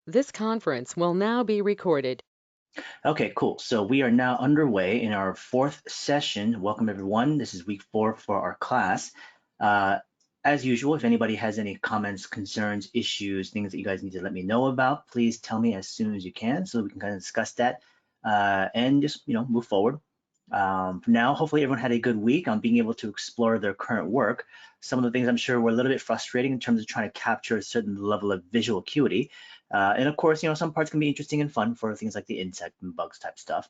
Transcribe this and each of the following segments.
This conference will now be recorded. Okay, cool. So we are now underway in our fourth session. Welcome, everyone. This is week 4 for our class. Uh, as usual, if anybody has any comments, concerns, issues, things that you guys need to let me know about, please tell me as soon as you can so we can kind of discuss that and just, move forward. For now, hopefully everyone had a good week on being able to explore their current work. Some of the things I'm sure were a little bit frustrating in terms of trying to capture a certain level of visual acuity. And of course, some parts can be interesting and fun for things like the insect and bugs type stuff.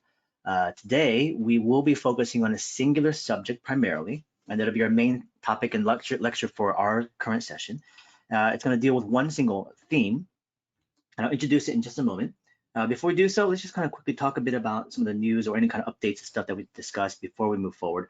Today, we will be focusing on a singular subject primarily, and that'll be our main topic and lecture for our current session. It's going to deal with one single theme, and I'll introduce it in just a moment. Before we do so, let's just kind of quickly talk a bit about some of the news or any kind of updates and stuff that we discussed before we move forward.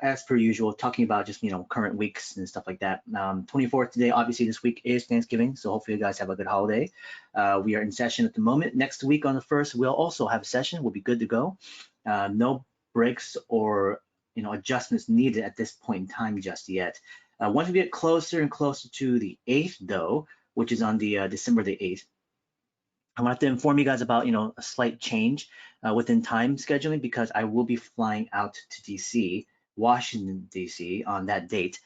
As per usual, talking about just current weeks and stuff like that. 24th today, obviously this week is Thanksgiving, so hopefully you guys have a good holiday. We are in session at the moment. Next week on the 1st, we'll also have a session. We'll be good to go. No breaks or adjustments needed at this point in time just yet. Once we get closer and closer to the 8th, though, which is on the December the 8th, I wanted to inform you guys about, a slight change within time scheduling because I will be flying out to DC, Washington, DC on that date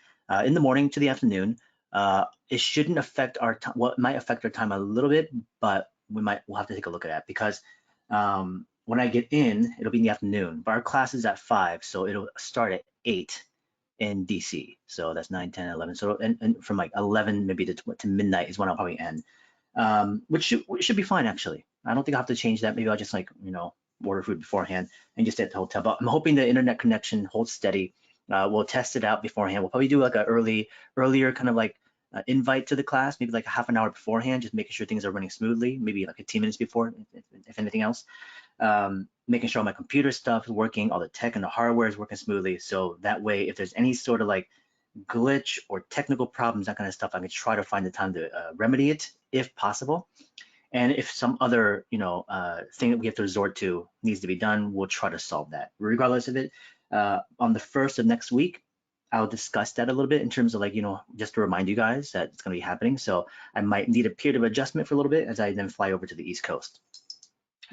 in the morning to the afternoon. It shouldn't affect our time. Well, it might affect our time a little bit, but we'll have to take a look at that because when I get in, it'll be in the afternoon, but our class is at 5, so it'll start at 8 in DC. So that's 9, 10, 11. So, and from like 11 maybe to midnight is when I'll probably end, which should be fine actually. I don't think I have to change that. Maybe I'll just like order food beforehand and just stay at the hotel. But I'm hoping the internet connection holds steady. We'll test it out beforehand. We'll probably do like a earlier kind of like invite to the class, maybe like a half an hour beforehand, just making sure things are running smoothly. Maybe like 10 minutes before, if anything else. Making sure all my computer stuff is working, all the tech and the hardware is working smoothly. So that way, if there's any sort of like glitch or technical problems, that kind of stuff, I can try to find the time to remedy it if possible. And if some other, thing that we have to resort to needs to be done, we'll try to solve that. Regardless of it, on the 1st of next week, I'll discuss that a little bit in terms of like, just to remind you guys that it's going to be happening. So I might need a period of adjustment for a little bit as I then fly over to the East Coast.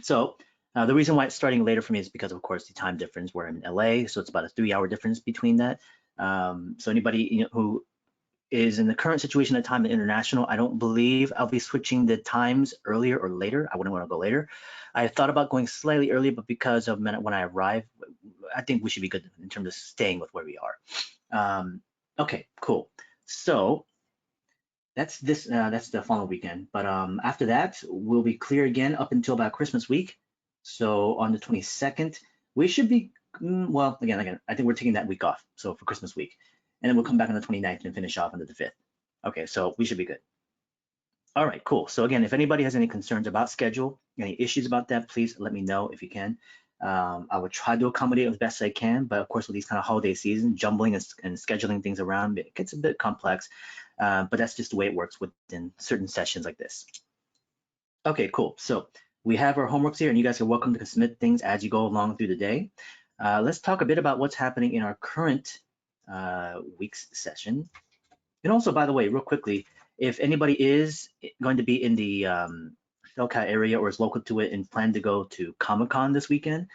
So the reason why it's starting later for me is because, of course, the time difference. Where I'm in LA, so it's about a 3-hour difference between that. So anybody who is in the current situation at time in international, I don't believe I'll be switching the times earlier or later. I wouldn't want to go later. I thought about going slightly earlier, but because of when I arrive, I think we should be good in terms of staying with where we are. Okay, cool. So that's this. That's the following weekend. But after that, we'll be clear again up until about Christmas week. So on the 22nd, we should be well. Again, I think we're taking that week off. So for Christmas week, and then we'll come back on the 29th and finish off on the 5th. Okay, so we should be good. All right, cool. So again, if anybody has any concerns about schedule, any issues about that, please let me know if you can. I would try to accommodate as best I can, but of course, with these kind of holiday season, jumbling and scheduling things around, it gets a bit complex. But that's just the way it works within certain sessions like this. Okay, cool. So we have our homeworks here, and you guys are welcome to submit things as you go along through the day. Let's talk a bit about what's happening in our current week's session. And also, by the way, real quickly, if anybody is going to be in the Selcat area or is local to it and plan to go to Comic-Con this weekend,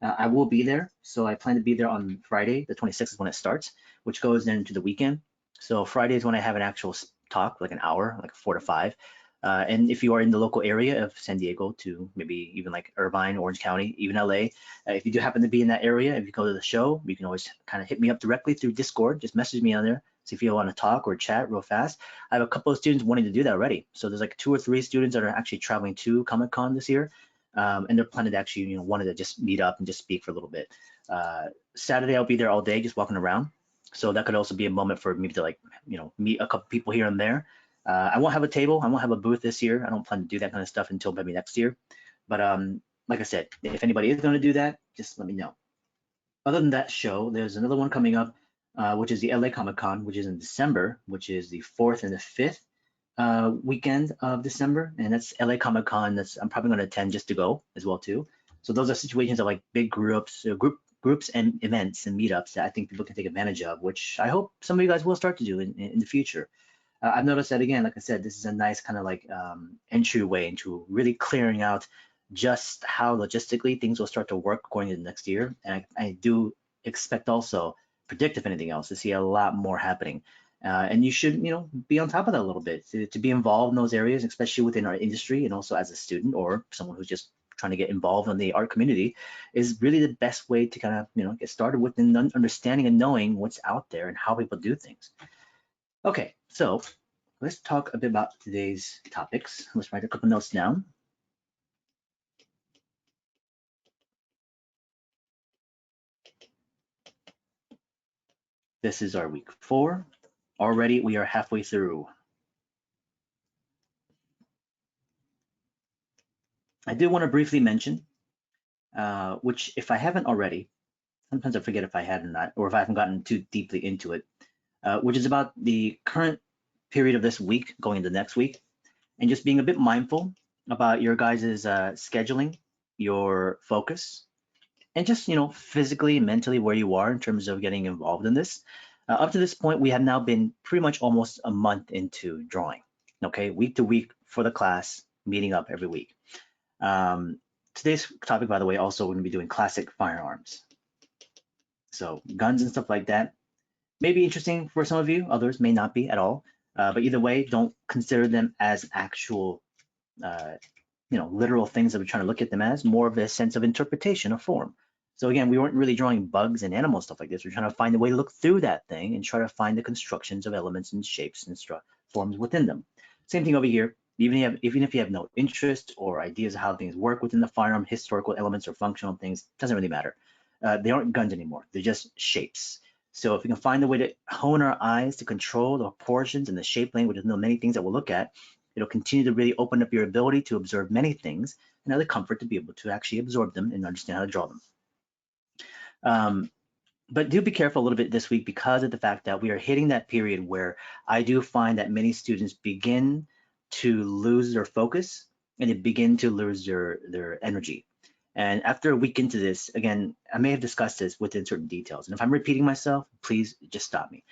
I will be there. So I plan to be there on Friday, the 26th is when it starts, which goes into the weekend. So Friday is when I have an actual talk, like an hour, like 4 to 5. And if you are in the local area of San Diego to maybe even like Irvine, Orange County, even LA, if you do happen to be in that area, if you go to the show, you can always kind of hit me up directly through Discord. Just message me on there. So if you want to talk or chat real fast, I have a couple of students wanting to do that already. So there's like 2 or 3 students that are actually traveling to Comic Con this year, and they're planning to actually, wanted to just meet up and just speak for a little bit. Saturday I'll be there all day, just walking around. So that could also be a moment for me to like, meet a couple people here and there. I won't have a table. I won't have a booth this year. I don't plan to do that kind of stuff until maybe next year. But like I said, if anybody is going to do that, just let me know. Other than that show, there's another one coming up, which is the LA Comic Con, which is in December, which is the 4th and the 5th weekend of December, and that's LA Comic Con. That's I'm probably going to attend just to go as well too. So those are situations of like big groups and events and meetups that I think people can take advantage of, which I hope some of you guys will start to do in the future. I've noticed that again, like I said, this is a nice kind of like entryway into really clearing out just how logistically things will start to work going into next year. And I do expect also, predict if anything else, to see a lot more happening. And you should, be on top of that a little bit to be involved in those areas, especially within our industry and also as a student or someone who's just trying to get involved in the art community is really the best way to kind of, get started with understanding and knowing what's out there and how people do things. Okay, so let's talk a bit about today's topics. Let's write a couple notes down. This is our week 4. Already we are halfway through. I do want to briefly mention, which if I haven't already, sometimes I forget if I had or not, or if I haven't gotten too deeply into it, which is about the current period of this week going into next week, and just being a bit mindful about your guys' scheduling, your focus, and just, physically, mentally where you are in terms of getting involved in this. Up to this point, we have now been pretty much almost a month into drawing, okay, week to week for the class, meeting up every week. Today's topic, by the way, also we're going to be doing classic firearms. So guns and stuff like that may be interesting for some of you, others may not be at all. But either way, don't consider them as actual, literal things that we're trying to look at them as, more of a sense of interpretation of form. So again, we weren't really drawing bugs and animal stuff like this. We're trying to find a way to look through that thing and try to find the constructions of elements and shapes and forms within them. Same thing over here. Even if you have no interest or ideas of how things work within the firearm, historical elements or functional things, doesn't really matter. They aren't guns anymore. They're just shapes. So if we can find a way to hone our eyes to control the proportions and the shape language of the many things that we'll look at, it'll continue to really open up your ability to observe many things and have the comfort to be able to actually absorb them and understand how to draw them. But do be careful a little bit this week because of the fact that we are hitting that period where I do find that many students begin to lose their focus and they begin to lose their energy. And after a week into this, again, I may have discussed this within certain details. And if I'm repeating myself, please just stop me.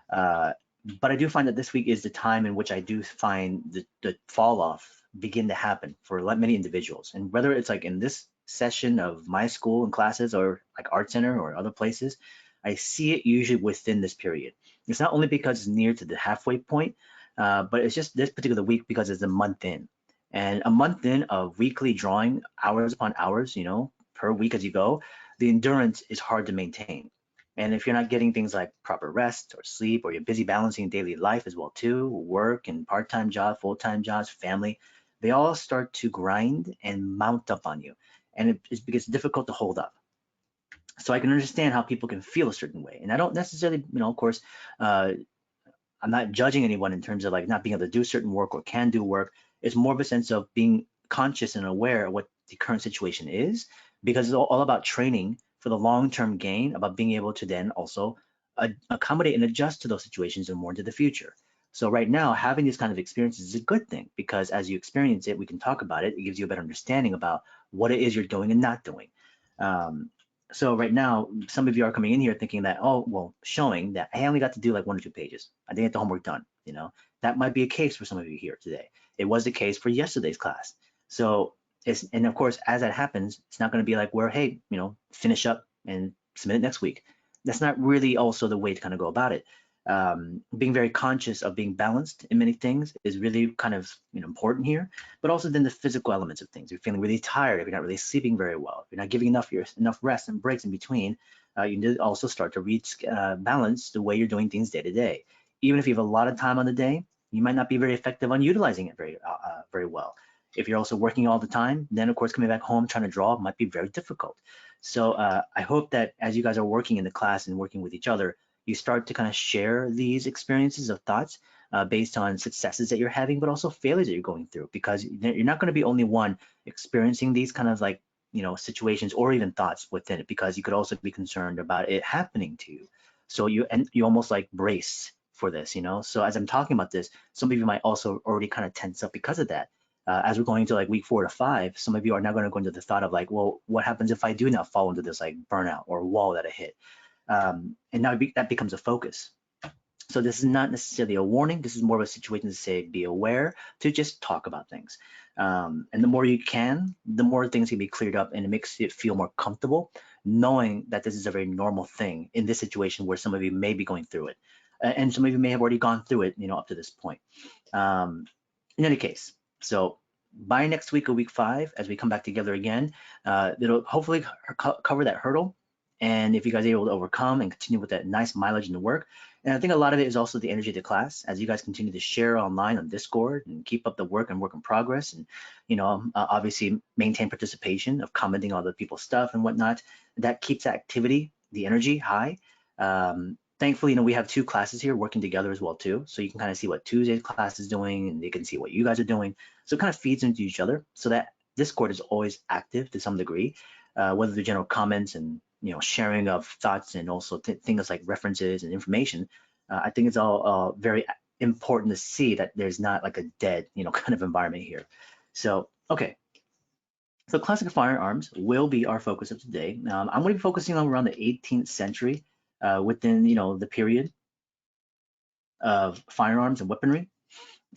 But I do find that this week is the time in which I do find the fall off begin to happen for many individuals. And whether it's like in this session of my school and classes or like Art Center or other places, I see it usually within this period. It's not only because it's near to the halfway point, but it's just this particular week because it's a month in. And a month in of weekly drawing, hours upon hours, per week as you go, the endurance is hard to maintain. And if you're not getting things like proper rest or sleep, or you're busy balancing daily life as well too, work and part-time job, full-time jobs, family, they all start to grind and mount up on you. And it becomes difficult to hold up. So I can understand how people can feel a certain way. And I don't necessarily, of course, I'm not judging anyone in terms of like not being able to do certain work or can do work. It's more of a sense of being conscious and aware of what the current situation is, because it's all about training for the long-term gain, about being able to then also accommodate and adjust to those situations and more into the future. So right now, having these kind of experiences is a good thing, because as you experience it, we can talk about it. It gives you a better understanding about what it is you're doing and not doing. So right now, some of you are coming in here thinking that, oh, well, showing that I only got to do like 1 or 2 pages. I didn't get the homework done. That might be a case for some of you here today. It was the case for yesterday's class. So and of course, as that happens, it's not going to be like where, hey, finish up and submit it next week. That's not really also the way to kind of go about it. Being very conscious of being balanced in many things is really kind of important here, but also then the physical elements of things. You're feeling really tired, if you're not really sleeping very well, if you're not giving enough rest and breaks in between, you need to also start to reach balance the way you're doing things day to day. Even if you have a lot of time on the day, you might not be very effective on utilizing it very well. If you're also working all the time, then of course coming back home trying to draw might be very difficult. So I hope that as you guys are working in the class and working with each other, you start to kind of share these experiences of thoughts based on successes that you're having, but also failures that you're going through, because you're not going to be only one experiencing these kind of like, situations or even thoughts within it, because you could also be concerned about it happening to you. So you almost like brace for this, So as I'm talking about this, some of you might also already kind of tense up because of that. As we're going to like week 4 to 5, some of you are now going to go into the thought of like, well, what happens if I do not fall into this like burnout or wall that I hit? And now that becomes a focus. So this is not necessarily a warning. This is more of a situation to say, be aware, to just talk about things. And the more you can, the more things can be cleared up, and it makes it feel more comfortable knowing that this is a very normal thing in this situation where some of you may be going through it. And some of you may have already gone through it, up to this point. In any case, so by next week or week 5, as we come back together again, it'll hopefully cover that hurdle. And if you guys are able to overcome and continue with that nice mileage in the work, and I think a lot of it is also the energy of the class, as you guys continue to share online on Discord and keep up the work and work in progress, and obviously maintain participation of commenting on other people's stuff and whatnot. That keeps the activity, the energy high. Thankfully, we have 2 classes here working together as well too, so you can kind of see what Tuesday's class is doing, and they can see what you guys are doing. So it kind of feeds into each other, so that Discord is always active to some degree, whether the general comments and sharing of thoughts and also things like references and information. I think it's all very important to see that there's not like a dead, kind of environment here. So, okay. So classic firearms will be our focus of today. I'm going to be focusing on around the 18th century within, the period of firearms and weaponry.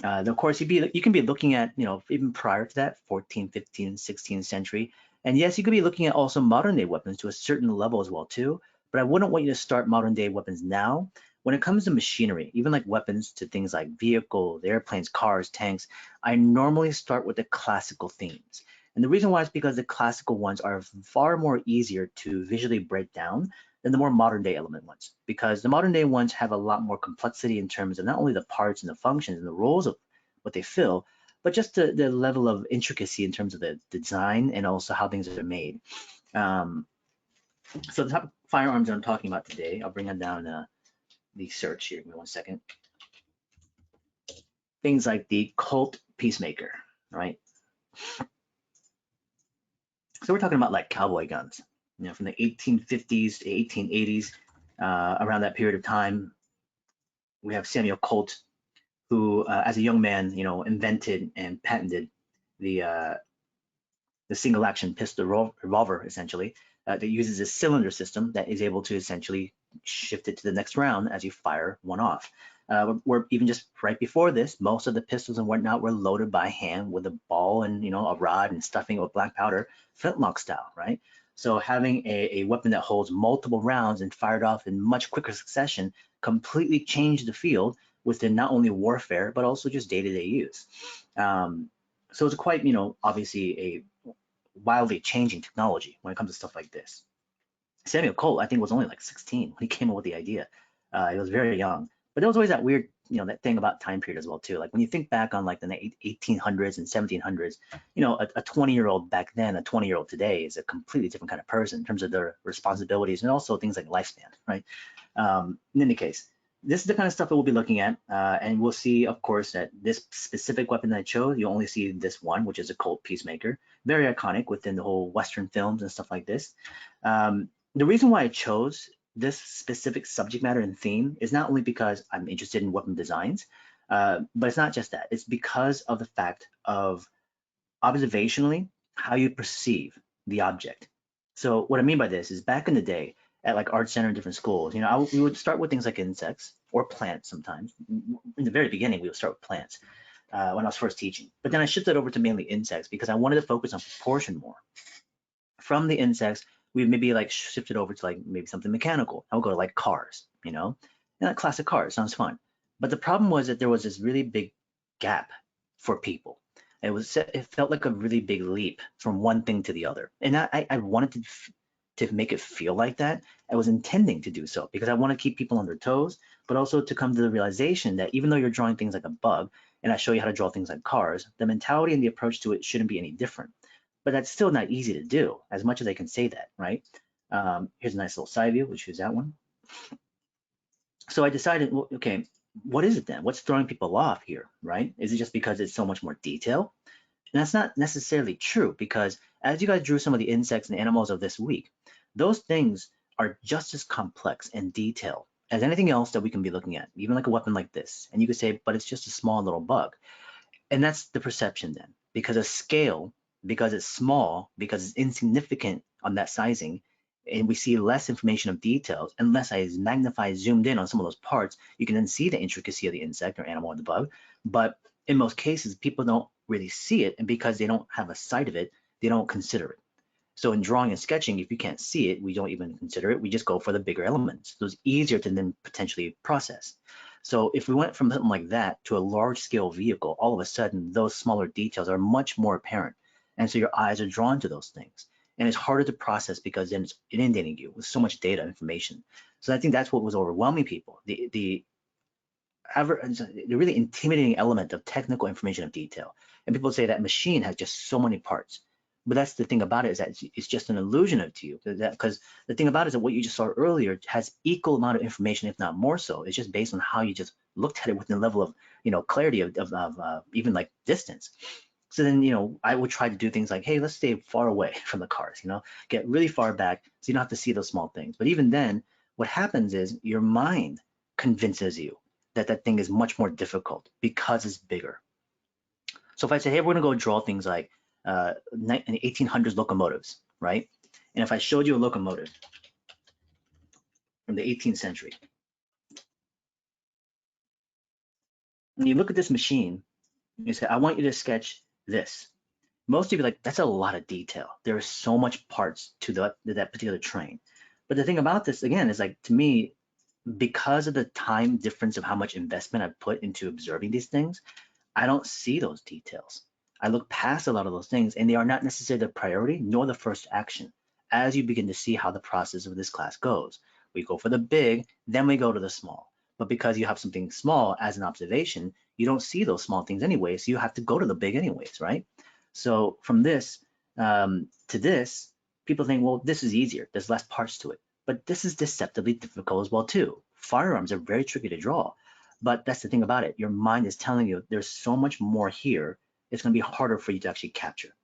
Of course, you can be looking at, even prior to that, 14th, 15th, 16th century. And yes, you could be looking at also modern day weapons to a certain level as well too, but I wouldn't want you to start modern day weapons now. When it comes to machinery, even like weapons to things like vehicles, airplanes, cars, tanks, I normally start with the classical themes. And the reason why is because the classical ones are far more easier to visually break down than the more modern day element ones, because the modern day ones have a lot more complexity in terms of not only the parts and the functions and the roles of what they fill, but just the level of intricacy in terms of the design and also how things are made. So the type of firearms I'm talking about today, I'll bring down the search here. Give me one second. Things like the Colt Peacemaker, right? So we're talking about like cowboy guns, from the 1850s to 1880s. Around that period of time, we have Samuel Colt, who, as a young man, invented and patented the single action pistol revolver, essentially, that uses a cylinder system that is able to essentially shift it to the next round as you fire one off. We're even just right before this, most of the pistols and whatnot were loaded by hand with a ball and a rod and stuffing with black powder, flintlock style, right? So having a weapon that holds multiple rounds and fired off in much quicker succession completely changed the field within not only warfare but also just day-to-day use. So it's quite, obviously a wildly changing technology when it comes to stuff like this. Samuel Colt, I think, was only like 16 when he came up with the idea. He was very young, but there was always that weird, that thing about time period as well too. Like when you think back on like the 1800s and 1700s, a 20-year-old back then, a 20-year-old today is a completely different kind of person in terms of their responsibilities and also things like lifespan, right? In any case, this is the kind of stuff that we'll be looking at, and we'll see, of course, that this specific weapon that I chose, you only see this one, which is a Colt Peacemaker, very iconic within the whole Western films and stuff like this. The reason why I chose this specific subject matter and theme is not only because I'm interested in weapon designs, but it's not just that. It's because of the fact of observationally how you perceive the object. So what I mean by this is back in the day at like art center and different schools, we would start with things like insects or plants sometimes. In the very beginning, we would start with plants when I was first teaching. But then I shifted over to mainly insects because I wanted to focus on proportion more. From the insects, we maybe like shifted over to like maybe something mechanical. I would go to like cars, and like classic cars sounds fun. But the problem was that there was this really big gap for people. It felt like a really big leap from one thing to the other, and I wanted to make it feel like that. I was intending to do so because I want to keep people on their toes, but also to come to the realization that even though you're drawing things like a bug, and I show you how to draw things like cars, the mentality and the approach to it shouldn't be any different. But that's still not easy to do, as much as I can say that, right? Here's a nice little side view. We'll choose that one. So I decided, well, okay, what is it then? What's throwing people off here, right? Is it just because it's so much more detail? And that's not necessarily true, because as you guys drew some of the insects and animals of this week, those things are just as complex and detailed as anything else that we can be looking at, even like a weapon like this. And you could say, but it's just a small little bug. And that's the perception then, because a scale, because it's small, because it's insignificant on that sizing, and we see less information of details. Unless I magnify, zoomed in on some of those parts, you can then see the intricacy of the insect or animal or the bug. But in most cases, people don't really see it, and because they don't have a sight of it, they don't consider it. So in drawing and sketching, if you can't see it, we don't even consider it. We just go for the bigger elements. So it's easier to then potentially process. So if we went from something like that to a large scale vehicle, all of a sudden those smaller details are much more apparent. And so your eyes are drawn to those things. And it's harder to process because then it's inundating you with so much data information. So I think that's what was overwhelming people. The really intimidating element of technical information of detail. And people say that machine has just so many parts. But that's the thing about it, is that it's just an illusion of to you. Because the thing about it is that what you just saw earlier has equal amount of information, if not more so. It's just based on how you just looked at it within the level of, clarity of even like distance. So then, I would try to do things like, hey, let's stay far away from the cars, get really far back so you don't have to see those small things. But even then, what happens is your mind convinces you that that thing is much more difficult because it's bigger. So if I say, hey, we're going to go draw things like 1800s locomotives, right? And if I showed you a locomotive from the 18th century, and you look at this machine, you say, I want you to sketch this. Most people are like, that's a lot of detail. There are so much parts to that particular train. But the thing about this, again, is like, to me, because of the time difference of how much investment I've put into observing these things, I don't see those details. I look past a lot of those things, and they are not necessarily the priority nor the first action. As you begin to see how the process of this class goes, we go for the big, then we go to the small. But because you have something small as an observation, you don't see those small things anyway, so you have to go to the big anyways, right? So from this to this, people think, well, this is easier. There's less parts to it. But this is deceptively difficult as well too. Firearms are very tricky to draw. But that's the thing about it. Your mind is telling you there's so much more here. It's going to be harder for you to actually capture.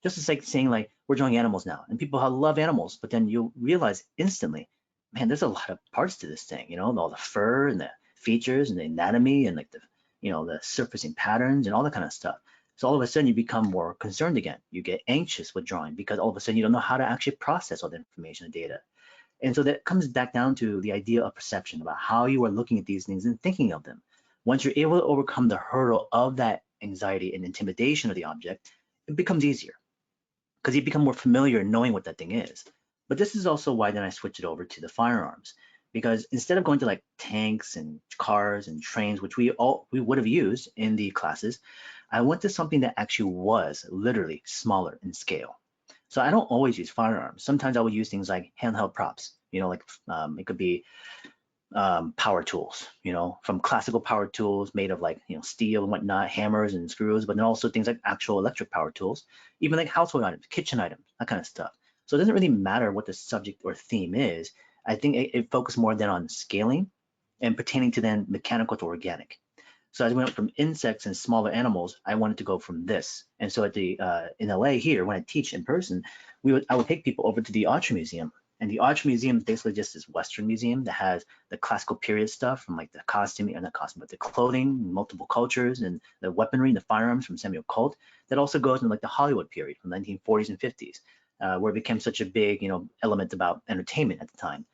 Just as like saying like we're drawing animals now, and people love animals, but then you'll realize instantly, man, there's a lot of parts to this thing. All the fur and the features and the anatomy and like the surfacing patterns and all that kind of stuff. So all of a sudden you become more concerned again. You get anxious with drawing because all of a sudden you don't know how to actually process all the information and data. And so that comes back down to the idea of perception, about how you are looking at these things and thinking of them. Once you're able to overcome the hurdle of that anxiety and intimidation of the object, it becomes easier because you become more familiar knowing what that thing is. But this is also why then I switched it over to the firearms, because instead of going to like tanks and cars and trains, which we would have used in the classes, I went to something that actually was literally smaller in scale. So I don't always use firearms. Sometimes I would use things like handheld props, like it could be power tools, from classical power tools made of like, steel and whatnot, hammers and screws, but then also things like actual electric power tools, even like household items, kitchen items, that kind of stuff. So it doesn't really matter what the subject or theme is. I think it focused more then on scaling and pertaining to then mechanical to organic. So as we went from insects and smaller animals, I wanted to go from this. And so at the in LA here, when I teach in person, I would take people over to the Archer Museum. And the Archer Museum is basically just this Western museum that has the classical period stuff from like the costume, and not costume, but the clothing, multiple cultures, and the weaponry and the firearms from Samuel Colt. That also goes into like the Hollywood period from the 1940s and 50s, where it became such a big, element about entertainment at the time.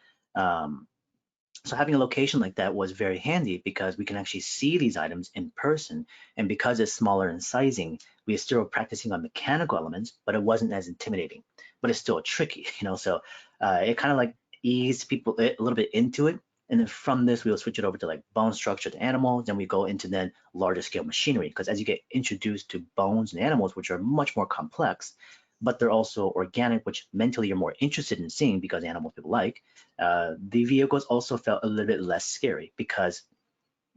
So having a location like that was very handy because we can actually see these items in person. And because it's smaller in sizing, we are still practicing on mechanical elements, but it wasn't as intimidating, but it's still tricky, so it kind of like eased people a little bit into it. And then from this, we'll switch it over to like bone structure to animals. Then we go into then larger scale machinery, because as you get introduced to bones and animals, which are much more complex, but they're also organic, which mentally you're more interested in seeing because animals people like, the vehicles also felt a little bit less scary because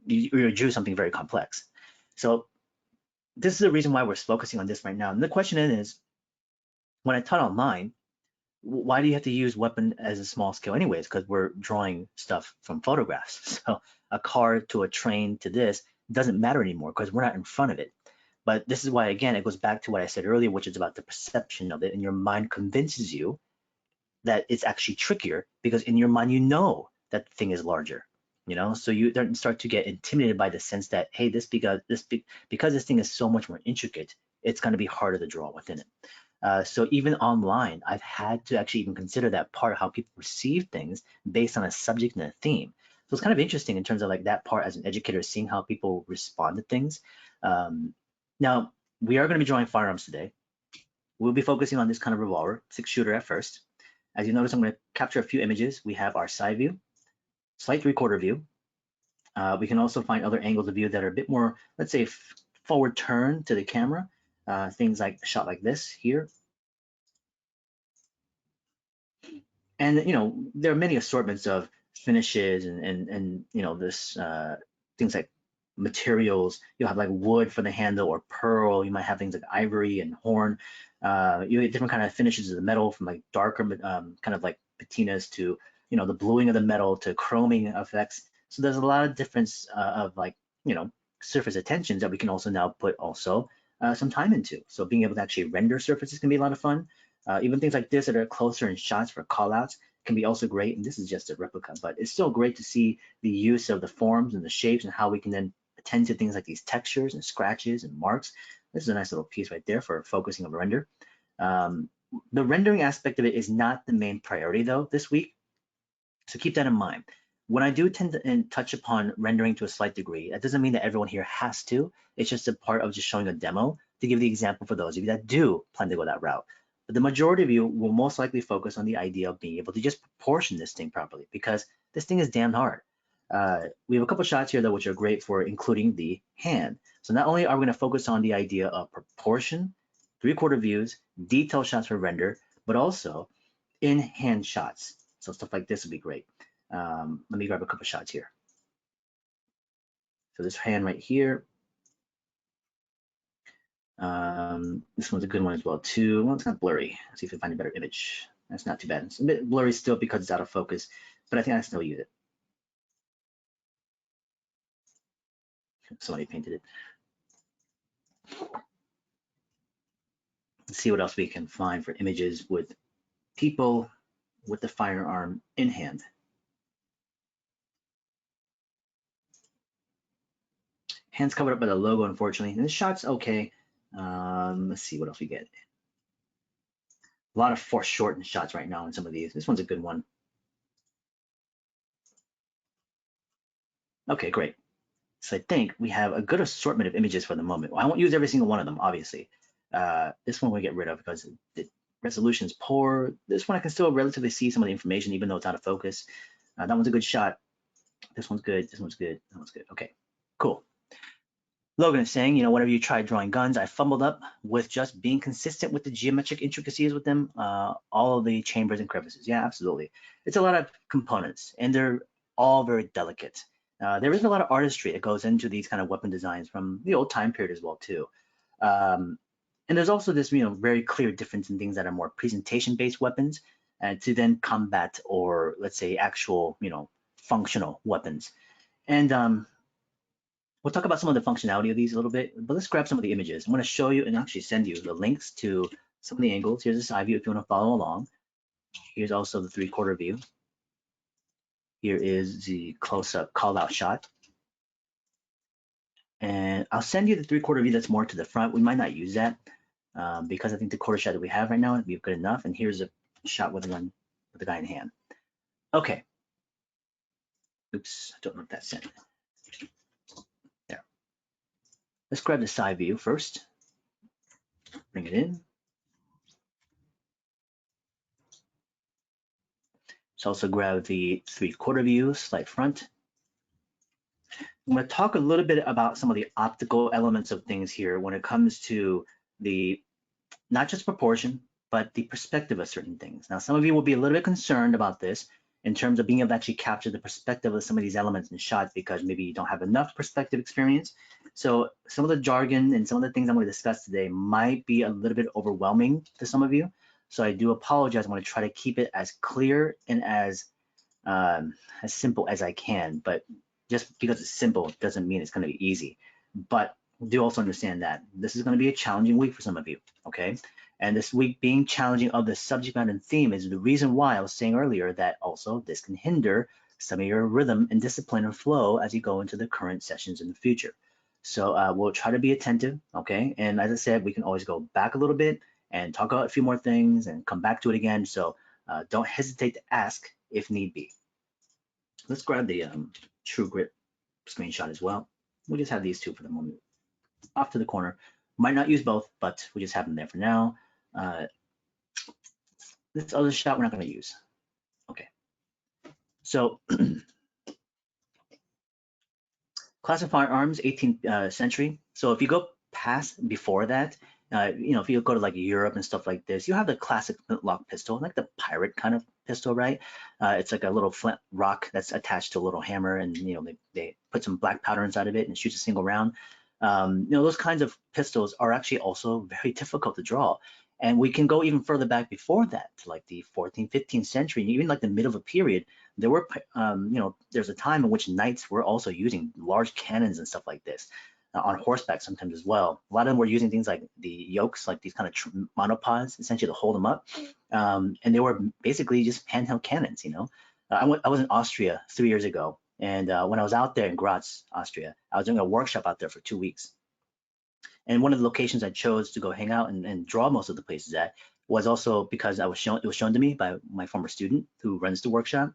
you drew something very complex. So this is the reason why we're focusing on this right now. And the question is, when I taught online, why do you have to use weapon as a small scale anyways? Because we're drawing stuff from photographs. So a car to a train to this doesn't matter anymore because we're not in front of it. But this is why, again, it goes back to what I said earlier, which is about the perception of it. And your mind convinces you that it's actually trickier because in your mind, that the thing is larger, so you then start to get intimidated by the sense that, hey, because this thing is so much more intricate, it's going to be harder to draw within it. So even online, I've had to actually even consider that part, how people perceive things based on a subject and a theme. So it's kind of interesting in terms of like that part as an educator, seeing how people respond to things. Now, we are going to be drawing firearms today. We'll be focusing on this kind of revolver, 6-shooter at first. As you notice, I'm going to capture a few images. We have our side view, slight 3/4 view. We can also find other angles of view that are a bit more, let's say, forward turn to the camera. Things like a shot like this here. And there are many assortments of finishes and this things like materials. You'll have like wood for the handle or pearl. You might have things like ivory and horn. You get different kind of finishes of the metal, from like darker kind of like patinas to the bluing of the metal to chroming effects. So there's a lot of difference of like surface attentions that we can also now put also some time into. So being able to actually render surfaces can be a lot of fun. Even things like this that are closer in shots for callouts can be also great. And this is just a replica, but it's still great to see the use of the forms and the shapes and how we can then attend to things like these textures and scratches and marks. This is a nice little piece right there for focusing of a render. The rendering aspect of it is not the main priority though this week. So keep that in mind. When I do tend to touch upon rendering to a slight degree, that doesn't mean that everyone here has to. It's just a part of just showing a demo to give the example for those of you that do plan to go that route. But the majority of you will most likely focus on the idea of being able to just proportion this thing properly, because this thing is damn hard. We have a couple shots here though, which are great for including the hand. So not only are we going to focus on the idea of proportion, 3/4 views, detail shots for render, but also in hand shots. So stuff like this would be great. Let me grab a couple shots here. So this hand right here. This one's a good one as well too. Well, it's not blurry. Let's see if we find a better image. That's not too bad. It's a bit blurry still because it's out of focus, but I think I still use it. Somebody painted it. Let's see what else we can find for images with people with the firearm in hand. Hands covered up by the logo, unfortunately. And this shot's okay. Let's see what else we get. A lot of foreshortened shots right now in some of these. This one's a good one. Okay, great. So I think we have a good assortment of images for the moment. Well, I won't use every single one of them, obviously. This one we'll get rid of because the resolution is poor. This one I can still relatively see some of the information, even though it's out of focus. That one's a good shot. This one's good. This one's good. That one's good. Okay, cool. Logan is saying, whenever you try drawing guns, I fumbled up with just being consistent with the geometric intricacies with them, all of the chambers and crevices. Yeah, absolutely. It's a lot of components, and they're all very delicate. There is a lot of artistry that goes into these kind of weapon designs from the old time period as well too. And there's also this, very clear difference in things that are more presentation-based weapons to then combat or let's say actual, functional weapons. And we'll talk about some of the functionality of these a little bit, but let's grab some of the images. I'm going to show you and actually send you the links to some of the angles. Here's a side view if you want to follow along. Here's also the 3/4 view. Here is the close-up call-out shot. And I'll send you the 3/4 view that's more to the front. We might not use that because I think the quarter shot that we have right now would be good enough. And here's a shot with the guy in hand. Okay. Oops, I don't know if that's sent. There. Let's grab the side view first. Bring it in. Let's also grab the 3/4 view, slight front. I'm going to talk a little bit about some of the optical elements of things here when it comes to the, not just proportion, but the perspective of certain things. Now, some of you will be a little bit concerned about this in terms of being able to actually capture the perspective of some of these elements in shots because maybe you don't have enough perspective experience. So some of the jargon and some of the things I'm going to discuss today might be a little bit overwhelming to some of you. So I do apologize. I'm going to try to keep it as clear and as simple as I can, but just because it's simple doesn't mean it's going to be easy. But do also understand that this is going to be a challenging week for some of you, okay? And this week being challenging of the subject matter and theme is the reason why I was saying earlier that also this can hinder some of your rhythm and discipline and flow as you go into the current sessions in the future. So we'll try to be attentive, okay? And as I said, we can always go back a little bit and talk about a few more things and come back to it again. So don't hesitate to ask if need be. Let's grab the True Grit screenshot as well. We'll just have these two for the moment. Off to the corner. Might not use both, but we just have them there for now. This other shot we're not going to use. Okay. So classic firearms, 18th century. So if you go past before that, if you go to like Europe and stuff like this, you have the classic flintlock pistol, like the pirate kind of pistol, right? It's like a little flint rock that's attached to a little hammer, and they put some black powder inside of it and shoots a single round. Those kinds of pistols are actually also very difficult to draw. And we can go even further back before that, to like the 14th, 15th century, even like the middle of a period. There were, there's a time in which knights were also using large cannons and stuff like this on horseback sometimes as well. A lot of them were using things like the yokes, like these kind of monopods, essentially to hold them up. And they were basically just handheld cannons, I was in Austria 3 years ago. And when I was out there in Graz, Austria, I was doing a workshop out there for 2 weeks. And one of the locations I chose to go hang out and draw most of the places at was also because it was shown to me by my former student who runs the workshop.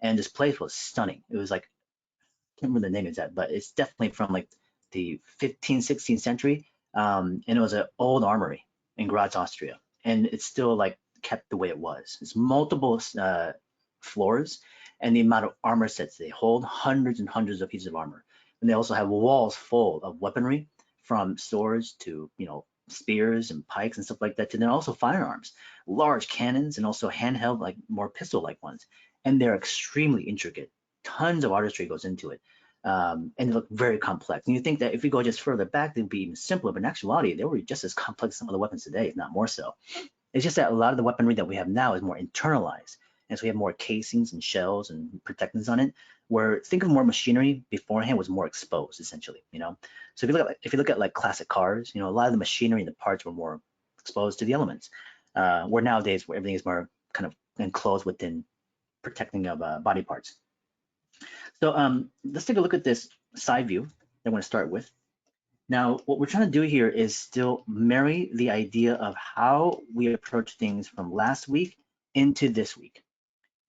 And this place was stunning. It was like, I can't remember the name of that, but it's definitely from like the 15th, 16th century. And it was an old armory in Graz, Austria. And it's still like kept the way it was. It's multiple floors, and the amount of armor sets they hold, hundreds and hundreds of pieces of armor. And they also have walls full of weaponry, from swords to spears and pikes and stuff like that, to then also firearms, large cannons, and also handheld, like more pistol-like ones. And they're extremely intricate. Tons of artistry goes into it, and they look very complex. And you think that if we go just further back, they'd be even simpler, but in actuality, they were just as complex as some of the weapons today, if not more so. It's just that a lot of the weaponry that we have now is more internalized. And so we have more casings and shells and protectants on it, where think of more machinery beforehand was more exposed, essentially, So if you look at like classic cars, a lot of the machinery and the parts were more exposed to the elements, where nowadays where everything is more kind of enclosed within protecting of body parts. So let's take a look at this side view that I'm going to start with. Now, what we're trying to do here is still marry the idea of how we approach things from last week into this week.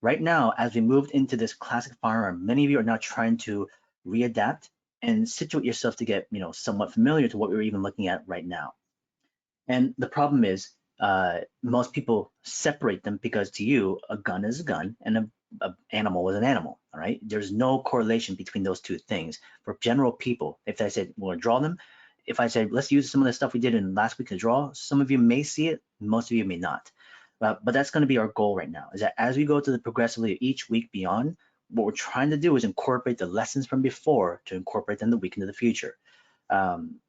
Right now, as we moved into this classic firearm, many of you are now trying to readapt and situate yourself to get, somewhat familiar to what we're even looking at right now. And the problem is, most people separate them because to you, a gun is a gun and an animal is an animal, all right? There's no correlation between those two things. For general people, if I said, we'll draw them, if I said, let's use some of the stuff we did in last week to draw, some of you may see it, most of you may not. But that's going to be our goal right now, is that as we go to the progressively each week beyond, what we're trying to do is incorporate the lessons from before to incorporate them the week into the future.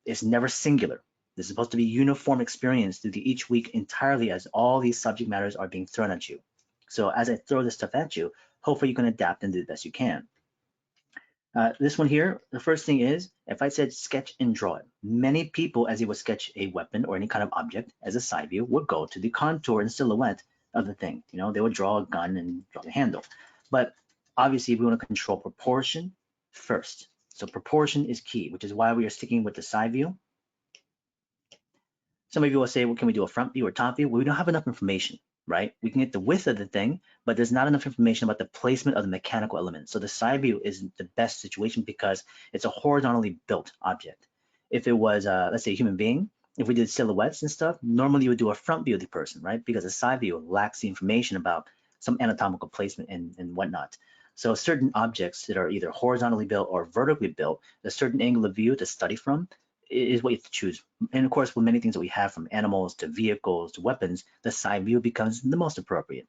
It's never singular. This is supposed to be uniform experience through each week entirely, as all these subject matters are being thrown at you. So as I throw this stuff at you, hopefully you can adapt and do the best you can. This one here, the first thing is, if I said sketch and draw it, many people, as they would sketch a weapon or any kind of object as a side view, would go to the contour and silhouette of the thing. They would draw a gun and draw the handle. But obviously, we want to control proportion first. So proportion is key, which is why we are sticking with the side view. Some of you will say, well, can we do a front view or top view? Well, we don't have enough information, right? We can get the width of the thing, but there's not enough information about the placement of the mechanical element. So the side view is the best situation because it's a horizontally built object. If it was, let's say, a human being, if we did silhouettes and stuff, normally you would do a front view of the person, right? Because a side view lacks the information about some anatomical placement and whatnot. So certain objects that are either horizontally built or vertically built, a certain angle of view to study from is what you have to choose. And of course, with many things that we have, from animals to vehicles to weapons, the side view becomes the most appropriate.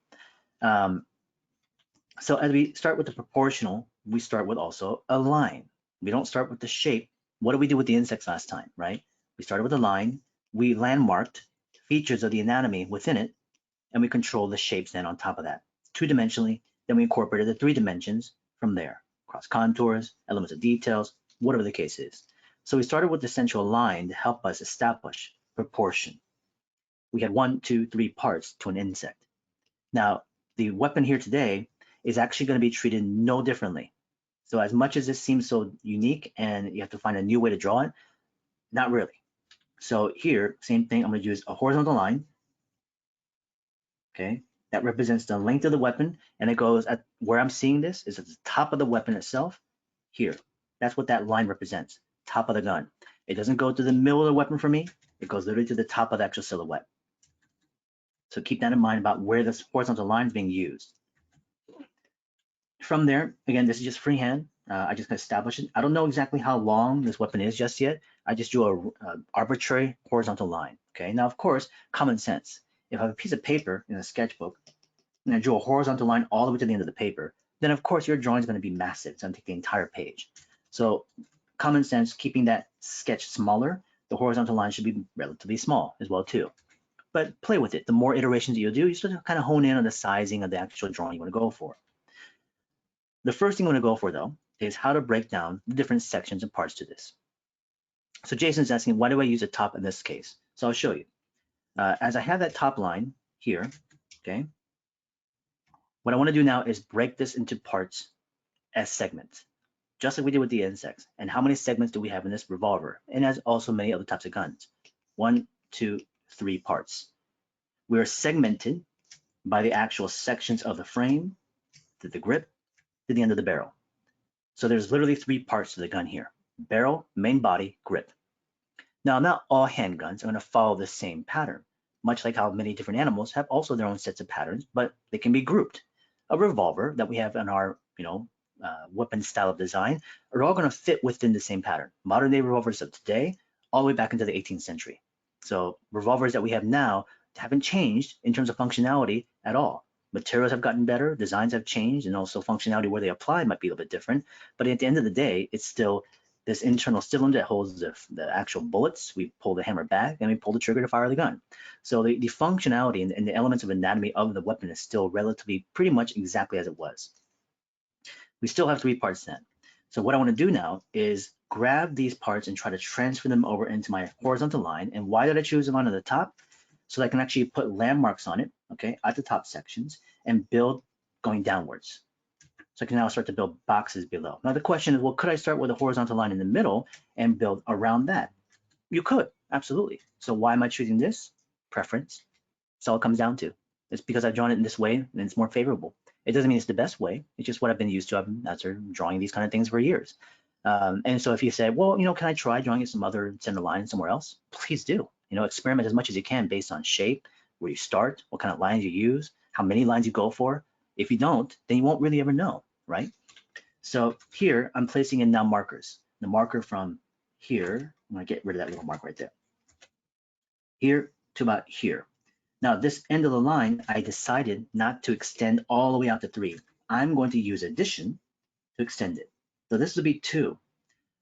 So as we start with the proportional, we start with also a line. We don't start with the shape. What did we do with the insects last time, right? We started with a line, we landmarked features of the anatomy within it, and we control the shapes then on top of that, two-dimensionally. Then we incorporated the 3 dimensions from there, across contours, elements of details, whatever the case is. So we started with the central line to help us establish proportion. We had 1, 2, 3 parts to an insect. Now, the weapon here today is actually going to be treated no differently. So as much as this seems so unique and you have to find a new way to draw it, not really. So here, same thing, I'm going to use a horizontal line okay? That represents the length of the weapon, and it goes at where I'm seeing this is at the top of the weapon itself, here. That's what that line represents, top of the gun. It doesn't go to the middle of the weapon for me, it goes literally to the top of the actual silhouette. So keep that in mind about where this horizontal line is being used. From there, again, this is just freehand. I just establish it. I don't know exactly how long this weapon is just yet. I just drew a arbitrary horizontal line. Okay. Now, of course, common sense. If I have a piece of paper in a sketchbook and I drew a horizontal line all the way to the end of the paper, then of course your drawing is going to be massive. It's going to take the entire page. So common sense, keeping that sketch smaller, the horizontal line should be relatively small as well too. But play with it. The more iterations that you do, you start to kind of hone in on the sizing of the actual drawing you want to go for. The first thing you want to go for, though, is how to break down the different sections and parts to this. So Jason's asking, why do I use a top in this case? So I'll show you. As I have that top line here, okay, what I want to do now is break this into parts as segments, just like we did with the insects. And how many segments do we have in this revolver? And as also many other types of guns. 1, 2, 3 parts. We are segmented by the actual sections of the frame, to the grip, to the end of the barrel. So there's literally 3 parts to the gun here: barrel, main body, grip. Now, not all handguns are going to follow the same pattern, much like how many different animals have also their own sets of patterns, but they can be grouped. A revolver that we have in our, weapon style of design are all going to fit within the same pattern. Modern day revolvers of today, all the way back into the 18th century. So revolvers that we have now haven't changed in terms of functionality at all. Materials have gotten better, designs have changed, and also functionality where they apply might be a little bit different. But at the end of the day, it's still this internal cylinder that holds the actual bullets. We pull the hammer back and we pull the trigger to fire the gun. So the functionality and the elements of anatomy of the weapon is still relatively pretty much exactly as it was. We still have 3 parts then. So what I want to do now is grab these parts and try to transfer them over into my horizontal line. And why did I choose them on the top? So that I can actually put landmarks on it, okay, at the top sections and build going downwards. So I can now start to build boxes below. Now the question is, well, could I start with a horizontal line in the middle and build around that? You could, absolutely. So why am I choosing this? Preference. That's all it comes down to. It's because I've drawn it in this way and it's more favorable. It doesn't mean it's the best way. It's just what I've been used to after drawing these kind of things for years. And so if you say, well, can I try drawing some other center line somewhere else? Please do. Experiment as much as you can based on shape, where you start, what kind of lines you use, how many lines you go for. If you don't, then you won't really ever know, right? So here I'm placing in now markers. The marker from here, I'm gonna get rid of that little mark right there. Here to about here. Now this end of the line, I decided not to extend all the way out to 3. I'm going to use addition to extend it. So this will be 2.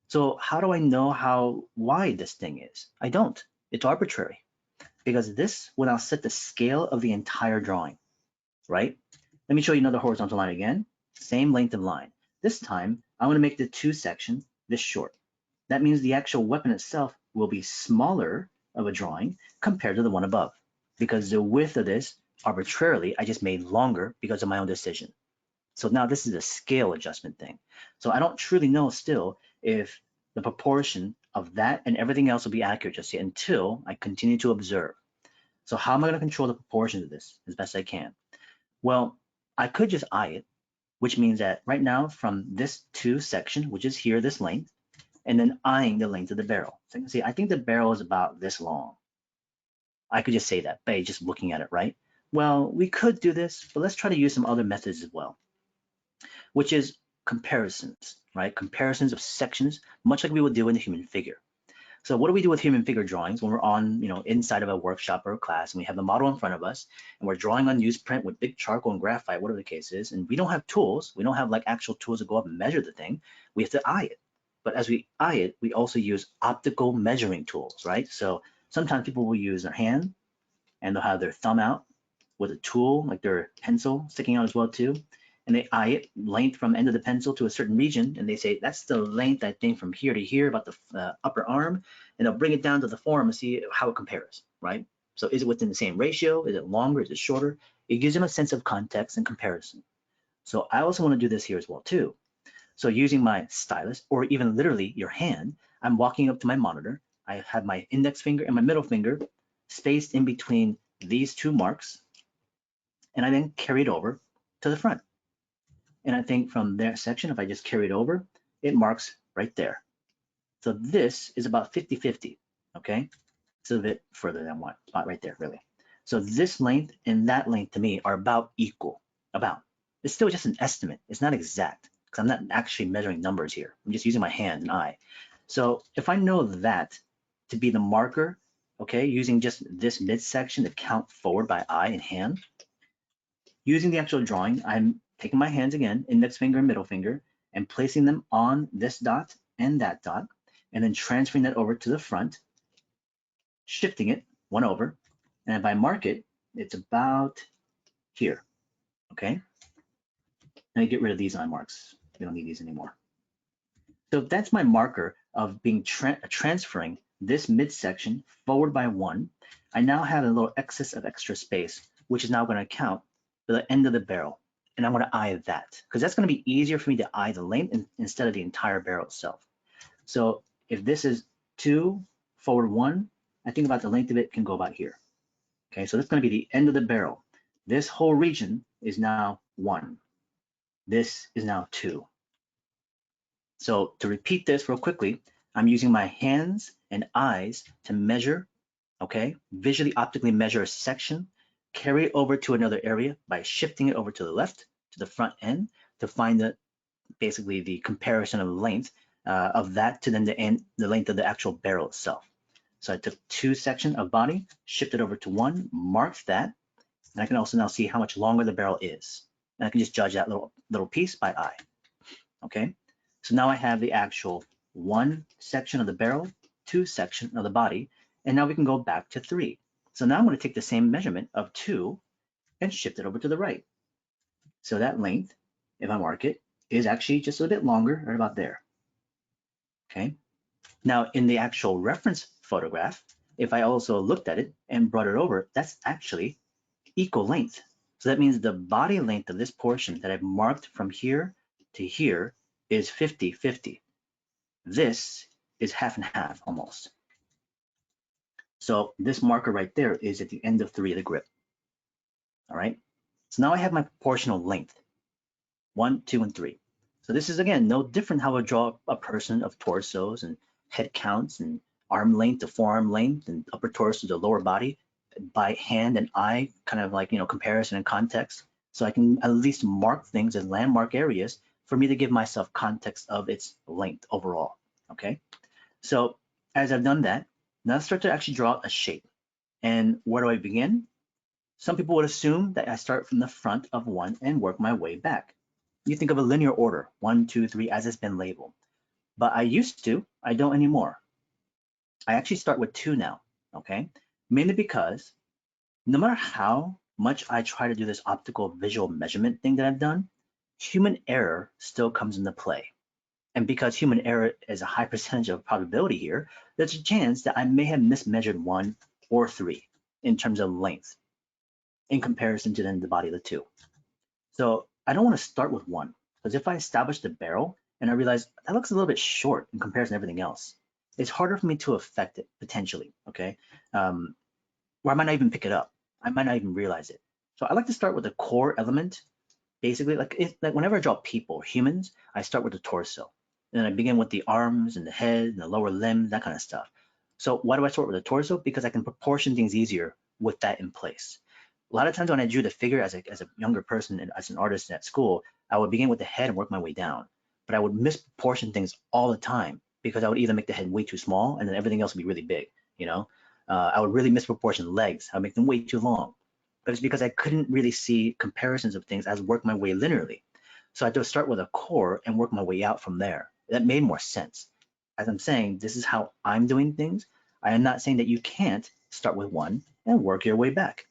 So how do I know how wide this thing is? I don't. It's arbitrary, because this will now set the scale of the entire drawing, right? Let me show you another horizontal line again. Same length of line. This time, I'm going to make the 2 section this short. That means the actual weapon itself will be smaller of a drawing compared to the one above, because the width of this, arbitrarily, I just made longer because of my own decision. So now this is a scale adjustment thing. So I don't truly know still if the proportion of that and everything else will be accurate just yet until I continue to observe. So how am I going to control the proportions of this as best I can? Well, I could just eye it, which means that right now from this 2 section, which is here, this length, and then eyeing the length of the barrel. So you can see, I think the barrel is about this long. I could just say that by just looking at it, right? Well, we could do this, but let's try to use some other methods as well, which is comparisons, right? Comparisons of sections, much like we would do in the human figure. So what do we do with human figure drawings when we're on, inside of a workshop or a class and we have the model in front of us and we're drawing on newsprint with big charcoal and graphite, whatever the case is, and we don't have tools, we don't have like actual tools to go up and measure the thing, we have to eye it. But as we eye it, we also use optical measuring tools, right? So sometimes people will use their hand and they'll have their thumb out with a tool, like their pencil sticking out as well too. And they eye it, length from end of the pencil to a certain region, and they say, that's the length, I think, from here to here, about the upper arm, and they'll bring it down to the forearm and see how it compares, right? So is it within the same ratio? Is it longer? Is it shorter? It gives them a sense of context and comparison. So I also want to do this here as well too. So using my stylus, or even literally your hand, I'm walking up to my monitor. I have my index finger and my middle finger spaced in between these 2 marks, and I then carry it over to the front. And I think from that section, if I just carry it over, it marks right there. So this is about 50-50, okay? It's a bit further than one spot right there, really. So this length and that length to me are about equal, about. It's still just an estimate. It's not exact because I'm not actually measuring numbers here. I'm just using my hand and eye. So if I know that to be the marker, okay, using just this midsection to count forward by eye and hand, using the actual drawing, I'm taking my hands again, index finger and middle finger, and placing them on this dot and that dot, and then transferring that over to the front, shifting it one over, and if I mark it, it's about here, okay? And I get rid of these eye marks. We don't need these anymore. So that's my marker of being transferring this midsection forward by 1. I now have a little excess of extra space, which is now going to count for the end of the barrel. And I'm going to eye that because that's going to be easier for me to eye the length instead of the entire barrel itself. So if this is 2 forward 1, I think about the length of it can go about here. Okay, so that's going to be the end of the barrel. This whole region is now 1. This is now 2. So to repeat this real quickly, I'm using my hands and eyes to measure, okay, visually optically measure a section, carry it over to another area by shifting it over to the left, to the front end, to find the basically the comparison of length of that to then the length of the actual barrel itself. So I took 2 sections of body, shifted over to 1, marked that, and I can also now see how much longer the barrel is. And I can just judge that little piece by eye, okay? So now I have the actual 1 section of the barrel, 2 section of the body, and now we can go back to 3. So now I'm going to take the same measurement of 2 and shift it over to the right. So that length, if I mark it, is actually just a bit longer, right about there. Okay. Now in the actual reference photograph, if I also looked at it and brought it over, that's actually equal length. So that means the body length of this portion that I've marked from here to here is 50-50. This is half and half almost. So this marker right there is at the end of 3 of the grip. All right. So now I have my proportional length, 1, 2, and 3. So this is, again, no different how I draw a person of torsos and head counts and arm length to forearm length and upper torso to lower body by hand and eye, kind of like, comparison and context. So I can at least mark things as landmark areas for me to give myself context of its length overall, okay? So as I've done that, now let's start to actually draw a shape. And where do I begin? Some people would assume that I start from the front of 1 and work my way back. You think of a linear order, 1, 2, 3, as it's been labeled. But I used to, I don't anymore. I actually start with 2 now, okay? Mainly because no matter how much I try to do this optical visual measurement thing that I've done, human error still comes into play. And because human error is a high percentage of probability here, there's a chance that I may have mismeasured 1 or 3 in terms of length in comparison to then the body of the 2. So I don't want to start with 1, because if I establish the barrel and I realize that looks a little bit short in comparison to everything else, it's harder for me to affect it potentially, okay? Or I might not even pick it up. I might not even realize it. So I like to start with the core element. Basically, like whenever I draw people, humans, I start with the torso. And then I begin with the arms and the head and the lower limbs, that kind of stuff. So why do I start with the torso? Because I can proportion things easier with that in place. A lot of times when I drew the figure as a younger person and as an artist at school, I would begin with the head and work my way down. But I would misproportion things all the time because I would either make the head way too small and then everything else would be really big, I would really misproportion legs. I would make them way too long. But it's because I couldn't really see comparisons of things as work my way linearly. So I had to start with a core and work my way out from there. That made more sense. As I'm saying, this is how I'm doing things. I am not saying that you can't start with 1 and work your way back.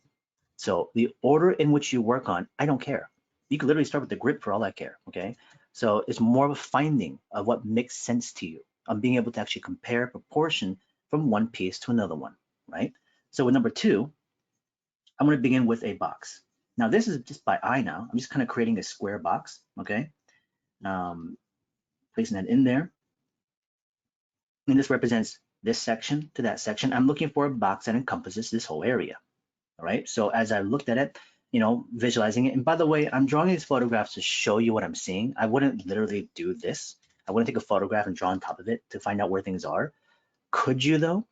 So the order in which you work on, I don't care. You could literally start with the grip for all I care, okay? So it's more of a finding of what makes sense to you, on being able to actually compare proportion from one piece to another one, right? So with number 2, I'm going to begin with a box. Now this is just by eye now. I'm just kind of creating a square box, okay? Placing that in there. And this represents this section to that section. I'm looking for a box that encompasses this whole area, all right? So as I looked at it, visualizing it. And by the way, I'm drawing these photographs to show you what I'm seeing. I wouldn't literally do this. I wouldn't take a photograph and draw on top of it to find out where things are. Could you though?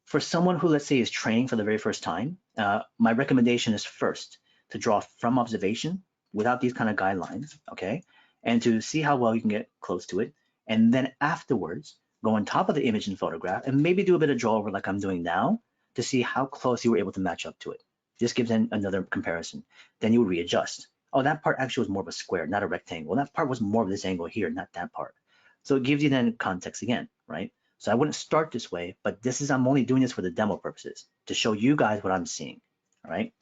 For someone who, let's say, is training for the very first time, my recommendation is first to draw from observation without these kind of guidelines, okay? And to see how well you can get close to it. And then afterwards, go on top of the image and photograph and maybe do a bit of draw over like I'm doing now to see how close you were able to match up to it. This gives another comparison. Then you would readjust. Oh, that part actually was more of a square, not a rectangle. That part was more of this angle here, not that part. So it gives you then context again, right? So I wouldn't start this way, but I'm only doing this for the demo purposes to show you guys what I'm seeing, all right?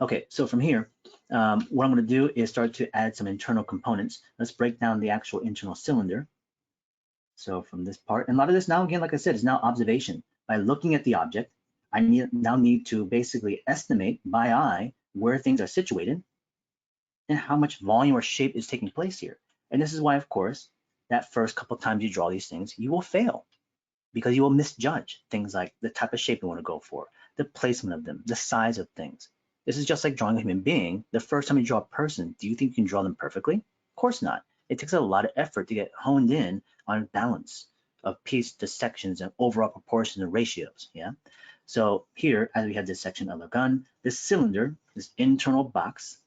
Okay, so from here, what I'm gonna do is start to add some internal components. Let's break down the actual internal cylinder. So from this part, and a lot of this now, again, like I said, is now observation. By looking at the object, I now need to basically estimate by eye where things are situated and how much volume or shape is taking place here. And this is why, of course, that first couple times you draw these things, you will fail because you will misjudge things like the type of shape you want to go for, the placement of them, the size of things. This is just like drawing a human being. The first time you draw a person, do you think you can draw them perfectly? Of course not. It takes a lot of effort to get honed in on balance of piece to sections and overall proportions and ratios, yeah? So here, as we have this section of the gun, this cylinder, this internal box,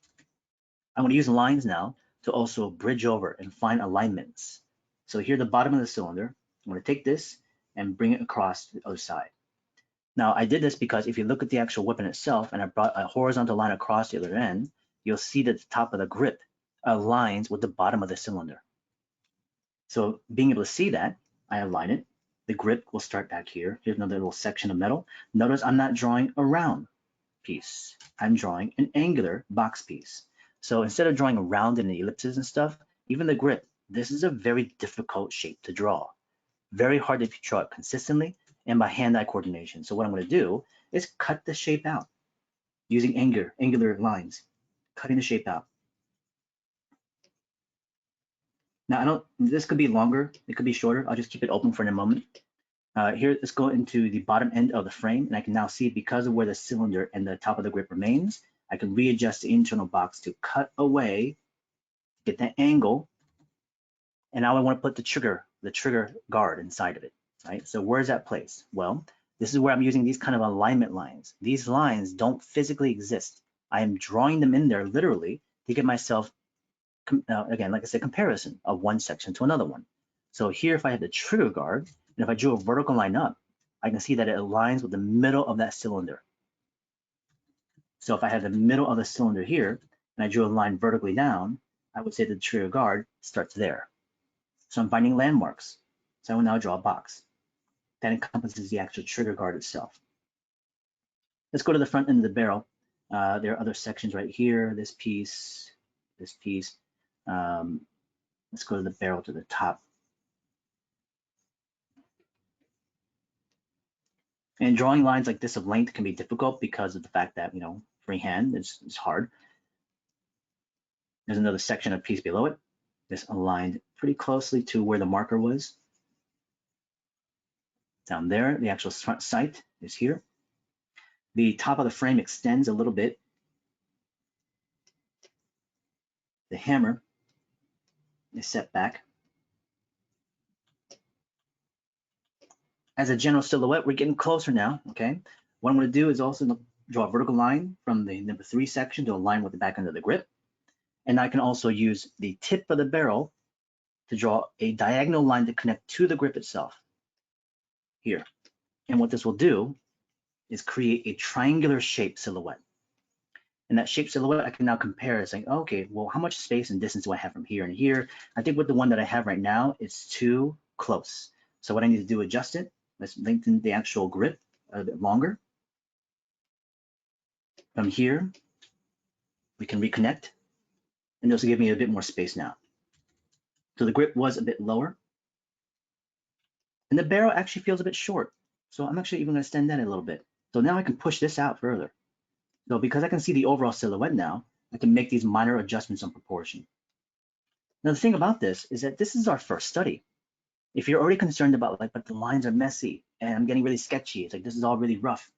I'm gonna use lines now to also bridge over and find alignments. So here at the bottom of the cylinder, I'm gonna take this and bring it across to the other side. Now I did this because if you look at the actual weapon itself and I brought a horizontal line across the other end, you'll see that the top of the grip aligns with the bottom of the cylinder. So being able to see that, I align it. The grip will start back here. Here's another little section of metal. Notice I'm not drawing a round piece. I'm drawing an angular box piece. So instead of drawing around in the ellipses and stuff, even the grip, this is a very difficult shape to draw. Very hard to draw it consistently and by hand-eye coordination. So what I'm going to do is cut the shape out using angular lines, cutting the shape out. Now this could be longer, it could be shorter. I'll just keep it open for a moment. Here, let's go into the bottom end of the frame, and I can now see because of where the cylinder and the top of the grip remains, I can readjust the internal box to cut away, get that angle, and now I want to put the trigger guard inside of it, right? So where's that place? Well, this is where I'm using these kind of alignment lines. These lines don't physically exist. I am drawing them in there literally to get myself, again, like I said, comparison of one section to another one. So here, if I have the trigger guard, and if I drew a vertical line up, I can see that it aligns with the middle of that cylinder. So if I have the middle of the cylinder here, and I drew a line vertically down, I would say the trigger guard starts there. So I'm finding landmarks. So I will now draw a box that encompasses the actual trigger guard itself. Let's go to the front end of the barrel. There are other sections right here, this piece, this piece. Let's go to the barrel to the top. And drawing lines like this of length can be difficult because of the fact that, freehand is hard. There's another section of piece below it. This aligned pretty closely to where the marker was. Down there, the actual front sight is here. The top of the frame extends a little bit. The hammer is set back. As a general silhouette, we're getting closer now, okay? What I'm gonna do is also draw a vertical line from the number 3 section to align with the back end of the grip. And I can also use the tip of the barrel to draw a diagonal line to connect to the grip itself here. And what this will do is create a triangular shape silhouette. And that shape silhouette I can now compare, saying, okay, well, how much space and distance do I have from here and here? I think with the one that I have right now, it's too close. So what I need to do, adjust it. Let's lengthen the actual grip a bit longer. From here, we can reconnect, and this will give me a bit more space now. So the grip was a bit lower, and the barrel actually feels a bit short. So I'm actually even going to extend that a little bit. So now I can push this out further. So because I can see the overall silhouette now, I can make these minor adjustments on proportion. Now the thing about this is that this is our first study. If you're already concerned about but the lines are messy and I'm getting really sketchy, it's like this is all really rough.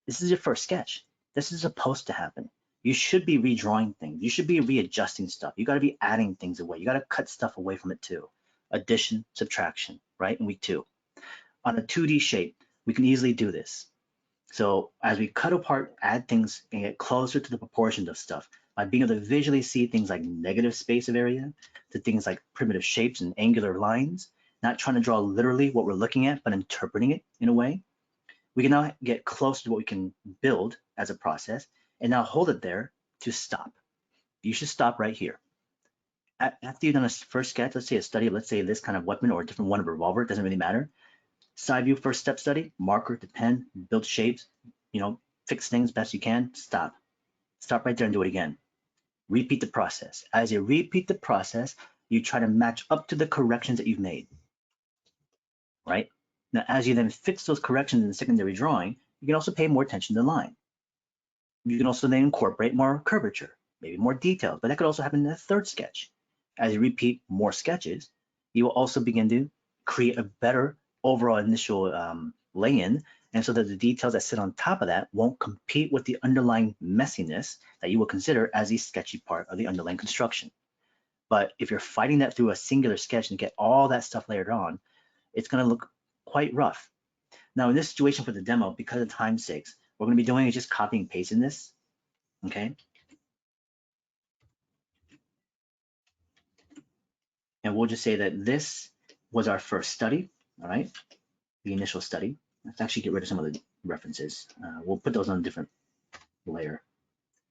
This is your first sketch. This is supposed to happen. You should be redrawing things. You should be readjusting stuff. You got to be adding things away. You got to cut stuff away from it too. Addition, subtraction, right? In week 2. On a 2D shape, we can easily do this. So as we cut apart, add things, and get closer to the proportions of stuff, by being able to visually see things like negative space of area, to things like primitive shapes and angular lines, not trying to draw literally what we're looking at, but interpreting it in a way, we can now get close to what we can build as a process, and now hold it there to stop. You should stop right here. After you've done a first sketch, let's say a study of, let's say this kind of weapon or a different one of a revolver, it doesn't really matter. Side view, first step study, marker to pen, build shapes, fix things best you can, stop. Stop right there and do it again. Repeat the process. As you repeat the process, you try to match up to the corrections that you've made, right? Now, as you then fix those corrections in the secondary drawing, you can also pay more attention to the line. You can also then incorporate more curvature, maybe more detail, but that could also happen in the third sketch. As you repeat more sketches, you will also begin to create a better overall initial lay-in, and so that the details that sit on top of that won't compete with the underlying messiness that you will consider as the sketchy part of the underlying construction. But if you're fighting that through a singular sketch and get all that stuff layered on, it's going to look quite rough. Now, in this situation for the demo, because of time's sakes, what we're going to be doing is just copying and pasting this, okay? And we'll just say that this was our first study, all right? The initial study. Let's actually get rid of some of the references. We'll put those on a different layer.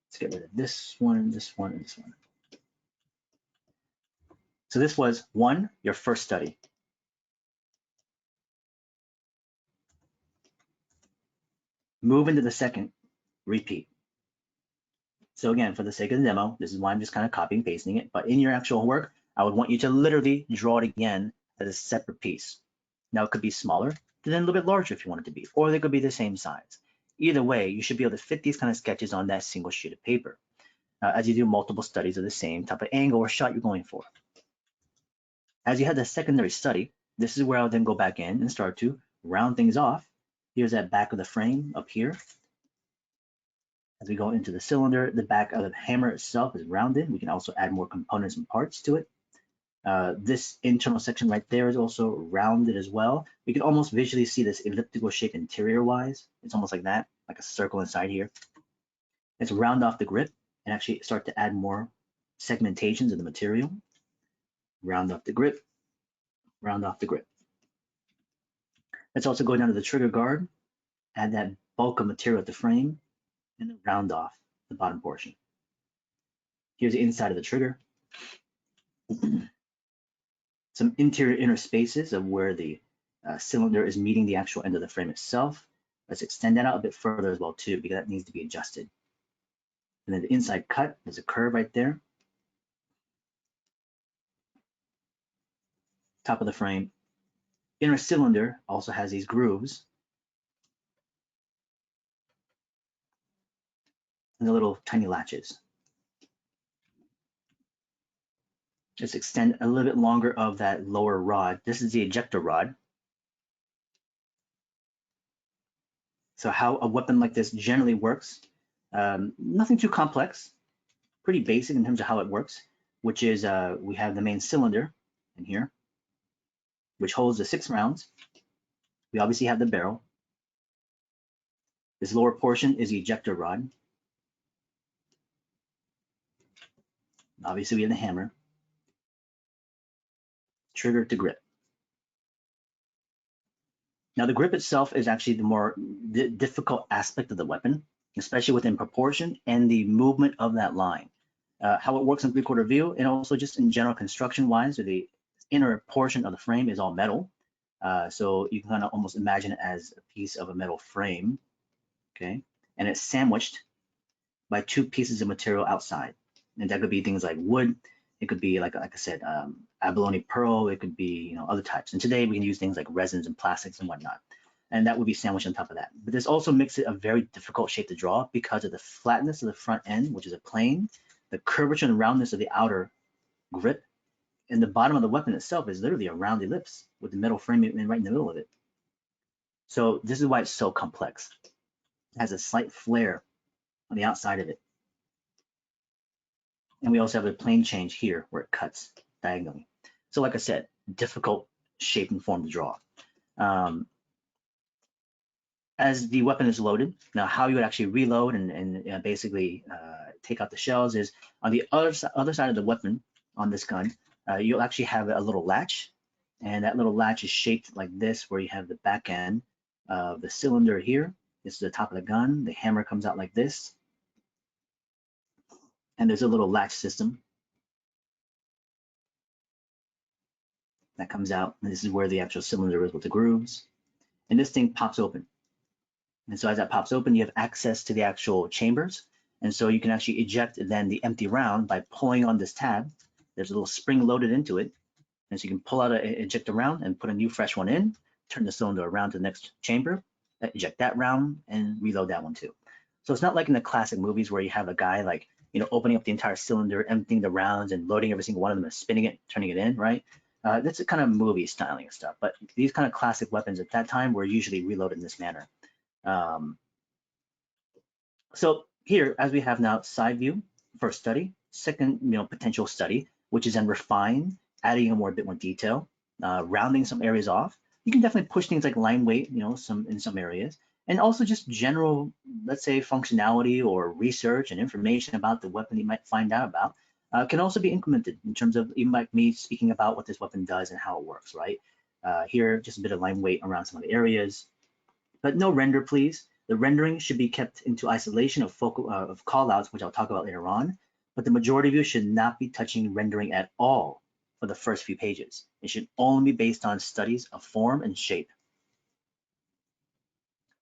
Let's get rid of this one, this one, and this one. So this was 1, your first study. Move into the second, repeat. So again, for the sake of the demo, this is why I'm just kind of copying and pasting it, but in your actual work, I would want you to literally draw it again as a separate piece. Now it could be smaller, then a little bit larger if you want it to be, or they could be the same size. Either way, you should be able to fit these kind of sketches on that single sheet of paper as you do multiple studies of the same type of angle or shot you're going for. As you have the secondary study, this is where I'll then go back in and start to round things off. Here's that back of the frame up here. As we go into the cylinder, the back of the hammer itself is rounded. We can also add more components and parts to it. This internal section right there is also rounded as well. We can almost visually see this elliptical shape interior wise. It's almost like that, like a circle inside here. Let's round off the grip and actually start to add more segmentations of the material. Round off the grip, round off the grip. Let's also go down to the trigger guard, add that bulk of material at the frame, and then round off the bottom portion. Here's the inside of the trigger. Some interior inner spaces of where the cylinder is meeting the actual end of the frame itself. Let's extend that out a bit further as well too, because that needs to be adjusted. And then the inside cut, there's a curve right there. Top of the frame. Inner cylinder also has these grooves. And the little tiny latches. Just extend a little bit longer of that lower rod. This is the ejector rod. So how a weapon like this generally works, nothing too complex, pretty basic in terms of how it works, which is we have the main cylinder in here, which holds the 6 rounds. We obviously have the barrel. This lower portion is the ejector rod. Obviously we have the hammer. Trigger to grip. Now the grip itself is actually the more difficult aspect of the weapon, especially within proportion and the movement of that line. How it works in 3/4 view and also just in general construction wise, the inner portion of the frame is all metal. So you can kind of almost imagine it as a piece of a metal frame, okay? And it's sandwiched by 2 pieces of material outside. And that could be things like wood. It could be, like I said, abalone pearl. It could be, other types. And today we can use things like resins and plastics and whatnot. And that would be sandwiched on top of that. But this also makes it a very difficult shape to draw because of the flatness of the front end, which is a plane, the curvature and roundness of the outer grip, and the bottom of the weapon itself is literally a round ellipse with the metal frame right in the middle of it. So this is why it's so complex. It has a slight flare on the outside of it. And we also have a plane change here where it cuts diagonally. So like I said, difficult shape and form to draw. As the weapon is loaded, now how you would actually reload and basically take out the shells is on the other side of the weapon on this gun, you'll actually have a little latch, and that little latch is shaped like this, where you have the back end of the cylinder here. This is the top of the gun. The hammer comes out like this, and there's a little latch system that comes out, and this is where the actual cylinder is with the grooves, and this thing pops open. And so as that pops open, you have access to the actual chambers. And so you can actually eject then the empty round by pulling on this tab. There's a little spring loaded into it. And so you can pull out an eject round and put a new fresh one in, turn the cylinder around to the next chamber, eject that round and reload that one too. So it's not like in the classic movies where you have a guy like, opening up the entire cylinder, emptying the rounds and loading every single one of them and spinning it, turning it in, right? That's a kind of movie styling and stuff. But these kind of classic weapons at that time were usually reloaded in this manner. So here, as we have now side view, first study, second, potential study, which is then refine, adding a bit more detail, rounding some areas off. You can definitely push things like line weight, in some areas, and also just general, let's say, functionality or research and information about the weapon you might find out about can also be implemented in terms of even like me speaking about what this weapon does and how it works, right? Here, just a bit of line weight around some of the areas. But no render, please. The rendering should be kept into isolation of callouts, which I'll talk about later on. But the majority of you should not be touching rendering at all for the first few pages. It should only be based on studies of form and shape.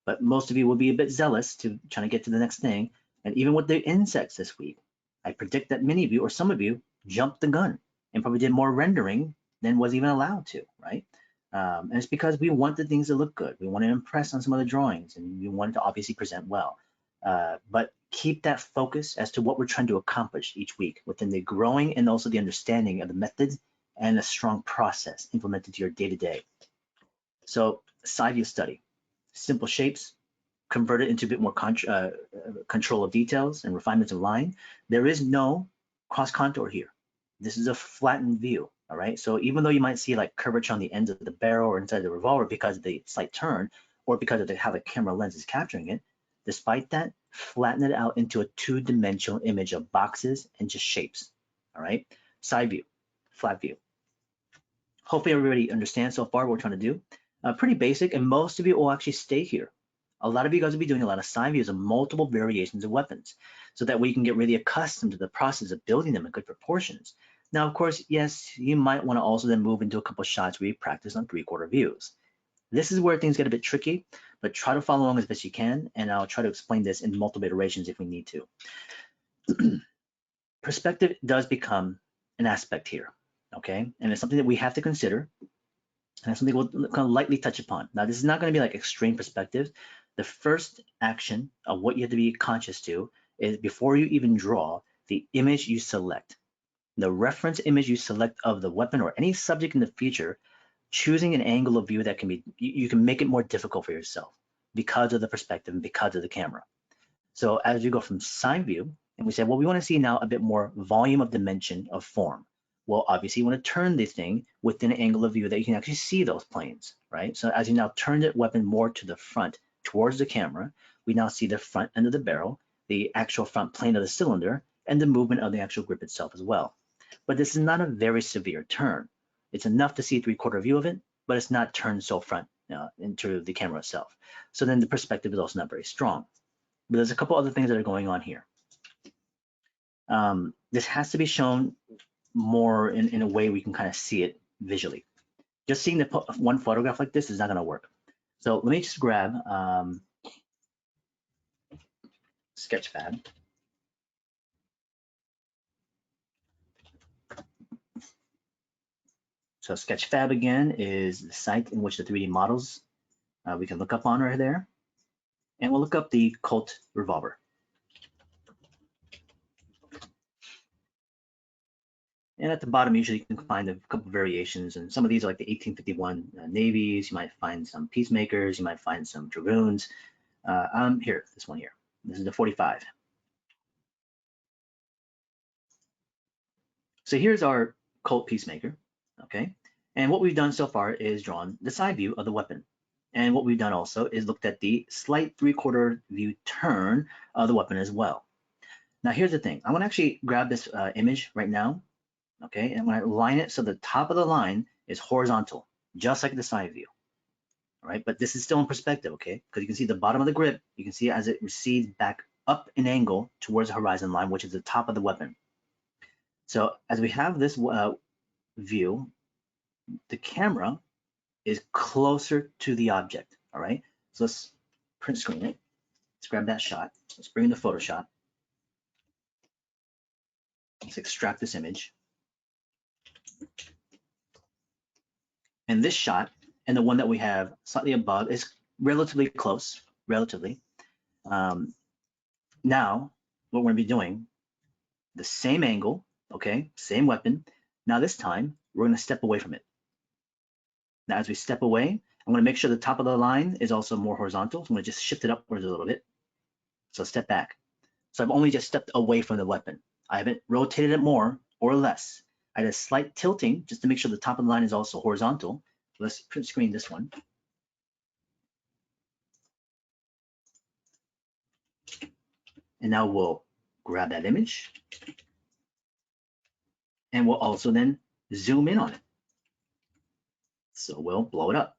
But most of you will be a bit zealous to trying to get to the next thing. And even with the insects this week, I predict that many of you or some of you jumped the gun and probably did more rendering than was even allowed to, right? And it's because we want the things to look good. We want to impress on some of the drawings, and we want it to obviously present well. But keep that focus as to what we're trying to accomplish each week within the growing and also the understanding of the methods and a strong process implemented to your day-to-day. So side view study, simple shapes, convert it into a bit more control of details and refinements of line. There is no cross contour here. This is a flattened view. All right, so even though you might see like curvature on the ends of the barrel or inside the revolver because of the slight turn or because of how the camera lens is capturing it, despite that, flatten it out into a two-dimensional image of boxes and just shapes. All right, side view, flat view. Hopefully everybody understands so far what we're trying to do. Pretty basic, and most of you will actually stay here. A lot of you guys will be doing a lot of side views of multiple variations of weapons, so that way you can get really accustomed to the process of building them in good proportions. Now, of course, yes, you might want to also then move into a couple of shots where you practice on 3/4 views. This is where things get a bit tricky, but try to follow along as best you can, and I'll try to explain this in multiple iterations if we need to. Perspective does become an aspect here, okay? And it's something that we have to consider, and it's something we'll kind of lightly touch upon. Now, this is not going to be like extreme perspective. The first action of what you have to be conscious to is before you even draw, the image you select. The reference image you select of the weapon or any subject in the feature, choosing an angle of view that can be, you can make it more difficult for yourself because of the perspective and because of the camera. So as you go from side view, and we say, well, we want to see now a bit more volume of dimension of form. Well, obviously you want to turn the thing within an angle of view that you can actually see those planes, right? So as you now turn the weapon more to the front towards the camera, we now see the front end of the barrel, the actual front plane of the cylinder, and the movement of the actual grip itself as well. But this is not a very severe turn. It's enough to see a 3/4 view of it, but it's not turned so front into the camera itself. So then the perspective is also not very strong. But there's a couple other things that are going on here. This has to be shown more in a way we can kind of see it visually. Just seeing the one photograph like this is not going to work. So let me just grab Sketchfab. So Sketchfab again is the site in which the 3D models we can look up on right there. And we'll look up the Colt revolver. And at the bottom, usually you can find a couple variations, and some of these are like the 1851 navies. You might find some peacemakers. You might find some dragoons. Here, this one here. This is the 45. So here's our Colt Peacemaker, okay? And what we've done so far is drawn the side view of the weapon. And what we've done also is looked at the slight 3/4 view turn of the weapon as well. Now here's the thing. I'm gonna actually grab this image right now, okay? And I'm gonna line it so the top of the line is horizontal, just like the side view, all right? But this is still in perspective, okay? Because you can see the bottom of the grip, you can see as it recedes back up an angle towards the horizon line, which is the top of the weapon. So as we have this view, the camera is closer to the object, all right? So let's print screen it. Let's grab that shot. Let's bring in the Photoshop. Let's extract this image. And this shot and the one that we have slightly above is relatively close, relatively. Now, what we're gonna be doing, the same angle, okay, same weapon. Now this time, we're gonna step away from it. Now as we step away, I'm gonna make sure the top of the line is also more horizontal. So I'm gonna just shift it upwards a little bit. So step back. So I've only just stepped away from the weapon. I haven't rotated it more or less. I had a slight tilting just to make sure the top of the line is also horizontal. Let's print screen this one. And now we'll grab that image and we'll also then zoom in on it. So we'll blow it up.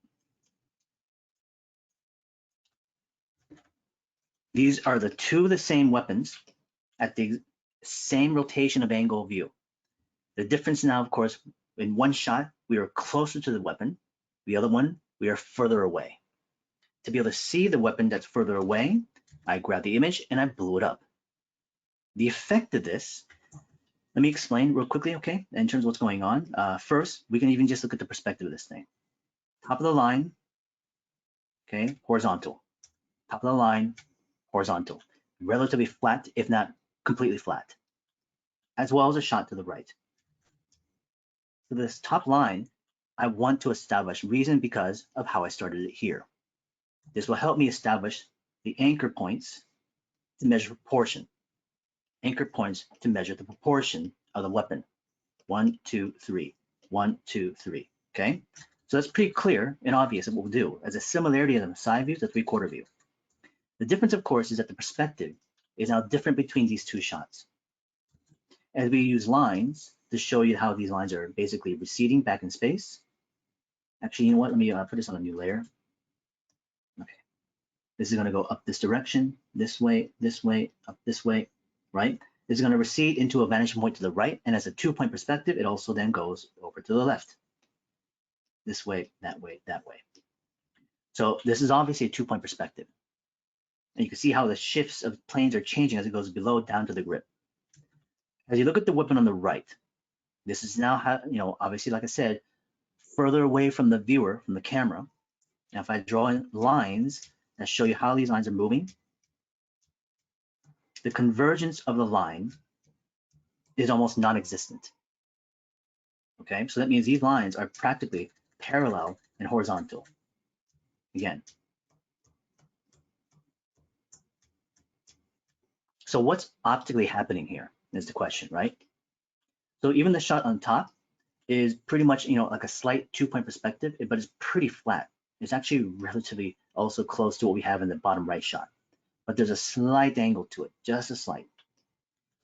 These are the two of the same weapons at the same rotation of angle view. The difference now, of course, in one shot, we are closer to the weapon. The other one, we are further away. To be able to see the weapon that's further away, I grab the image and I blew it up. The effect of this, let me explain real quickly, okay, in terms of what's going on. First, we can even just look at the perspective of this thing. Top of the line, okay, horizontal. Top of the line, horizontal. Relatively flat, if not completely flat, as well as a shot to the right. So this top line, I want to establish reason because of how I started it here. This will help me establish the anchor points to measure proportion. Anchor points to measure the proportion of the weapon. 1, 2, 3, 1, 2, 3, okay? So that's pretty clear and obvious of what we'll do. As a similarity of the side view to 3/4 view. The difference, of course, is that the perspective is now different between these two shots. As we use lines to show you how these lines are basically receding back in space. Actually, you know what? Let me put this on a new layer. Okay. This is going to go up this direction, this way, up this way, right? This is going to recede into a vanishing point to the right. And as a 2-point perspective, it also then goes over to the left. This way, that way, that way. So this is obviously a 2-point perspective. And you can see how the shifts of planes are changing as it goes below down to the grip. As you look at the weapon on the right, this is now, obviously, like I said, further away from the viewer, from the camera. Now, if I draw in lines that show you how these lines are moving, the convergence of the line is almost non-existent. Okay, so that means these lines are practically parallel and horizontal. Again. So what's optically happening here is the question, right? So even the shot on top is pretty much, like a slight 2-point perspective, but it's pretty flat. It's actually relatively also close to what we have in the bottom right shot, but there's a slight angle to it, just a slight.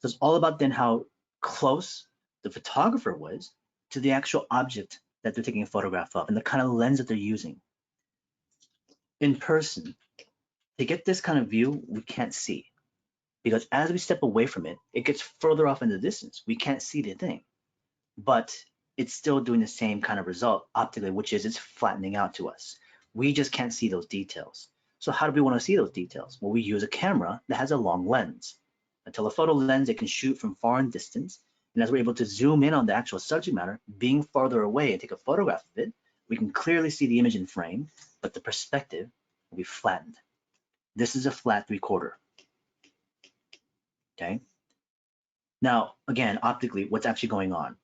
So it's all about then how close the photographer was to the actual object that they're taking a photograph of and the kind of lens that they're using. In person, to get this kind of view, we can't see because as we step away from it, it gets further off in the distance. We can't see the thing, but it's still doing the same kind of result optically, which is it's flattening out to us. We just can't see those details. So how do we want to see those details? Well, we use a camera that has a long lens. A telephoto lens, it can shoot from far and distance. And as we're able to zoom in on the actual subject matter, being farther away and take a photograph of it, we can clearly see the image in frame, but the perspective will be flattened. This is a flat 3/4. Okay. Now, again, optically, what's actually going on?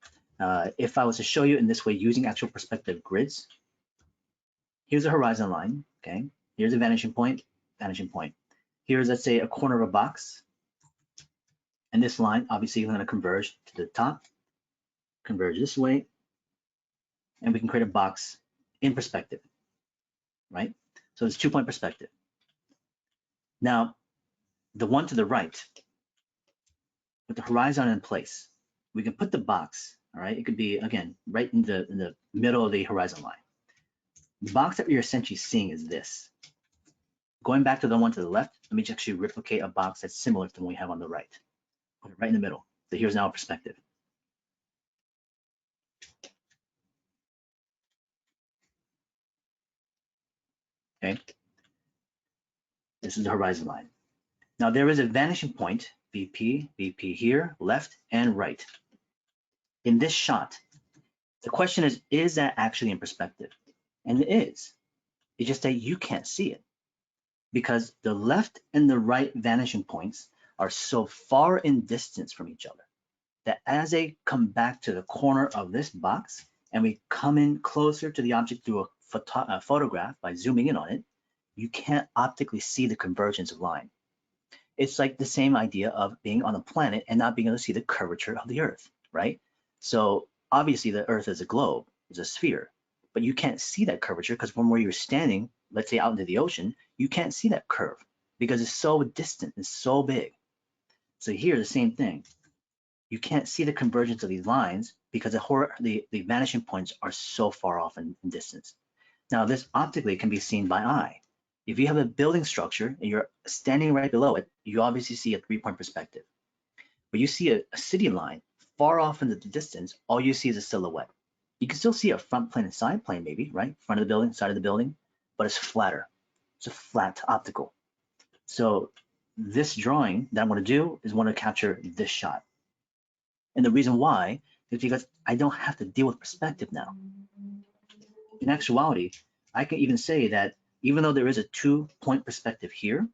If I was to show you in this way using actual perspective grids, here's a horizon line, okay? Here's a vanishing point, vanishing point. Here's, let's say, a corner of a box. And this line, obviously, is going to converge to the top. converge this way, and we can create a box in perspective, right? So it's 2-point perspective. Now, the one to the right, with the horizon in place, we can put the box, all right? It could be, again, right in the middle of the horizon line. The box that you're essentially seeing is this. Going back to the one to the left, let me just actually replicate a box that's similar to the one we have on the right. Put it right in the middle. So here's now a perspective. Okay. This is the horizon line. Now there is a vanishing point, VP, VP here, left and right. In this shot, the question is that actually in perspective? And it is. It's just that you can't see it because the left and the right vanishing points are so far in distance from each other that as they come back to the corner of this box and we come in closer to the object through a photograph by zooming in on it, you can't optically see the convergence of line. It's like the same idea of being on a planet and not being able to see the curvature of the Earth, right? So obviously the Earth is a globe, is a sphere, but you can't see that curvature because from where you're standing, let's say out into the ocean, you can't see that curve because it's so distant, it's so big. So here, the same thing. You can't see the convergence of these lines because the vanishing points are so far off in distance. Now, this optically can be seen by eye. If you have a building structure and you're standing right below it, you obviously see a 3-point perspective. But you see a city line far off in the distance, all you see is a silhouette. You can still see a front plane and side plane maybe, right? Front of the building, side of the building, but it's flatter. It's a flat optical. So this drawing that I'm going to do is want to capture this shot. And the reason why is because I don't have to deal with perspective now. In actuality, I can even say that even though there is a 2-point perspective here,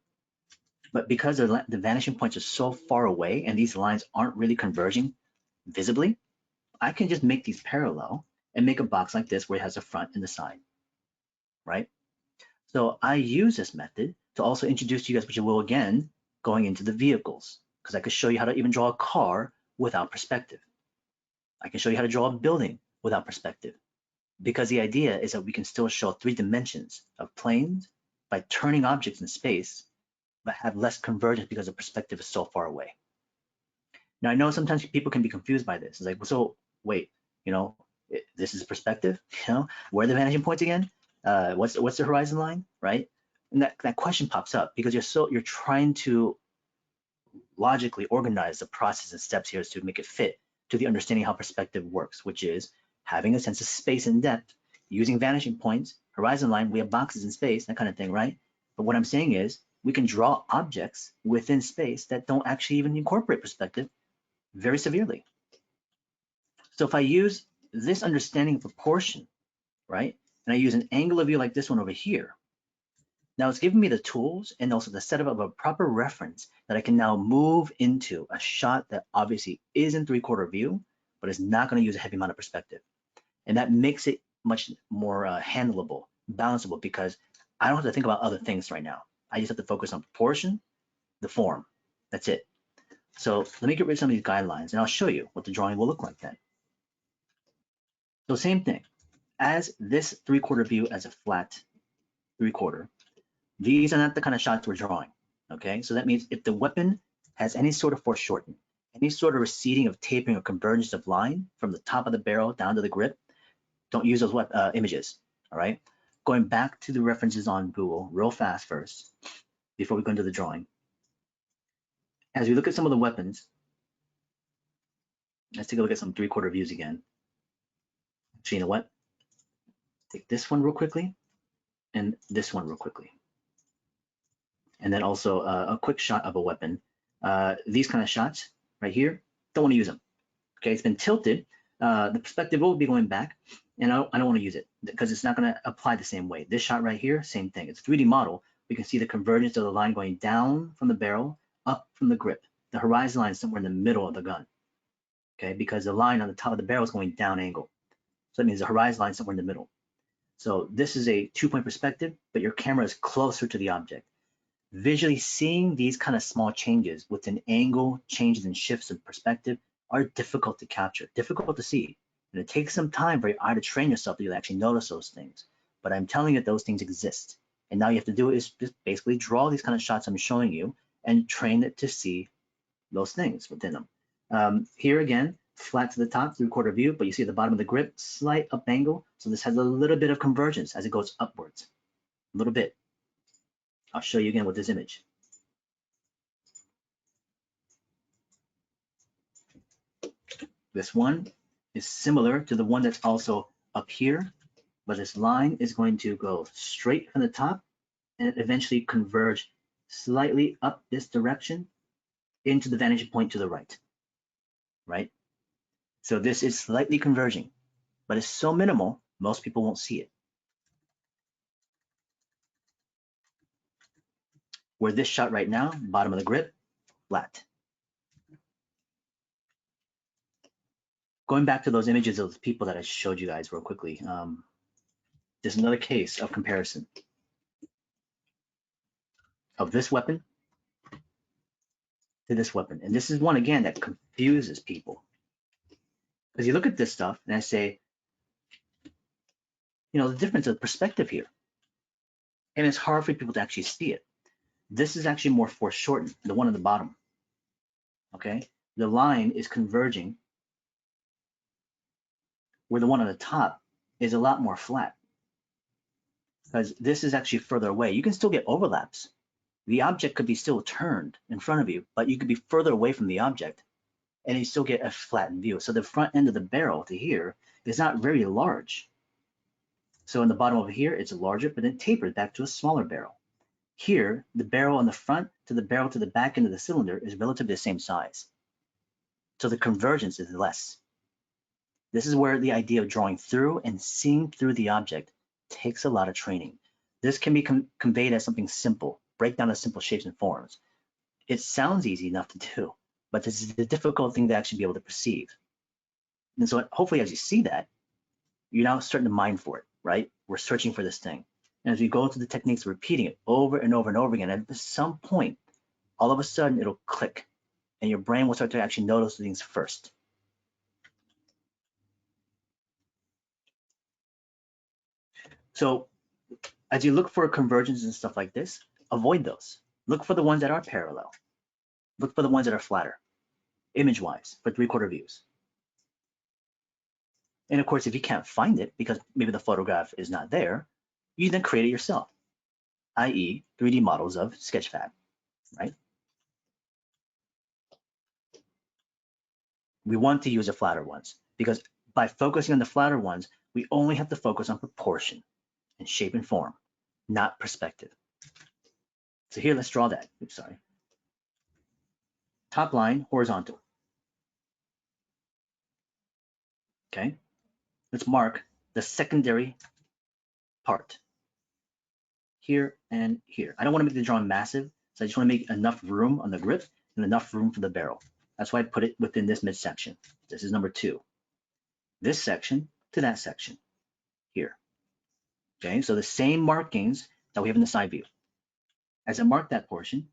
but because the vanishing points are so far away and these lines aren't really converging visibly, I can just make these parallel and make a box like this where it has the front and the side, right? So I use this method to also introduce you guys, which I will again, going into the vehicles, because I could show you how to even draw a car without perspective. I can show you how to draw a building without perspective, because the idea is that we can still show 3 dimensions of planes by turning objects in space, but have less convergence because the perspective is so far away. Now, I know sometimes people can be confused by this. It's like, so wait, this is perspective, where are the vanishing points again? What's the horizon line, right? And that question pops up because you're trying to logically organize the process and steps here to make it fit to the understanding how perspective works, which is having a sense of space and depth, using vanishing points, horizon line, we have boxes in space, that kind of thing, right? But what I'm saying is we can draw objects within space that don't actually even incorporate perspective very severely. So if I use this understanding of proportion, right, and I use an angle of view like this one over here, now it's giving me the tools and also the setup of a proper reference that I can now move into a shot that obviously is in 3/4 view, but is not going to use a heavy amount of perspective. And that makes it much more handleable, balanceable, because I don't have to think about other things right now. I just have to focus on proportion, the form. That's it. So let me get rid of some of these guidelines and I'll show you what the drawing will look like then. So same thing, as this 3/4 view as a flat 3/4, these are not the kind of shots we're drawing, okay? So that means if the weapon has any sort of foreshortening, any sort of receding of tapering or convergence of line from the top of the barrel down to the grip, don't use those images, all right? Going back to the references on Google real fast first, before we go into the drawing. As we look at some of the weapons, let's take a look at some 3/4 views again. Actually, you know what? Take this one real quickly and this one real quickly. And then also a quick shot of a weapon. These kind of shots right here, don't want to use them. Okay, it's been tilted. The perspective will be going back, and I don't want to use it because it's not going to apply the same way. This shot right here, same thing. It's a 3D model. We can see the convergence of the line going down from the barrel, up from the grip. The horizon line is somewhere in the middle of the gun. Okay, because the line on the top of the barrel is going down angle. So that means the horizon line is somewhere in the middle. So this is a 2-point perspective, but your camera is closer to the object. Visually seeing these kind of small changes within angle, changes and shifts of perspective are difficult to capture, difficult to see. And it takes some time for your eye to train yourself to actually notice those things. But I'm telling you that those things exist. And now you have to do is just basically draw these kind of shots I'm showing you and train it to see those things within them. Here again, flat to the top, 3/4 view, but you see at the bottom of the grip, slight up angle. So this has a little bit of convergence as it goes upwards, a little bit. I'll show you again with this image. This one is similar to the one that's also up here, but this line is going to go straight from the top and eventually converge slightly up this direction into the vantage point to the right, right? So this is slightly converging, but it's so minimal, most people won't see it. Where this shot right now, bottom of the grip, flat. Going back to those images of the people that I showed you guys real quickly, there's another case of comparison of this weapon to this weapon. And this is one, again, that confuses people. Because you look at this stuff and I say, you know, the difference of perspective here. And it's hard for people to actually see it. This is actually more foreshortened, the one at the bottom. Okay, the line is converging where the one on the top is a lot more flat. Because this is actually further away. You can still get overlaps. The object could be still turned in front of you, but you could be further away from the object and you still get a flattened view. So the front end of the barrel to here is not very large. So in the bottom over here, it's larger, but then tapered back to a smaller barrel. Here, the barrel on the front to the barrel to the back end of the cylinder is relatively the same size. So the convergence is less. This is where the idea of drawing through and seeing through the object takes a lot of training. This can be conveyed as something simple, break down to simple shapes and forms. It sounds easy enough to do, but this is the difficult thing to actually be able to perceive. And so hopefully as you see that, you're now starting to mine for it, right? We're searching for this thing. And as we go through the techniques, repeating it over and over and over again, at some point, all of a sudden it'll click and your brain will start to actually notice things first. So as you look for convergence and stuff like this, avoid those. Look for the ones that are parallel. Look for the ones that are flatter, image-wise, for 3/4 views. And of course, if you can't find it because maybe the photograph is not there, you then create it yourself, i.e. 3D models of Sketchfab, right? We want to use the flatter ones because by focusing on the flatter ones, we only have to focus on proportion and shape and form, not perspective. So here, let's draw that. Oops, sorry. Top line, horizontal. Okay, let's mark the secondary part here and here. I don't want to make the drawing massive, so I just want to make enough room on the grip and enough room for the barrel. That's why I put it within this midsection. This is number 2. This section to that section here. Okay, so the same markings that we have in the side view. As I mark that portion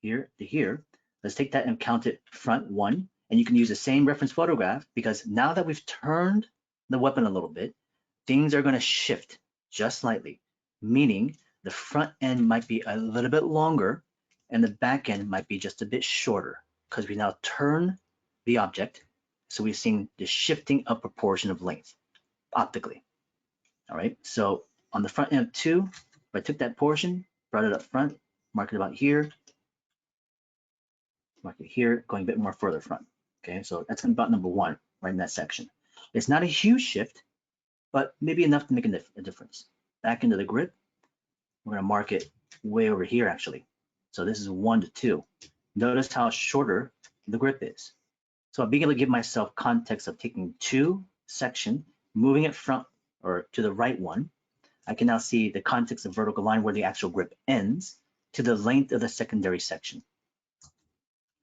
here to here, let's take that and count it front 1. And you can use the same reference photograph because now that we've turned the weapon a little bit, things are going to shift just slightly, meaning the front end might be a little bit longer and the back end might be just a bit shorter because we now turn the object. So we've seen the shifting of proportion of length optically. All right, so on the front end of 2, if I took that portion, brought it up front, mark it about here, mark it here, going a bit more further front. Okay, so that's about number 1, right in that section. It's not a huge shift, but maybe enough to make a difference. Back into the grip, we're going to mark it way over here actually. So this is 1 to 2. Notice how shorter the grip is. So I'm being able to give myself context of taking 2 section, moving it front or to the right one. I can now see the context of vertical line where the actual grip ends to the length of the secondary section.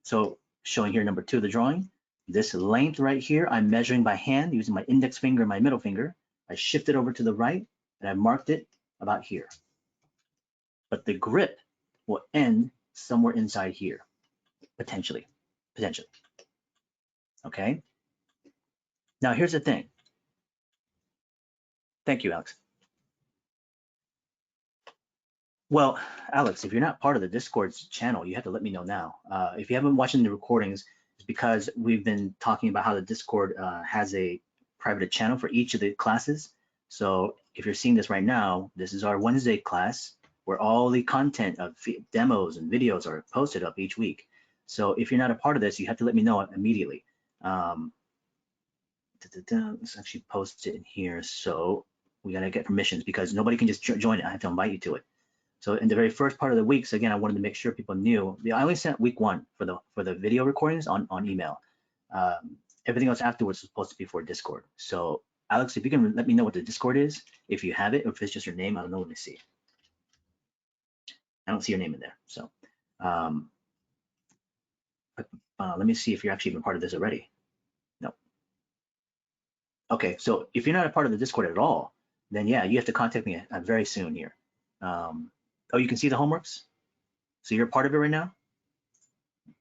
So showing here number 2 of the drawing, this length right here, I'm measuring by hand using my index finger and my middle finger. I shift it over to the right and I marked it about here. But the grip will end somewhere inside here, potentially. Okay. Now here's the thing. Thank you, Alex. Well, Alex, if you're not part of the Discord's channel, you have to let me know now. If you haven't been watching the recordings, it's because we've been talking about how the Discord has a private channel for each of the classes. So if you're seeing this right now, this is our Wednesday class where all the content of demos and videos are posted up each week. So if you're not a part of this, you have to let me know immediately. Let's actually post it in here. So we gotta get permissions because nobody can just join it. I have to invite you to it. So in the very first part of the weeks, again, I wanted to make sure people knew. I only sent week 1 for the video recordings on email. Everything else afterwards is supposed to be for Discord. So Alex, if you can let me know what the Discord is, if you have it, or if it's just your name, I don't know. Let me see. I don't see your name in there. So let me see if you're actually even part of this already. No. Okay, so if you're not a part of the Discord at all, then yeah, you have to contact me very soon here. Oh, you can see the homeworks? So you're a part of it right now?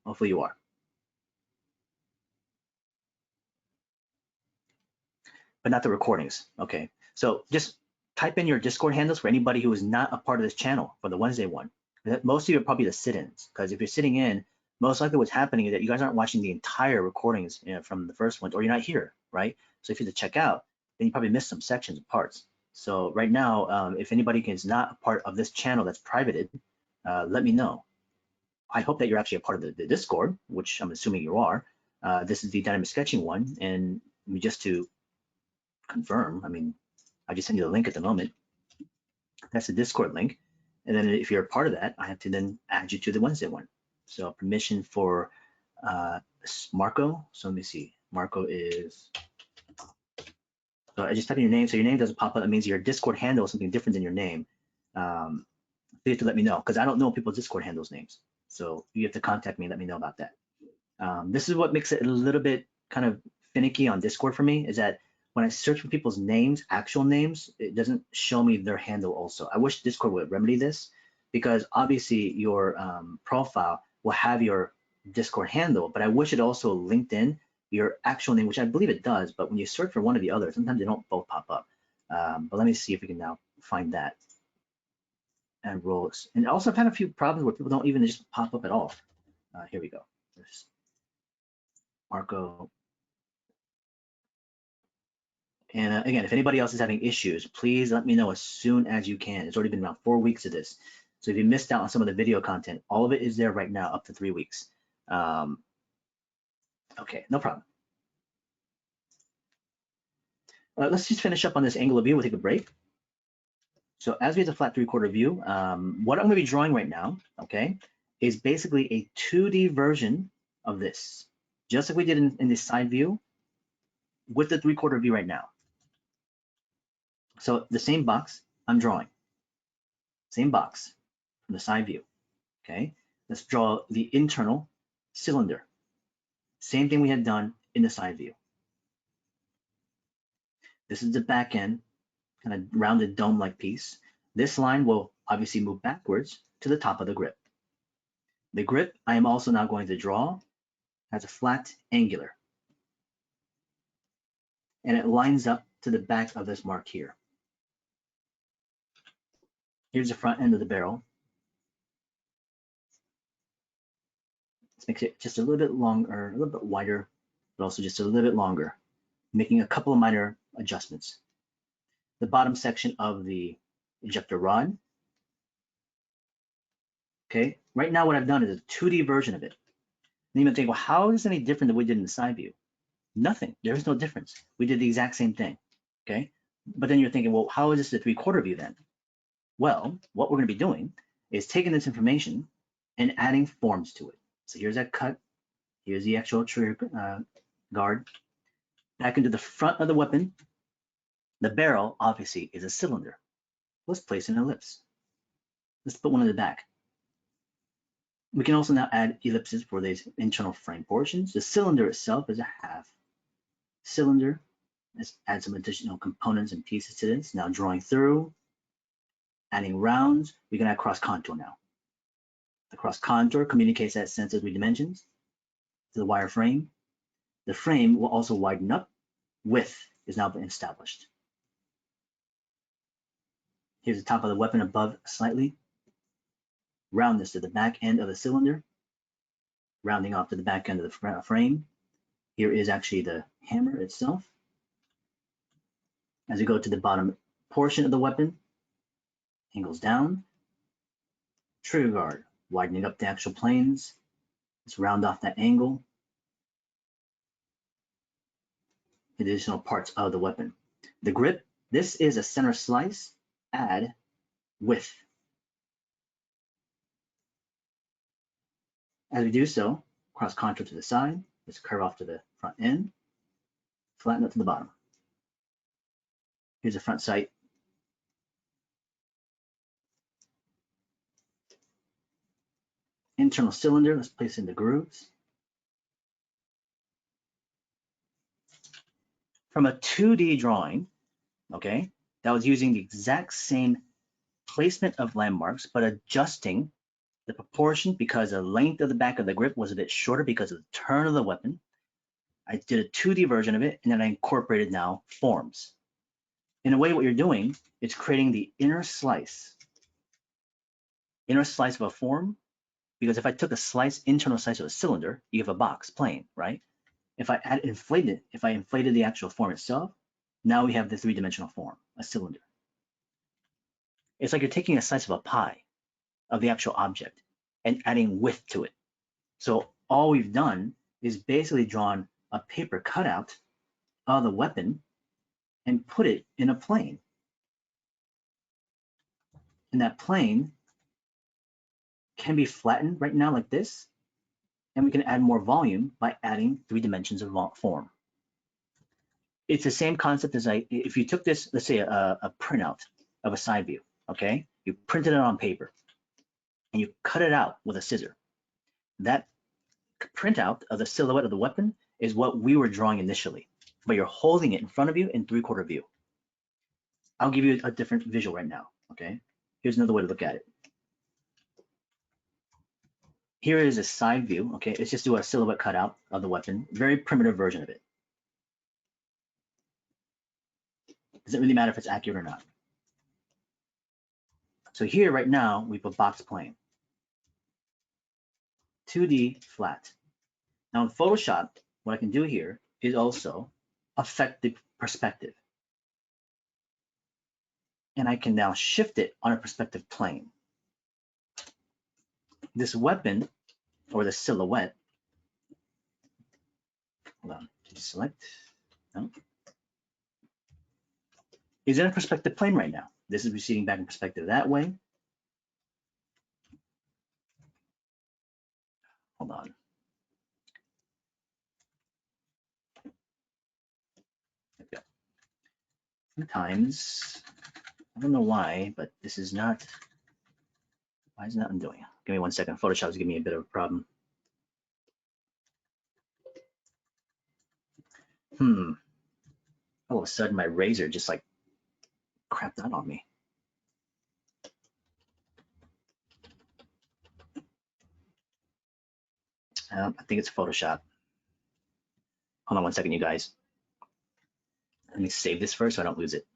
Hopefully you are. But not the recordings, okay? So just type in your Discord handles for anybody who is not a part of this channel for the Wednesday one. Most of you are probably the sit-ins, because if you're sitting in, most likely what's happening is that you guys aren't watching the entire recordings from the first one, or you're not here, right? So if you have to check out, then you probably missed some sections and parts. So right now, if anybody is not a part of this channel that's privated, let me know. I hope that you're actually a part of the Discord, which I'm assuming you are. This is the dynamic sketching one, and just to confirm, I mean, I just send you the link at the moment. That's the Discord link. And then if you're a part of that, I have to then add you to the Wednesday one. So permission for Marco. So let me see. Marco is, so I just type in your name. So your name doesn't pop up. That means your Discord handle is something different than your name. You have to let me know because I don't know people's Discord handles names. So you have to contact me and let me know about that. This is what makes it a little bit kind of finicky on Discord for me, is that when I search for people's names, actual names, it doesn't show me their handle also. I wish Discord would remedy this, because obviously your profile will have your Discord handle, but I wish it also linked in your actual name, which I believe it does, but when you search for one or the other, sometimes they don't both pop up. But let me see if we can now find that and roles. And also I've had a few problems where people don't even just pop up at all. Here we go. There's Marco. And again, if anybody else is having issues, please let me know as soon as you can. It's already been around 4 weeks of this. So if you missed out on some of the video content, all of it is there right now, up to 3 weeks. Okay, no problem. Let's just finish up on this angle of view. We'll take a break. So as we have the flat 3/4 view, what I'm gonna be drawing right now, okay, is basically a 2D version of this, just like we did in the side view with the 3/4 view right now. So the same box I'm drawing, same box from the side view, okay? Let's draw the internal cylinder. Same thing we had done in the side view. This is the back end, kind of rounded dome-like piece. This line will obviously move backwards to the top of the grip. The grip I am also now going to draw as a flat angular. And it lines up to the back of this mark here. Here's the front end of the barrel. Let's make it just a little bit longer, a little bit wider, but also just a little bit longer, making a couple of minor adjustments. The bottom section of the injector rod. Okay, right now what I've done is a 2D version of it. And you might think, well, how is this any different than we did in the side view? Nothing, there is no difference. We did the exact same thing, okay? But then you're thinking, well, how is this the 3/4 view then? Well, what we're gonna be doing is taking this information and adding forms to it. So here's that cut, here's the actual trigger guard. Back into the front of the weapon, the barrel obviously is a cylinder. Let's place an ellipse. Let's put one in the back. We can also now add ellipses for these internal frame portions. The cylinder itself is a half cylinder. Let's add some additional components and pieces to this. Now drawing through, adding rounds, we can add cross contour now. The cross contour communicates that sense of 3 dimensions to the wire frame. The frame will also widen up. Width is now been established. Here's the top of the weapon above slightly. Round this to the back end of the cylinder, rounding off to the back end of the frame. Here is actually the hammer itself. As we go to the bottom portion of the weapon, angles down, trigger guard, widening up the actual planes. Let's round off that angle. Additional parts of the weapon. The grip, this is a center slice, add width. As we do so, cross contour to the side, let's curve off to the front end, flatten it to the bottom. Here's the front sight. Internal cylinder, let's place in the grooves. From a 2D drawing, okay, that was using the exact same placement of landmarks, but adjusting the proportion because the length of the back of the grip was a bit shorter because of the turn of the weapon. I did a 2D version of it, and then I incorporated now forms. In a way, what you're doing is creating the inner slice of a form, because if I took a internal slice of a cylinder, you have a box plane, right? If I inflated the actual form itself, now we have the three-dimensional form, a cylinder. It's like you're taking a slice of a pie of the actual object and adding width to it. So all we've done is basically drawn a paper cutout of the weapon and put it in a plane. And that plane can be flattened right now like this, and we can add more volume by adding 3 dimensions of form. It's the same concept as if you took this, let's say a printout of a side view, okay? You printed it on paper and you cut it out with a scissor. That printout of the silhouette of the weapon is what we were drawing initially, but you're holding it in front of you in 3/4 view. I'll give you a different visual right now, okay? Here's another way to look at it. Here is a side view, okay? Let's just do a silhouette cutout of the weapon, very primitive version of it. Doesn't really matter if it's accurate or not. So here right now, we put box plane. 2D flat. Now in Photoshop, what I can do here is also affect the perspective. And I can now shift it on a perspective plane. This weapon, or the silhouette, hold on, select, no, is in a perspective plane right now. This is receding back in perspective that way. Hold on. Sometimes, I don't know why, but this is not, why is it not undoing? Give me 1 second. Photoshop is giving me a bit of a problem. All of a sudden, my razor just like crapped out on me. I think it's Photoshop. Hold on 1 second, you guys. Let me save this first so I don't lose it.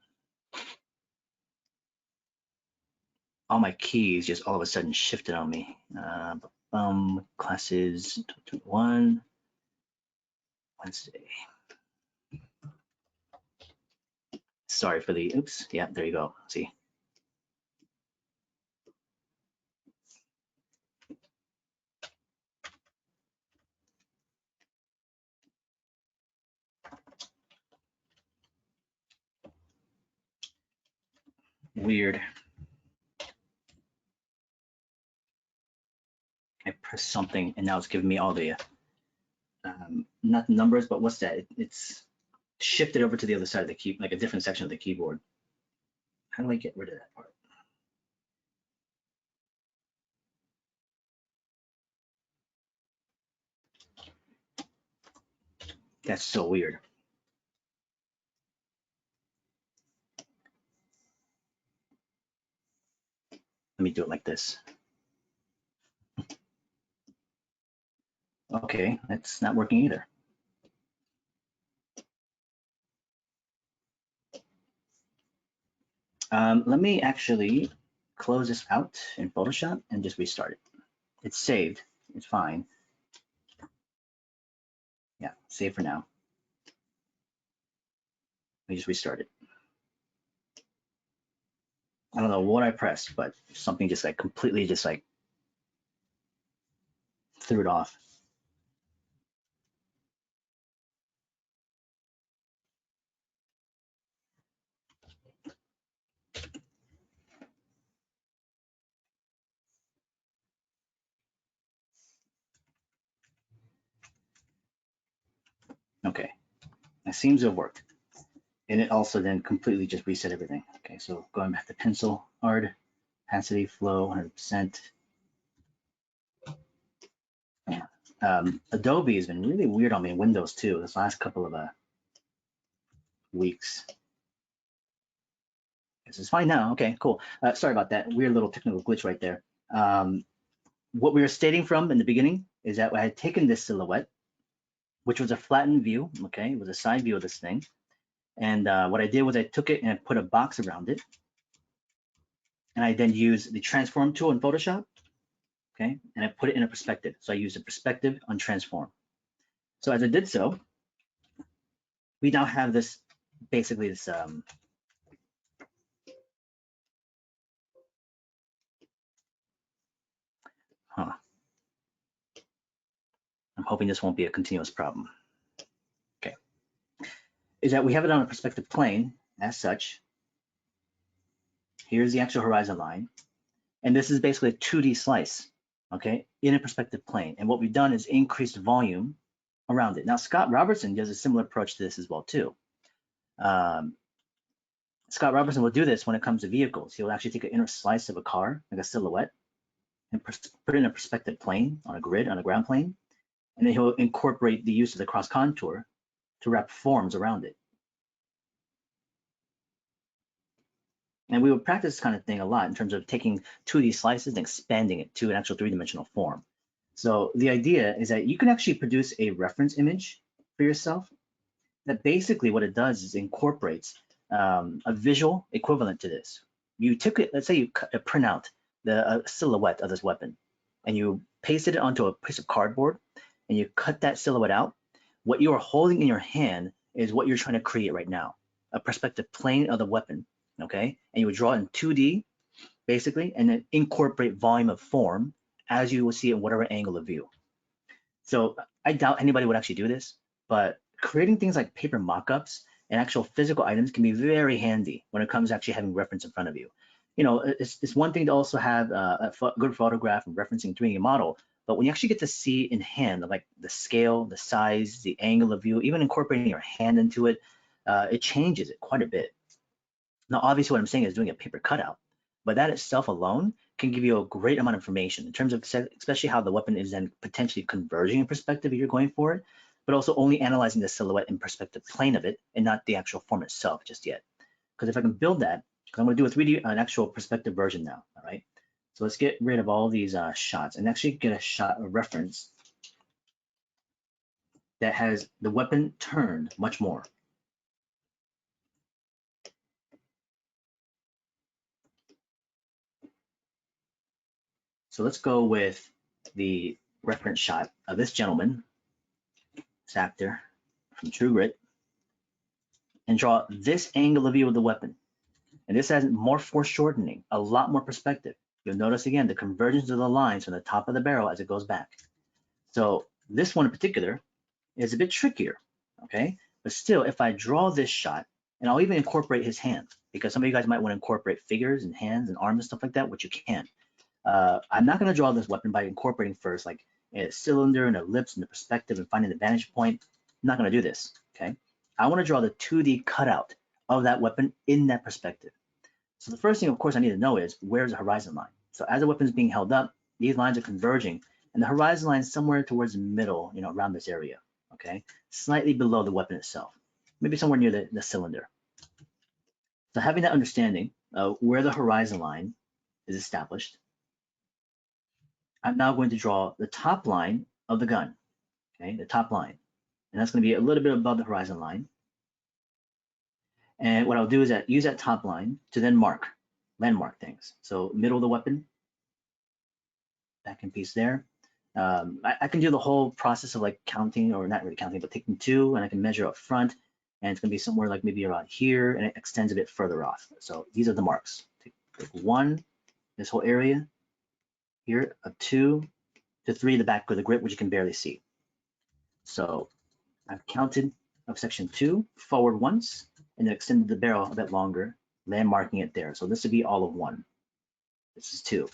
All my keys just all of a sudden shifted on me. Classes 2021, Wednesday. Sorry for the, oops, yeah, there you go, see. Weird. I pressed something and now it's giving me all the, not numbers, but what's that? It's shifted over to the other side of the key, like a different section of the keyboard. How do I get rid of that part? That's so weird. Let me do it like this. Okay, that's not working either. Let me actually close this out in Photoshop and just restart it. It's saved, it's fine. Yeah, save for now. Let me just restart it. I don't know what I pressed, but something just like completely just like threw it off. Okay, that seems to have worked. And it also then completely just reset everything. Okay, so going back to pencil, hard, opacity, flow, 100%. Yeah. Adobe has been really weird on me in Windows too, this last couple of weeks. This is fine now. Okay, cool. Sorry about that weird little technical glitch right there. What we were stating from in the beginning is that I had taken this silhouette, which was a flattened view. Okay, it was a side view of this thing. And what I did was I took it and I put a box around it. And I then used the transform tool in Photoshop. Okay, and I put it in a perspective. So I used a perspective on transform. So as I did so, we now have this, basically this, I'm hoping this won't be a continuous problem. Okay, is that we have it on a perspective plane as such. Here's the actual horizon line. And this is basically a 2D slice, okay, in a perspective plane. And what we've done is increased volume around it. Now, Scott Robertson does a similar approach to this as well, too. Scott Robertson will do this when it comes to vehicles. He'll actually take an inner slice of a car, like a silhouette, and put it in a perspective plane on a grid, on a ground plane. And then he'll incorporate the use of the cross contour to wrap forms around it. And we would practice this kind of thing a lot in terms of taking 2D slices and expanding it to an actual three-dimensional form. So the idea is that you can actually produce a reference image for yourself that basically what it does is incorporates a visual equivalent to this. You took it, let's say you print out the silhouette of this weapon and you pasted it onto a piece of cardboard and you cut that silhouette out. What you are holding in your hand is what you're trying to create right now, a perspective plane of the weapon, okay? And you would draw in 2D basically, and then incorporate volume of form as you will see in whatever angle of view. So I doubt anybody would actually do this, but creating things like paper mock-ups and actual physical items can be very handy when it comes to actually having reference in front of you. You know, it's one thing to also have a good photograph and referencing 3D model, but when you actually get to see in hand, like the scale, the size, the angle of view, even incorporating your hand into it, it changes it quite a bit. Now, obviously what I'm saying is doing a paper cutout, but that itself alone can give you a great amount of information in terms of especially how the weapon is then potentially converging in perspective if you're going for it, but also only analyzing the silhouette and perspective plane of it and not the actual form itself just yet. Because if I can build that, because I'm going to do a 3D, an actual perspective version now, all right? So let's get rid of all these shots and actually get a shot, a reference that has the weapon turned much more. So let's go with the reference shot of this gentleman, this actor from True Grit, and draw this angle of view of the weapon. And this has more foreshortening, a lot more perspective. You'll notice again the convergence of the lines from the top of the barrel as it goes back. So this one in particular is a bit trickier, okay? But still, if I draw this shot, and I'll even incorporate his hands, because some of you guys might want to incorporate figures and hands and arms and stuff like that, which you can. I'm not going to draw this weapon by incorporating first like a cylinder and ellipse and the perspective and finding the vantage point. I'm not going to do this, okay? I want to draw the 2D cutout of that weapon in that perspective. So the first thing, of course, I need to know is where's the horizon line? So as the weapon is being held up, these lines are converging, and the horizon line is somewhere towards the middle, you know, around this area, okay? Slightly below the weapon itself, maybe somewhere near the cylinder. So having that understanding of where the horizon line is established, I'm now going to draw the top line of the gun, okay, the top line. And that's going to be a little bit above the horizon line. And what I'll do is use that top line to then landmark things. So middle of the weapon, back in piece there. I can do the whole process of like counting, or not really counting, but taking 2, and I can measure up front, and it's gonna be somewhere like maybe around here, and it extends a bit further off. So these are the marks. Take 1, this whole area here, of 2 to 3, the back of the grip, which you can barely see. So I've counted of section 2 forward once, and then extended the barrel a bit longer, landmarking it there. So this would be all of 1. This is 2.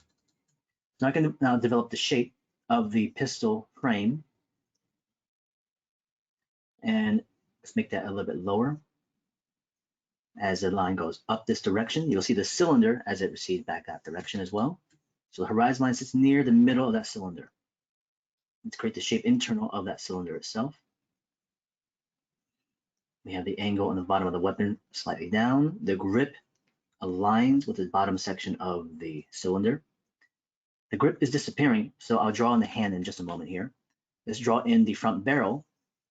So I can now develop the shape of the pistol frame, and let's make that a little bit lower. As the line goes up this direction, you'll see the cylinder as it recedes back that direction as well. So the horizon line sits near the middle of that cylinder. Let's create the shape internal of that cylinder itself. We have the angle on the bottom of the weapon slightly down. The grip aligns with the bottom section of the cylinder. The grip is disappearing, so I'll draw in the hand in just a moment here. Let's draw in the front barrel,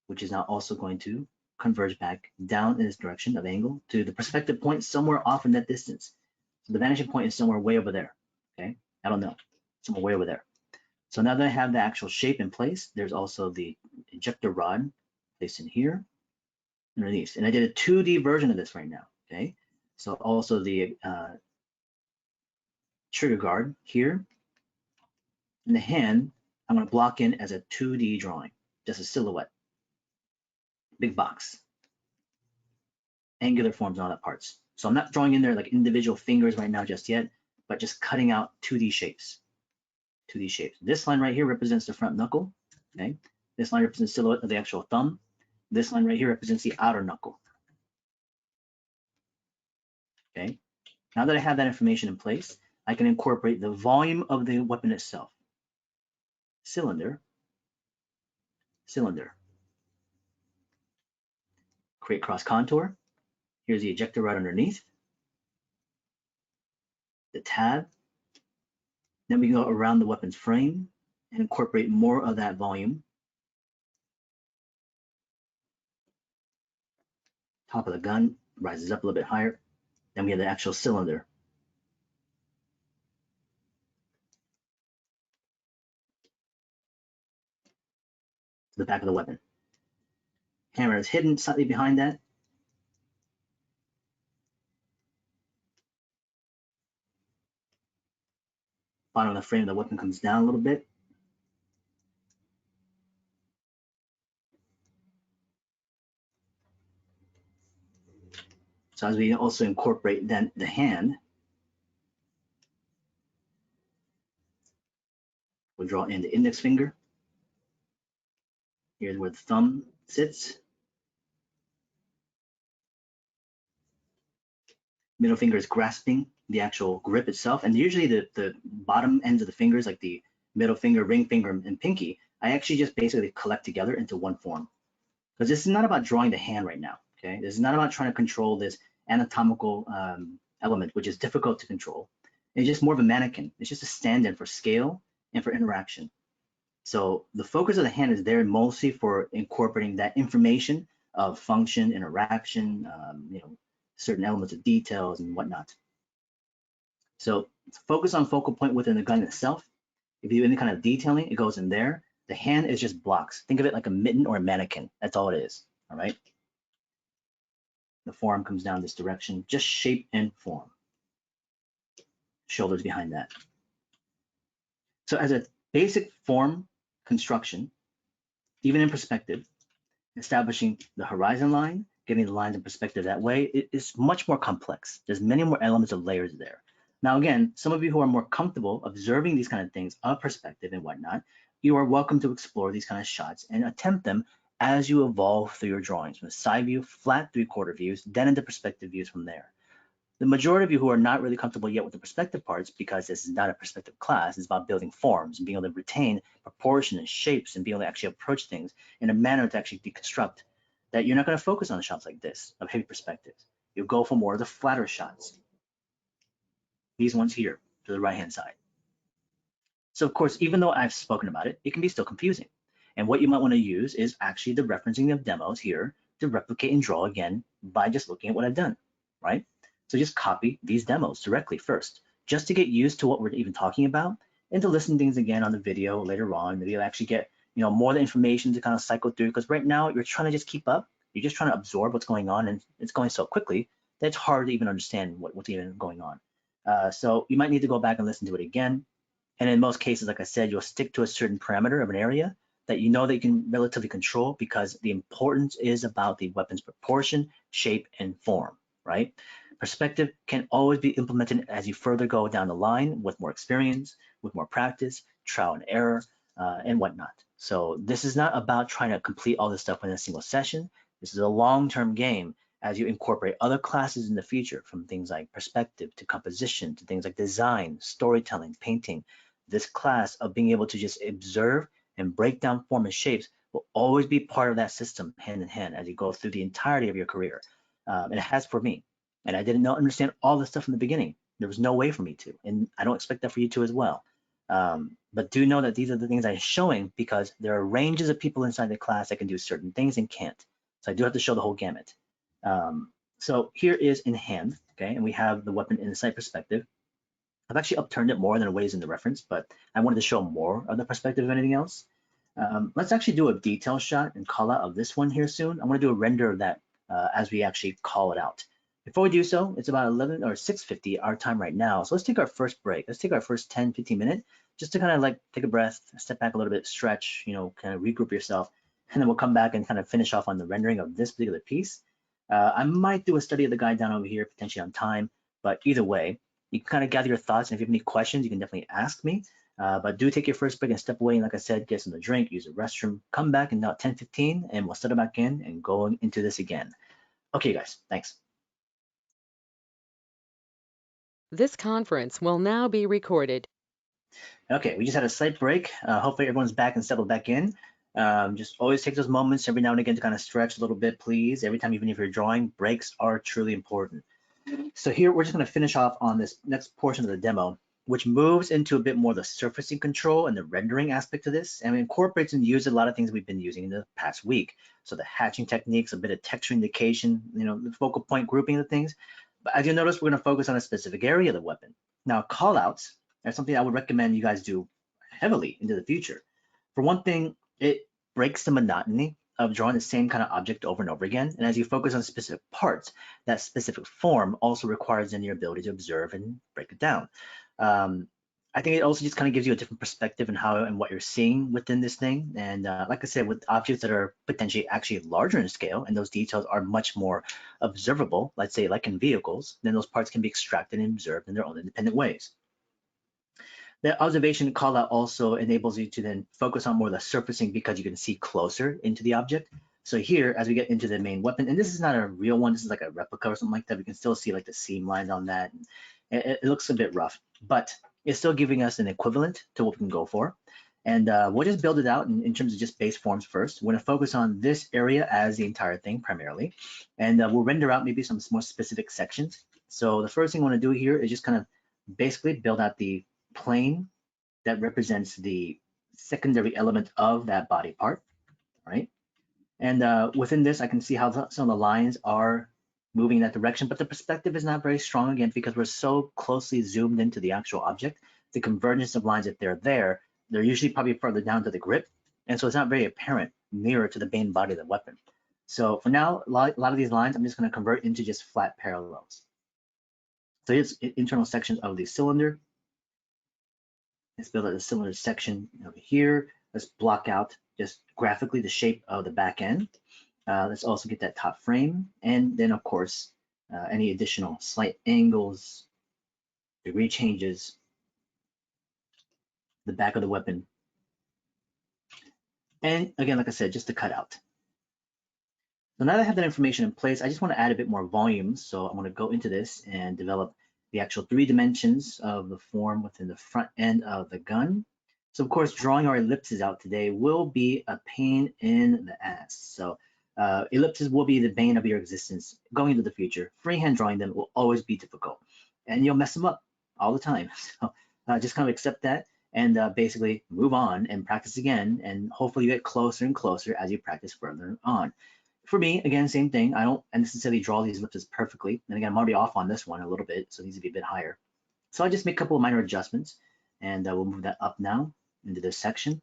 which is now also going to converge back down in this direction of angle to the perspective point somewhere off in that distance. So the vanishing point is somewhere way over there, okay? I don't know, somewhere way over there. So now that I have the actual shape in place, there's also the ejector rod placed in here underneath. And I did a 2D version of this right now, okay? So also the trigger guard here. And the hand, I'm gonna block in as a 2D drawing, just a silhouette. Big box. Angular forms and all that parts. So I'm not drawing in there like individual fingers right now just yet, but just cutting out 2D shapes. 2D shapes. This line right here represents the front knuckle, okay? This line represents silhouette of the actual thumb. This line right here represents the outer knuckle. Okay, now that I have that information in place, I can incorporate the volume of the weapon itself. Cylinder, cylinder. Create cross contour. Here's the ejector right underneath. The tab. Then we go around the weapon's frame and incorporate more of that volume. Top of the gun rises up a little bit higher. Then we have the actual cylinder. To the back of the weapon. Hammer is hidden slightly behind that. Bottom of the frame of the weapon comes down a little bit. So as we also incorporate then the hand, we'll draw in the index finger. Here's where the thumb sits. Middle finger is grasping the actual grip itself. And usually the bottom ends of the fingers, like the middle finger, ring finger, and pinky, I actually just basically collect together into one form. Because this is not about drawing the hand right now, okay? This is not about trying to control this anatomical element, which is difficult to control. It's just more of a mannequin. It's just a stand-in for scale and for interaction. So the focus of the hand is there mostly for incorporating that information of function, interaction, certain elements of details and whatnot. So focus on focal point within the gun itself. If you do any kind of detailing, it goes in there. The hand is just blocks. Think of it like a mitten or a mannequin. That's all it is, all right? The forearm comes down this direction, just shape and form. Shoulders behind that. So as a basic form construction, even in perspective, establishing the horizon line, getting the lines in perspective that way, it is much more complex. There's many more elements of layers there. Now, again, some of you who are more comfortable observing these kind of things of perspective and whatnot, you are welcome to explore these kind of shots and attempt them as you evolve through your drawings, from the side view, flat 3/4 views, then into perspective views from there. The majority of you who are not really comfortable yet with the perspective parts, because this is not a perspective class, it's about building forms and being able to retain proportion and shapes and being able to actually approach things in a manner to actually deconstruct, that you're not going to focus on shots like this of heavy perspectives. You'll go for more of the flatter shots. These ones here to the right-hand side. So of course, even though I've spoken about it, it can be still confusing. And what you might want to use is actually the referencing of demos here to replicate and draw again by just looking at what I've done. right? So just copy these demos directly first, just to get used to what we're even talking about, and to listen to things again on the video later on. Maybe you'll actually get more of the information to kind of cycle through, because right now you're trying to just keep up. You're just trying to absorb what's going on, and it's going so quickly that it's hard to even understand what's even going on. So you might need to go back and listen to it again. And in most cases, like I said, you'll stick to a certain parameter of an area that you know that you can relatively control, because the importance is about the weapon's proportion, shape, and form, right? Perspective can always be implemented as you further go down the line with more experience, with more practice, trial and error, and whatnot. So this is not about trying to complete all this stuff in a single session. This is a long-term game as you incorporate other classes in the future, from things like perspective to composition to things like design, storytelling, painting. This class of being able to just observe and break down form and shapes will always be part of that system, hand in hand, as you go through the entirety of your career. And it has for me. And I didn't understand all this stuff in the beginning. There was no way for me to, and I don't expect that for you to as well. But do know that these are the things I'm showing because there are ranges of people inside the class that can do certain things and can't. So I do have to show the whole gamut. So here is in hand, okay, and we have the weapon in the sight perspective. I've actually upturned it more than it weighs in the reference, but I wanted to show more of the perspective of anything else. Let's actually do a detail shot and call out of this one here soon. I want to do a render of that as we actually call it out. Before we do so, it's about 11 or 6:50 our time right now. So let's take our first break. Let's take our first 10, 15 minutes just to kind of like take a breath, step back a little bit, stretch, kind of regroup yourself, and then we'll come back and kind of finish off on the rendering of this particular piece. I might do a study of the guide down over here, potentially on time, but either way, you can kind of gather your thoughts, and if you have any questions, you can definitely ask me. But do take your first break and step away, and like I said, get some to drink, use the restroom, come back in about 10, 15, and we'll settle back in and go into this again. Okay, guys, thanks. This conference will now be recorded. Okay, we just had a slight break. Hopefully everyone's back and settled back in. Just always take those moments every now and again to kind of stretch a little bit, please. Every time, even if you're drawing, breaks are truly important. So here, we're just going to finish off on this next portion of the demo, which moves into a bit more the surfacing control and the rendering aspect of this, and incorporates and uses a lot of things we've been using in the past week. So the hatching techniques, a bit of texture indication, the focal point grouping of things. But as you'll notice, we're going to focus on a specific area of the weapon. Now, callouts are something I would recommend you guys do heavily into the future. For one thing, it breaks the monotony of drawing the same kind of object over and over again. And as you focus on specific parts, that specific form also requires then your ability to observe and break it down. I think it also just kind of gives you a different perspective on how and what you're seeing within this thing. And like I said, with objects that are potentially actually larger in scale, and those details are much more observable, let's say like in vehicles, then those parts can be extracted and observed in their own independent ways. The observation call out also enables you to then focus on more of the surfacing because you can see closer into the object. So here, as we get into the main weapon, and this is not a real one, this is like a replica or something like that, we can still see like the seam lines on that. It looks a bit rough, but it's still giving us an equivalent to what we can go for. And we'll just build it out in terms of just base forms first. We're gonna focus on this area as the entire thing primarily, and we'll render out maybe some more specific sections. So the first thing I wanna do here is just kind of basically build out the plane that represents the secondary element of that body part, right? And within this, I can see how some of the lines are moving in that direction, but the perspective is not very strong again because we're so closely zoomed into the actual object. The convergence of lines, if they're there, they're usually probably further down to the grip, and so it's not very apparent nearer to the main body of the weapon. So for now, a lot of these lines, I'm just going to convert into just flat parallels. So here's internal sections of the cylinder. Let's build out a cylinder section over here. Let's block out just graphically the shape of the back end. Let's also get that top frame. And then of course, any additional slight angles, degree changes, the back of the weapon. And again, like I said, just to cut out. So now that I have that information in place, I just want to add a bit more volume. So I'm going to go into this and develop the actual 3 dimensions of the form within the front end of the gun. So of course, drawing our ellipses out today will be a pain in the ass. So ellipses will be the bane of your existence going into the future. Freehand drawing them will always be difficult, and you'll mess them up all the time. So just kind of accept that and basically move on and practice again. And hopefully you get closer and closer as you practice further on. for me, again, same thing. I don't necessarily draw these ellipses perfectly. And again, I'm already off on this one a little bit, so it needs to be a bit higher. So I just make a couple of minor adjustments, and we'll move that up now into this section.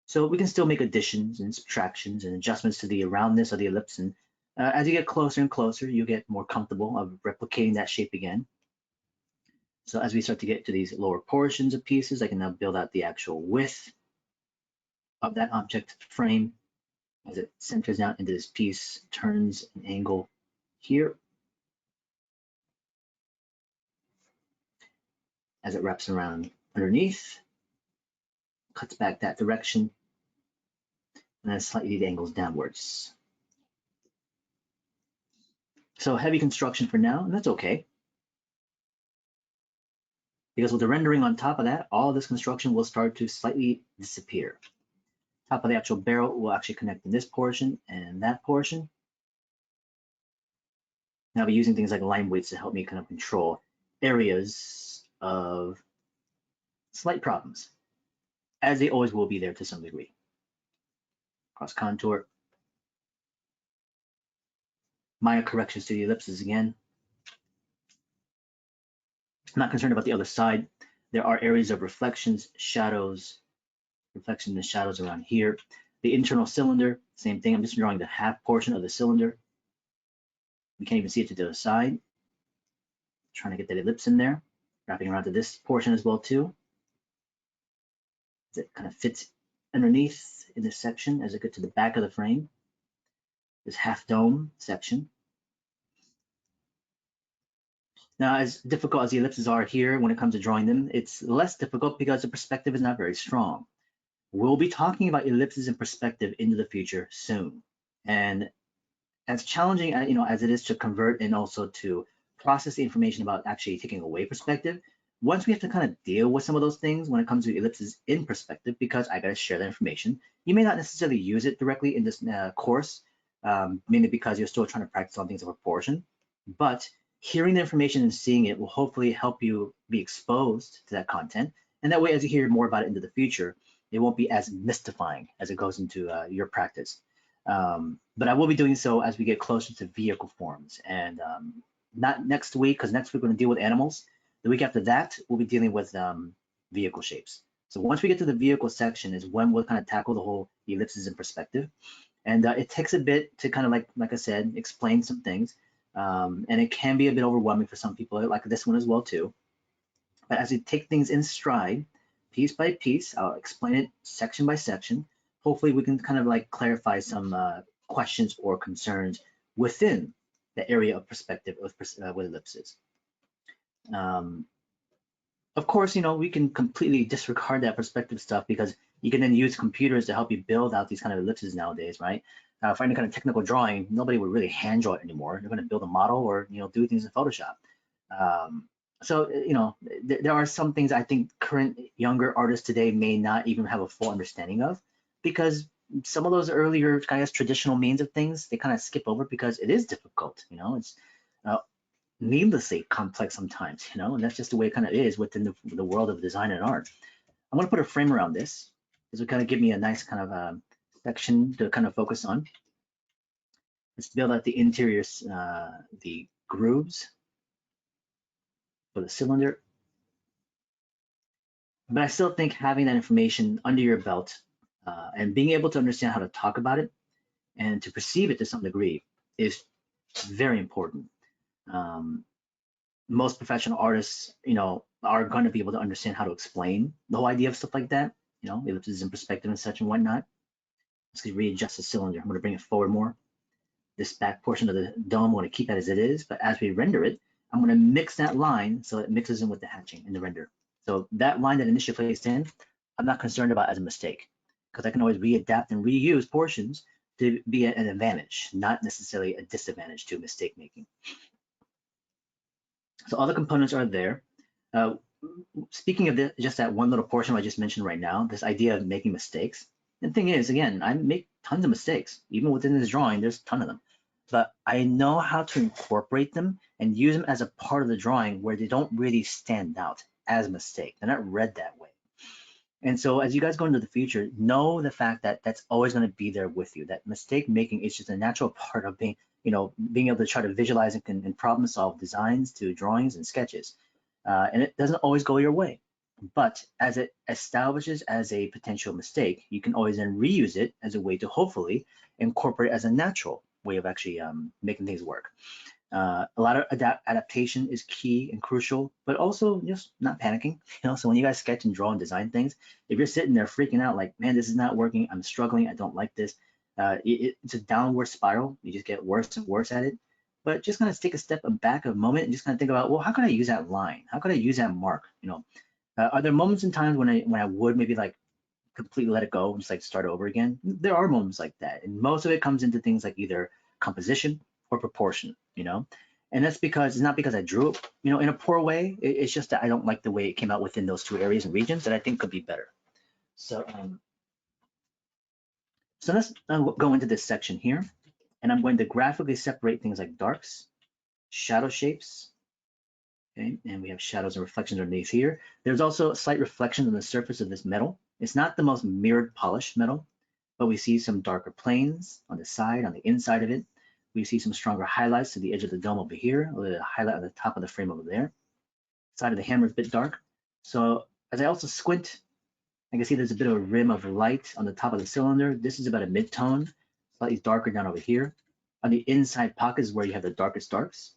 So we can still make additions and subtractions and adjustments to the roundness of the ellipse. And as you get closer and closer, you get more comfortable of replicating that shape again. So as we start to get to these lower portions of pieces, I can now build out the actual width of that object frame as it centers down into this piece, turns an angle here as it wraps around underneath, cuts back that direction, and then slightly angles downwards. So heavy construction for now, and that's okay. Because with the rendering on top of that, all of this construction will start to slightly disappear. Top of the actual barrel will actually connect in this portion and that portion. And I'll be using things like line weights to help me kind of control areas of slight problems, as they always will be there to some degree. Cross contour. Minor corrections to the ellipses again. I'm not concerned about the other side. There are areas of reflections, shadows, reflection and shadows around here. The internal cylinder, same thing. I'm just drawing the half portion of the cylinder. We can't even see it to the other side. Trying to get that ellipse in there. Wrapping around to this portion as well too. As it kind of fits underneath in this section as it gets to the back of the frame. This half dome section. Now, as difficult as the ellipses are here when it comes to drawing them, it's less difficult because the perspective is not very strong. We'll be talking about ellipses and perspective into the future soon. And as challenging as it is to convert and also to process the information about actually taking away perspective, once we have to kind of deal with some of those things when it comes to ellipses in perspective, because I got to share that information, you may not necessarily use it directly in this course, mainly because you're still trying to practice on things of proportion. But hearing the information and seeing it will hopefully help you be exposed to that content. And that way, as you hear more about it into the future, it won't be as mystifying as it goes into your practice. But I will be doing so as we get closer to vehicle forms, and not next week, because next week we're going to deal with animals. The week after that, we'll be dealing with vehicle shapes. So once we get to the vehicle section is when we'll kind of tackle the whole ellipses in perspective. And it takes a bit to kind of like I said, explain some things. And it can be a bit overwhelming for some people, like this one as well too. But as we take things in stride, piece by piece, I'll explain it section by section. Hopefully we can kind of like clarify some questions or concerns within the area of perspective with ellipses. Of course, we can completely disregard that perspective stuff because you can then use computers to help you build out these kind of ellipses nowadays, right? For any kind of technical drawing, nobody would really hand draw it anymore. They're going to build a model or do things in Photoshop. So there are some things I think current younger artists today may not even have a full understanding of, because some of those earlier, I guess, traditional means of things they kind of skip over because it is difficult. It's needlessly complex sometimes, and that's just the way it kind of is within the world of design and art. I'm going to put a frame around this. This will kind of give me a nice kind of section to kind of focus on. Let's build out the interiors, the grooves for the cylinder. But I still think having that information under your belt and being able to understand how to talk about it and to perceive it to some degree is very important. Most professional artists, are going to be able to understand how to explain the whole idea of stuff like that, ellipses in perspective and such and whatnot. Let's readjust the cylinder. I'm going to bring it forward more. This back portion of the dome, I'm going to keep that as it is, but as we render it, I'm going to mix that line so it mixes in with the hatching in the render. So that line that initially placed in, I'm not concerned about as a mistake, because I can always readapt and reuse portions to be an advantage, not necessarily a disadvantage to mistake making. So all the components are there. Speaking of this, just that one little portion I just mentioned right now, this idea of making mistakes. And the thing is, again, I make tons of mistakes. Even within this drawing, there's a ton of them. But I know how to incorporate them and use them as a part of the drawing where they don't really stand out as a mistake. They're not read that way. And so as you guys go into the future, know the fact that that's always going to be there with you. That mistake making is just a natural part of being, being able to try to visualize and problem solve designs to drawings and sketches. And it doesn't always go your way. But as it establishes as a potential mistake, you can always then reuse it as a way to hopefully incorporate as a natural way of actually making things work. A lot of adaptation is key and crucial, but also just not panicking. So when you guys sketch and draw and design things, if you're sitting there freaking out like, man, this is not working, I'm struggling, I don't like this, it's a downward spiral. You just get worse and worse at it. But just kind of take a step back a moment and just kind of think about, well, how can I use that line? How could I use that mark? Are there moments in times when I would maybe like completely let it go and just like start over again? There are moments like that, and most of it comes into things like either composition or proportion, and that's because it's not because I drew it, in a poor way. It's just that I don't like the way it came out within those two areas and regions that I think could be better. So, so let's go into this section here, and I'm going to graphically separate things like darks, shadow shapes, okay, and we have shadows and reflections underneath here. There's also a slight reflection on the surface of this metal. It's not the most mirrored polished metal, but we see some darker planes on the side, on the inside of it. We see some stronger highlights to the edge of the dome over here, or the highlight on the top of the frame over there. Side of the hammer is a bit dark. So as I also squint, I can see there's a bit of a rim of light on the top of the cylinder. This is about a mid-tone, slightly darker down over here. On the inside pocket is where you have the darkest darks.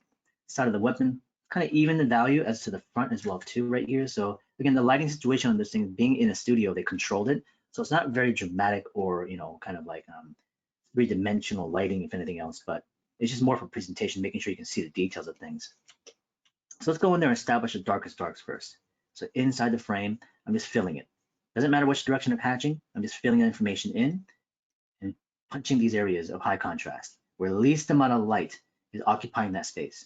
Side of the weapon, kind of even the value as to the front as well too right here. So again, the lighting situation on this thing, being in a studio, they controlled it. So it's not very dramatic or, kind of like three-dimensional lighting, if anything else, but it's just more for presentation, making sure you can see the details of things. So let's go in there and establish the darkest darks first. So inside the frame, I'm just filling it. Doesn't matter which direction I'm hatching, I'm just filling that information in and punching these areas of high contrast, where the least amount of light is occupying that space.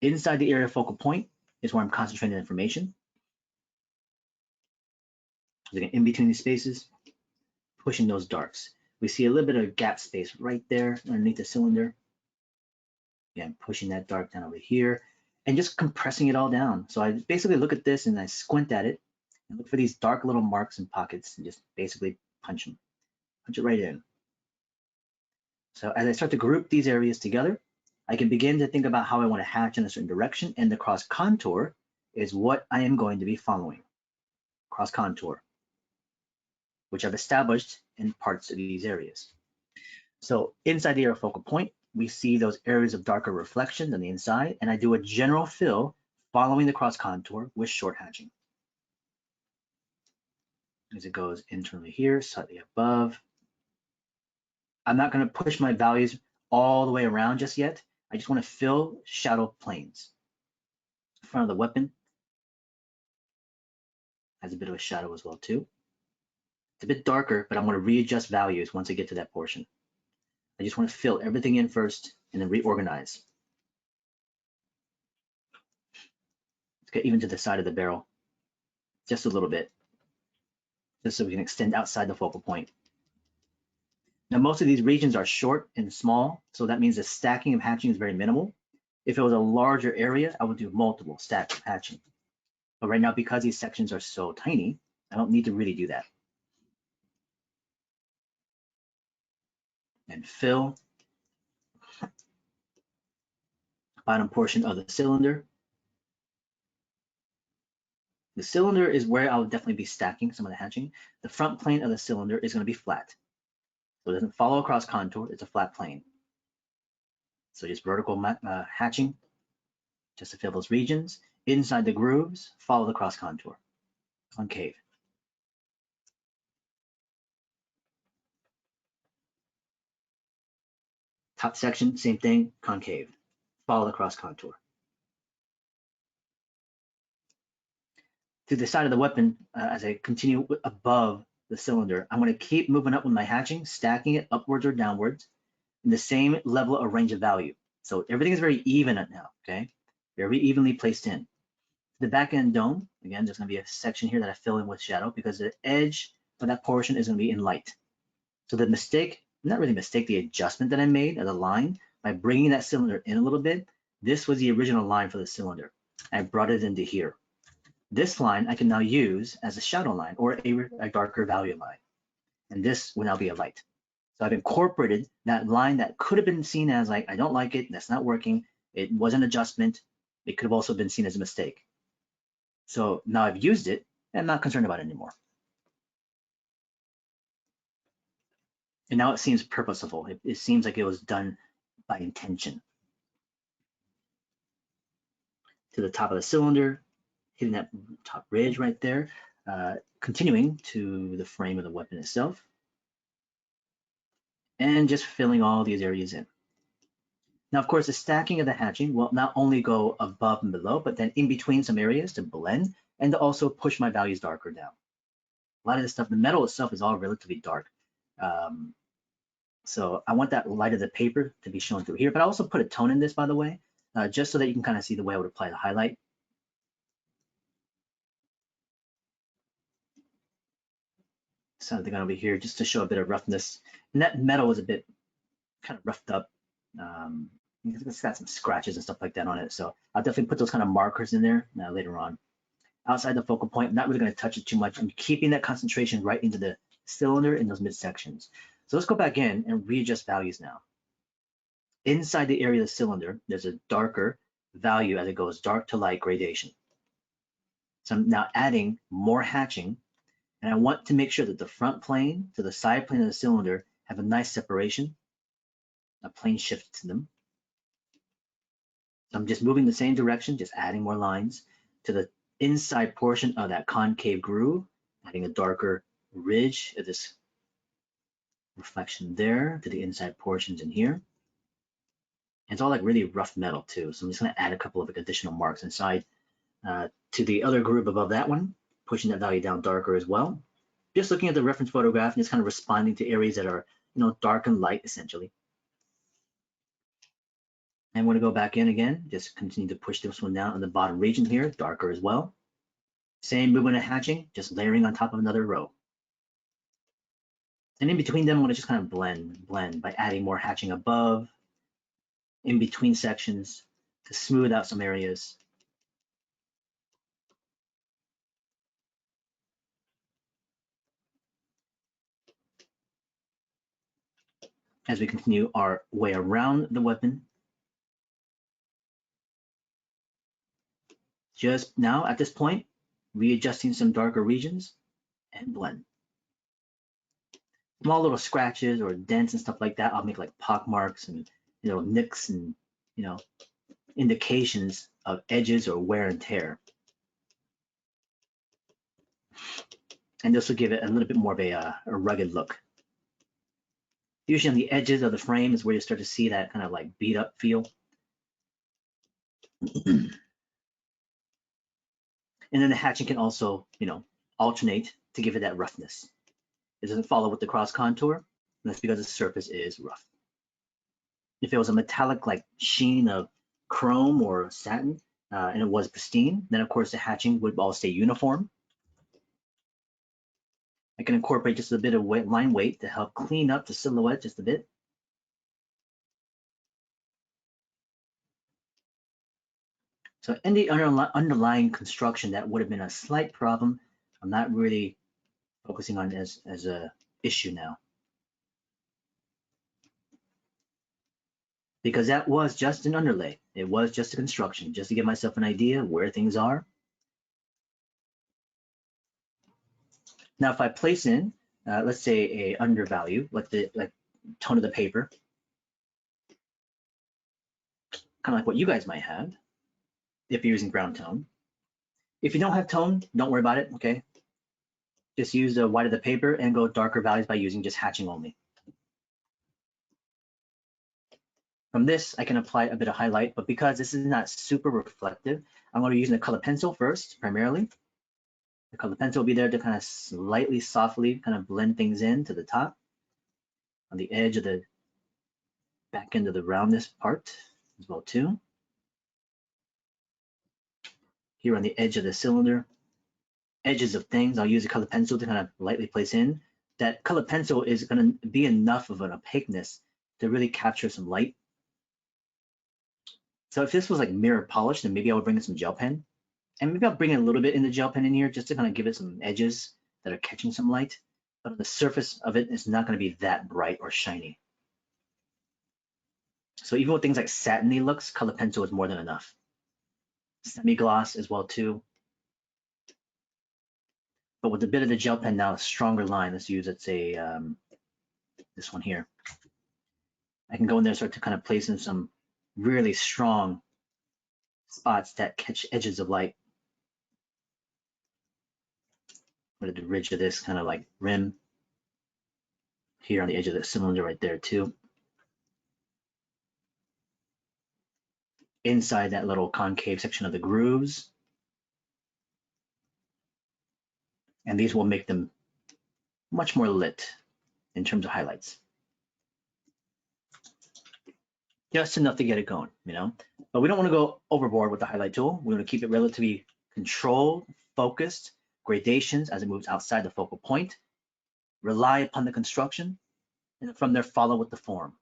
Inside the area of focal point is where I'm concentrating the information. Again, in between these spaces, pushing those darks. We see a little bit of gap space right there underneath the cylinder. Again, pushing that dark down over here and just compressing it all down. So I basically look at this and I squint at it and look for these dark little marks and pockets and just basically punch them, punch it right in. So as I start to group these areas together, I can begin to think about how I want to hatch in a certain direction, and the cross contour is what I am going to be following. Cross contour, which I've established in parts of these areas. So inside the area of focal point, we see those areas of darker reflection on the inside, and I do a general fill following the cross contour with short hatching. As it goes internally here, slightly above. I'm not going to push my values all the way around just yet. I just want to fill shadow planes. The front of the weapon has a bit of a shadow as well too. It's a bit darker, but I'm going to readjust values once I get to that portion. I just want to fill everything in first and then reorganize. Let's get even to the side of the barrel, just a little bit, just so we can extend outside the focal point. Now, most of these regions are short and small, so that means the stacking of hatching is very minimal. If it was a larger area, I would do multiple stacks of hatching. But right now, because these sections are so tiny, I don't need to really do that. And fill bottom portion of the cylinder. The cylinder is where I would definitely be stacking some of the hatching. The front plane of the cylinder is going to be flat. So it doesn't follow across contour, it's a flat plane. So just vertical hatching, just to fill those regions. Inside the grooves, follow the cross contour, concave. Top section, same thing, concave. Follow the cross contour. To the side of the weapon, as I continue above the cylinder, I'm going to keep moving up with my hatching, stacking it upwards or downwards in the same level or range of value. So everything is very even now, okay? Very evenly placed in. The back end dome, again, there's going to be a section here that I fill in with shadow because the edge of that portion is going to be in light. So the mistake, not really mistake, the adjustment that I made of the line by bringing that cylinder in a little bit, this was the original line for the cylinder. I brought it into here. This line I can now use as a shadow line or a darker value line. And this will now be a light. So I've incorporated that line that could have been seen as like, I don't like it, that's not working. It was an adjustment. It could have also been seen as a mistake. So now I've used it and I'm not concerned about it anymore. And now it seems purposeful. It seems like it was done by intention. To the top of the cylinder, hitting that top ridge right there, continuing to the frame of the weapon itself, and just filling all these areas in. Now, of course, the stacking of the hatching will not only go above and below, but then in between some areas to blend and to also push my values darker down. A lot of this stuff, the metal itself is all relatively dark. So I want that light of the paper to be shown through here, but I also put a tone in this, by the way, just so that you can kind of see the way I would apply the highlight. Something over here just to show a bit of roughness. And that metal is a bit kind of roughed up. It's got some scratches and stuff like that on it. So I'll definitely put those kind of markers in there later on. Outside the focal point, I'm not really going to touch it too much. I'm keeping that concentration right into the cylinder in those midsections. So let's go back in and readjust values now. Inside the area of the cylinder, there's a darker value as it goes dark to light gradation. So I'm now adding more hatching, and I want to make sure that the front plane to the side plane of the cylinder have a nice separation, a plane shift to them. So I'm just moving the same direction, just adding more lines to the inside portion of that concave groove, adding a darker ridge of this reflection there to the inside portions in here. And it's all like really rough metal too. So I'm just going to add a couple of additional marks inside to the other groove above that one, pushing that value down darker as well. Just looking at the reference photograph and just kind of responding to areas that are, dark and light essentially. I'm going to go back in again, just continue to push this one down on the bottom region here, darker as well. Same movement of hatching, just layering on top of another row. And in between them, I'm going to just kind of blend by adding more hatching above, in between sections to smooth out some areas. As we continue our way around the weapon. Just now at this point, readjusting some darker regions and blend. Small little scratches or dents and stuff like that, I'll make like pock marks and nicks and indications of edges or wear and tear. And this will give it a little bit more of a rugged look. Usually on the edges of the frame is where you start to see that kind of like beat up feel. And then the hatching can also, alternate to give it that roughness. It doesn't follow with the cross contour, and that's because the surface is rough. If it was a metallic like sheen of chrome or satin, and it was pristine, then of course the hatching would all stay uniform. I can incorporate just a bit of line weight to help clean up the silhouette just a bit. So in the underlying construction, that would have been a slight problem. I'm not really focusing on it as a issue now. Because that was just an underlay. It was just a construction, just to give myself an idea of where things are. Now, if I place in, let's say a undervalue, like tone of the paper, kind of like what you guys might have, if you're using ground tone. If you don't have tone, don't worry about it, okay? Just use the white of the paper and go darker values by using just hatching only. From this, I can apply a bit of highlight, but because this is not super reflective, I'm going to be using the color pencil first, primarily. The color pencil will be there to kind of slightly, softly kind of blend things in to the top, on the edge of the back end of the roundness part as well too. Here on the edge of the cylinder, edges of things, I'll use a color pencil to kind of lightly place in. That color pencil is going to be enough of an opaqueness to really capture some light. So if this was like mirror polished, then maybe I would bring in some gel pen. And maybe I'll bring in a little bit in the gel pen in here just to kind of give it some edges that are catching some light. But the surface of it is not going to be that bright or shiny. So even with things like satiny looks, color pencil is more than enough. Semi-gloss as well too. But with a bit of the gel pen now, a stronger line, let's use, let's say, this one here. I can go in there and start to kind of place in some really strong spots that catch edges of light. What the ridge of this kind of like rim here on the edge of the cylinder right there too. Inside that little concave section of the grooves. And these will make them much more lit in terms of highlights. Just enough to get it going, you know? But we don't want to go overboard with the highlight tool. We want to keep it relatively controlled, focused, gradations as it moves outside the focal point. Rely upon the construction, and from there follow with the form.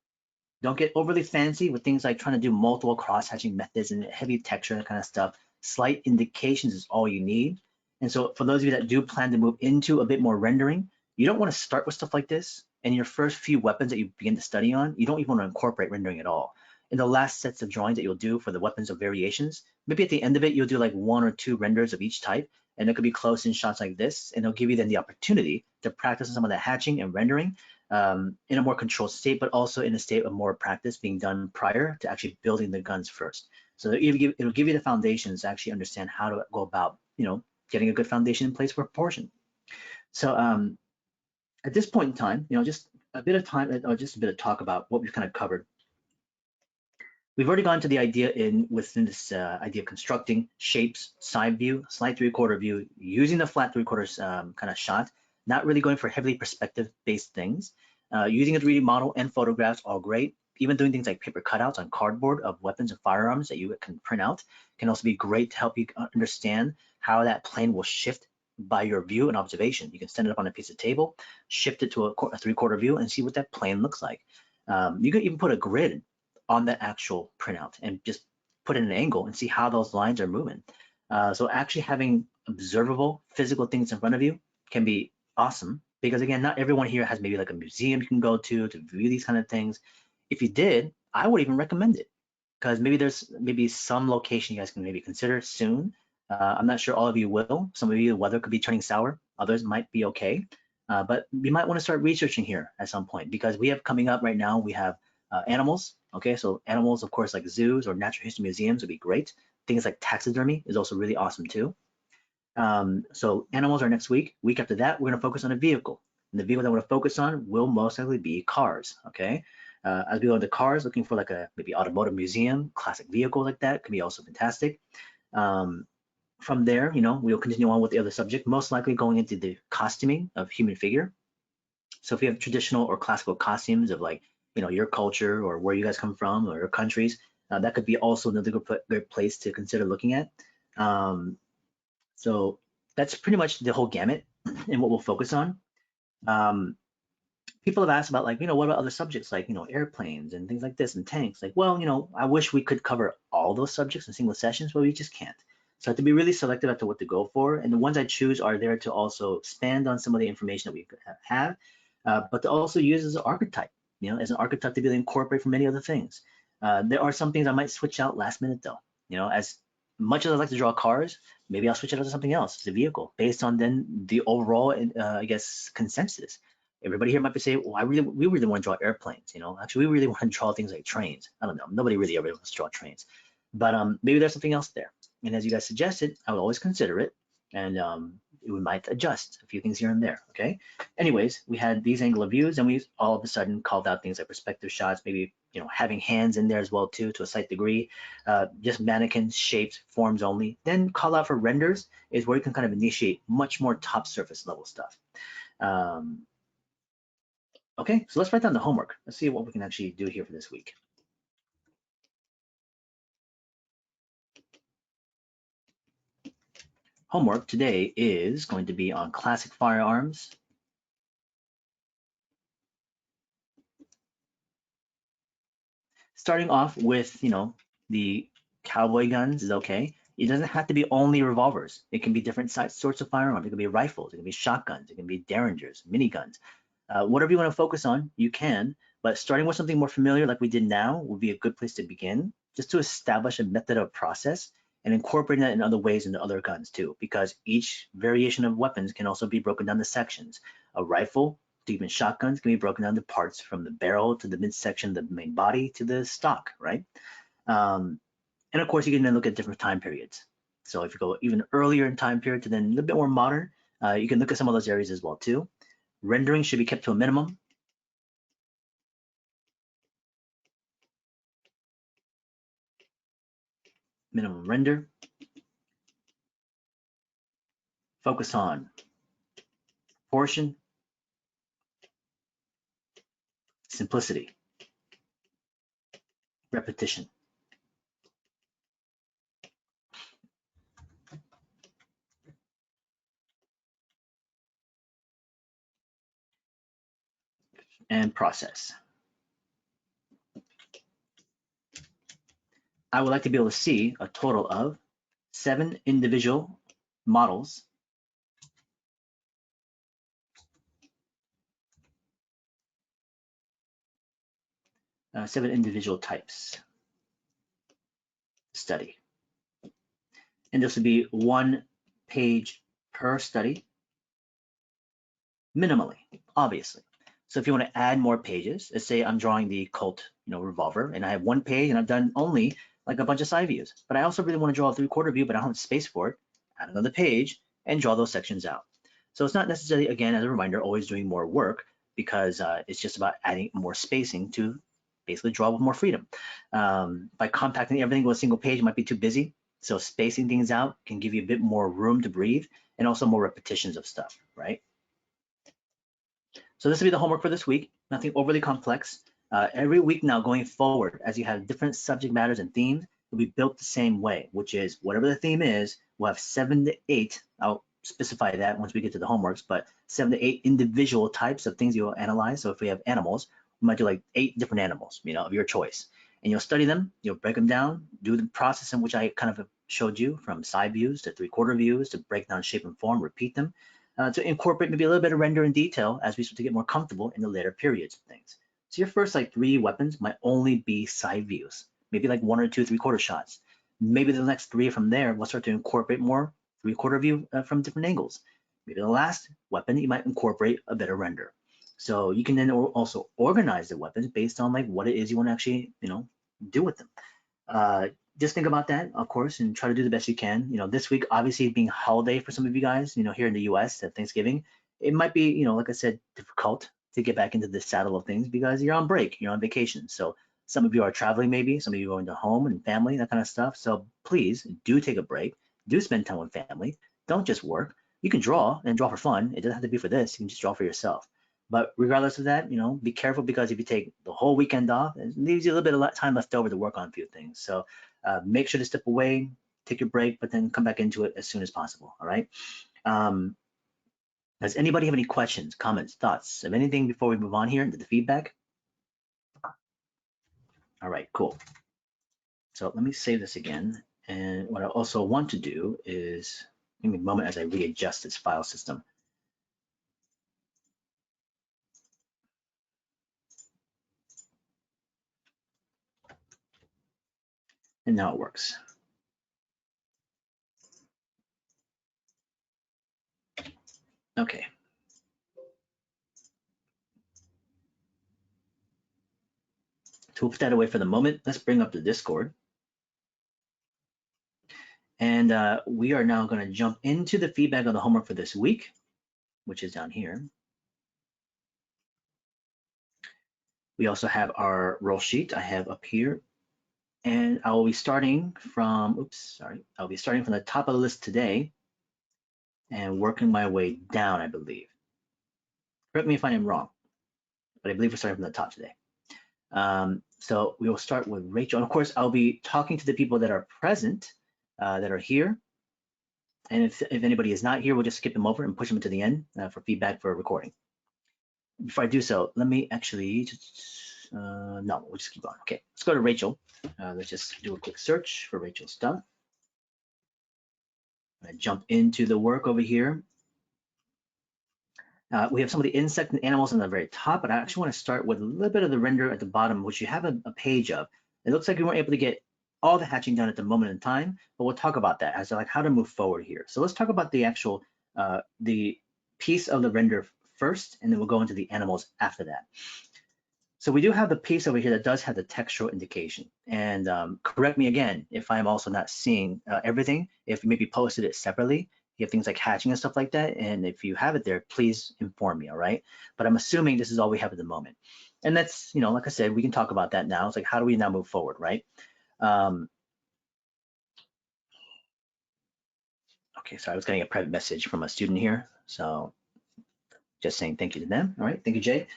Don't get overly fancy with things like trying to do multiple cross-hatching methods and heavy texture, that kind of stuff. Slight indications is all you need. And so for those of you that do plan to move into a bit more rendering, you don't want to start with stuff like this. And your first few weapons that you begin to study on, you don't even want to incorporate rendering at all. In the last sets of drawings that you'll do for the weapons of variations, maybe at the end of it, you'll do like 1 or 2 renders of each type, and it could be close in shots like this, and it'll give you then the opportunity to practice on some of the hatching and rendering in a more controlled state, but also in a state of more practice being done prior to actually building the guns first. So it'll give you the foundations to actually understand how to go about, you know, getting a good foundation in place for proportion. So at this point in time, you know, just a bit of time, or just a bit of talk about what we've kind of covered. We've already gone to the idea within this idea of constructing shapes, side view, slide 3/4 view, using the flat 3/4 kind of shot, not really going for heavily perspective-based things. Using a 3D model and photographs, all great. Even doing things like paper cutouts on cardboard of weapons and firearms that you can print out can also be great to help you understand how that plane will shift by your view and observation. You can stand it up on a piece of table, shift it to a 3/4 view, and see what that plane looks like. You can even put a grid on the actual printout and just put in an angle and see how those lines are moving. So actually having observable physical things in front of you can be awesome, because again, not everyone here has maybe like a museum you can go to view these kind of things. If you did, I would even recommend it, because maybe there's some location you guys can maybe consider soon. I'm not sure all of you will. Some of you, the weather could be turning sour. Others might be okay. But we might want to start researching here at some point, because we have coming up right now, we have animals. Okay, so animals, of course, like zoos or natural history museums would be great. Things like taxidermy is also really awesome too. So animals are next week. Week after that, we're going to focus on a vehicle. And the vehicle that we're going to focus on will most likely be cars. Okay, as we go into cars, looking for like a maybe automotive museum, classic vehicle like that could be also fantastic. From there, you know, we'll continue on with the other subject, most likely going into the costuming of human figure. So if you have traditional or classical costumes of like, you know, your culture or where you guys come from or your countries, that could be also another good place to consider looking at. So that's pretty much the whole gamut and what we'll focus on. People have asked about like, you know, what about other subjects like, you know, airplanes and things like this and tanks? Like, well, you know, I wish we could cover all those subjects in single sessions, but we just can't. So I have to be really selective as to what to go for. And the ones I choose are there to also expand on some of the information that we have, but to also use as an archetype, you know, as an archetype to be able to incorporate from many other things. There are some things I might switch out last minute though. You know, as much as I like to draw cars, maybe I'll switch it out to something else, the vehicle, based on then the overall, I guess, consensus. Everybody here might be saying, well, we really want to draw airplanes, you know, actually we really want to draw things like trains. I don't know, nobody really ever wants to draw trains, but maybe there's something else there. And as you guys suggested, I would always consider it, and we might adjust a few things here and there, okay? Anyways, we had these angular views, and we all of a sudden called out things like perspective shots, maybe, you know, having hands in there as well too, to a slight degree, just mannequins, shapes, forms only. Then call out for renders is where you can kind of initiate much more top surface level stuff. Okay, so let's write down the homework. Let's see what we can actually do here for this week. Homework today is going to be on classic firearms. Starting off with, you know, the cowboy guns is okay. It doesn't have to be only revolvers. It can be different sorts of firearms. It can be rifles. It can be shotguns. It can be derringers, miniguns. Whatever you want to focus on, you can. But starting with something more familiar like we did now would be a good place to begin, just to establish a method of process and incorporating that in other ways into other guns too, because each variation of weapons can also be broken down to sections. A rifle to even shotguns can be broken down to parts, from the barrel to the midsection, the main body to the stock, right? And of course, you can then look at different time periods. So if you go even earlier in time period to then a little bit more modern, you can look at some of those areas as well too. Rendering should be kept to a minimum. Minimum render. Focus on proportion, simplicity, repetition. And process. I would like to be able to see a total of 7 individual models seven individual types study. And this would be 1 page per study, minimally, obviously. So if you want to add more pages, let's say I'm drawing the Colt, revolver, and I have 1 page and I've done only like a bunch of side views, but I also really want to draw a 3/4 view, but I don't have space for it, add another page and draw those sections out. So it's not necessarily, again, as a reminder, always doing more work, because it's just about adding more spacing to basically draw with more freedom. By compacting everything with a single page, it might be too busy. So spacing things out can give you a bit more room to breathe, and also more repetitions of stuff, right? So this will be the homework for this week, nothing overly complex. Every week now going forward, as you have different subject matters and themes, will be built the same way, which is whatever the theme is, we'll have 7 to 8, I'll specify that once we get to the homeworks, but 7 to 8 individual types of things you'll analyze. So if we have animals, we might do like 8 different animals, of your choice. And you'll study them, you'll break them down, do the process in which I kind of showed you, from side views to 3/4 views, to break down shape and form, repeat them, to incorporate maybe a little bit of render and detail as we start to get more comfortable in the later periods of things. So your first like 3 weapons might only be side views, maybe like 1 or 2 3/4 shots. Maybe the next 3 from there, we'll start to incorporate more 3/4 view from different angles. Maybe the last weapon, you might incorporate a better render. So you can then also organize the weapons based on like what it is you want to actually, do with them. Just think about that, of course, and try to do the best you can. This week, obviously being holiday for some of you guys, here in the US at Thanksgiving, it might be, like I said, difficult to get back into the saddle of things because you're on break, you're on vacation. So some of you are traveling, maybe some of you are going to home and family, that kind of stuff. So please do take a break, do spend time with family. Don't just work. You can draw and draw for fun. It doesn't have to be for this. You can just draw for yourself. But regardless of that, be careful, because if you take the whole weekend off, it leaves you a little bit of time left over to work on a few things. So make sure to step away, take your break, but then come back into it as soon as possible. All right. Does anybody have any questions, comments, thoughts of anything before we move on here into the feedback? All right, cool. So let me save this again. And what I also want to do is, give me a moment as I readjust this file system. And now it works. Okay. To put that away for the moment, let's bring up the Discord. And we are now going to jump into the feedback of the homework for this week, which is down here. We also have our roll sheet I have up here. And I will be starting from, I'll be starting from the top of the list today and working my way down, I believe. Correct me if I am wrong, but I believe we're starting from the top today. So we will start with Rachel. And of course, I'll be talking to the people that are present, that are here. And if anybody is not here, we'll just skip them over and push them to the end for feedback for recording. Before I do so, let me actually just, no, we'll just keep going. Okay, let's go to Rachel. Let's just do a quick search for Rachel's stuff. I'm gonna jump into the work over here. We have some of the insect and animals on the very top, but I actually want to start with a little bit of the render at the bottom, which you have a page of. It looks like we weren't able to get all the hatching done at the moment in time, but we'll talk about that as to like how to move forward here. So let's talk about the actual the piece of the render first, and then we'll go into the animals after that. So we do have the piece over here that does have the textural indication. And correct me again if I'm also not seeing everything. If you maybe posted it separately, you have things like hatching and stuff like that. And if you have it there, please inform me, all right? But I'm assuming this is all we have at the moment. And that's, you know, like I said, we can talk about that now. It's like, how do we now move forward, right? Okay, so I was getting a private message from a student here. So just saying thank you to them. All right, thank you, Jay.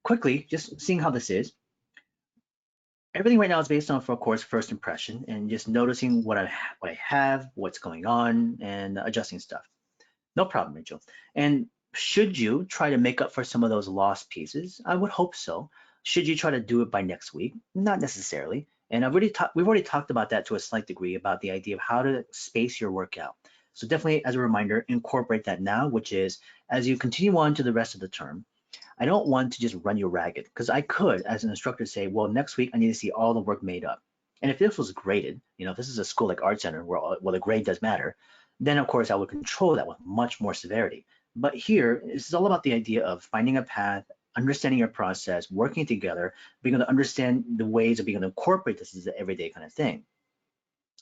Quickly, just seeing how this is. Everything right now is based on, of course, first impression and just noticing what I have, what's going on, and adjusting stuff. No problem, Rachel. And should you try to make up for some of those lost pieces? I would hope so. Should you try to do it by next week? Not necessarily. And we've already talked about that to a slight degree about the idea of how to space your work out. So definitely, as a reminder, incorporate that now, which is as you continue on to the rest of the term, I don't want to just run you ragged because I could, as an instructor, say, well, next week I need to see all the work made up. And if this was graded, you know, if this is a school like Art Center where the grade does matter, then of course I would control that with much more severity. But here, this is all about the idea of finding a path, understanding your process, working together, being able to understand the ways of being able to incorporate this as an everyday kind of thing.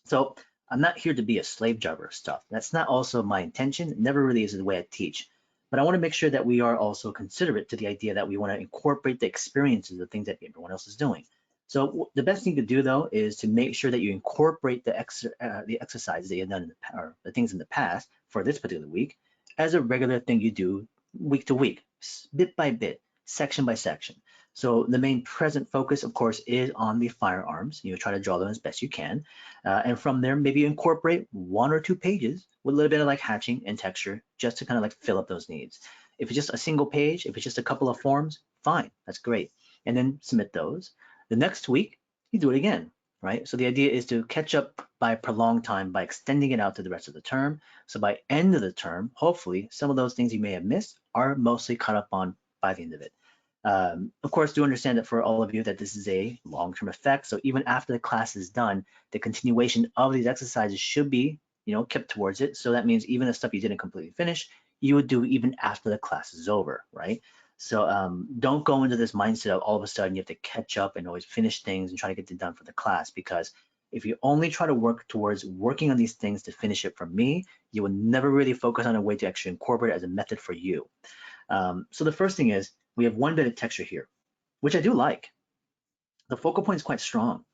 So I'm not here to be a slave driver of stuff. That's not also my intention. It never really is the way I teach. But I want to make sure that we are also considerate to the idea that we want to incorporate the experiences of things that everyone else is doing. So the best thing to do though is to make sure that you incorporate the exercises that you've done in or the things in the past for this particular week as a regular thing you do week to week, bit by bit, section by section. So the main present focus, of course, is on the firearms. You try to draw them as best you can. And from there, maybe incorporate 1 or 2 pages with a little bit of like hatching and texture just to kind of like fill up those needs. If it's just a single page, if it's just a couple of forms, fine, that's great. And then submit those. The next week, you do it again, right? So the idea is to catch up by prolonged time by extending it out to the rest of the term. So by end of the term, hopefully some of those things you may have missed are mostly caught up on by the end of it. Of course, do understand that for all of you that this is a long-term effect. So even after the class is done, the continuation of these exercises should be, you know, kept towards it. So that means even the stuff you didn't completely finish, you would do even after the class is over, right? So don't go into this mindset of all of a sudden you have to catch up and always finish things and try to get it done for the class, because if you only try to work towards working on these things to finish it from me, you will never really focus on a way to actually incorporate it as a method for you. So the first thing is we have one bit of texture here, which I do like. The focal point is quite strong.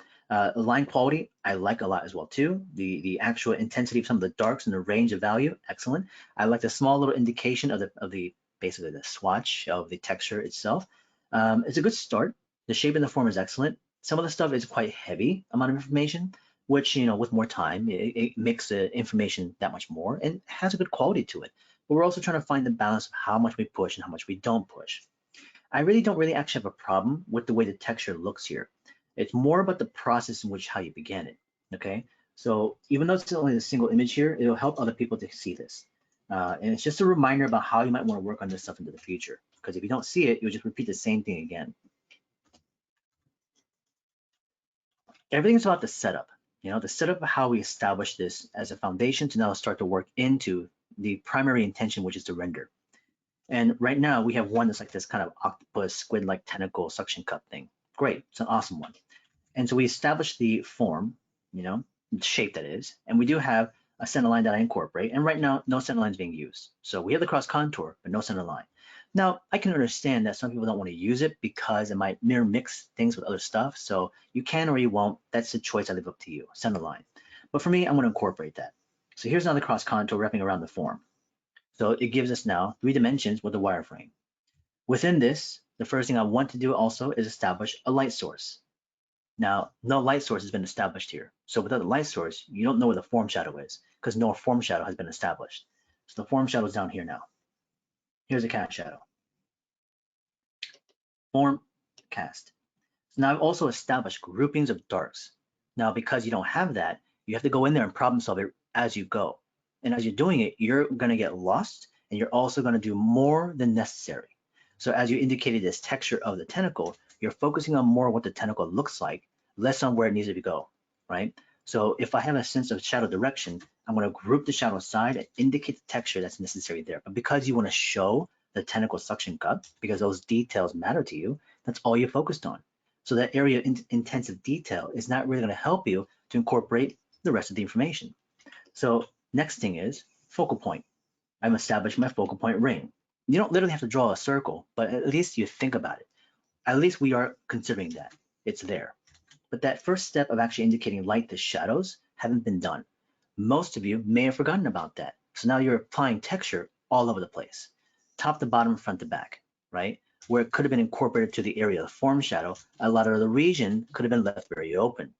Line quality, I like a lot as well too. The actual intensity of some of the darks and the range of value, excellent. I like the small little indication of the basically the swatch of the texture itself. It's a good start. The shape and the form is excellent. Some of the stuff is quite heavy amount of information, which, you know, with more time, it makes the information that much more and has a good quality to it. But we're also trying to find the balance of how much we push and how much we don't push. I really don't really actually have a problem with the way the texture looks here. It's more about the process in which how you began it, okay? So even though it's only a single image here, it'll help other people to see this. And it's just a reminder about how you might want to work on this stuff into the future. Because if you don't see it, you'll just repeat the same thing again. Everything's about the setup, you know, the setup of how we establish this as a foundation to now start to work into the primary intention, which is to render. And right now we have one that's like this kind of octopus squid-like tentacle suction cup thing. Great, it's an awesome one. And so we established the form, you know, shape that is, and we do have a center line that I incorporate. And right now, no center line is being used. So we have the cross contour, but no center line. Now, I can understand that some people don't want to use it because it might mirror mix things with other stuff. So you can or you won't. That's the choice I leave up to you, center line. But for me, I'm going to incorporate that. So here's another cross contour wrapping around the form. So it gives us now 3 dimensions with a wireframe. Within this, the first thing I want to do also is establish a light source. Now, no light source has been established here. So without a light source, you don't know where the form shadow is because no form shadow has been established. So the form shadow is down here now. Here's a cast shadow. Form, cast. So now I've also established groupings of darks. Now, because you don't have that, You have to go in there and problem solve it as you go. And as you're doing it, you're going to get lost, and you're also going to do more than necessary. So as you indicated this texture of the tentacle, you're focusing on more what the tentacle looks like, less on where it needs to go, right? So if I have a sense of shadow direction, I'm going to group the shadow side and indicate the texture that's necessary there. But because you want to show the tentacle suction cup, because those details matter to you, that's all you're focused on. So that area of intensive detail is not really going to help you to incorporate the rest of the information. So next thing is focal point. I've established my focal point ring. You don't literally have to draw a circle, but at least you think about it. At least we are considering that. It's there. But that first step of actually indicating light to shadows haven't been done. Most of you may have forgotten about that. So now you're applying texture all over the place, top to bottom, front to back, right? Where it could have been incorporated to the area of form shadow, a lot of the region could have been left very open.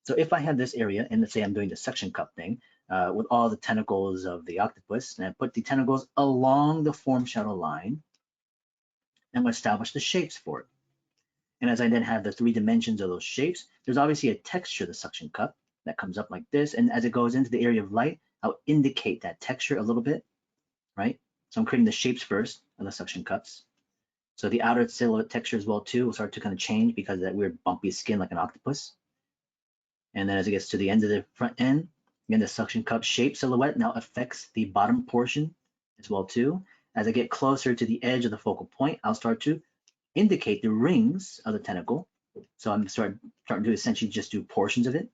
So if I have this area, and let's say I'm doing the suction cup thing with all the tentacles of the octopus, and I put the tentacles along the form shadow line, I'm going to establish the shapes for it. And as I then have the 3 dimensions of those shapes, there's obviously a texture of the suction cup that comes up like this. And as it goes into the area of light, I'll indicate that texture a little bit, right? So I'm creating the shapes first of the suction cups. So the outer silhouette texture as well too will start to kind of change because of that weird bumpy skin like an octopus. And then as it gets to the end of the front end, again, the suction cup shape silhouette now affects the bottom portion as well too. As I get closer to the edge of the focal point, I'll start to indicate the rings of the tentacle. So I'm starting to essentially just do portions of it.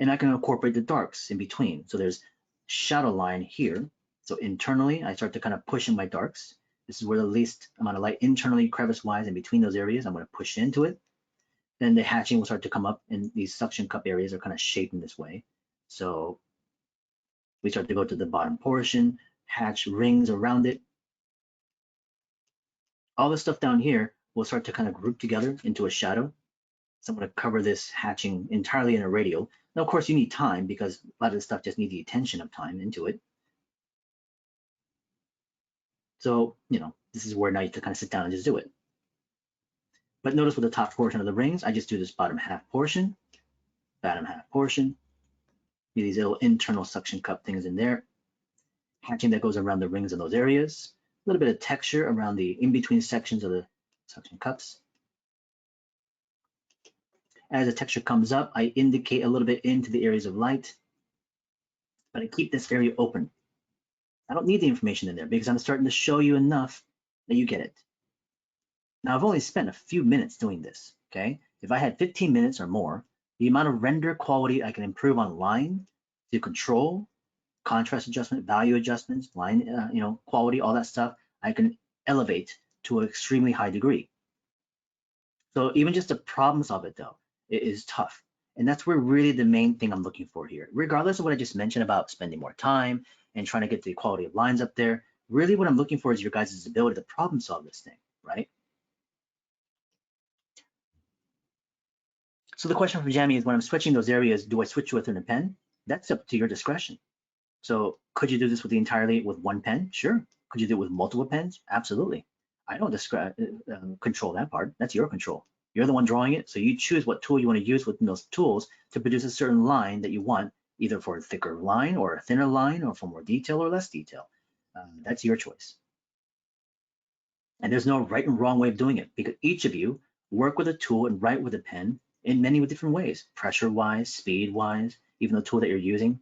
And I can incorporate the darks in between. So there's shadow line here. So internally, I start to kind of push in my darks. This is where the least amount of light internally, crevice-wise, in between those areas, I'm going to push into it. Then the hatching will start to come up, and these suction cup areas are kind of shaped in this way. So we start to go to the bottom portion, hatch rings around it. All the stuff down here will start to kind of group together into a shadow. So I'm going to cover this hatching entirely in a radial. Now, of course, you need time because a lot of this stuff just needs the attention of time into it. So, this is where now you have to kind of sit down and just do it. But notice with the top portion of the rings, I just do this bottom half portion, bottom half portion. These little internal suction cup things in there. Hatching that goes around the rings in those areas. A little bit of texture around the in-between sections of the suction cups. As the texture comes up, I indicate a little bit into the areas of light, but I keep this area open. I don't need the information in there because I'm starting to show you enough that you get it. Now, I've only spent a few minutes doing this, okay? If I had 15 minutes or more, the amount of render quality I can improve on line to control, contrast adjustment, value adjustments, line, quality, all that stuff, I can elevate to an extremely high degree. So even just the problems of it though, it is tough. And that's where really the main thing I'm looking for here. Regardless of what I just mentioned about spending more time and trying to get the quality of lines up there, really what I'm looking for is your guys' ability to problem solve this thing, right? So the question from Jamie is when I'm switching those areas, do I switch with a pen? That's up to your discretion. So could you do this with entirely with one pen? Sure. Could you do it with multiple pens? Absolutely. I don't control that part. That's your control. You're the one drawing it, so you choose what tool you want to use within those tools to produce a certain line that you want, either for a thicker line or a thinner line or for more detail or less detail. That's your choice. And there's no right and wrong way of doing it because each of you work with a tool and write with a pen in many different ways, pressure-wise, speed-wise, even the tool that you're using.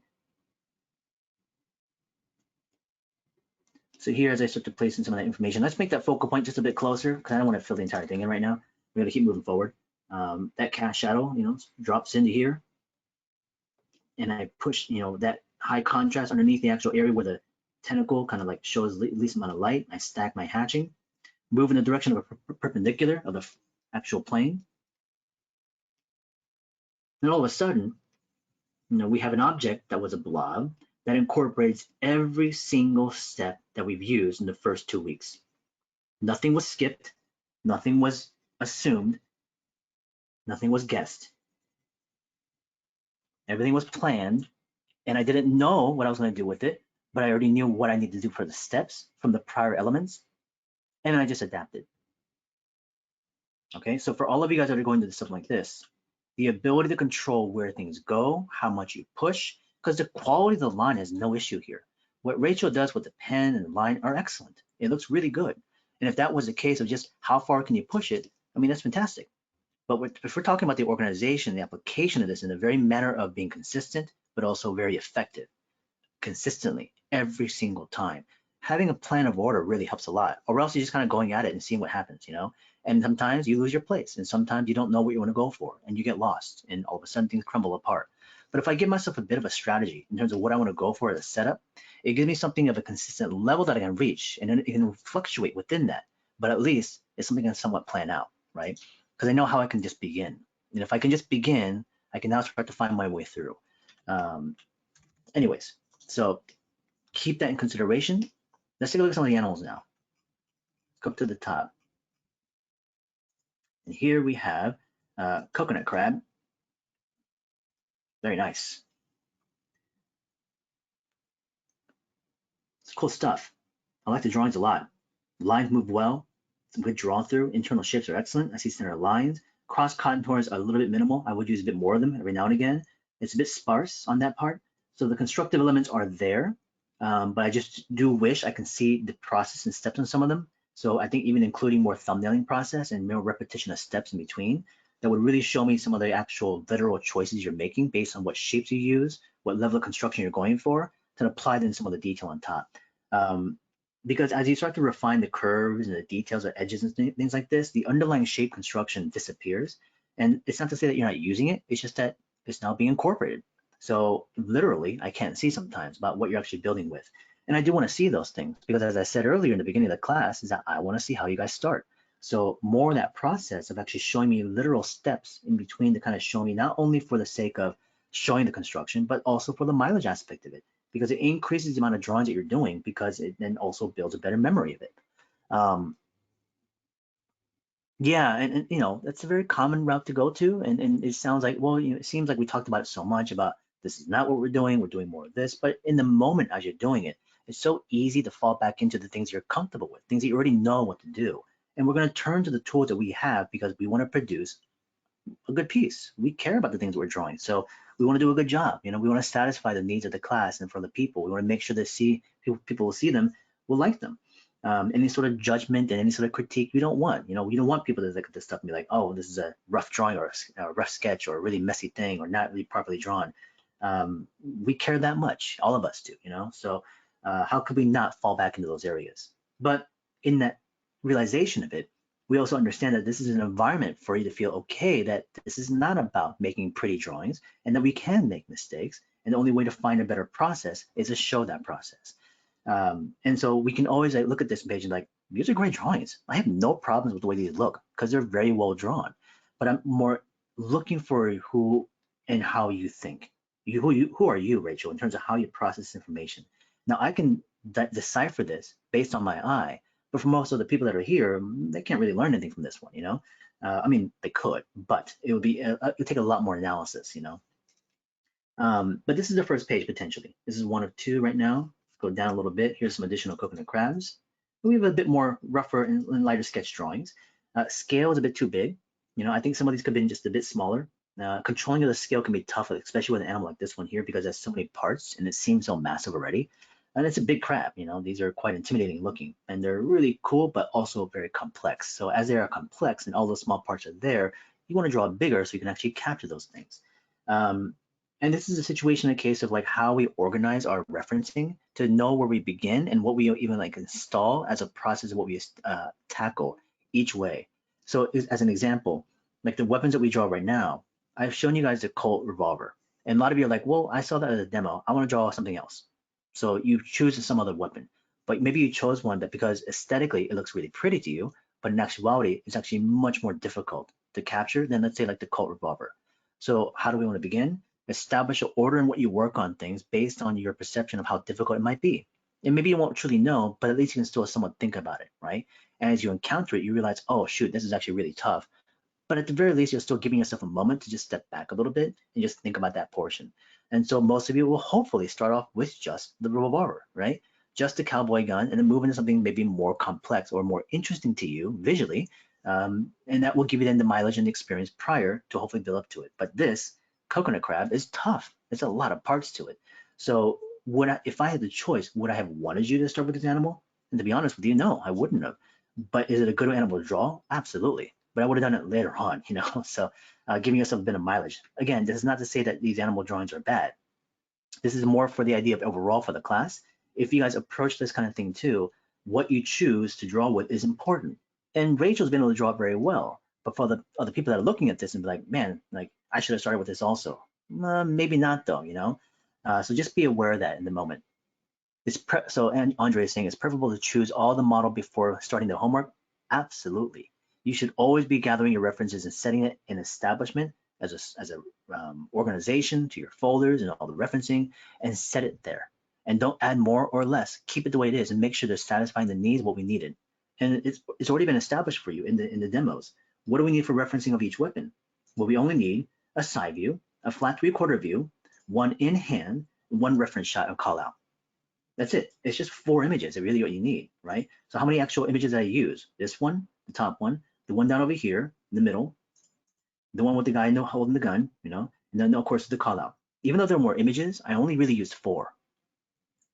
So here, as I start to place in some of that information, let's make that focal point just a bit closer because I don't want to fill the entire thing in right now. We're going to keep moving forward. That cast shadow, drops into here. And I push, that high contrast underneath the actual area where the tentacle kind of like shows the least amount of light. I stack my hatching, move in the direction of a perpendicular of the actual plane. And all of a sudden, we have an object that was a blob that incorporates every single step that we've used in the first 2 weeks. Nothing was skipped, nothing was assumed, nothing was guessed. Everything was planned, and I didn't know what I was going to do with it, but I already knew what I needed to do for the steps from the prior elements, and I just adapted. Okay, so for all of you guys that are going to do something like this, the ability to control where things go, how much you push, because the quality of the line has no issue here. What Rachel does with the pen and the line are excellent. It looks really good. And if that was a case of just how far can you push it, I mean, that's fantastic. But if we're talking about the organization, the application of this in the very manner of being consistent, but also very effective, consistently, every single time, having a plan of order really helps a lot. Or else you're just kind of going at it and seeing what happens, you know? And sometimes you lose your place, and sometimes you don't know what you want to go for, and you get lost, and all of a sudden things crumble apart. But if I give myself a bit of a strategy in terms of what I want to go for as a setup, it gives me something of a consistent level that I can reach, and then it can fluctuate within that. But at least it's something I can somewhat plan out, right? Because I know how I can just begin. And if I can just begin, I can now start to find my way through. Anyways, so keep that in consideration. Let's take a look at some of the animals now. Go up to the top. And here we have coconut crab. Very nice. It's cool stuff. I like the drawings a lot. Lines move well. Some good draw through. Internal shapes are excellent. I see center lines. Cross contours are a little bit minimal. I would use a bit more of them every now and again. It's a bit sparse on that part. So the constructive elements are there, but I just do wish I can see the process and steps on some of them. So I think even including more thumbnailing process and more repetition of steps in between, that would really show me some of the actual literal choices you're making based on what shapes you use, what level of construction you're going for, to apply then some of the detail on top. Because as you start to refine the curves and the details of edges and things like this, the underlying shape construction disappears. And it's not to say that you're not using it, it's just that it's now being incorporated. So literally, I can't see sometimes about what you're actually building with. And I do want to see those things because as I said earlier in the beginning of the class, is that I want to see how you guys start. So more of that process of actually showing me literal steps in between to kind of show me not only for the sake of showing the construction, but also for the mileage aspect of it, because it increases the amount of drawings that you're doing because it then also builds a better memory of it. Yeah, and you know, that's a very common route to go to. And it sounds like, well, you know, it seems like we talked about it so much about this is not what we're doing more of this. But in the moment as you're doing it, it's so easy to fall back into the things you're comfortable with, things that you already know what to do. And we're going to turn to the tools that we have because we want to produce a good piece. We care about the things we're drawing. So we want to do a good job. You know, we want to satisfy the needs of the class and for the people. We want to make sure that people will see them, will like them. Any sort of judgment and any sort of critique we don't want. You know, we don't want people to look at this stuff and be like, oh, this is a rough drawing or a rough sketch or a really messy thing or not really properly drawn. We care that much, all of us do, you know? So how could we not fall back into those areas? But in that realization of it, we also understand that this is an environment for you to feel okay, that this is not about making pretty drawings and that we can make mistakes. And the only way to find a better process is to show that process. And so we can always look at this page and like, these are great drawings. I have no problems with the way these look because they're very well drawn. But I'm more looking for who and how you think. Who are you, Rachel, in terms of how you process information? Now I can decipher this based on my eye, but for most of the people that are here, they can't really learn anything from this one, you know? I mean, they could, but it would take a lot more analysis, you know? But this is the first page potentially. This is one of two right now. Go down a little bit. Here's some additional coconut crabs. We have a bit more rougher and lighter sketch drawings. Scale is a bit too big. You know, I think some of these could have been just a bit smaller. Controlling of the scale can be tough, especially with an animal like this one here, because there's so many parts and it seems so massive already. And it's a big crab, you know, these are quite intimidating looking and they're really cool, but also very complex. So as they are complex and all those small parts are there, you want to draw bigger so you can actually capture those things. And this is a situation, a case of like how we organize our referencing to know where we begin and what we even like install as a process of what we tackle each way. So as an example, like the weapons that we draw right now, I've shown you guys the Colt revolver. And a lot of you are like, well, I saw that as a demo. I want to draw something else. So you choose some other weapon, but maybe you chose one that because aesthetically it looks really pretty to you, but in actuality, it's actually much more difficult to capture than let's say like the Colt revolver. So how do we want to begin? Establish an order in what you work on things based on your perception of how difficult it might be. And maybe you won't truly know, but at least you can still somewhat think about it, right? And as you encounter it, you realize, oh shoot, this is actually really tough. But at the very least, you're still giving yourself a moment to just step back a little bit and just think about that portion. And so most of you will hopefully start off with just the revolver, right? Just the cowboy gun, and then move into something maybe more complex or more interesting to you visually And that will give you then the mileage and the experience prior to hopefully build up to it. But this coconut crab is tough. There's a lot of parts to it. So if I had the choice, would I have wanted you to start with this animal? And to be honest with you, no, I wouldn't have. But is it a good animal to draw? Absolutely. But I would have done it later on, So giving yourself a bit of mileage. Again, this is not to say that these animal drawings are bad. This is more for the idea of overall for the class. If you guys approach this kind of thing too, what you choose to draw with is important. And Rachel's been able to draw it very well. But for the other people that are looking at this and be like, man, like I should have started with this also. Maybe not though, So just be aware of that in the moment. And Andre is saying it's preferable to choose all the model before starting the homework. Absolutely. You should always be gathering your references and setting it in establishment as a organization to your folders and all the referencing, and set it there. And don't add more or less. Keep it the way it is and make sure they're satisfying the needs of what we needed. And it's already been established for you in the demos. What do we need for referencing of each weapon? Well, we only need a side view, a flat 3/4 view, one in hand, one reference shot and call out. That's it. It's just 4 images. It's really what you need, right? So how many actual images did I use? This one, the top one, the one down over here, in the middle, the one with the guy holding the gun, and then of course the call out. Even though there are more images, I only really used 4.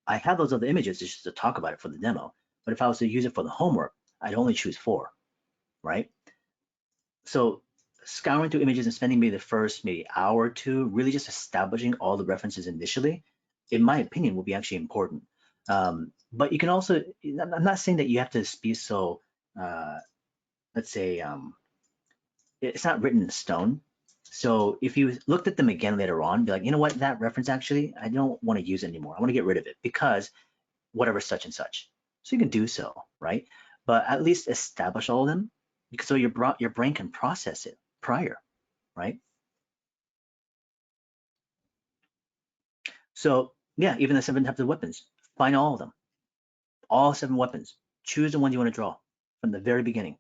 I have those other images just to talk about it for the demo, but if I was to use it for the homework, I'd only choose 4, right? So scouring through images and spending maybe the first hour or two, really just establishing all the references initially, in my opinion, will be actually important. But you can also, I'm not saying that you have to be so, let's say, it's not written in stone. So if you looked at them again later on, be like, you know what, that reference actually, I don't want to use it anymore. I want to get rid of it because whatever such and such. So you can do so, right? But at least establish all of them so your brain can process it prior, right? So yeah, even the 7 types of weapons, find all of them, all 7 weapons. Choose the ones you want to draw from the very beginning.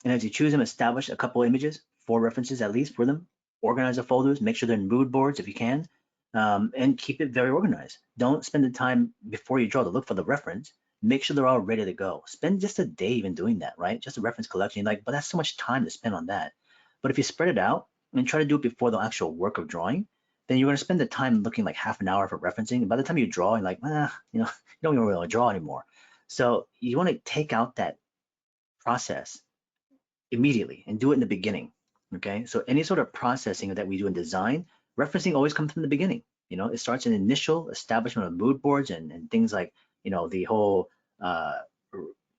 And as you choose them, establish a couple images, 4 references at least for them. Organize the folders, make sure they're in mood boards if you can, and keep it very organized. Don't spend the time before you draw to look for the reference. Make sure they're all ready to go. Spend just a day even doing that, right? Just a reference collection. But that's so much time to spend on that. But if you spread it out and try to do it before the actual work of drawing, then you're going to spend the time looking like half an hour for referencing. And by the time you draw, you're like, you don't even really want to draw anymore. So you want to take out that process immediately and do it in the beginning. Okay, so any sort of processing that we do in design, referencing always comes from the beginning. It starts in initial establishment of mood boards and things like, the whole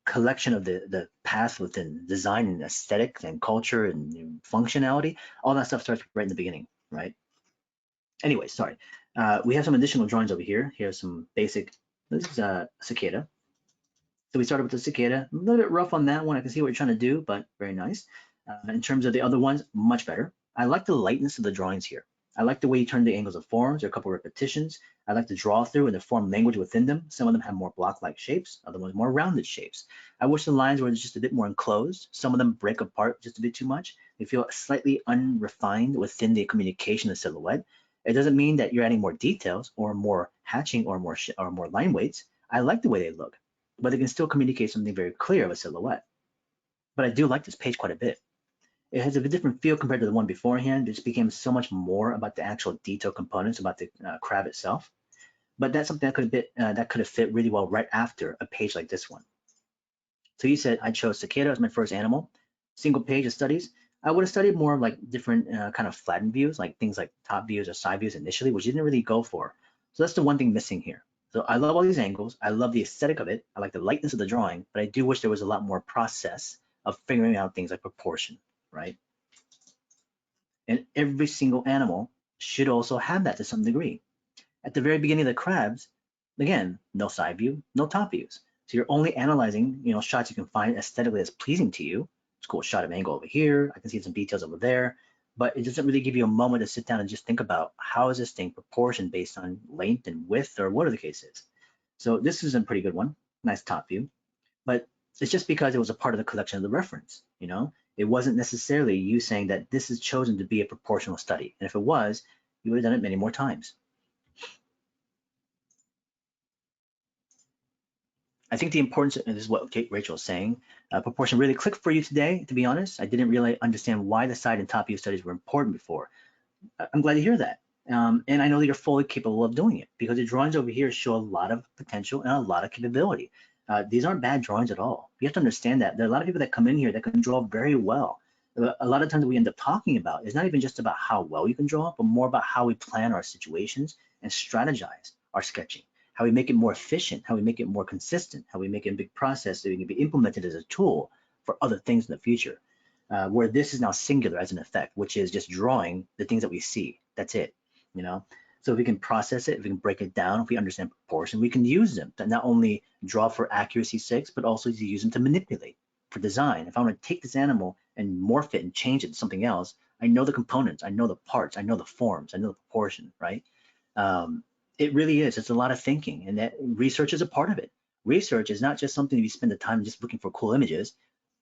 collection of the path within design and aesthetics and culture and functionality. All that stuff starts right in the beginning, right? Anyway, sorry. We have some additional drawings over here. Here's some basic, this is a cicada. So we started with the cicada, a little bit rough on that one. I can see what you're trying to do, but very nice. In terms of the other ones, much better. I like the lightness of the drawings here. I like the way you turn the angles of forms. There are a couple of repetitions. I like the draw through and the form language within them. Some of them have more block-like shapes, other ones more rounded shapes. I wish the lines were just a bit more enclosed. Some of them break apart just a bit too much. They feel slightly unrefined within the communication of silhouette. It doesn't mean that you're adding more details or more hatching or more line weights. I like the way they look, but they can still communicate something very clear of a silhouette. But I do like this page quite a bit. It has a different feel compared to the one beforehand. It just became so much more about the actual detail components, about the crab itself. But that's something that could have fit really well right after a page like this one. So you said I chose cicada as my first animal, single page of studies. I would have studied more of like different kind of flattened views, like things like top views or side views initially, which you didn't really go for. So that's the one thing missing here. So I love all these angles. I love the aesthetic of it. I like the lightness of the drawing, but I do wish there was a lot more process of figuring out things like proportion, right? And every single animal should also have that to some degree. At the very beginning of the crabs, again, no side view, no top views. So you're only analyzing, shots you can find aesthetically that's pleasing to you. It's a cool shot of angle over here. I can see some details over there, but it doesn't really give you a moment to sit down and just think about how is this thing proportioned based on length and width or whatever the case is. So this is a pretty good one. Nice top view, but it's just because it was a part of the collection of the reference, It wasn't necessarily you saying that this is chosen to be a proportional study. And if it was, you would have done it many more times. I think the importance, and this is what Rachel is saying, proportion really clicked for you today, to be honest. I didn't really understand why the side and top view studies were important before. I'm glad to hear that. And I know that you're fully capable of doing it because the drawings over here show a lot of potential and a lot of capability. These aren't bad drawings at all. You have to understand that there are a lot of people that come in here that can draw very well. A lot of times we end up talking about is not even just about how well you can draw, but more about how we plan our situations and strategize our sketching, how we make it more efficient, how we make it more consistent, how we make it a big process so it can be implemented as a tool for other things in the future. Where this is now singular as an effect, which is just drawing the things that we see. That's it, you know? So if we can process it, if we can break it down, if we understand proportion, we can use them to not only draw for accuracy's sake, but also to use them to manipulate for design. If I want to take this animal and morph it and change it to something else, I know the components, I know the parts, I know the forms, I know the proportion, right? It really is. It's a lot of thinking, and that research is a part of it. Research is not just something you spend the time just looking for cool images.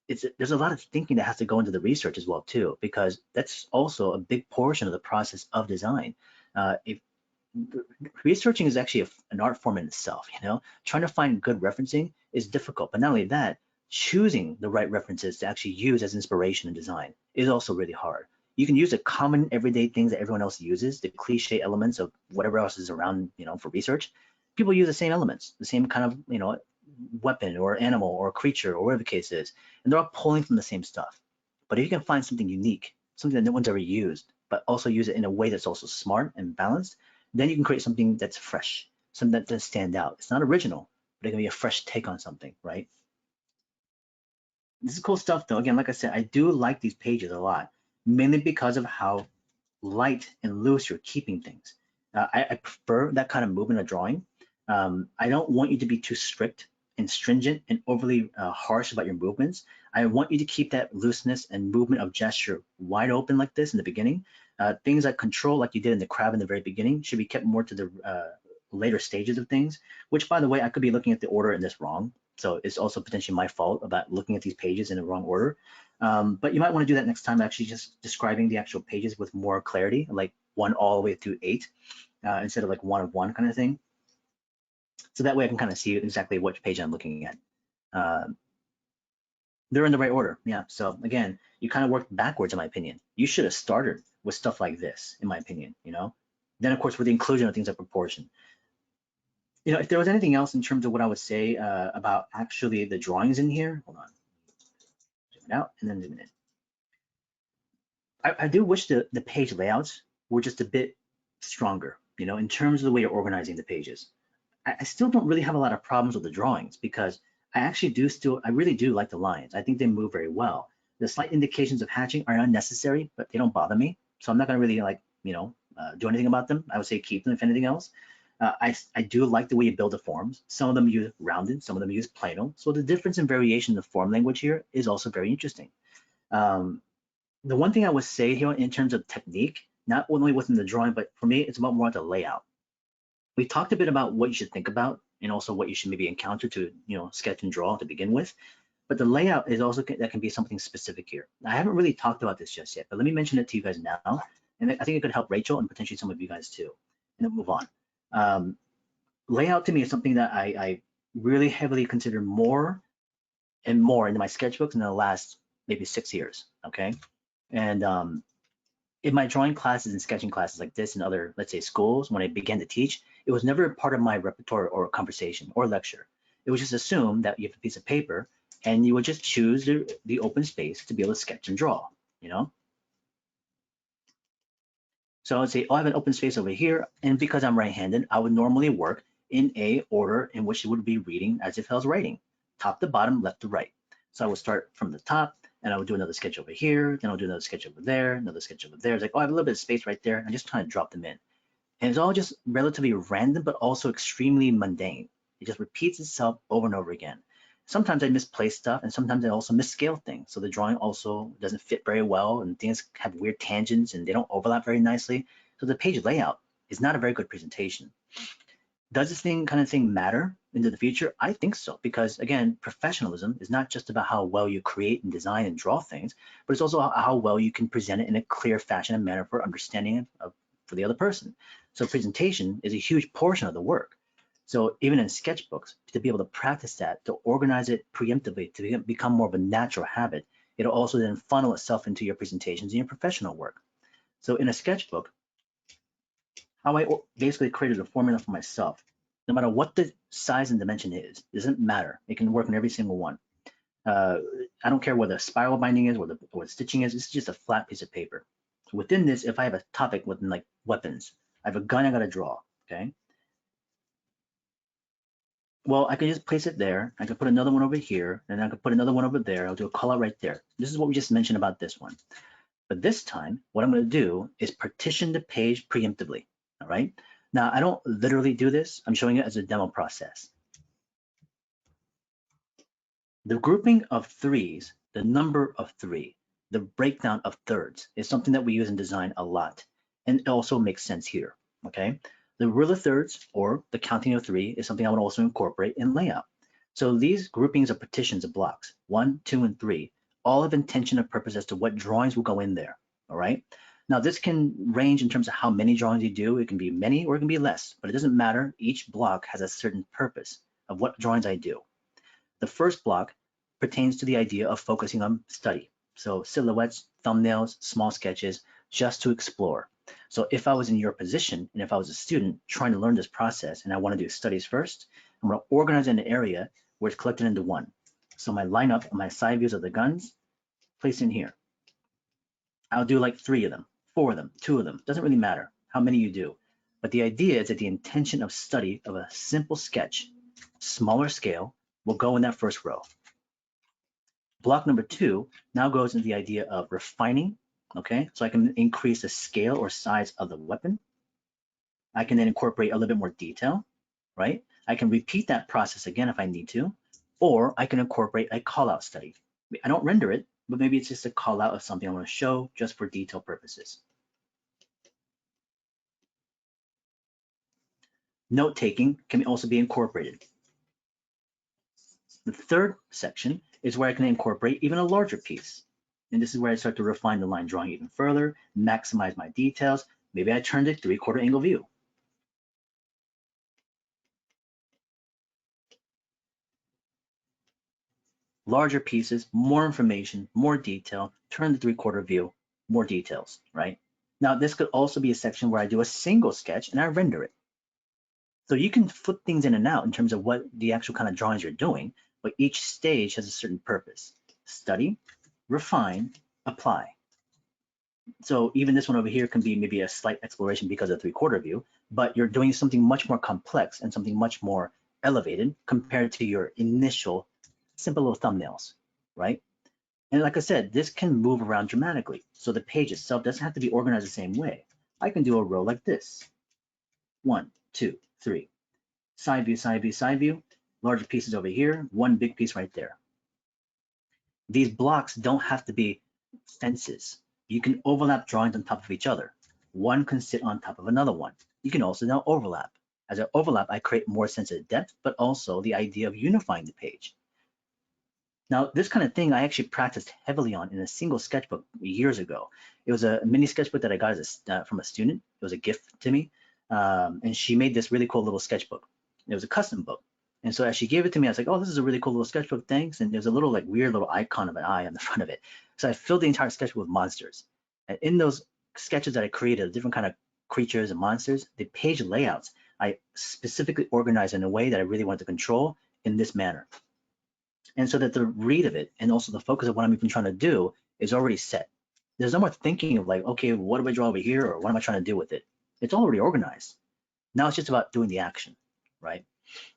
There's a lot of thinking that has to go into the research as well too, because that's also a big portion of the process of design. If researching is actually an art form in itself, you know, trying to find good referencing is difficult, but not only that, choosing the right references to actually use as inspiration in design is also really hard. You can use the common everyday things that everyone else uses, the cliche elements of whatever else is around, you know, for research. People use the same elements, the same kind of, you know, weapon or animal or creature or whatever the case is, and they're all pulling from the same stuff. But if you can find something unique, something that no one's ever used, but also use it in a way that's also smart and balanced, then you can create something that's fresh, something that does stand out. It's not original, but it can be a fresh take on something, right? This is cool stuff though. Again, like I said, I do like these pages a lot, mainly because of how light and loose you're keeping things. I prefer that kind of movement of drawing. I don't want you to be too strict and stringent and overly harsh about your movements. I want you to keep that looseness and movement of gesture wide open like this in the beginning. Things like control, like you did in the crab in the very beginning, should be kept more to the later stages of things, which by the way, I could be looking at the order in this wrong. So it's also potentially my fault about looking at these pages in the wrong order. But you might want to do that next time, actually just describing the actual pages with more clarity, like 1 all the way through 8, instead of like 1 of 1 kind of thing. So that way I can kind of see exactly which page I'm looking at. They're in the right order, yeah. So again, you kind of worked backwards in my opinion. You should have started with stuff like this, in my opinion, you know? Then of course with the inclusion of things like proportion. You know, if there was anything else in terms of what I would say about actually the drawings in here, hold on, zoom it out and then zoom it in. I do wish the page layouts were just a bit stronger, you know, in terms of the way you're organizing the pages. I still don't really have a lot of problems with the drawings because I really do like the lines. I think they move very well. The slight indications of hatching are unnecessary, but they don't bother me. So I'm not gonna really like, you know, do anything about them. I would say keep them if anything else. I do like the way you build the forms. Some of them use rounded, some of them use Plano. So the difference in variation in the form language here is also very interesting. The one thing I would say here in terms of technique, not only within the drawing, but for me, it's about more the layout. We talked a bit about what you should think about and also what you should maybe encounter to, you know, sketch and draw to begin with. But the layout is also, that can be something specific here. I haven't really talked about this just yet, but let me mention it to you guys now. And I think it could help Rachel and potentially some of you guys too, and then move on. Layout to me is something that I really heavily consider more and more in my sketchbooks in the last maybe 6 years, okay? And in my drawing classes and sketching classes like this and other, let's say, schools, when I began to teach, it was never part of my repertoire or conversation or lecture. It was just assumed that you have a piece of paper and you would just choose the open space to be able to sketch and draw, you know? So I would say, oh, I have an open space over here. And because I'm right-handed, I would normally work in a order in which it would be reading as if I was writing, top to bottom, left to right. So I would start from the top, and I would do another sketch over here, then I'll do another sketch over there, another sketch over there. It's like, oh, I have a little bit of space right there. I'm just trying to drop them in. And it's all just relatively random, but also extremely mundane. It just repeats itself over and over again. Sometimes I misplace stuff, and sometimes I also misscale things. So the drawing also doesn't fit very well, and things have weird tangents, and they don't overlap very nicely. So the page layout is not a very good presentation. Does this kind of thing matter into the future? I think so, because again, professionalism is not just about how well you create and design and draw things, but it's also how well you can present it in a clear fashion and manner for understanding for the other person. So presentation is a huge portion of the work. So even in sketchbooks, to be able to practice that, to organize it preemptively, to become more of a natural habit, it'll also then funnel itself into your presentations and your professional work. So in a sketchbook, how I basically created a formula for myself, no matter what the size and dimension is, it doesn't matter. It can work on every single one. I don't care what the spiral binding is, what the stitching is. It's just a flat piece of paper. So within this, if I have a topic within like weapons, I have a gun I got to draw. Okay. Well, I can just place it there. I could put another one over here, and I could put another one over there. I'll do a call out right there. This is what we just mentioned about this one. But this time, what I'm going to do is partition the page preemptively. All right. Now, I don't literally do this. I'm showing it as a demo process. The grouping of threes, the number of three, the breakdown of thirds is something that we use in design a lot. And it also makes sense here. Okay. The rule of thirds, or the counting of three, is something I would also incorporate in layout. So these groupings of partitions of blocks, 1, 2, and 3, all have intention of purpose as to what drawings will go in there. All right. Now this can range in terms of how many drawings you do. It can be many or it can be less, but it doesn't matter. Each block has a certain purpose of what drawings I do. The first block pertains to the idea of focusing on study. So silhouettes, thumbnails, small sketches, just to explore. So if I was in your position and if I was a student trying to learn this process and I want to do studies first, I'm going to organize in an area where it's collected into one. So my lineup, my side views of the guns, placed in here. I'll do like 3 of them, 4 of them, 2 of them. Doesn't really matter how many you do. But the idea is that the intention of study of a simple sketch, smaller scale, will go in that first row. Block number 2 now goes into the idea of refining. Okay, so I can increase the scale or size of the weapon. I can then incorporate a little bit more detail, right? I can repeat that process again if I need to, or I can incorporate a call out study. I don't render it, but maybe it's just a call out of something I want to show just for detail purposes. Note taking can also be incorporated. The third section is where I can incorporate even a larger piece. And this is where I start to refine the line drawing even further, maximize my details. Maybe I turned it 3/4 angle view. Larger pieces, more information, more detail, turn the 3/4 view, more details, right? Now, this could also be a section where I do a single sketch and I render it. So you can flip things in and out in terms of what the actual kind of drawings you're doing, but each stage has a certain purpose. Study, refine, apply. So even this one over here can be maybe a slight exploration because of 3/4 view, but you're doing something much more complex and something much more elevated compared to your initial simple little thumbnails, right? And like I said, this can move around dramatically. So the page itself doesn't have to be organized the same way. I can do a row like this. 1, 2, 3. Side view, side view, side view. Larger pieces over here, one big piece right there. These blocks don't have to be fences. You can overlap drawings on top of each other. One can sit on top of another one. You can also now overlap. As I overlap, I create more sense of depth, but also the idea of unifying the page. Now, this kind of thing I actually practiced heavily on in a single sketchbook years ago. It was a mini sketchbook that I got from a student. It was a gift to me. And she made this really cool little sketchbook. It was a custom book. And so as she gave it to me, I was like, oh, this is a really cool little sketchbook, thanks. And there's a little like weird little icon of an eye on the front of it. So I filled the entire sketchbook with monsters. And in those sketches that I created, different kind of creatures and monsters, the page layouts, I specifically organized in a way that I really wanted to control in this manner. And so that the read of it and also the focus of what I'm even trying to do is already set. There's no more thinking of like, okay, what do I draw over here? Or what am I trying to do with it? It's already organized. Now it's just about doing the action, right?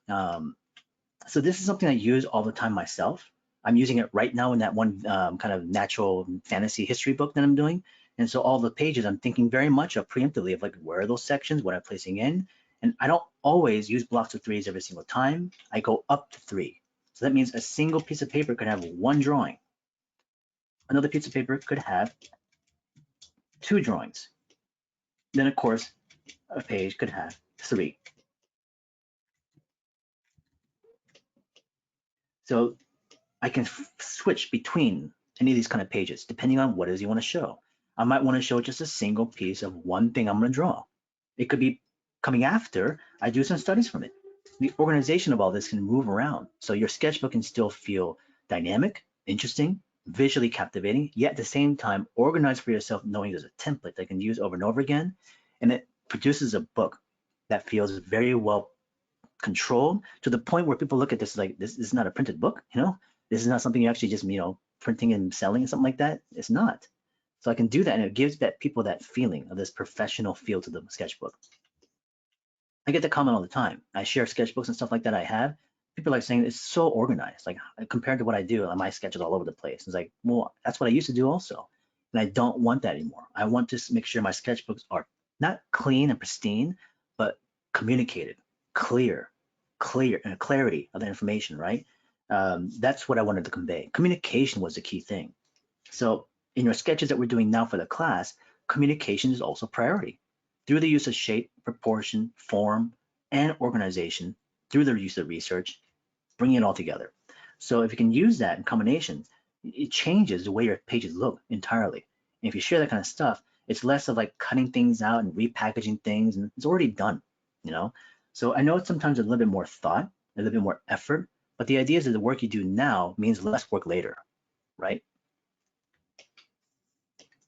So this is something I use all the time myself. I'm using it right now in that one kind of natural fantasy history book that I'm doing. And so all the pages I'm thinking very much of preemptively of like, where are those sections, what I'm placing in? And I don't always use blocks of 3s every single time. I go up to 3. So that means a single piece of paper could have one drawing. Another piece of paper could have 2 drawings. Then of course, a page could have 3. So I can switch between any of these kind of pages, depending on what it is you want to show. I might want to show just a single piece of one thing I'm going to draw. It could be coming after I do some studies from it. The organization of all this can move around. So your sketchbook can still feel dynamic, interesting, visually captivating, yet at the same time organized for yourself, knowing there's a template that you can use over and over again. And it produces a book that feels very well controlled to the point where people look at this like, this is not a printed book, This is not something you actually just, printing and selling and something like that. It's not. So I can do that, and it gives that people that feeling of this professional feel to the sketchbook. I get the comment all the time. I share sketchbooks and stuff like that I have. People are like saying it's so organized, like compared to what I do, my sketches all over the place. It's like, well, that's what I used to do also. And I don't want that anymore. I want to make sure my sketchbooks are not clean and pristine, but communicated, clear, and clarity of the information, right? That's what I wanted to convey. Communication was the key thing. So in your sketches that we're doing now for the class, communication is also priority. Through the use of shape, proportion, form, and organization, through the use of research, bringing it all together. So if you can use that in combination, it changes the way your pages look entirely. And if you share that kind of stuff, it's less of like cutting things out and repackaging things, and it's already done, So I know it's sometimes a little bit more thought, a little bit more effort, but the idea is that the work you do now means less work later, right?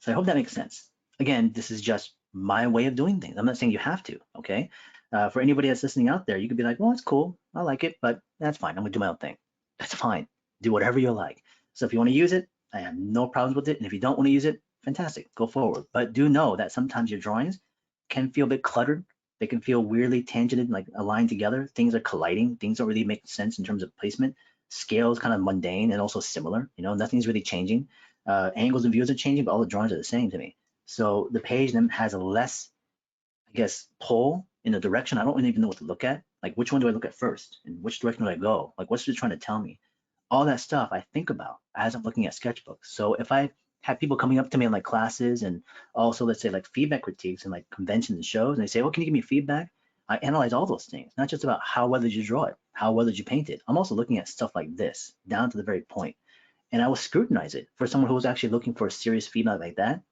So I hope that makes sense. Again, this is just my way of doing things. I'm not saying you have to, okay? For anybody that's listening out there, you could be like, well, it's cool. I like it, but that's fine. I'm gonna do my own thing. That's fine. Do whatever you like. So if you wanna use it, I have no problems with it. And if you don't wanna use it, fantastic, go forward. But do know that sometimes your drawings can feel a bit cluttered. They can feel weirdly tangented, like aligned together. Things are colliding. Things don't really make sense in terms of placement. Scale is kind of mundane and also similar. Nothing's really changing. Angles and views are changing, but all the drawings are the same to me. So the page then has a less, I guess, pull in a direction. I don't really even know what to look at. Like, which one do I look at first? And which direction do I go? Like, what's it trying to tell me? All that stuff I think about as I'm looking at sketchbooks. So if I have people coming up to me in like classes and also, let's say, like feedback critiques and like conventions and shows, and they say, well, can you give me feedback? I analyze all those things, not just about how well did you draw it, how well did you paint it. I'm also looking at stuff like this, down to the very point. And I will scrutinize it. For someone who was actually looking for a serious feedback like that,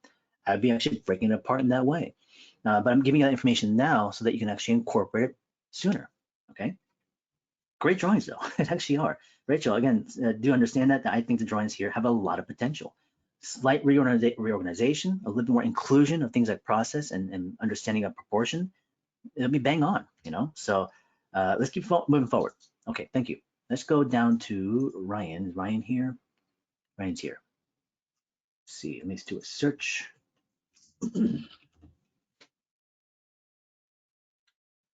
I'd be actually breaking it apart in that way. But I'm giving you that information now so that you can actually incorporate it sooner, okay? Great drawings though, it actually are. Rachel, again, do understand that I think the drawings here have a lot of potential. Slight reorganization, a little bit more inclusion of things like process and understanding of proportion, it'll be bang on, So let's keep moving forward. Okay, thank you. Let's go down to Ryan. Is Ryan here? Ryan's here. Let's see, let me do a search.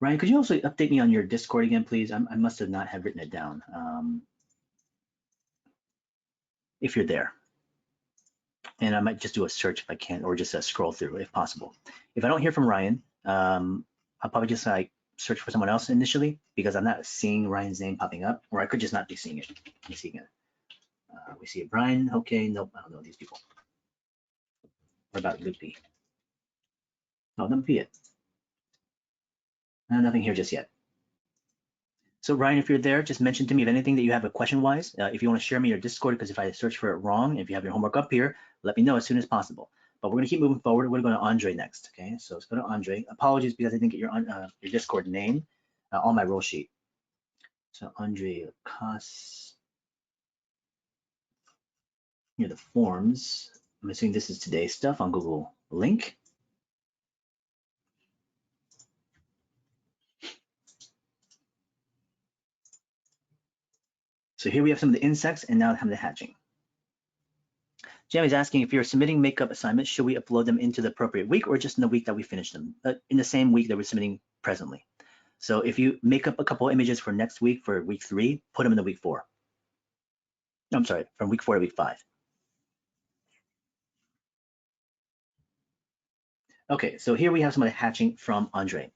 Ryan, could you also update me on your Discord again, please? I must have not have written it down. If you're there. And I might just do a search if I can, or just scroll through if possible. If I don't hear from Ryan, I'll probably just like search for someone else initially because I'm not seeing Ryan's name popping up, or I could just not be seeing it. Let me see again. We see Brian. Okay, nope, I don't know these people. What about Lippy? Oh, not be it. Nothing here just yet. So Ryan, if you're there, just mention to me if anything that you have a question-wise. If you want to share me your Discord, because if I search for it wrong, if you have your homework up here, let me know as soon as possible. But we're going to keep moving forward. We're going to go to Andre next. Okay, so let's go to Andre. Apologies because I didn't get your Discord name on my roll sheet. So Andre Lacoste. Here are the forms. I'm assuming this is today's stuff on Google Link. So here we have some of the insects and now some of the hatching. Jamie's asking if you're submitting makeup assignments, should we upload them into the appropriate week or just in the week that we finish them? In the same week that we're submitting presently. So if you make up a couple images for next week, for week 3, put them in the week 4. I'm sorry, from week 4 to week 5. Okay, so here we have some of the hatching from Andre.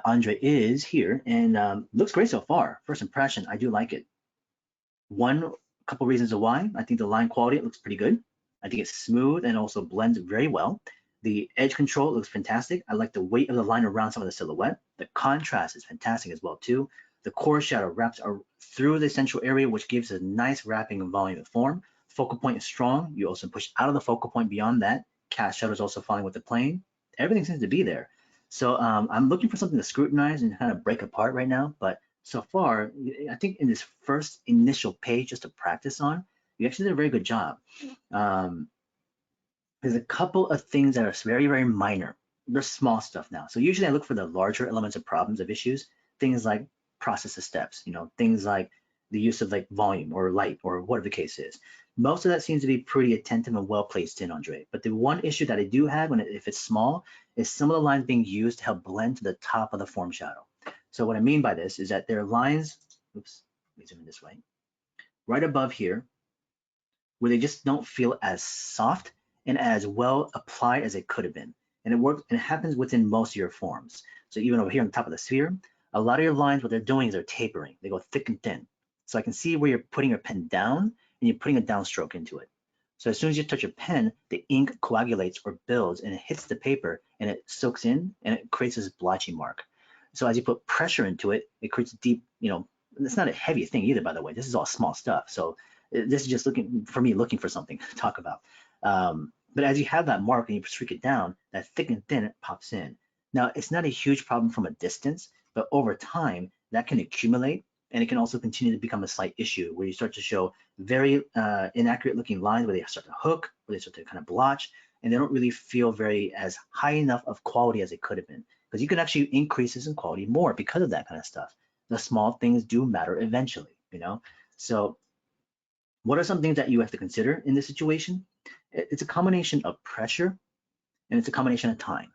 Andre is here and looks great so far. First impression, I do like it. One couple reasons of why. I think the line quality, it looks pretty good. I think it's smooth and also blends very well. The edge control looks fantastic. I like the weight of the line around some of the silhouette. The contrast is fantastic as well too. The core shadow wraps through the central area, which gives a nice wrapping and volume and form. Focal point is strong. You also push out of the focal point beyond that. Cast shadow is also falling with the plane. Everything seems to be there. So I'm looking for something to scrutinize and kind of break apart right now, but so far, I think in this first initial page just to practice on, you actually did a very good job. There's a couple of things that are very, very minor. They're small stuff now. So usually I look for the larger elements of problems of issues, things like process of steps, things like the use of like volume or light or whatever the case is. Most of that seems to be pretty attentive and well placed in, Andre. But the one issue that I do have if it's small is some of the lines being used to help blend to the top of the form shadow. So what I mean by this is that there are lines, oops, let me zoom in this way, right above here, where they just don't feel as soft and as well applied as it could have been. And it works and it happens within most of your forms. So even over here on the top of the sphere, a lot of your lines, what they're doing is they're tapering. They go thick and thin. So I can see where you're putting your pen down and you're putting a downstroke into it. So as soon as you touch your pen, the ink coagulates or builds and it hits the paper and it soaks in and it creates this blotchy mark. So as you put pressure into it, it creates deep, it's not a heavy thing either, by the way. This is all small stuff. So this is just looking for something to talk about. But as you have that mark and you streak it down, that thick and thin it pops in. Now, it's not a huge problem from a distance, but over time, that can accumulate and it can also continue to become a slight issue where you start to show very inaccurate looking lines where they start to hook, where they start to kind of blotch, and they don't really feel very as high enough of quality as it could have been. Because you can actually increase this in quality more because of that kind of stuff. The small things do matter eventually, So what are some things that you have to consider in this situation? It's a combination of pressure and it's a combination of time,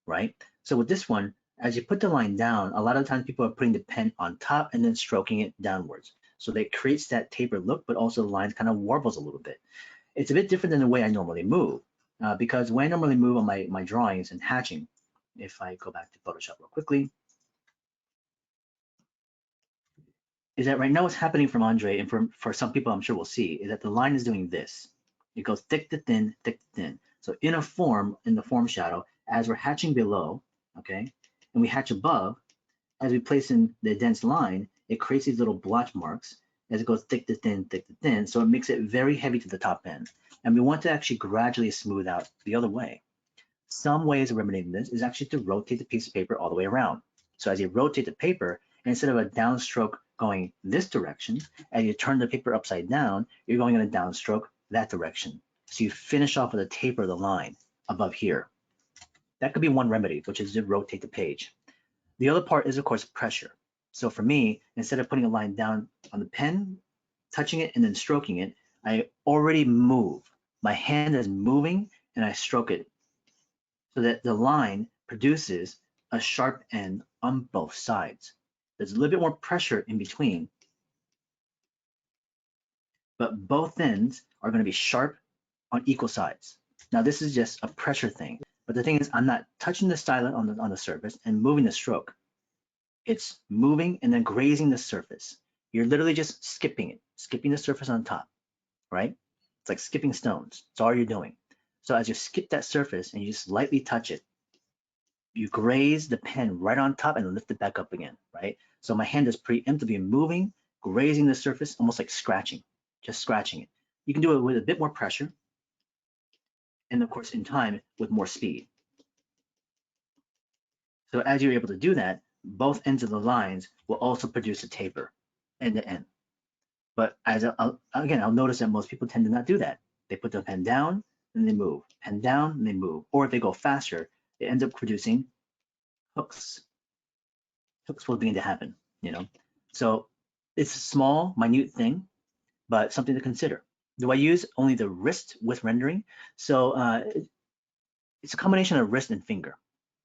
right? So with this one, as you put the line down, a lot of times people are putting the pen on top and then stroking it downwards. So that creates that taper look, but also the line kind of warbles a little bit. It's a bit different than the way I normally move because when I normally move on my drawings and hatching, if I go back to Photoshop real quickly, is that right now what's happening from Andre, and for some people I'm sure we'll see, is that the line is doing this. It goes thick to thin, thick to thin. So in a form, in the form shadow, as we're hatching below, okay, and we hatch above, as we place in the dense line, it creates these little blotch marks as it goes thick to thin, thick to thin. So it makes it very heavy to the top end. And we want to actually gradually smooth out the other way. Some ways of remedying this is actually to rotate the piece of paper all the way around. So as you rotate the paper, instead of a downstroke going this direction, as you turn the paper upside down, you're going in a downstroke that direction. So you finish off with a taper of the line above here. That could be one remedy, which is to rotate the page. The other part is, of course, pressure. So for me, instead of putting a line down on the pen, touching it and then stroking it, I already move. My hand is moving and I stroke it so that the line produces a sharp end on both sides. There's a little bit more pressure in between, but both ends are going to be sharp on equal sides. Now this is just a pressure thing, but the thing is I'm not touching the stylet on the surface and moving the stroke. It's moving and then grazing the surface. You're literally just skipping the surface on top, right? It's like skipping stones. That's all you're doing. So as you skip that surface and you just lightly touch it, you graze the pen right on top and lift it back up again, right? So my hand is preemptively moving, grazing the surface, almost like scratching, just scratching it. You can do it with a bit more pressure, and of course in time with more speed. So as you're able to do that, both ends of the lines will also produce a taper end to end. But I'll notice that most people tend to not do that. They put the pen down and they move, pen down and they move. Or if they go faster, it ends up producing hooks. Hooks will begin to happen, So it's a small, minute thing, but something to consider. Do I use only the wrist with rendering? So it's a combination of wrist and finger.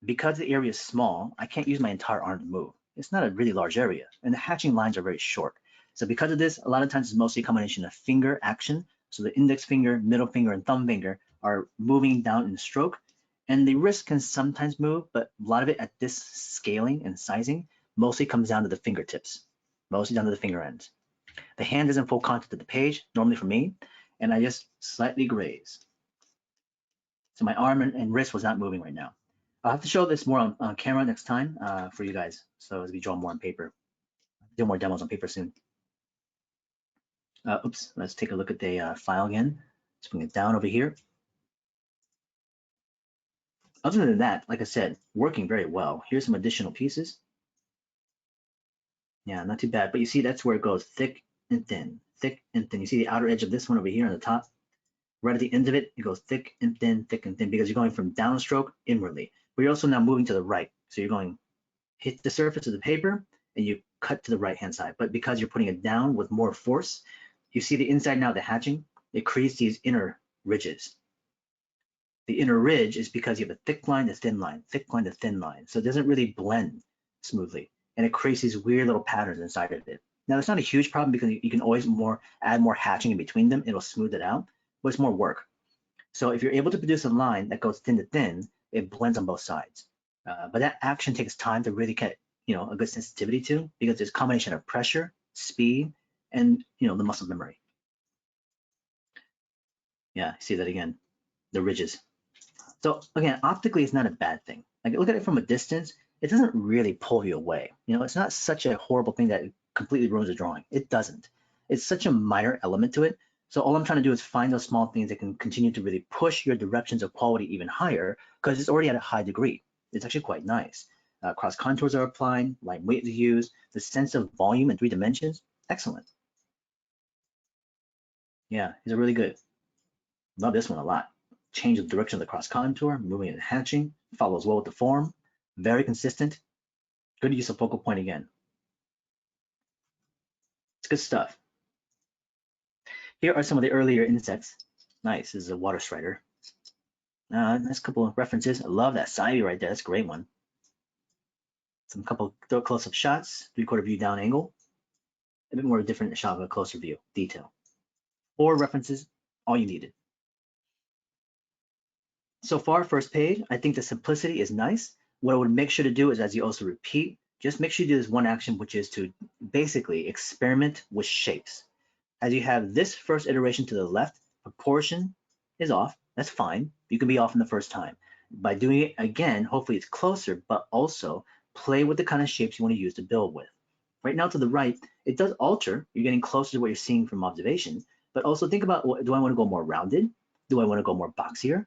Because the area is small, I can't use my entire arm to move. It's not a really large area, and the hatching lines are very short. So because of this, a lot of times it's mostly a combination of finger action. So the index finger, middle finger, and thumb finger are moving down in the stroke. And the wrist can sometimes move, but a lot of it at this scaling and sizing mostly comes down to the fingertips, mostly down to the finger ends. The hand is in full contact with the page, normally for me, and I just slightly graze. So my arm and wrist was not moving right now. I'll have to show this more on camera next time for you guys. So as we draw more on paper, do more demos on paper soon. Oops, let's take a look at the file again. Let's bring it down over here. Other than that, like I said, working very well. Here's some additional pieces. Yeah, not too bad. But you see, that's where it goes thick and thin, thick and thin. You see the outer edge of this one over here on the top? Right at the end of it, it goes thick and thin, because you're going from downstroke inwardly. But you're also now moving to the right. So you're going, hit the surface of the paper, and you cut to the right-hand side. But because you're putting it down with more force, you see the inside now, the hatching, it creates these inner ridges. The inner ridge is because you have a thick line to thin line, thick line to thin line. So it doesn't really blend smoothly. And it creates these weird little patterns inside of it. Now, it's not a huge problem because you can always add more hatching in between them. It'll smooth it out, but it's more work. So if you're able to produce a line that goes thin to thin, it blends on both sides. But that action takes time to really get, a good sensitivity to, because there's a combination of pressure, speed, and, the muscle memory. Yeah, see that again, the ridges. So again, optically, it's not a bad thing. Like, look at it from a distance, it doesn't really pull you away. It's not such a horrible thing that completely ruins a drawing. It doesn't. It's such a minor element to it. So all I'm trying to do is find those small things that can continue to really push your directions of quality even higher, because it's already at a high degree. It's actually quite nice. Cross contours are applied, line weight is used, the sense of volume in 3 dimensions, excellent. Yeah, these are really good. Love this one a lot. Change the direction of the cross contour, moving and hatching, follows well with the form, very consistent. Good use of focal point again. It's good stuff. Here are some of the earlier insects. Nice, this is a water strider. Nice couple of references. I love that Cybele right there, that's a great one. Some couple close-up shots, 3/4 view down angle. A bit more different shot of a closer view, detail. 4 references, all you needed. So far, first page, I think the simplicity is nice. What I would make sure to do is, as you also repeat, just make sure you do this one action, which is to basically experiment with shapes. As you have this first iteration to the left, proportion is off. That's fine. You can be off in the first time. By doing it again, hopefully it's closer, but also play with the kind of shapes you want to use to build with. Right now to the right, it does alter. You're getting closer to what you're seeing from observation, but also think about, do I want to go more rounded? Do I want to go more boxier?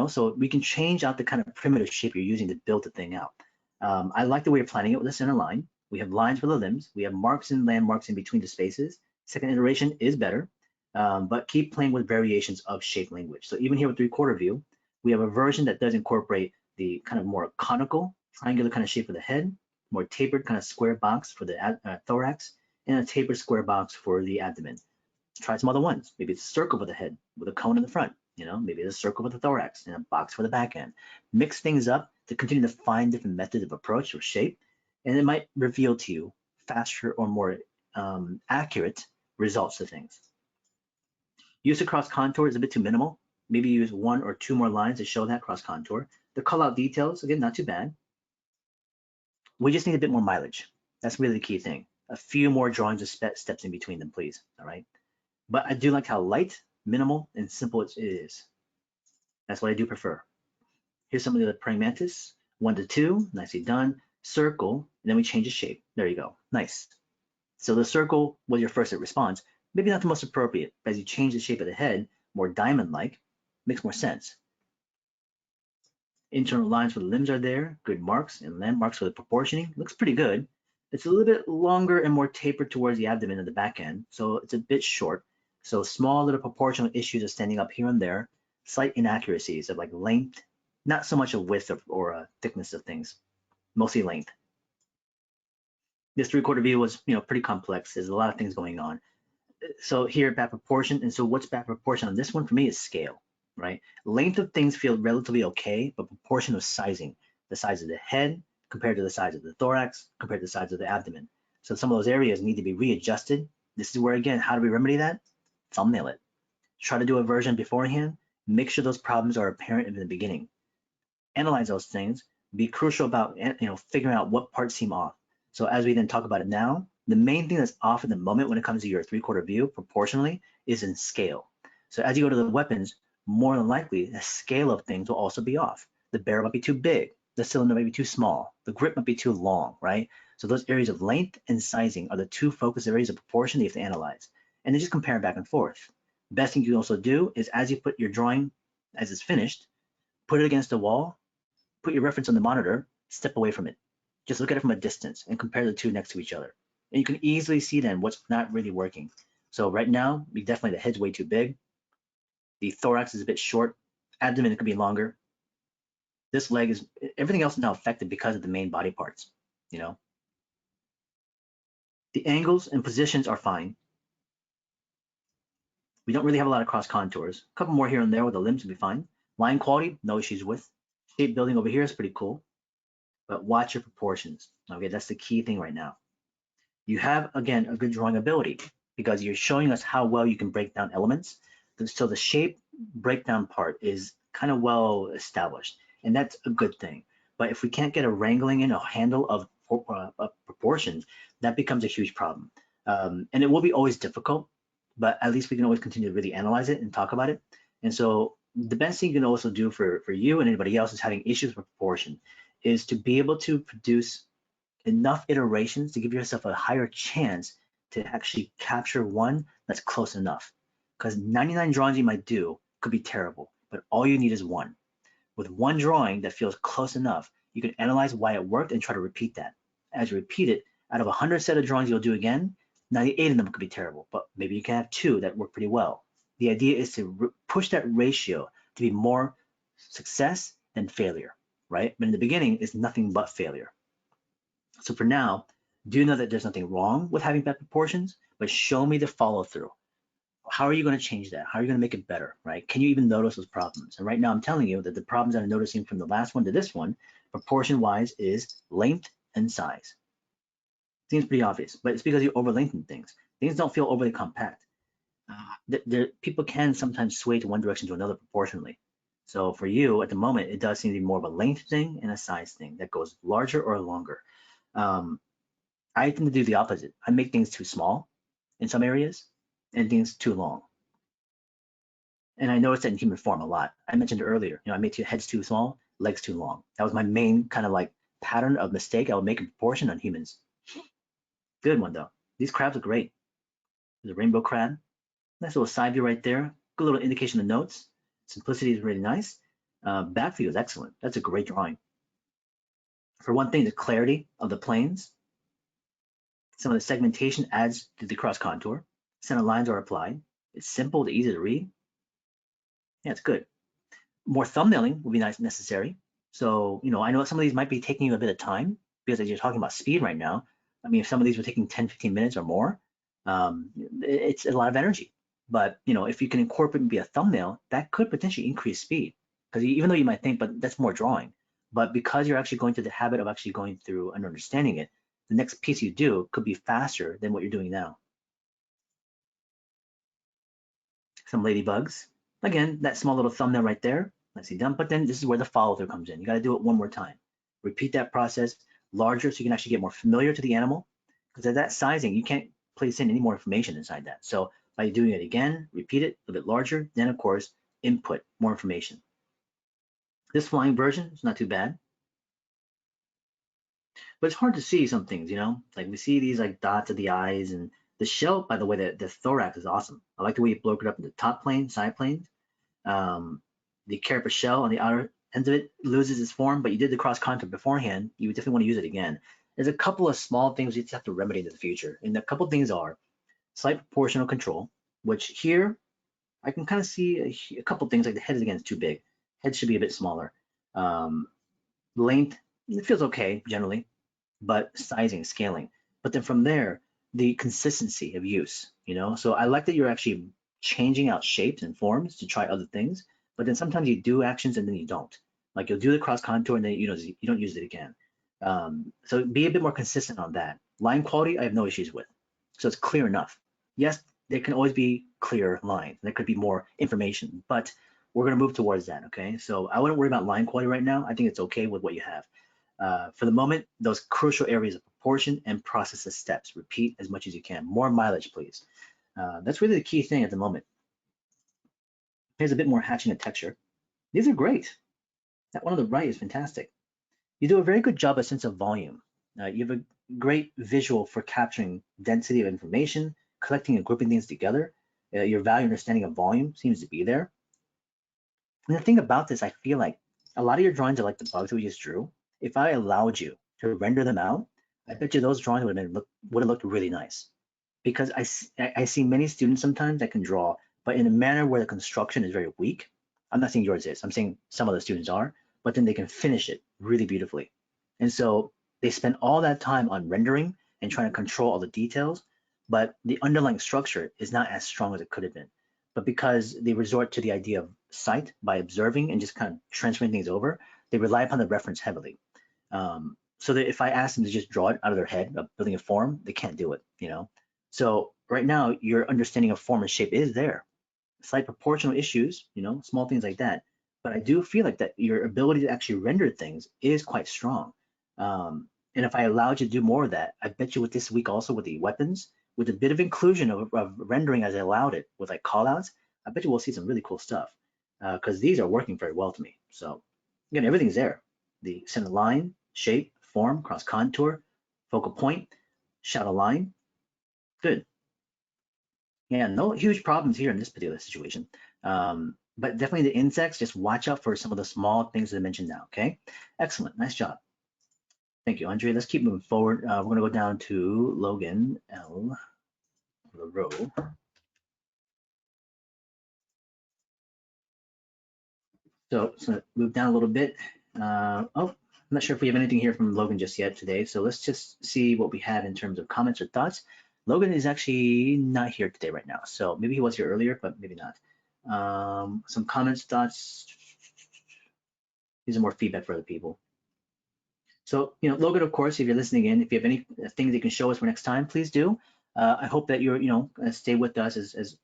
So we can change out the kind of primitive shape you're using to build the thing out. I like the way you're planning it with the center line. We have lines for the limbs. We have marks and landmarks in between the spaces. Second iteration is better, but keep playing with variations of shape language. So even here with 3/4 view, we have a version that does incorporate the kind of more conical, triangular kind of shape of the head, more tapered kind of square box for the thorax, and a tapered square box for the abdomen. Let's try some other ones. Maybe it's a circle for the head with a cone in the front. Maybe it's a circle with the thorax and a box for the back end. Mix things up to continue to find different methods of approach or shape, and it might reveal to you faster or more accurate results to things. Use of cross contour is a bit too minimal. Maybe use 1 or 2 more lines to show that cross contour. The call out details, again, not too bad. We just need a bit more mileage. That's really the key thing. A few more drawings of steps in between them, please. All right. But I do like how light, minimal, and simple it is. That's what I do prefer. Here's some of the praying mantis. 1 to 2, nicely done. Circle, and then we change the shape. There you go. Nice. So the circle was your first response. Maybe not the most appropriate, but as you change the shape of the head, more diamond-like, makes more sense. Internal lines for the limbs are there, good marks, and landmarks for the proportioning. Looks pretty good. It's a little bit longer and more tapered towards the abdomen and the back end, so it's a bit short. So small little proportional issues are standing up here and there, slight inaccuracies of like length, not so much a width or a thickness of things, mostly length. This 3/4 view was, pretty complex. There's a lot of things going on. So here, back proportion, and so what's back proportion on this one for me is scale, right? Length of things feel relatively okay, but proportion of sizing, the size of the head compared to the size of the thorax, compared to the size of the abdomen. So some of those areas need to be readjusted. This is where, again, how do we remedy that? Thumbnail it. Try to do a version beforehand. Make sure those problems are apparent in the beginning. Analyze those things. Be crucial about, figuring out what parts seem off. So as we then talk about it now, the main thing that's off at the moment when it comes to your 3/4 view proportionally is in scale. So as you go to the weapons, more than likely the scale of things will also be off. The barrel might be too big, the cylinder might be too small, the grip might be too long, right? So those areas of length and sizing are the 2 focus areas of proportion that you have to analyze. And then just compare back and forth. Best thing you can also do is, as you put your drawing, as it's finished, put it against the wall, put your reference on the monitor, step away from it. Just look at it from a distance and compare the 2 next to each other. And you can easily see then what's not really working. So right now, definitely the head's way too big. The thorax is a bit short. Abdomen could be longer. This leg is, everything else is now affected because of the main body parts, you know. The angles and positions are fine. We don't really have a lot of cross contours. A couple more here and there with the limbs will be fine. Line quality, no issues with. Shape building over here is pretty cool, but watch your proportions. Okay, that's the key thing right now. You have, again, a good drawing ability because you're showing us how well you can break down elements. So the shape breakdown part is kind of well established, and that's a good thing. But if we can't get a wrangling in a handle of proportions, that becomes a huge problem. And it will be always difficult, but at least we can always continue to really analyze it and talk about it. And so the best thing you can also do for you and anybody else is having issues with proportion is to be able to produce enough iterations to give yourself a higher chance to actually capture one that's close enough. Because 99 drawings you might do could be terrible, but all you need is one. With one drawing that feels close enough, you can analyze why it worked and try to repeat that. As you repeat it, out of 100 set of drawings you'll do again, 98 of them could be terrible, but maybe you can have 2 that work pretty well. The idea is to push that ratio to be more success than failure, right? But in the beginning, it's nothing but failure. So for now, do know that there's nothing wrong with having bad proportions, but show me the follow through. How are you going to change that? How are you going to make it better, right? Can you even notice those problems? And right now I'm telling you that the problems that I'm noticing from the last one to this one, proportion wise, is length and size. Seems pretty obvious, but it's because you over lengthen things. Things don't feel overly compact. People can sometimes sway to one direction to another proportionally. So for you at the moment, it does seem to be more of a length thing and a size thing that goes larger or longer. I tend to do the opposite. I make things too small in some areas and things too long. And I noticed that in human form a lot. I mentioned earlier, I make heads too small, legs too long. That was my main kind of like pattern of mistake I would make in proportion on humans. Good one though. These crabs are great. There's a rainbow crab. Nice little side view right there. Good little indication of notes. Simplicity is really nice. Back view is excellent. That's a great drawing. For one thing, the clarity of the planes. Some of the segmentation adds to the cross contour. Center lines are applied. It's simple, it's easy to read. Yeah, it's good. More thumbnailing would be nice, necessary. So, I know some of these might be taking you a bit of time because as you're talking about speed right now, I mean, if some of these were taking 10, 15 minutes or more, it's a lot of energy. But, if you can incorporate maybe a thumbnail, that could potentially increase speed. Because even though you might think, but that's more drawing. But because you're actually going through the habit of actually going through and understanding it, the next piece you do could be faster than what you're doing now. Some ladybugs. Again, that small little thumbnail right there, nicely done. But then this is where the follow through comes in. You got to do it one more time. Repeat that process larger so you can actually get more familiar to the animal. Because at that sizing, you can't place in any more information inside that. So by doing it again, repeat it a bit larger, then of course, input more information. This flying version is not too bad. But it's hard to see some things, like we see these like dots of the eyes and the shell, by the way, the thorax is awesome. I like the way you broke it up into top plane, side planes. The carapace shell on the outer ends of it loses its form, but you did the cross contour beforehand. You would definitely want to use it again. There's a couple of small things you just have to remedy in the future. And a couple of things are slight proportional control, which here I can kind of see a couple of things like the head again is too big. Head should be a bit smaller. Length, it feels okay generally, but sizing, scaling. But then from there, the consistency of use, So I like that you're actually changing out shapes and forms to try other things, but then sometimes you do actions and then you don't. Like you'll do the cross contour and then you don't use it again. So be a bit more consistent on that. Line quality, I have no issues with. So it's clear enough. Yes, there can always be clear lines. There could be more information, but we're going to move towards that, okay? So I wouldn't worry about line quality right now. I think it's okay with what you have. For the moment, those crucial areas of proportion and process the steps. Repeat as much as you can. More mileage, please. That's really the key thing at the moment. Here's a bit more hatching and texture. These are great. That one on the right is fantastic. You do a very good job of sense of volume. You have a great visual for capturing density of information, collecting and grouping things together. Your value understanding of volume seems to be there. And the thing about this, I feel like a lot of your drawings are like the bugs that we just drew. If I allowed you to render them out, I bet you those drawings would have looked really nice. Because I see many students sometimes that can draw, but in a manner where the construction is very weak. I'm not saying yours is, I'm saying some of the students are, but then they can finish it really beautifully. And so they spend all that time on rendering and trying to control all the details, but the underlying structure is not as strong as it could have been. But because they resort to the idea of sight by observing and just kind of transferring things over, they rely upon the reference heavily. So that if I ask them to just draw it out of their head, of building a form, they can't do it, you know? So right now, your understanding of form and shape is there. Slight proportional issues, you know, small things like that. But I do feel like that your ability to actually render things is quite strong. And if I allowed you to do more of that, I bet you with this week also with the weapons, with a bit of inclusion of rendering as I allowed it with like callouts, I bet you we'll see some really cool stuff because these are working very well to me. So again, everything's there. The center line, shape, form, cross contour, focal point, shadow line, good. Yeah, no huge problems here in this particular situation. But definitely the insects, just watch out for some of the small things that I mentioned now, okay? Excellent, nice job. Thank you, Andre. Let's keep moving forward. We're gonna go down to Logan L. LaRoe. So move down a little bit. Oh, I'm not sure if we have anything here from Logan just yet today. So let's just see what we have in terms of comments or thoughts. Logan is actually not here today right now. So maybe he was here earlier, but maybe not. Some comments, thoughts. These are more feedback for other people. So, you know, Logan, of course, if you're listening in, if you have any things you can show us for next time, please do. I hope that you're, you know, stay with us as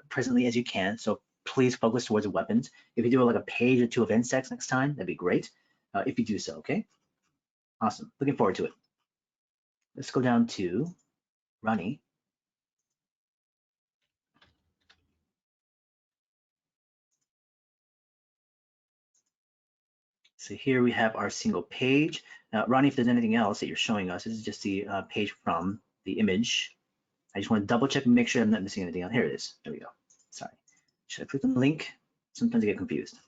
presently as you can. So please focus towards the weapons. If you do like a page or two of insects next time, that'd be great. If you do so, okay? Awesome. Looking forward to it. Let's go down to Ronnie. So here we have our single page. Now, Ronnie, if there's anything else that you're showing us, this is just the page from the image. I just want to double check and make sure I'm not missing anything out. Here it is. There we go. Sorry. Should I click on the link? Sometimes I get confused.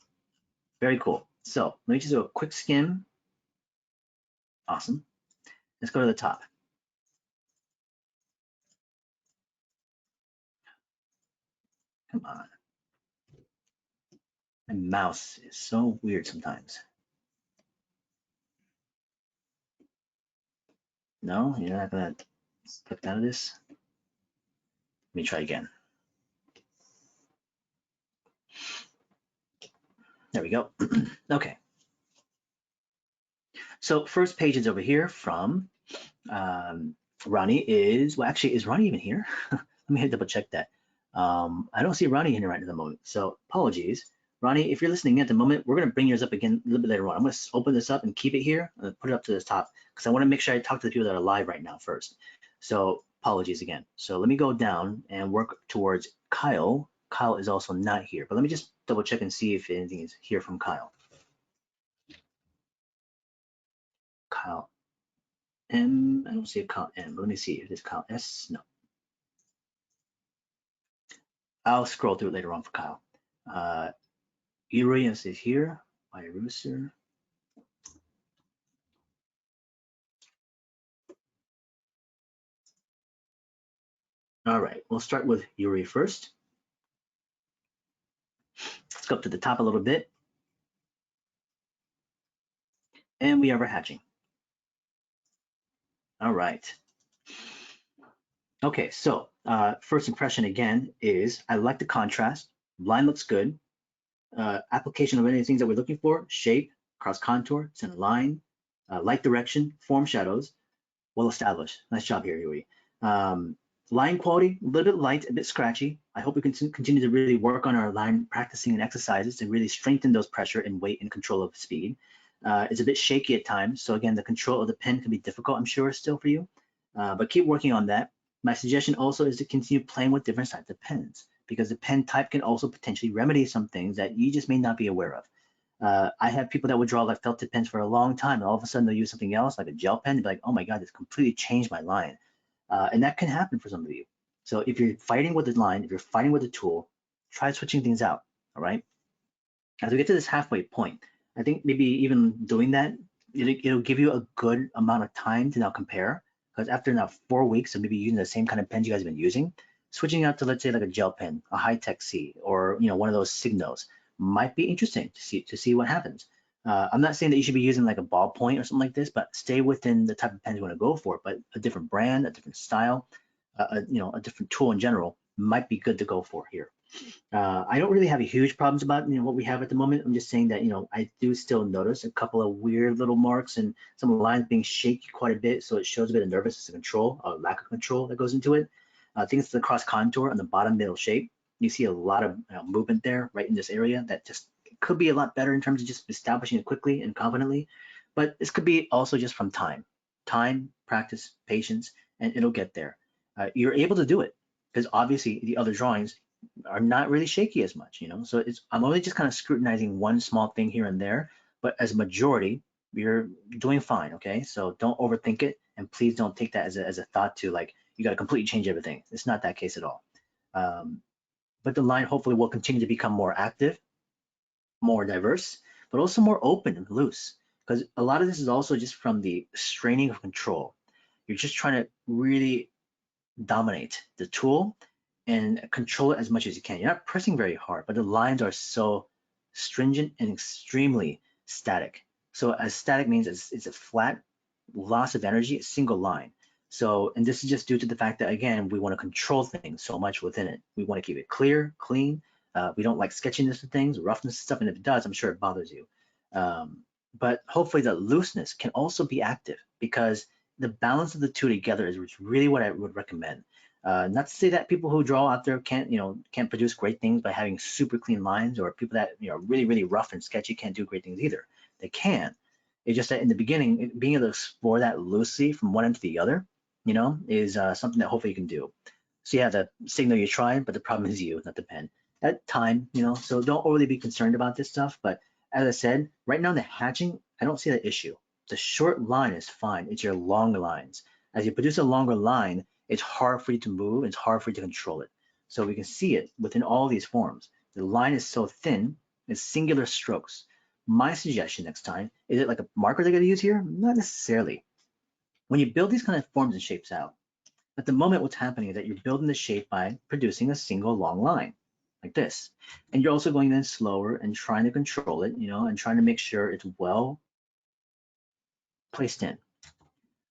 Very cool. So let me just do a quick skim. Awesome. Let's go to the top. Come on. My mouse is so weird sometimes. No, you're not gonna click out of this. Let me try again. There we go. Okay. So first page is over here from Ronnie is, well, actually, is Ronnie even here? Let me double check that. I don't see Ronnie in right at the moment, so apologies. Ronnie, if you're listening at the moment, we're going to bring yours up again a little bit later on. I'm going to open this up and keep it here and put it up to the top because I want to make sure I talk to the people that are live right now first. So apologies again. So let me go down and work towards Kyle. Kyle is also not here, but let me just double check and see if anything is here from Kyle. Kyle M, I don't see a Kyle M, but let me see if there's Kyle S, no. I'll scroll through it later on for Kyle. Urias is here, Iruser. All right, we'll start with Yuri first. Let's go up to the top a little bit. And we have our hatching. All right. Okay, so first impression again is I like the contrast. Line looks good. Application of any of the things that we're looking for, shape, cross contour, center line, light direction, form shadows, well established. Nice job here, Yuri. Line quality, a little bit light, a bit scratchy. I hope we can continue to really work on our line practicing and exercises to really strengthen those pressure and weight and control of speed. It's a bit shaky at times. So again, the control of the pen can be difficult, I'm sure, still for you, but keep working on that. My suggestion also is to continue playing with different types of pens because the pen type can also potentially remedy some things that you just may not be aware of. I have people that would draw like felt tip pens for a long time, and all of a sudden they'll use something else like a gel pen and be like, oh my God, this completely changed my line. And that can happen for some of you. So if you're fighting with the line, if you're fighting with the tool, try switching things out, all right? As we get to this halfway point, I think maybe even doing that, it'll give you a good amount of time to now compare because after now 4 weeks of maybe using the same kind of pens you guys have been using, switching out to, let's say, like a gel pen, a High-Tech C, or one of those Signos might be interesting to see what happens. I'm not saying that you should be using like a ballpoint or something like this, but stay within the type of pen you want to go for. But a different brand, a different style, a different tool in general might be good to go for here. I don't really have huge problems about what we have at the moment. I'm just saying that I do still notice a couple of weird little marks and some of the lines being shaky quite a bit, so it shows a bit of nervousness and control, lack of control that goes into it. I think it's the cross contour on the bottom middle shape. You see a lot of movement there right in this area that just could be a lot better in terms of just establishing it quickly and confidently. But this could be also just from time, practice, patience, and it'll get there. You're able to do it because obviously the other drawings are not really shaky as much, So I'm only just kind of scrutinizing one small thing here and there, but as a majority, you're doing fine, okay? So don't overthink it, and please don't take that as a thought to like you got to completely change everything. It's not that case at all. But the line hopefully will continue to become more active, more diverse, but also more open and loose. Because a lot of this is also just from the straining of control. You're just trying to really dominate the tool and control it as much as you can. You're not pressing very hard, but the lines are so stringent and extremely static. So as static means it's a flat loss of energy, a single line. So, and this is just due to the fact that, again, we want to control things so much within it. We want to keep it clear, clean. We don't like sketchiness of things, roughness and stuff, and if it does, I'm sure it bothers you. But hopefully the looseness can also be active because the balance of the two together is really what I would recommend. Not to say that people who draw out there can't produce great things by having super clean lines, or people that really, really rough and sketchy can't do great things either. They can. It's just that in the beginning, being able to explore that loosely from one end to the other, is something that hopefully you can do. So yeah, the signal you tried, but the problem is you, not the pen. At time, so don't overly be concerned about this stuff. But as I said, right now in the hatching, I don't see that issue. The short line is fine. It's your long lines. As you produce a longer line, it's hard for you to move. It's hard for you to control it. So we can see it within all these forms. The line is so thin, it's singular strokes. My suggestion next time, is it like a marker they're going to use here? Not necessarily. When you build these kind of forms and shapes out, at the moment what's happening is that you're building the shape by producing a single long line, like this. And you're also going then slower and trying to control it, and trying to make sure it's well placed in.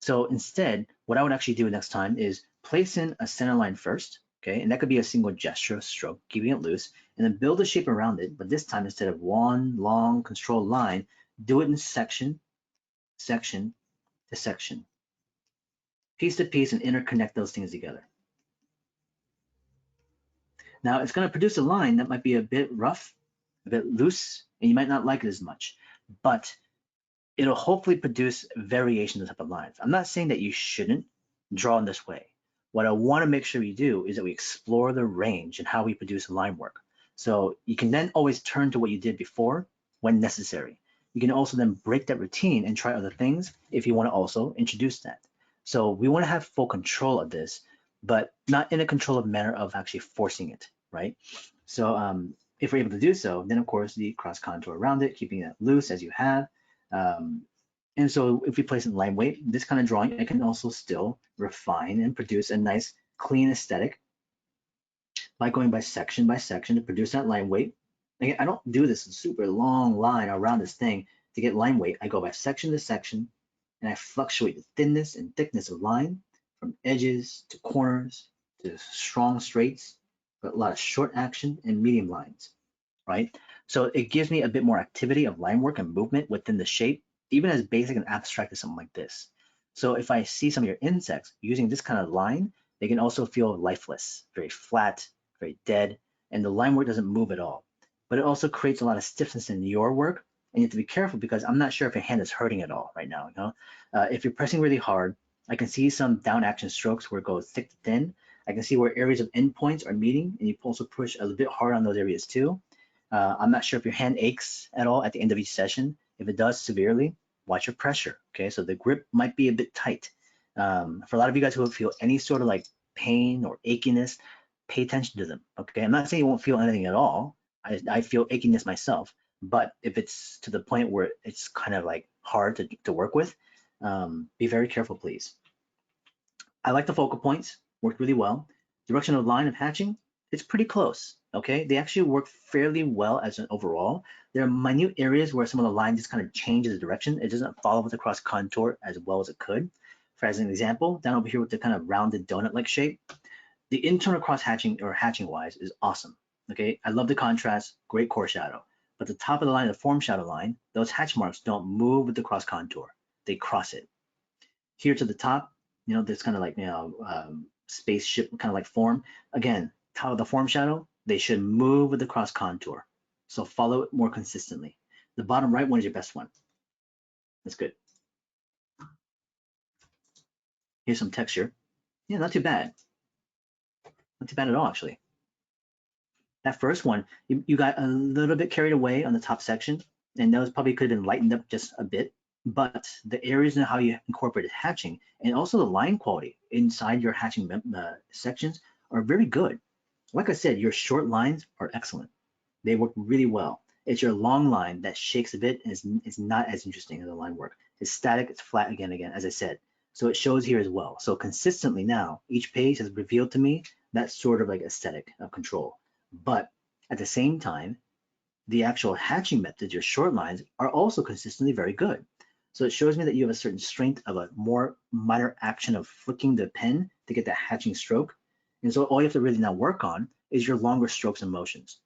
So instead, what I would actually do next time is place in a center line first, okay? And that could be a single gesture, stroke, keeping it loose, and then build a shape around it. But this time, instead of one long controlled line, do it in section, section to section, piece to piece, and interconnect those things together. Now it's going to produce a line that might be a bit rough, a bit loose, and you might not like it as much, but it'll hopefully produce variations of the type of lines. I'm not saying that you shouldn't draw in this way. What I want to make sure we do is that we explore the range and how we produce line work. So you can then always turn to what you did before when necessary. You can also then break that routine and try other things if you want to also introduce that. So we want to have full control of this, but not in a controlled manner of actually forcing it, right? So if we're able to do so, then of course the cross contour around it, keeping it loose as you have. And so if we place in line weight, this kind of drawing, it can also still refine and produce a nice clean aesthetic by going by section to produce that line weight. Again, I don't do this super long line around this thing to get line weight. I go by section to section, and I fluctuate the thinness and thickness of line from edges to corners to strong straights, but a lot of short action and medium lines, right? So it gives me a bit more activity of line work and movement within the shape, even as basic and abstract as something like this. So if I see some of your insects using this kind of line, they can also feel lifeless, very flat, very dead, and the line work doesn't move at all. But it also creates a lot of stiffness in your work, and you have to be careful because I'm not sure if your hand is hurting at all right now. If you're pressing really hard, I can see some down action strokes where it goes thick to thin. I can see where areas of endpoints are meeting, and you also push a little bit hard on those areas too. I'm not sure if your hand aches at all at the end of each session. If it does severely, watch your pressure, okay? So the grip might be a bit tight. For a lot of you guys who feel any sort of like pain or achiness, pay attention to them, okay? I'm not saying you won't feel anything at all. I feel achiness myself, but if it's to the point where it's kind of like hard to work with, be very careful, please. I like the focal points, worked really well. Direction of line of hatching, it's pretty close, okay? They actually work fairly well as an overall. There are minute areas where some of the line just kind of changes the direction. It doesn't follow with the cross contour as well as it could. For as an example, down over here with the kind of rounded donut-like shape, the internal cross hatching or hatching wise is awesome, okay? I love the contrast, great core shadow. But the top of the line, the form shadow line, those hatch marks don't move with the cross contour. They cross it. Here to the top, you know, this kind of like, you know, spaceship kind of like form. Again, top of the form shadow, they should move with the cross contour. So follow it more consistently. The bottom right one is your best one. That's good. Here's some texture. Yeah, not too bad. Not too bad at all, actually. That first one, you got a little bit carried away on the top section, and those probably could have been lightened up just a bit. But the areas and how you incorporated hatching and also the line quality inside your hatching sections are very good. Like I said, your short lines are excellent. They work really well. It's your long line that shakes a bit and is not as interesting as the line work. It's static, it's flat again, as I said. So it shows here as well. So consistently now, each page has revealed to me that sort of like aesthetic of control. But at the same time, the actual hatching methods, your short lines, are also consistently very good. So it shows me that you have a certain strength of a more minor action of flicking the pen to get that hatching stroke. And so all you have to really now work on is your longer strokes and motions.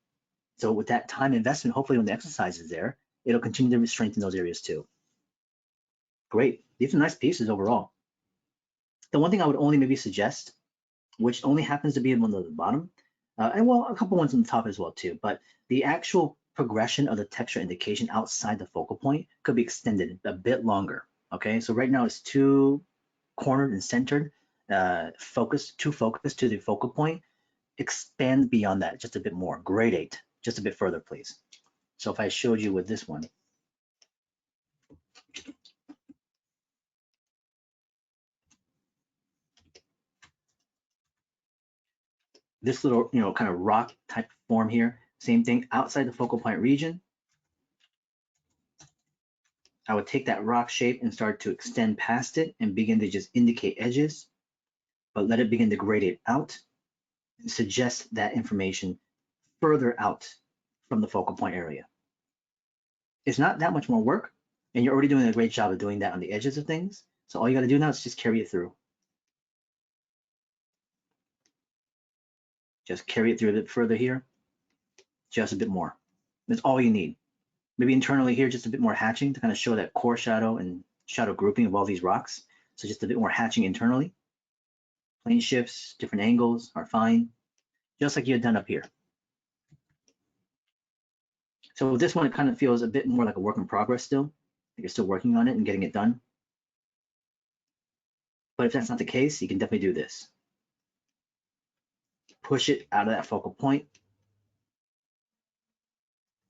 So with that time investment, hopefully when the exercise is there, it'll continue to strengthen those areas too. Great. These are nice pieces overall. The one thing I would only maybe suggest, which only happens to be in one of the bottom, and well, a couple ones on the top as well too, but the actual progression of the texture indication outside the focal point could be extended a bit longer, okay? So right now it's too cornered and centered, too focused to the focal point. Expand beyond that just a bit more, gradate just a bit further, please. So if I showed you with this one, this little, you know, kind of rock type form here, same thing outside the focal point region. I would take that rock shape and start to extend past it and begin to just indicate edges, but let it begin to gradate out and suggest that information further out from the focal point area. It's not that much more work, and you're already doing a great job of doing that on the edges of things. So all you got to do now is just carry it through. Just carry it through a bit further here, just a bit more. That's all you need. Maybe internally here, just a bit more hatching to kind of show that core shadow and shadow grouping of all these rocks. So just a bit more hatching internally. Plane shifts, different angles are fine, just like you had done up here. So with this one, it kind of feels a bit more like a work in progress still. Like you're still working on it and getting it done. But if that's not the case, you can definitely do this. Push it out of that focal point.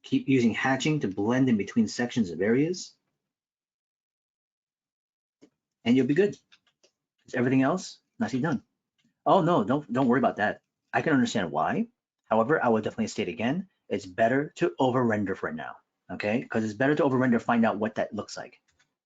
Keep using hatching to blend in between sections of areas. And you'll be good. Everything else, nicely done. Oh no, don't worry about that. I can understand why. However, I would definitely state again, it's better to over render for now, okay? Because it's better to over render, find out what that looks like.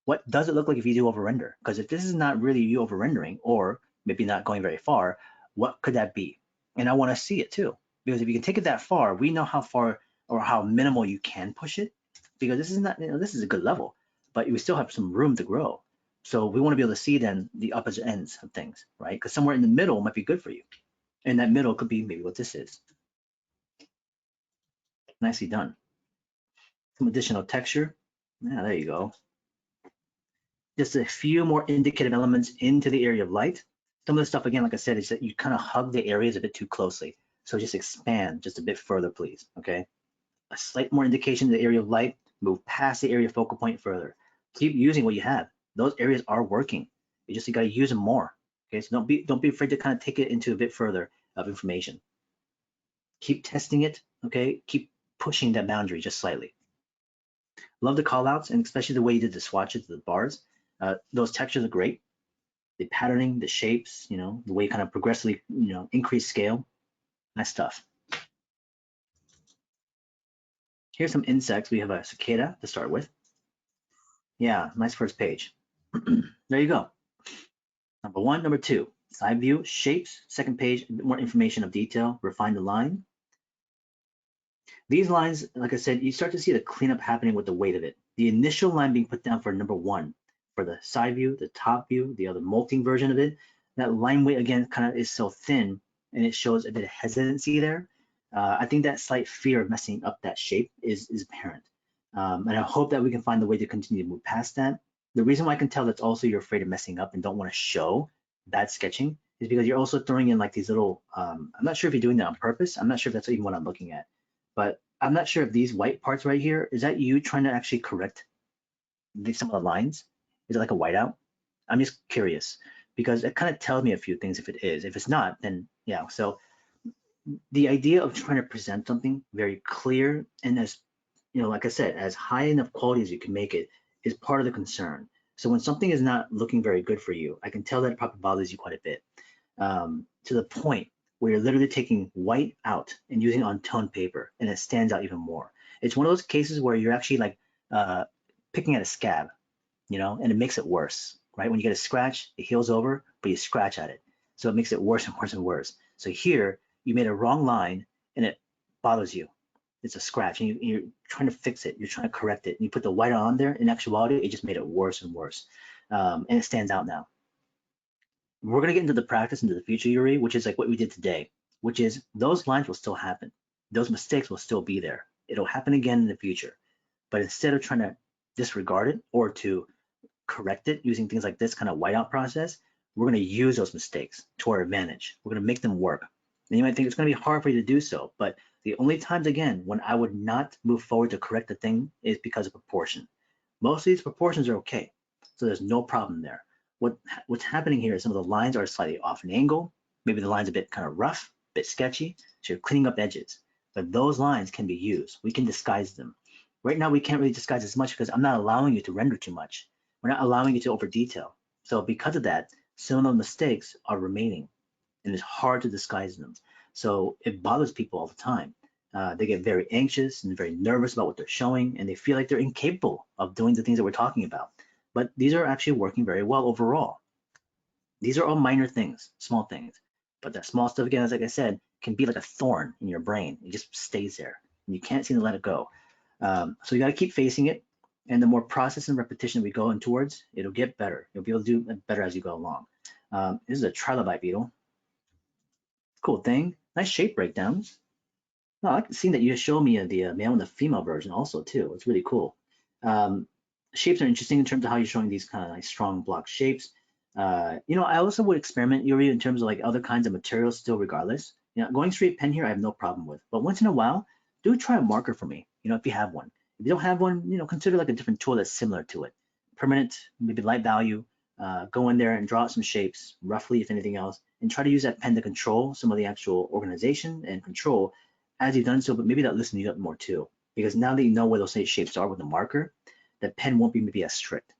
What does it look like if you do over render? Because if this is not really you over rendering, or maybe not going very far, what could that be? And I want to see it too, because if you can take it that far, we know how far or how minimal you can push it, because this is not, you know, this is a good level, but we still have some room to grow. So we want to be able to see then the upper ends of things, right? Because somewhere in the middle might be good for you. And that middle could be maybe what this is. Nicely done. Some additional texture. Yeah, there you go. Just a few more indicative elements into the area of light. Some of the stuff, again, like I said, is that you kind of hug the areas a bit too closely. So just expand just a bit further, please, okay? A slight more indication in the area of light, move past the area focal point further. Keep using what you have. Those areas are working. You got to use them more, okay? So don't be afraid to kind of take it into a bit further of information. Keep testing it, okay? Keep pushing that boundary just slightly. Love the callouts, and especially the way you did the swatches, the bars. Those textures are great. The patterning, the shapes, you know, the way you kind of progressively, you know, increase scale. Nice stuff. Here's some insects. We have a cicada to start with. Yeah, nice first page. There you go. Number one, number two. Side view, shapes, second page, a bit more information of detail, refine the line. These lines, like I said, you start to see the cleanup happening with the weight of it. The initial line being put down for number 1, for the side view, the top view, the other molting version of it, that line weight again kind of is so thin and it shows a bit of hesitancy there. I think that slight fear of messing up that shape is apparent. And I hope that we can find a way to continue to move past that. The reason why I can tell that's also you're afraid of messing up and don't want to show bad sketching is because you're also throwing in like these little, I'm not sure if you're doing that on purpose. I'm not sure if that's even what I'm looking at, but I'm not sure if these white parts right here, is that you trying to actually correct some of the lines? Is it like a whiteout? I'm just curious because it kind of tells me a few things if it is. If it's not, then yeah. So the idea of trying to present something very clear and as, like I said, as high enough quality as you can make it is part of the concern. So when something is not looking very good for you, I can tell that it probably bothers you quite a bit, to the point where you're literally taking white out and using it on toned paper, and it stands out even more. It's one of those cases where you're actually like picking at a scab, and it makes it worse, right? When you get a scratch, it heals over, but you scratch at it. So it makes it worse and worse and worse. So here, you made a wrong line and it bothers you. It's a scratch and you're trying to fix it. You're trying to correct it. And you put the white on there. In actuality, it just made it worse and worse. And it stands out now. We're going to get into the practice into the future, Yuri, which is like what we did today, which is those lines will still happen. Those mistakes will still be there. It'll happen again in the future. But instead of trying to disregard it or to correct it using things like this kind of whiteout process, we're going to use those mistakes to our advantage. We're going to make them work. And you might think it's going to be hard for you to do so, but the only times, again, when I would not move forward to correct the thing is because of proportion. Most of these proportions are okay, so there's no problem there. What's happening here is some of the lines are slightly off an angle. Maybe the line's a bit kind of rough, a bit sketchy, so you're cleaning up edges. But those lines can be used. We can disguise them. Right now, we can't really disguise as much because I'm not allowing you to render too much. We're not allowing you to over detail. So because of that, some of the mistakes are remaining and it's hard to disguise them. So it bothers people all the time. They get very anxious and very nervous about what they're showing, and they feel like they're incapable of doing the things that we're talking about. But these are actually working very well overall. These are all minor things, small things. But that small stuff, again, as like I said, can be like a thorn in your brain. It just stays there, and you can't seem to let it go. So you got to keep facing it. And the more process and repetition we go in towards, it'll get better. You'll be able to do better as you go along. This is a trilobite beetle. Cool thing. Nice shape breakdowns. Oh, I can see that you showed me the male and the female version also too. It's really cool. Shapes are interesting in terms of how you're showing these kind of like strong block shapes. I also would experiment, Yuri, in terms of like other kinds of materials still regardless. Going straight pen here, I have no problem with. But once in a while, do try a marker for me, if you have one. If you don't have one, consider like a different tool that's similar to it. Permanent, maybe light value, go in there and draw out some shapes, roughly, if anything else, and try to use that pen to control some of the actual organization and control as you've done so, but maybe that listen you up more too. Because now that you know where those shapes are with the marker, the pen won't be maybe as strict.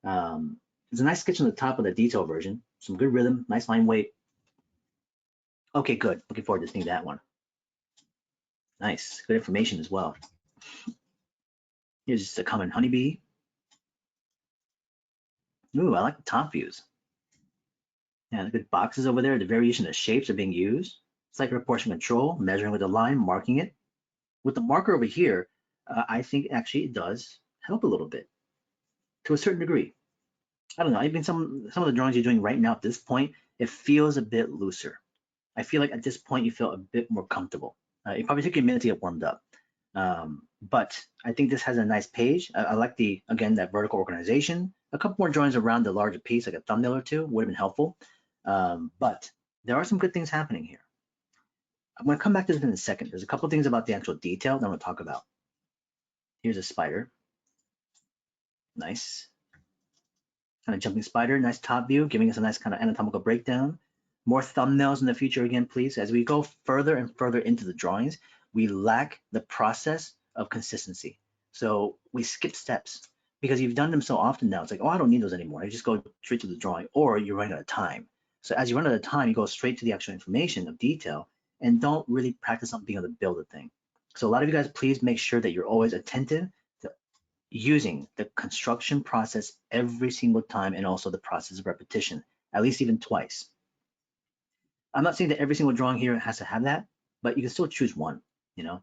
There's a nice sketch on the top of the detail version, some good rhythm, nice line weight. Okay, good. Looking forward to seeing that one. Nice, good information as well. Here's just a common honeybee. Ooh, I like the top views. Yeah, the good boxes over there, the variation of the shapes are being used. It's like proportion control, measuring with the line, marking it. With the marker over here, I think actually it does help a little bit to a certain degree. I don't know, even some of the drawings you're doing right now at this point, it feels a bit looser. I feel like at this point you feel a bit more comfortable. It probably took you a minute to get warmed up. But I think this has a nice page. I like again, that vertical organization. A couple more drawings around the larger piece, like a thumbnail or two, would have been helpful. But there are some good things happening here. I'm going to come back to this in a second. There's a couple things about the actual detail that I'm going to talk about. Here's a spider. Nice. Kind of jumping spider, nice top view, giving us a nice kind of anatomical breakdown. More thumbnails in the future again, please. As we go further and further into the drawings, we lack the process of consistency. So we skip steps because you've done them so often now. It's like, oh, I don't need those anymore. I just go straight to the drawing, or you're running out of time. So as you run out of time, you go straight to the actual information of detail and don't really practice on being able to build a thing. So a lot of you guys, please make sure that you're always attentive to using the construction process every single time, and also the process of repetition, at least even twice. I'm not saying that every single drawing here has to have that, but you can still choose one, you know.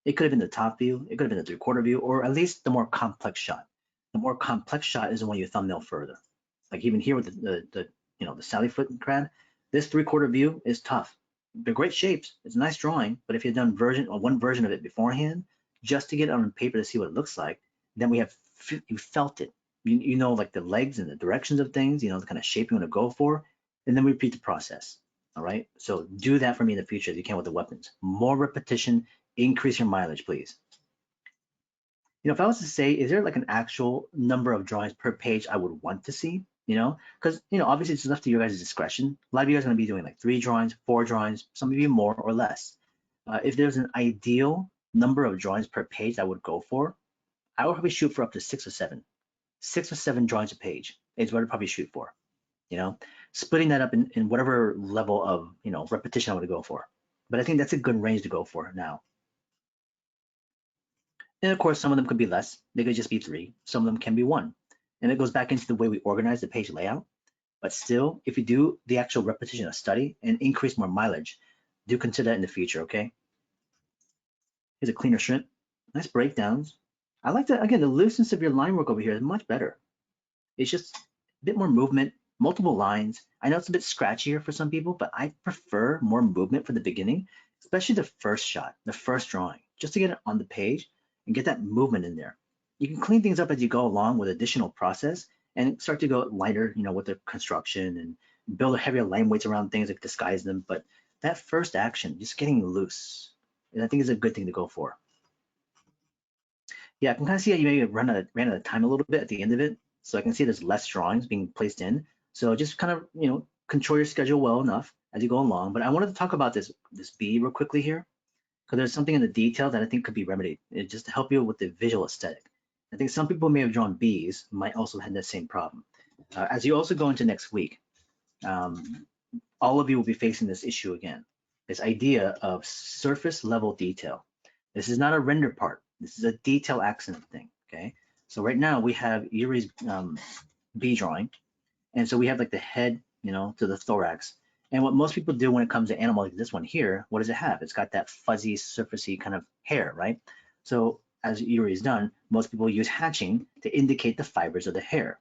It could have been the top view, it could have been the 3/4 view, or at least the more complex shot. The more complex shot is the one you thumbnail further. Like even here with the the Sally foot crab, this 3/4 view is tough. They're great shapes. It's a nice drawing, but if you've done one version of it beforehand, just to get it on paper to see what it looks like, then you felt it. You know like the legs and the directions of things, the kind of shape you want to go for, and then repeat the process. All right. So do that for me in the future as you can with the weapons. More repetition, increase your mileage, please. If I was to say, is there like an actual number of drawings per page I would want to see? Because obviously it's left to your guys' discretion. A lot of you guys are going to be doing like 3 drawings, 4 drawings, some of you more or less. If there's an ideal number of drawings per page I would go for, I would probably shoot for up to 6 or 7. 6 or 7 drawings a page is what I'd probably shoot for. Splitting that up in whatever level of repetition I want to go for. But I think that's a good range to go for now. And of course, some of them could be less. They could just be 3. Some of them can be 1. And it goes back into the way we organize the page layout. But still, if you do the actual repetition of study and increase more mileage, do consider that in the future, okay? Here's a cleaner shrimp. Nice breakdowns. I like that, again, the looseness of your line work over here is much better. It's just a bit more movement, multiple lines. I know it's a bit scratchier for some people, but I prefer more movement for the beginning, especially the first shot, the first drawing, just to get it on the page and get that movement in there. You can clean things up as you go along with additional process and start to go lighter, with the construction and build heavier line weights around things, like disguise them. But that first action, just getting loose, and I think is a good thing to go for. Yeah, I can kind of see that you maybe ran out of time a little bit at the end of it. So I can see there's less drawings being placed in. So just kind of, control your schedule well enough as you go along. But I wanted to talk about this bee real quickly here, because there's something in the detail that I think could be remedied, just to help you with the visual aesthetic. I think some people may have drawn bees, might also have that same problem. As you also go into next week, all of you will be facing this issue again, this idea of surface level detail. This is not a render part. This is a detail accent thing, okay? So right now we have Yuri's bee drawing. And so we have like the head, to the thorax. And what most people do when it comes to animal like this one here, what does it have? It's got that fuzzy, surfacey kind of hair, right? So as Yuri's done, most people use hatching to indicate the fibers of the hair.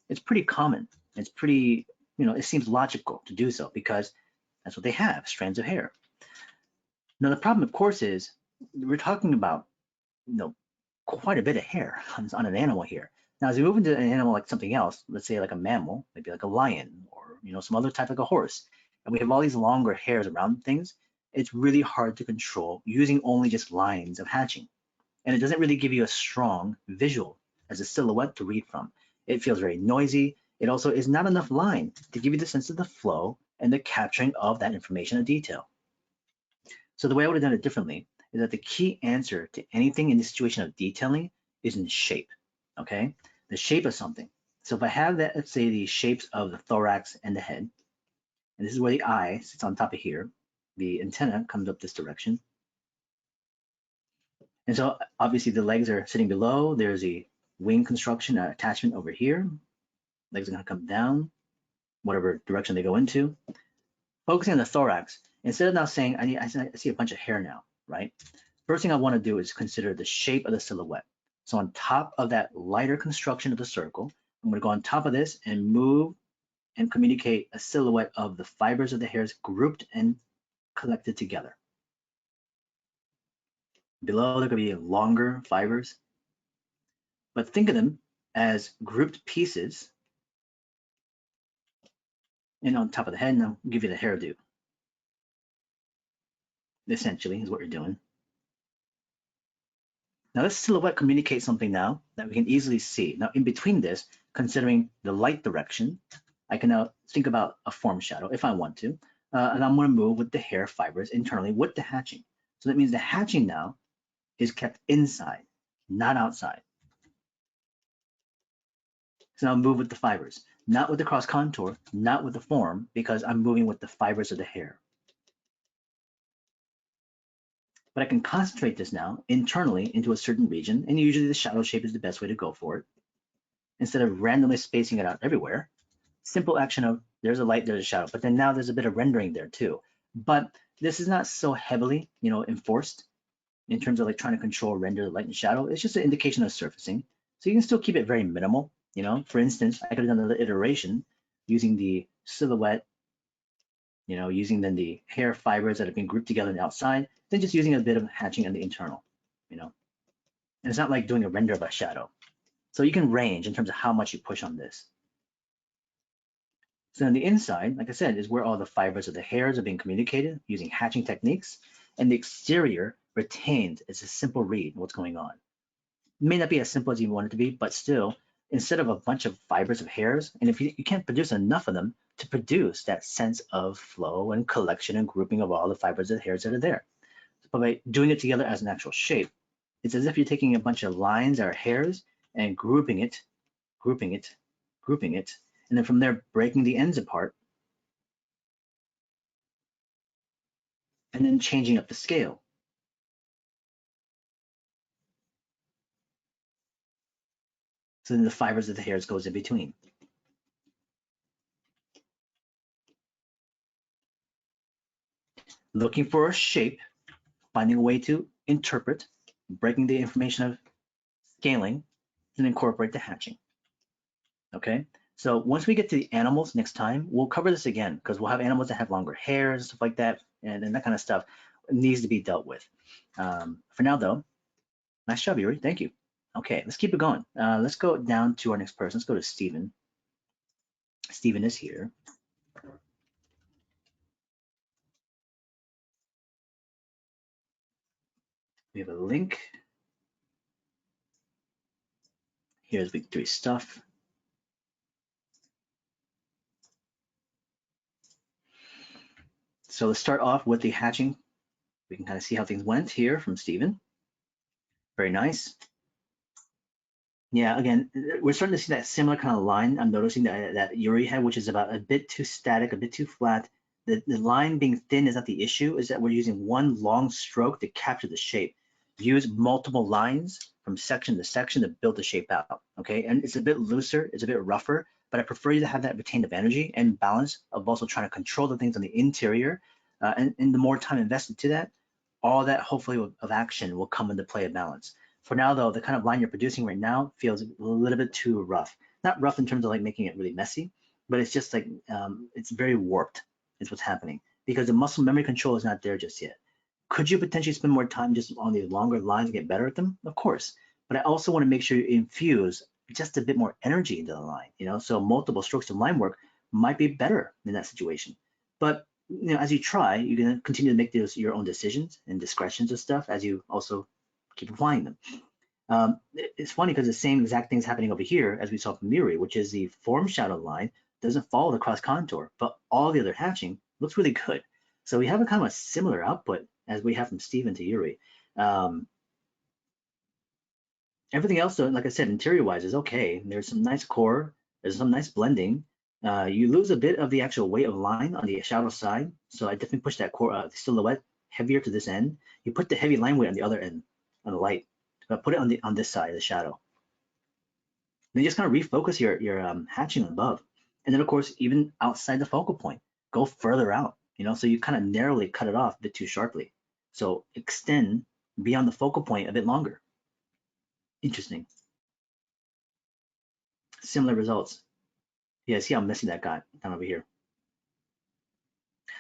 It's pretty common. It's pretty, it seems logical to do so because that's what they have, strands of hair. Now the problem, of course, is we're talking about, quite a bit of hair on an animal here. Now, as we move into an animal like something else, let's say like a mammal, maybe like a lion or some other type like a horse, and we have all these longer hairs around things, it's really hard to control using only just lines of hatching. And it doesn't really give you a strong visual as a silhouette to read from. It feels very noisy. It also is not enough line to give you the sense of the flow and the capturing of that information in detail. So the way I would have done it differently is that the key answer to anything in the situation of detailing is in shape, okay? The shape of something. So if I have that, let's say the shapes of the thorax and the head, and this is where the eye sits on top of here, the antenna comes up this direction. And so obviously the legs are sitting below, there's a wing construction attachment over here. Legs are gonna come down, whatever direction they go into. Focusing on the thorax, instead of now saying, I see a bunch of hair now, right? First thing I want to do is consider the shape of the silhouette. So on top of that lighter construction of the circle, I'm going to go on top of this and move and communicate a silhouette of the fibers of the hairs grouped and collected together. Below, there could be longer fibers, but think of them as grouped pieces. And on top of the head, and I'll give you the hairdo. Essentially, is what you're doing. Now this silhouette communicates something now that we can easily see. Now in between this, considering the light direction, I can now think about a form shadow if I want to, and I'm going to move with the hair fibers internally with the hatching. So that means the hatching now is kept inside, not outside. So now I'll move with the fibers, not with the cross contour, not with the form, because I'm moving with the fibers of the hair. But I can concentrate this now internally into a certain region, and usually the shadow shape is the best way to go for it. Instead of randomly spacing it out everywhere, simple action of there's a light, there's a shadow, but then now there's a bit of rendering there too. But this is not so heavily, enforced in terms of like trying to control render the light and shadow. It's just an indication of surfacing. So you can still keep it very minimal. For instance, I could have done another iteration using the silhouette, using then the hair fibers that have been grouped together on the outside, then just using a bit of hatching on the internal, and it's not like doing a render of a shadow. So you can range in terms of how much you push on this. So on the inside, like I said, is where all the fibers of the hairs are being communicated using hatching techniques, and the exterior retained is a simple read what's going on. It may not be as simple as you want it to be, but still, instead of a bunch of fibers of hairs, and if you can't produce enough of them to produce that sense of flow and collection and grouping of all the fibers of the hairs that are there. But by doing it together as an actual shape, it's as if you're taking a bunch of lines that are hairs and grouping it, and then from there breaking the ends apart and then changing up the scale. So then the fibers of the hairs goes in between. Looking for a shape, finding a way to interpret, breaking the information of scaling, and incorporate the hatching. Okay, so once we get to the animals next time, we'll cover this again because we'll have animals that have longer hairs and stuff like that, and that kind of stuff needs to be dealt with. For now though, nice job, Yuri, thank you. Okay, let's keep it going. Let's go down to our next person. Let's go to Stephen. Stephen is here. We have a link. Here's week 3 stuff. So let's start off with the hatching. We can kind of see how things went here from Stephen. Very nice. Yeah, again, we're starting to see that similar kind of line. I'm noticing that Yuri had, which is about a bit too static, a bit too flat. The line being thin is not the issue, is that we're using one long stroke to capture the shape. Use multiple lines from section to section to build the shape out, okay? And it's a bit looser, it's a bit rougher, but I prefer you to have that retained of energy and balance of also trying to control the things on the interior. And the more time invested to that, all that hopefully of action will come into play of balance. For now though, the kind of line you're producing right now feels a little bit too rough. Not rough in terms of like making it really messy, but it's just like, it's very warped is what's happening because the muscle memory control is not there just yet. Could you potentially spend more time just on these longer lines and get better at them? Of course, but I also want to make sure you infuse just a bit more energy into the line, so multiple strokes of line work might be better in that situation. But as you try, you're going to continue to make your own decisions and discretions of stuff as you also keep applying them. It's funny because the same exact thing is happening over here as we saw from Yuri, which is the form shadow line doesn't follow the cross contour, but all the other hatching looks really good. So we have a kind of a similar output as we have from Stephen to Yuri. Everything else, though, like I said, interior-wise is okay. There's some nice core, there's some nice blending. You lose a bit of the actual weight of line on the shadow side, so I definitely push that core silhouette heavier to this end. You put the heavy line weight on the other end, on the light, but put it on this side of the shadow. Then you just kind of refocus your hatching above, and then of course even outside the focal point, go further out. So you kind of narrowly cut it off a bit too sharply. So extend beyond the focal point a bit longer. Interesting. Similar results. Yeah, see how messy that got down over here.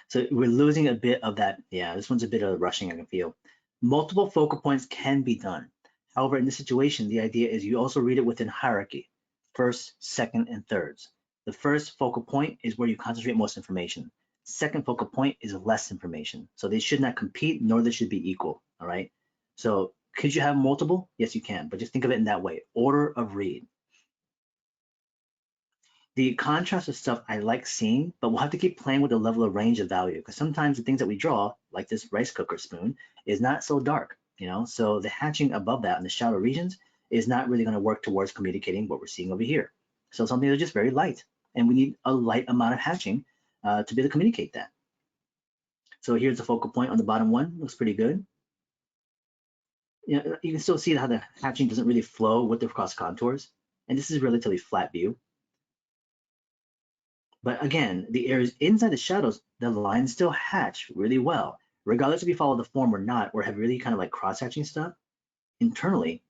So we're losing a bit of that. Yeah, this one's a bit of rushing, I can feel. Multiple focal points can be done. However, in this situation, the idea is you also read it within hierarchy, first, second, and thirds. The first focal point is where you concentrate most information. Second focal point is less information. So they should not compete, nor they should be equal, all right? So could you have multiple? Yes, you can, but just think of it in that way, order of read. The contrast of stuff I like seeing, but we'll have to keep playing with the level of range of value because sometimes the things that we draw, like this rice cooker spoon, is not so dark, so the hatching above that in the shadow regions is not really going to work towards communicating what we're seeing over here. So something that's just very light, and we need a light amount of hatching to be able to communicate that. So here's the focal point on the bottom one, looks pretty good. You can still see how the hatching doesn't really flow with the cross contours, and this is a relatively flat view. But again, the areas inside the shadows, the lines still hatch really well. Regardless if you follow the form or not, or have really kind of like cross-hatching stuff, internally,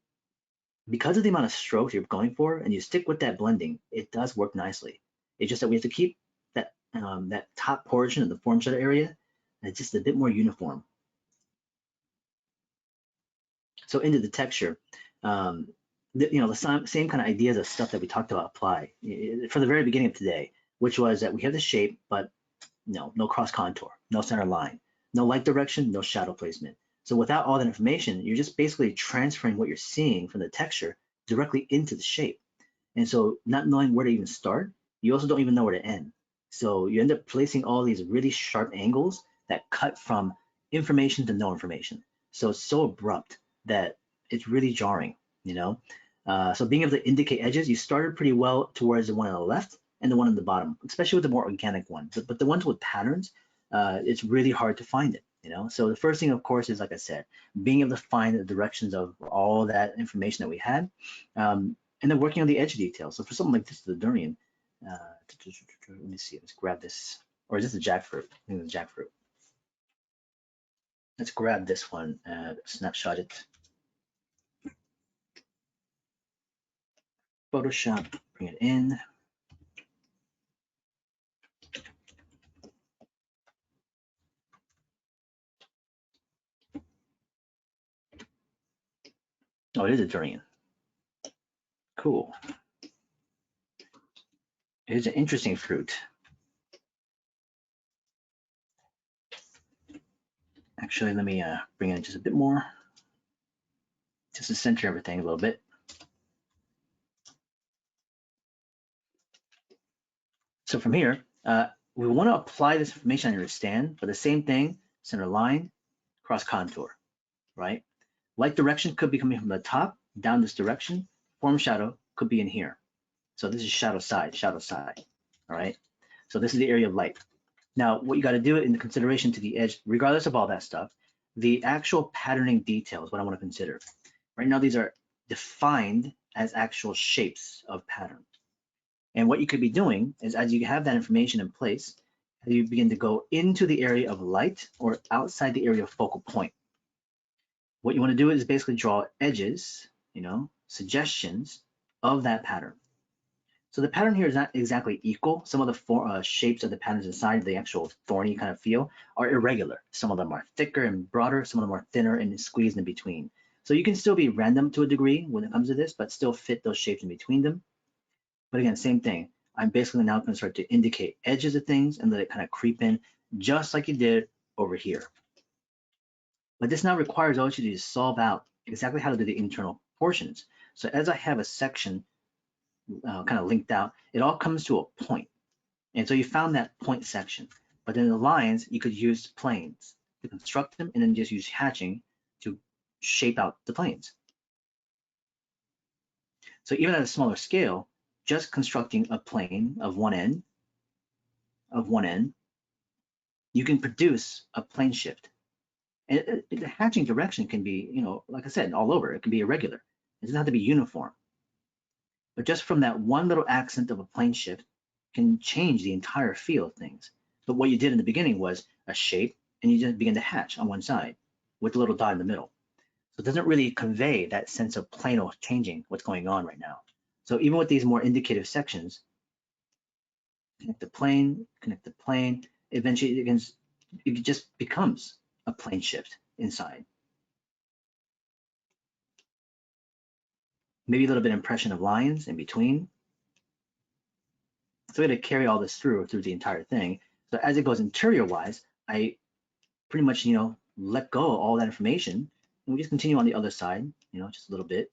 because of the amount of strokes you're going for and you stick with that blending, it does work nicely. It's just that we have to keep that top portion of the form shadow area just a bit more uniform. So into the texture, the same kind of ideas of stuff that we talked about apply for the very beginning of today, which was that we have the shape, but no cross contour, no center line, no light direction, no shadow placement. So without all that information, you're just basically transferring what you're seeing from the texture directly into the shape. And so not knowing where to even start, you also don't even know where to end. So you end up placing all these really sharp angles that cut from information to no information. So it's so abrupt that it's really jarring, So being able to indicate edges, you started pretty well towards the one on the left and the one on the bottom, especially with the more organic one. But the ones with patterns, it's really hard to find it, So the first thing, of course, is like I said, being able to find the directions of all that information that we had, and then working on the edge details. So for something like this, the durian, let me see, let's grab this, or is this the jackfruit? I think it's the jackfruit. Let's grab this one, snapshot it. Photoshop, bring it in. Oh, it is a durian. Cool. It is an interesting fruit. Actually, let me bring in just a bit more, just to center everything a little bit. So from here, we want to apply this information on your stand, but the same thing, center line, cross contour, right? Light direction could be coming from the top down this direction. Form shadow could be in here. So this is shadow side, all right? So this is the area of light. Now, what you got to do in the consideration to the edge, regardless of all that stuff, the actual patterning details, what I want to consider. Right now, these are defined as actual shapes of pattern. And what you could be doing is, as you have that information in place, you begin to go into the area of light or outside the area of focal point. What you want to do is basically draw edges, suggestions of that pattern. So the pattern here is not exactly equal. Some of the shapes of the patterns inside the actual thorny kind of feel are irregular. Some of them are thicker and broader, some of them are thinner and squeezed in between. So you can still be random to a degree when it comes to this, but still fit those shapes in between them. But again, same thing. I'm basically now going to start to indicate edges of things and let it kind of creep in just like you did over here. But this now requires all you to do is solve out exactly how to do the internal portions. So as I have a section kind of linked out, it all comes to a point. And so you found that point section. But then the lines, you could use planes to construct them and then just use hatching to shape out the planes. So even at a smaller scale, just constructing a plane of one end, you can produce a plane shift. And the hatching direction can be, like I said, all over. It can be irregular. It doesn't have to be uniform. But just from that one little accent of a plane shift can change the entire feel of things. But what you did in the beginning was a shape, and you just begin to hatch on one side with a little dot in the middle. So it doesn't really convey that sense of plano changing what's going on right now. So even with these more indicative sections, connect the plane, eventually it just becomes a plane shift inside. Maybe a little bit of impression of lines in between. So we got to carry all this through the entire thing. So as it goes interior wise, I pretty much, let go of all that information and we just continue on the other side, just a little bit.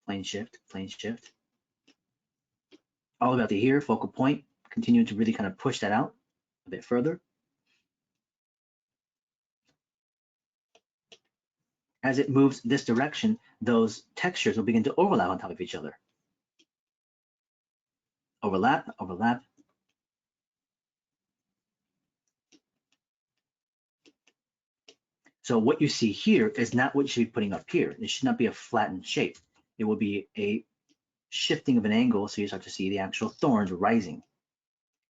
Plane shift, all the way out to here, focal point, continue to really kind of push that out a bit further. As it moves this direction, those textures will begin to overlap on top of each other. Overlap. So what you see here is not what you should be putting up here. It should not be a flattened shape. It will be a shifting of an angle, so you start to see the actual thorns rising.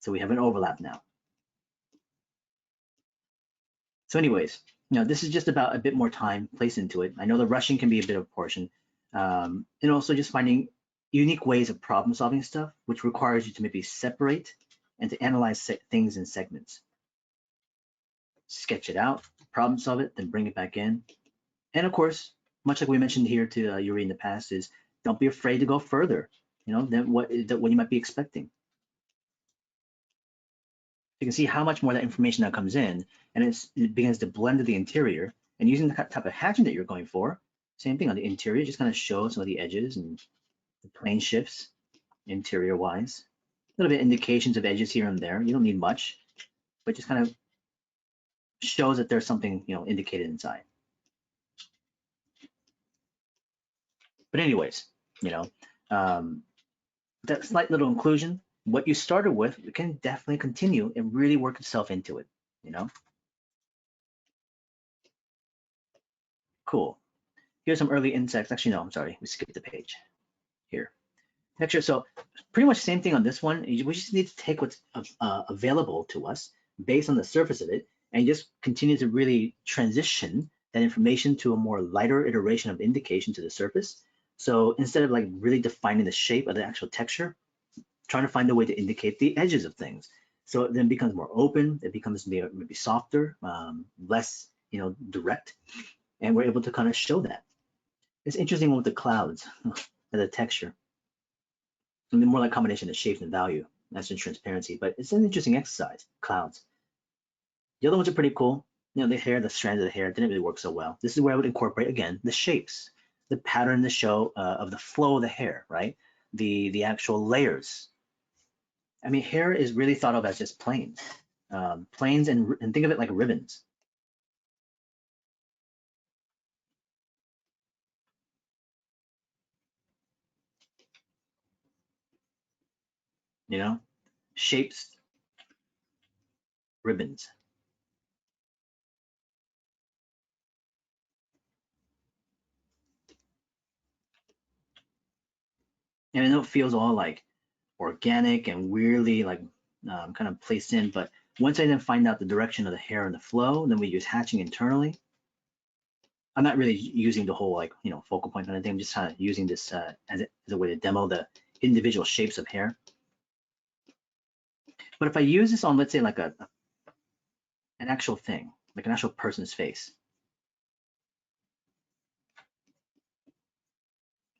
So we have an overlap now. So anyways, this is just about a bit more time placed into it. I know the rushing can be a bit of a portion, and also just finding unique ways of problem solving stuff, which requires you to maybe separate and to analyze things in segments. Sketch it out, problem solve it, then bring it back in. And of course, much like we mentioned here to Yuri in the past, is don't be afraid to go further, than what you might be expecting. You can see how much more that information that comes in, and it begins to blend to the interior. And using the type of hatching that you're going for, same thing on the interior, just kind of show some of the edges and the plane shifts interior wise. A little bit indications of edges here and there. You don't need much, but just kind of shows that there's something indicated inside. But anyways, that slight little inclusion, what you started with, you can definitely continue and really work itself into it, Cool. Here's some early insects. Actually, no, I'm sorry, we skipped the page here. Next, so pretty much same thing on this one. We just need to take what's available to us based on the surface of it and just continue to really transition that information to a more lighter iteration of indication to the surface. So instead of like really defining the shape of the actual texture, trying to find a way to indicate the edges of things. So it then becomes more open, it becomes maybe softer, less direct, and we're able to kind of show that. It's interesting with the clouds, the texture. I mean, more like combination of shape and value, that's in transparency, but it's an interesting exercise, clouds. The other ones are pretty cool. The hair, the strands of the hair didn't really work so well. This is where I would incorporate, again, the shapes, the pattern, the show of the flow of the hair, right? The actual layers. I mean, hair is really thought of as just planes. Planes and think of it like ribbons. Shapes, ribbons. And I know it feels all like organic and weirdly like kind of placed in, but once I then find out the direction of the hair and the flow, then we use hatching internally. I'm not really using the whole like focal point kind of thing. I'm just kind of using this as a way to demo the individual shapes of hair. But if I use this on, let's say, like an actual thing, like an actual person's face,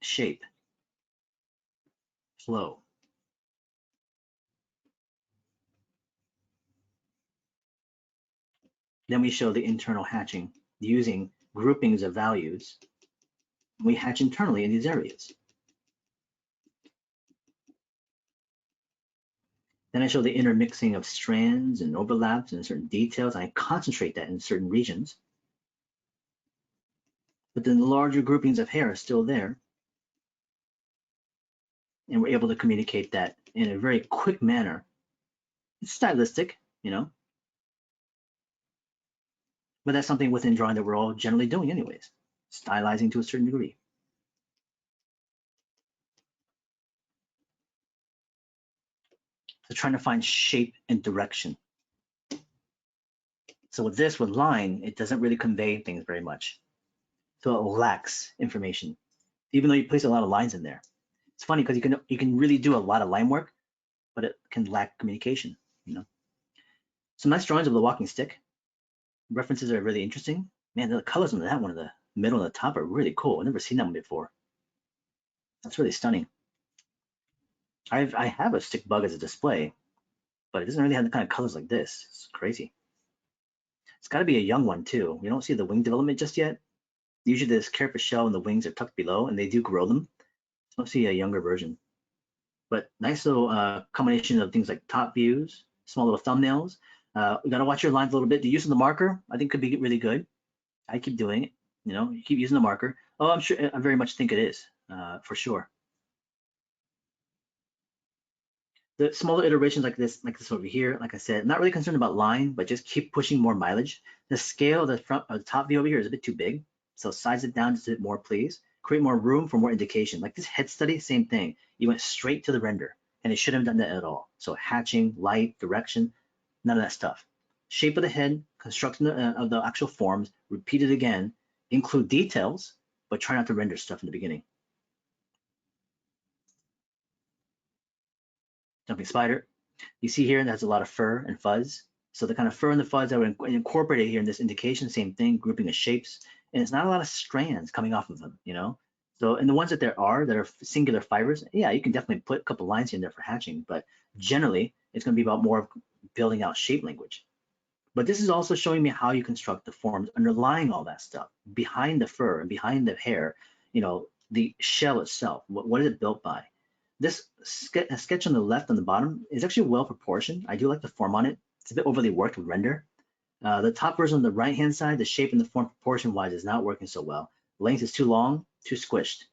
shape, flow, then we show the internal hatching using groupings of values. We hatch internally in these areas. Then I show the intermixing of strands and overlaps and certain details. I concentrate that in certain regions. But then the larger groupings of hair are still there. And we're able to communicate that in a very quick manner. It's stylistic, but that's something within drawing that we're all generally doing anyways, stylizing to a certain degree. So trying to find shape and direction. So with this, with line, it doesn't really convey things very much. So it lacks information, even though you place a lot of lines in there. It's funny because you can really do a lot of line work, but it can lack communication, Some nice drawings of the walking stick. References are really interesting. Man, the colors on that one, the middle and the top are really cool. I've never seen that one before. That's really stunning. I have a stick bug as a display, but it doesn't really have the kind of colors like this. It's crazy. It's got to be a young one too. We don't see the wing development just yet. Usually this carapace shell and the wings are tucked below, and they do grow them. So I'll see a younger version. But nice little combination of things like top views, small little thumbnails. You gotta watch your lines a little bit. The use of the marker, I think, could be really good. I keep doing it. You keep using the marker. Oh, I'm sure. I very much think it is for sure. The smaller iterations like this over here, like I said, not really concerned about line, but just keep pushing more mileage. The scale of the front of the top view over here is a bit too big, so size it down just a bit more, please. Create more room for more indication. Like this head study, same thing. You went straight to the render. and it shouldn't have done that at all. So hatching, light, direction, none of that stuff. Shape of the head, construction of the actual forms, repeat it again, include details, but try not to render stuff in the beginning. Jumping spider. You see here, that's a lot of fur and fuzz. So the kind of fur and the fuzz that were incorporated here in this indication, same thing, grouping of shapes, and it's not a lot of strands coming off of them, you know? So, and the ones that are singular fibers, yeah, you can definitely put a couple lines in there for hatching, but generally it's gonna be about more of building out shape language. But this is also showing me how you construct the forms underlying all that stuff, behind the fur and behind the hair, you know, the shell itself, what is it built by? This sketch on the left on the bottom is actually well proportioned. I do like the form on it. It's a bit overly worked with render. The top version on the right-hand side, the shape and the form proportion-wise is not working so well. Length is too long, too squished.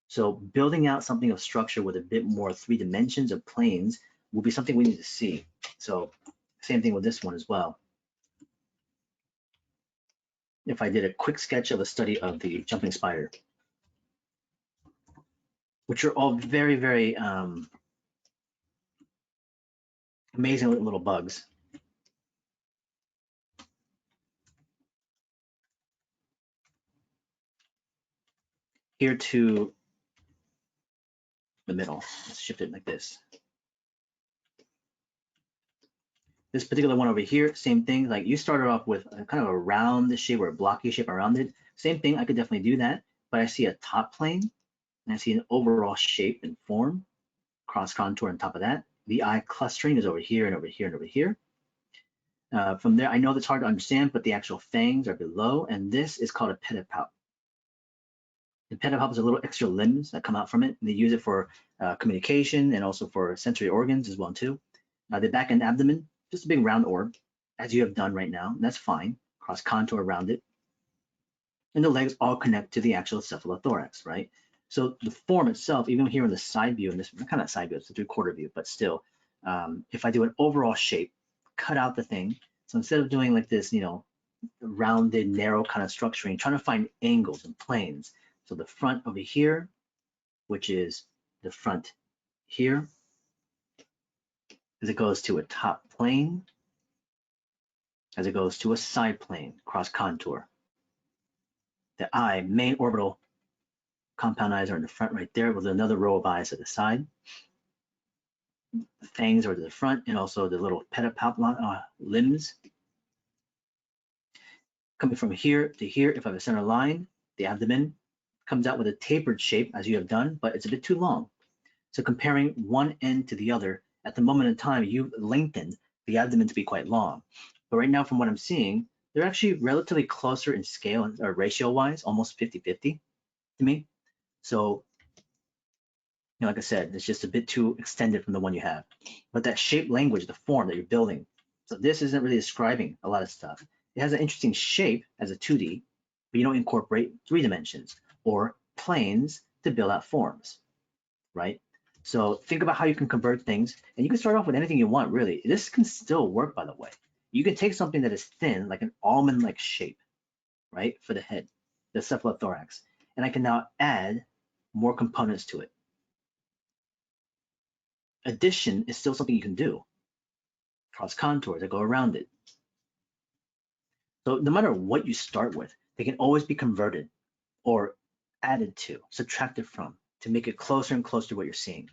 So building out something of structure with a bit more 3 dimensions of planes will be something we need to see. So same thing with this one as well. If I did a quick sketch of a study of the jumping spider, which are all very, very amazing little bugs. Here to the middle, let's shift it like this. This particular one over here, same thing, like you started off with a kind of a round shape or a blocky shape around it. Same thing, I could definitely do that, but I see a top plane and I see an overall shape and form, cross contour on top of that. The eye clustering is over here and over here and over here. From there, I know that's hard to understand, but the actual fangs are below, and this is called a pedipalp. The pedipalp has a little extra limbs that come out from it, and they use it for communication and also for sensory organs as well too. The back end abdomen, just a big round orb, as you have done right now, and that's fine. Cross contour around it. And the legs all connect to the actual cephalothorax, right? So the form itself, even here in the side view, and this kind of side view, it's a 3/4 view, but still, if I do an overall shape, cut out the thing. So instead of doing like this, you know, rounded, narrow kind of structuring, trying to find angles and planes. So the front over here, which is the front here, as it goes to a top plane, as it goes to a side plane, cross contour. The eye, main orbital compound eyes are in the front right there with another row of eyes at the side. The fangs are to the front and also the little pedipalp limbs. Coming from here to here, if I have a center line, the abdomen comes out with a tapered shape as you have done, but it's a bit too long. So comparing one end to the other, at the moment in time, you've lengthened the abdomen to be quite long. But right now, from what I'm seeing, they're actually relatively closer in scale or ratio-wise, almost 50-50 to me. So, you know, like I said, it's just a bit too extended from the one you have. But that shape language, the form that you're building, so this isn't really describing a lot of stuff. It has an interesting shape as a 2D, but you don't incorporate 3 dimensions or planes to build out forms, right? So think about how you can convert things, and you can start off with anything you want, really. This can still work, by the way. You can take something that is thin, like an almond-like shape, right, for the head, the cephalothorax, and I can now add more components to it. Addition is still something you can do. Cross contours that go around it. So no matter what you start with, they can always be converted or added to, subtracted from, to make it closer and closer to what you're seeing.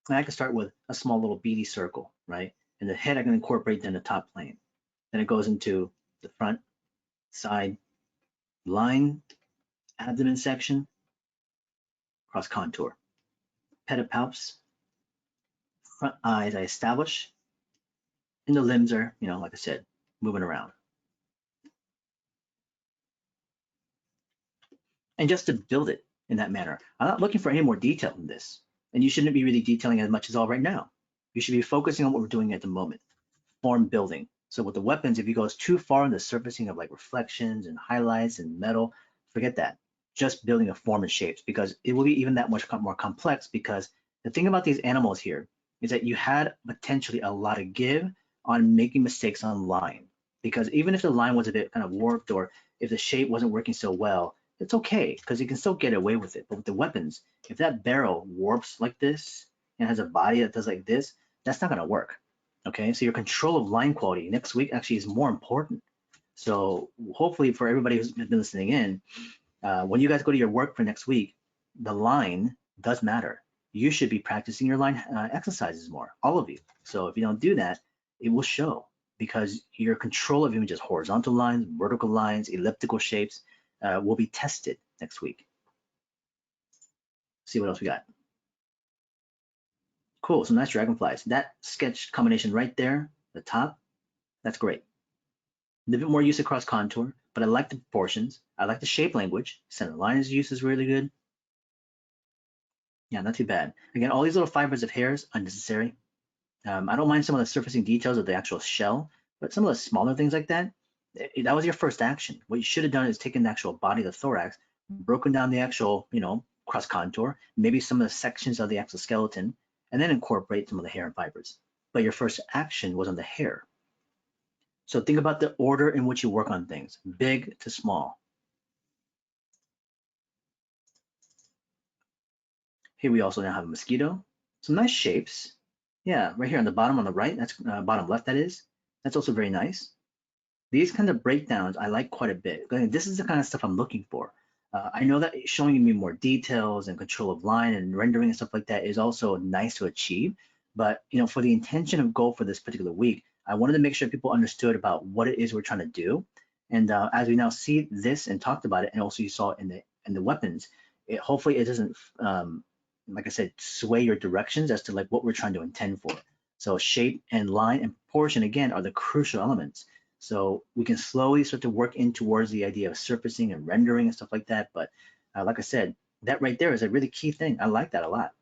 And I can start with a small little beady circle, right? And the head I can incorporate then the top plane. Then it goes into the front, side, line, abdomen section, cross contour. Pedipalps, front eyes I establish, and the limbs are, you know, like I said, moving around. And just to build it in that manner, I'm not looking for any more detail than this. And you shouldn't be really detailing as much as all right now. You should be focusing on what we're doing at the moment, form building. So with the weapons, if you go too far in the surfacing of like reflections and highlights and metal, forget that. Just building a form and shapes, because it will be even that much more complex, because the thing about these animals here is that you had potentially a lot of give on making mistakes on line. Because even if the line was a bit kind of warped, or if the shape wasn't working so well, it's okay, because you can still get away with it. But with the weapons, if that barrel warps like this, and has a body that does like this, that's not gonna work. Okay, so your control of line quality next week actually is more important. So hopefully for everybody who's been listening in, when you guys go to your work for next week, the line does matter. You should be practicing your line exercises more, all of you. So if you don't do that, it will show because your control of images, horizontal lines, vertical lines, elliptical shapes will be tested next week. See what else we got. Cool, some nice dragonflies. That sketch combination right there, the top, that's great. A little bit more use across contour, but I like the proportions. I like the shape language. Center line use is really good. Yeah, not too bad. Again, all these little fibers of hairs, unnecessary. I don't mind some of the surfacing details of the actual shell, but some of the smaller things like that, that was your first action. What you should have done is taken the actual body of the thorax, broken down the actual, cross contour, maybe some of the sections of the exoskeleton, and then incorporate some of the hair and fibers. But your first action was on the hair. So think about the order in which you work on things, big to small. Here we also now have a mosquito. Some nice shapes. Yeah, right here on the bottom on the right, that's bottom left that is. That's also very nice. These kind of breakdowns I like quite a bit. This is the kind of stuff I'm looking for. I know that showing me more details and control of line and rendering and stuff like that is also nice to achieve. But for the intention of goal for this particular week, I wanted to make sure people understood about what it is we're trying to do. And as we now see this and talked about it, and also you saw it in the weapons, hopefully it doesn't, like I said, sway your directions as to like what we're trying to intend for. So shape and line and proportion again are the crucial elements. So we can slowly start to work in towards the idea of surfacing and rendering and stuff like that. But like I said, that right there is a really key thing. I like that a lot.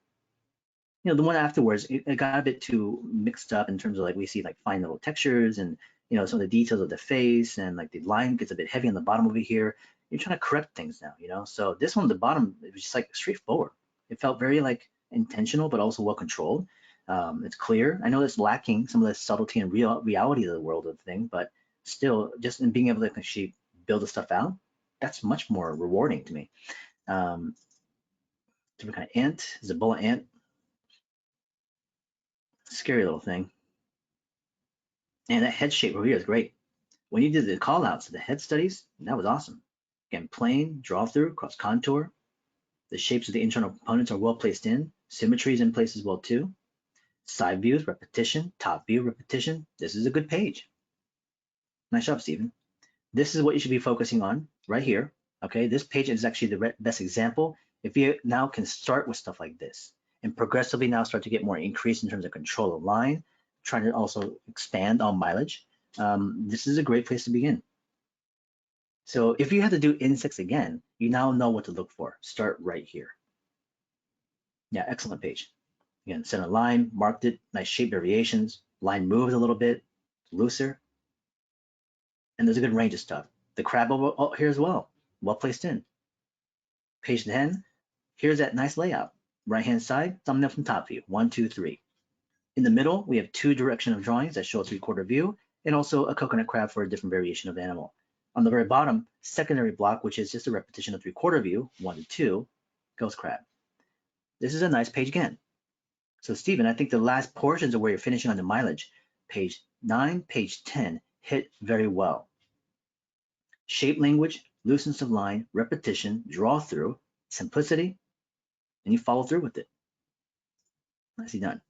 The one afterwards, it got a bit too mixed up in terms of like we see like fine little textures and some of the details of the face and like the line gets a bit heavy on the bottom over here. You're trying to correct things now, So this one, the bottom, it was just like straightforward. It felt very like intentional, but also well controlled. It's clear. I know it's lacking some of the subtlety and reality of the world of the thing, but still, just in being able to actually build the stuff out, that's much more rewarding to me. Different kind of ant. There's a bullet ant. Scary little thing. And that head shape over here is great. When you did the call outs to the head studies, that was awesome. Again, plane, draw through, cross contour. The shapes of the internal components are well placed in. Symmetry is in place as well too. Side views, repetition, top view, repetition. This is a good page. Nice job, Stephen. This is what you should be focusing on right here. Okay, this page is actually the best example. If you now can start with stuff like this and progressively now start to get more increase in terms of control of line, trying to also expand on mileage, this is a great place to begin. So if you had to do insects again, you now know what to look for. Start right here. Yeah, excellent page. Again, center line, marked it, nice shape variations. Line moves a little bit, looser. And there's a good range of stuff. The crab over here as well, well placed in. Page 10, here's that nice layout. Right-hand side, thumbnail from top view, 1, 2, 3. In the middle, we have 2 directional drawings that show a 3/4 view, and also a coconut crab for a different variation of the animal. On the very bottom, secondary block, which is just a repetition of 3/4 view, 1 to 2, ghost crab. This is a nice page again. So Stephen, I think the last portions of where you're finishing on the mileage, page 9, page 10, hit very well. Shape language, looseness of line, repetition, draw through, simplicity, and you follow through with it. Nicely done.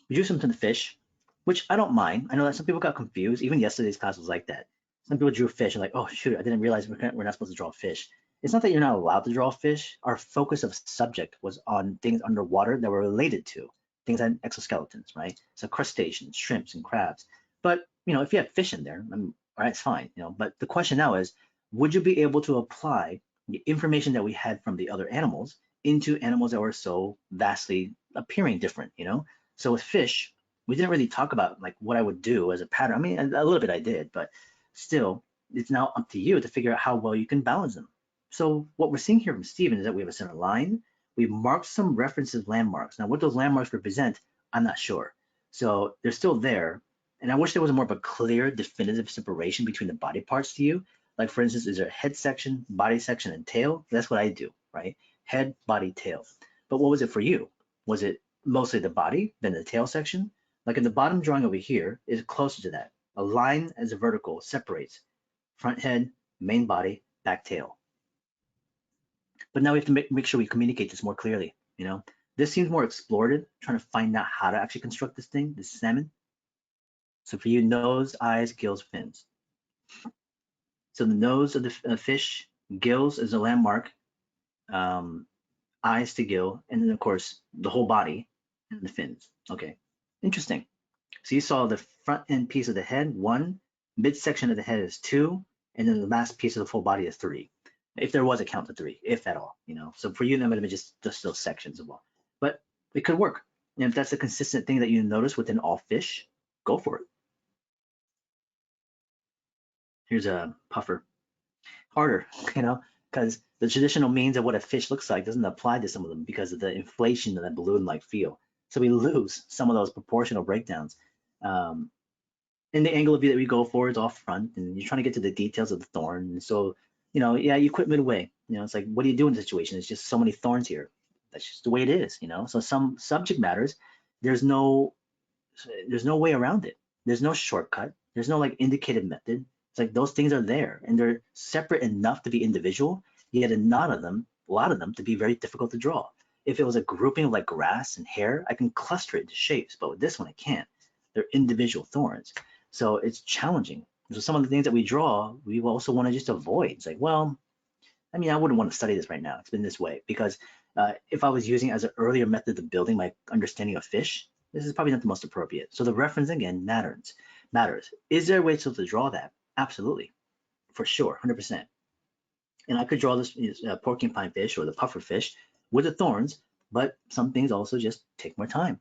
We drew something to fish, which I don't mind. I know that some people got confused. Even yesterday's class was like that. Some people drew fish and like, oh shoot, I didn't realize we're not supposed to draw fish. It's not that you're not allowed to draw fish. Our focus of subject was on things underwater that were related to things like exoskeletons, right? So crustaceans, shrimps, and crabs. But if you have fish in there, all right, it's fine. But the question now is, would you be able to apply the information that we had from the other animals into animals that were so vastly appearing different? So with fish, we didn't really talk about like what I would do as a pattern. I mean, a little bit I did, but still, it's now up to you to figure out how well you can balance them. So what we're seeing here from Stephen is that we have a center line. We've marked some references landmarks. Now, what those landmarks represent, I'm not sure. So they're still there. And I wish there was more of a clear, definitive separation between the body parts to you. Like for instance, is there a head section, body section, and tail? That's what I do, right? Head, body, tail. But what was it for you? Was it mostly the body, then the tail section? Like in the bottom drawing over here is closer to that. A line as a vertical separates front head, main body, back tail. But now we have to make sure we communicate this more clearly, you know? This seems more explorative, trying to find out how to actually construct this thing, this salmon. So for you, nose, eyes, gills, fins. So the nose of the fish, gills is a landmark, eyes to gill, and then of course the whole body and the fins. Okay, interesting. So you saw the front end piece of the head, 1, midsection of the head is 2, and then the last piece of the full body is 3. If there was a count to 3, if at all, you know. So for you, that might have been just those sections of all. But it could work. And if that's a consistent thing that you notice within all fish, go for it. Here's a puffer. Harder, you know, because the traditional means of what a fish looks like doesn't apply to some of them because of the inflation of that balloon-like feel. So we lose some of those proportional breakdowns. And the angle of view that we go for is off front, and you're trying to get to the details of the thorn. And so, you know, yeah, you quit midway. You know, it's like, what do you do in the situation? It's just so many thorns here. That's just the way it is, you know. So some subject matters, there's no way around it. There's no shortcut. There's no like indicated method. It's like those things are there and they're separate enough to be individual, yet a lot of them to be very difficult to draw. If it was a grouping of like grass and hair, I can cluster it into shapes, but with this one I can't. They're individual thorns. So it's challenging. So some of the things that we draw, we also want to just avoid. It's like, well, I mean, I wouldn't want to study this right now. It's been this way because if I was using it as an earlier method of building my understanding of fish, this is probably not the most appropriate. So the reference again matters. Is there a way to draw that? Absolutely, for sure, 100%. And I could draw this porcupine fish or the puffer fish with the thorns, but some things also just take more time,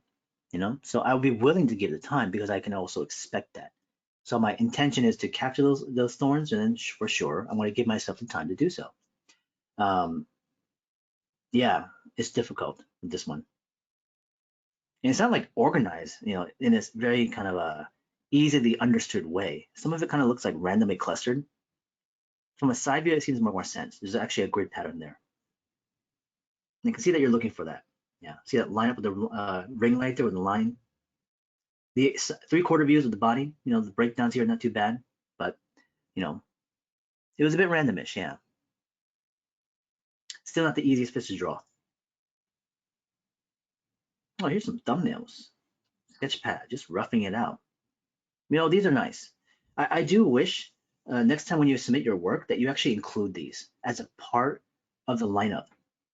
you know? So I would be willing to give the time because I can also expect that. So my intention is to capture those thorns, and then for sure, I'm going to give myself the time to do so. Yeah, it's difficult with this one. And it's not like organized, you know, in this very kind of a easily understood way. Some of it kind of looks like randomly clustered. From a side view, it seems more sense. There's actually a grid pattern there. And you can see that you're looking for that. Yeah, see that line up with the ring light there with the line. The 3/4 views of the body, you know, the breakdowns here are not too bad, but, you know, it was a bit randomish, yeah. Still not the easiest fish to draw. Oh, here's some thumbnails. Sketchpad, just roughing it out. You know, these are nice. I do wish next time when you submit your work that you actually include these as a part of the lineup.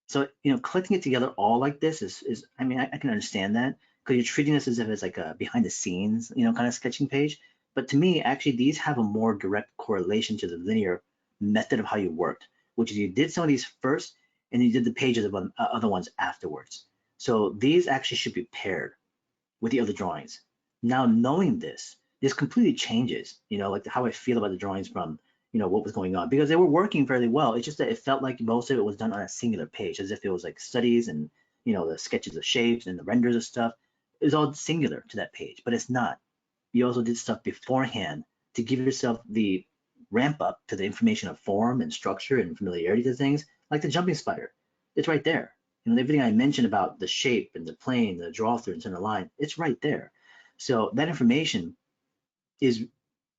So, you know, collecting it together all like this is I mean, I can understand that because you're treating this as if it's like a behind the scenes, you know, kind of sketching page. But to me, actually, these have a more direct correlation to the linear method of how you worked, which is you did some of these first and you did the pages of other ones afterwards. So these actually should be paired with the other drawings. Now knowing this completely changes, you know, like how I feel about the drawings from, you know, what was going on because they were working fairly well. It's just that it felt like most of it was done on a singular page, as if it was like studies and, you know, the sketches of shapes and the renders of stuff. It was all singular to that page, but it's not. You also did stuff beforehand to give yourself the ramp up to the information of form and structure and familiarity to things, like the jumping spider. It's right there. You know, everything I mentioned about the shape and the plane, the draw through and center line, it's right there. So that information is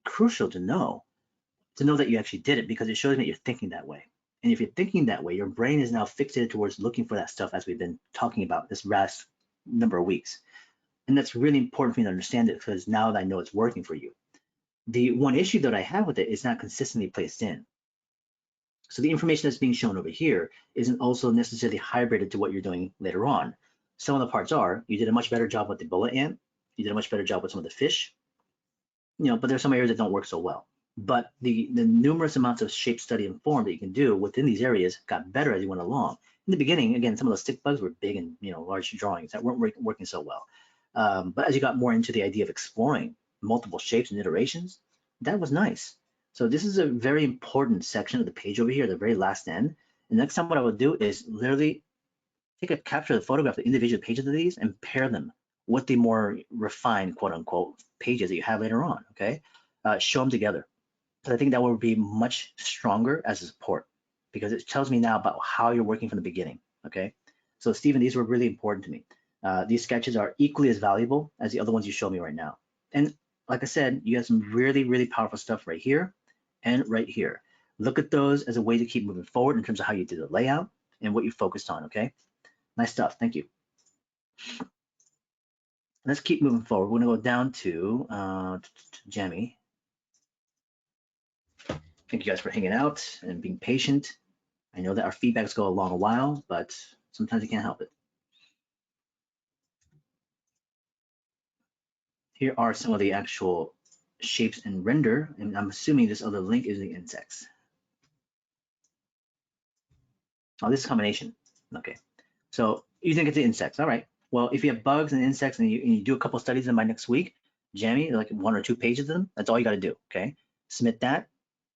crucial to know that you actually did it because it shows me that you're thinking that way. And if you're thinking that way, your brain is now fixated towards looking for that stuff as we've been talking about this last number of weeks. And that's really important for me to understand it because now that I know it's working for you. The one issue that I have with it is not consistently placed in. So the information that's being shown over here isn't also necessarily hybrided to what you're doing later on. Some of the parts are, you did a much better job with the bullet ant, you did a much better job with some of the fish, you know, but there's some areas that don't work so well. But the numerous amounts of shape study and form that you can do within these areas got better as you went along. In the beginning, again, some of the stick bugs were big and, you know, large drawings that weren't working so well. But as you got more into the idea of exploring multiple shapes and iterations, that was nice. So this is a very important section of the page over here, the very last end. And next time what I would do is literally take a capture of the photograph of the individual pages of these and pair them with the more refined, quote unquote, pages that you have later on, okay? Show them together. So I think that will be much stronger as a support because it tells me now about how you're working from the beginning, okay? So Stephen, these were really important to me. These sketches are equally as valuable as the other ones you show me right now. And like I said, you have some really, really powerful stuff right here and right here. Look at those as a way to keep moving forward in terms of how you did the layout and what you focused on, okay? Nice stuff, thank you. Let's keep moving forward. We're gonna go down to Jamie. Thank you guys for hanging out and being patient. I know that our feedbacks go a long while, but sometimes you can't help it. Here are some of the actual shapes and render, and I'm assuming this other link is the insects. Oh, this is combination. Okay, so you think it's the insects. All right. Well, if you have bugs and insects and you do a couple studies in by next week, Jamie, like 1 or 2 pages of them, that's all you got to do. Okay, submit that.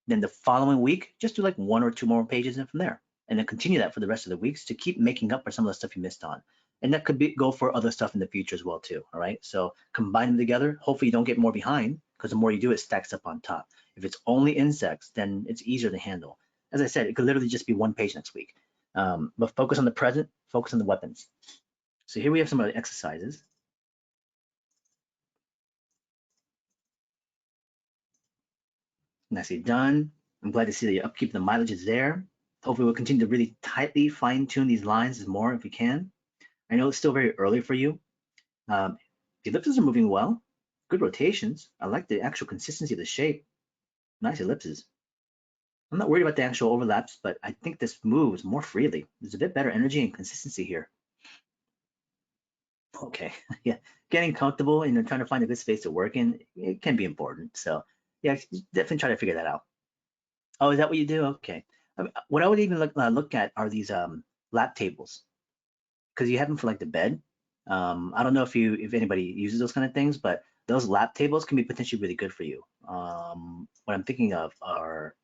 Then the following week, just do like 1 or 2 more pages in from there, and then continue that for the rest of the weeks to keep making up for some of the stuff you missed on. And that could go for other stuff in the future as well too. All right. So combine them together. Hopefully you don't get more behind, because the more you do, it stacks up on top. If it's only insects, then it's easier to handle. As I said, it could literally just be 1 page next week. But focus on the present, focus on the weapons. So here we have some of the exercises. Nicely done. I'm glad to see that your upkeep of the mileage is there. Hopefully we'll continue to really tightly fine tune these lines more if we can. I know it's still very early for you. The ellipses are moving well. Good rotations. I like the actual consistency of the shape. Nice ellipses. I'm not worried about the actual overlaps, but I think this moves more freely. There's a bit better energy and consistency here. Okay, yeah, getting comfortable and trying to find a good space to work in, it can be important. So yeah, definitely try to figure that out. Oh, is that what you do? Okay. What I would even look at are these lap tables, because you have them for like the bed. I don't know if anybody uses those kind of things, but those lap tables can be potentially really good for you. What I'm thinking of are,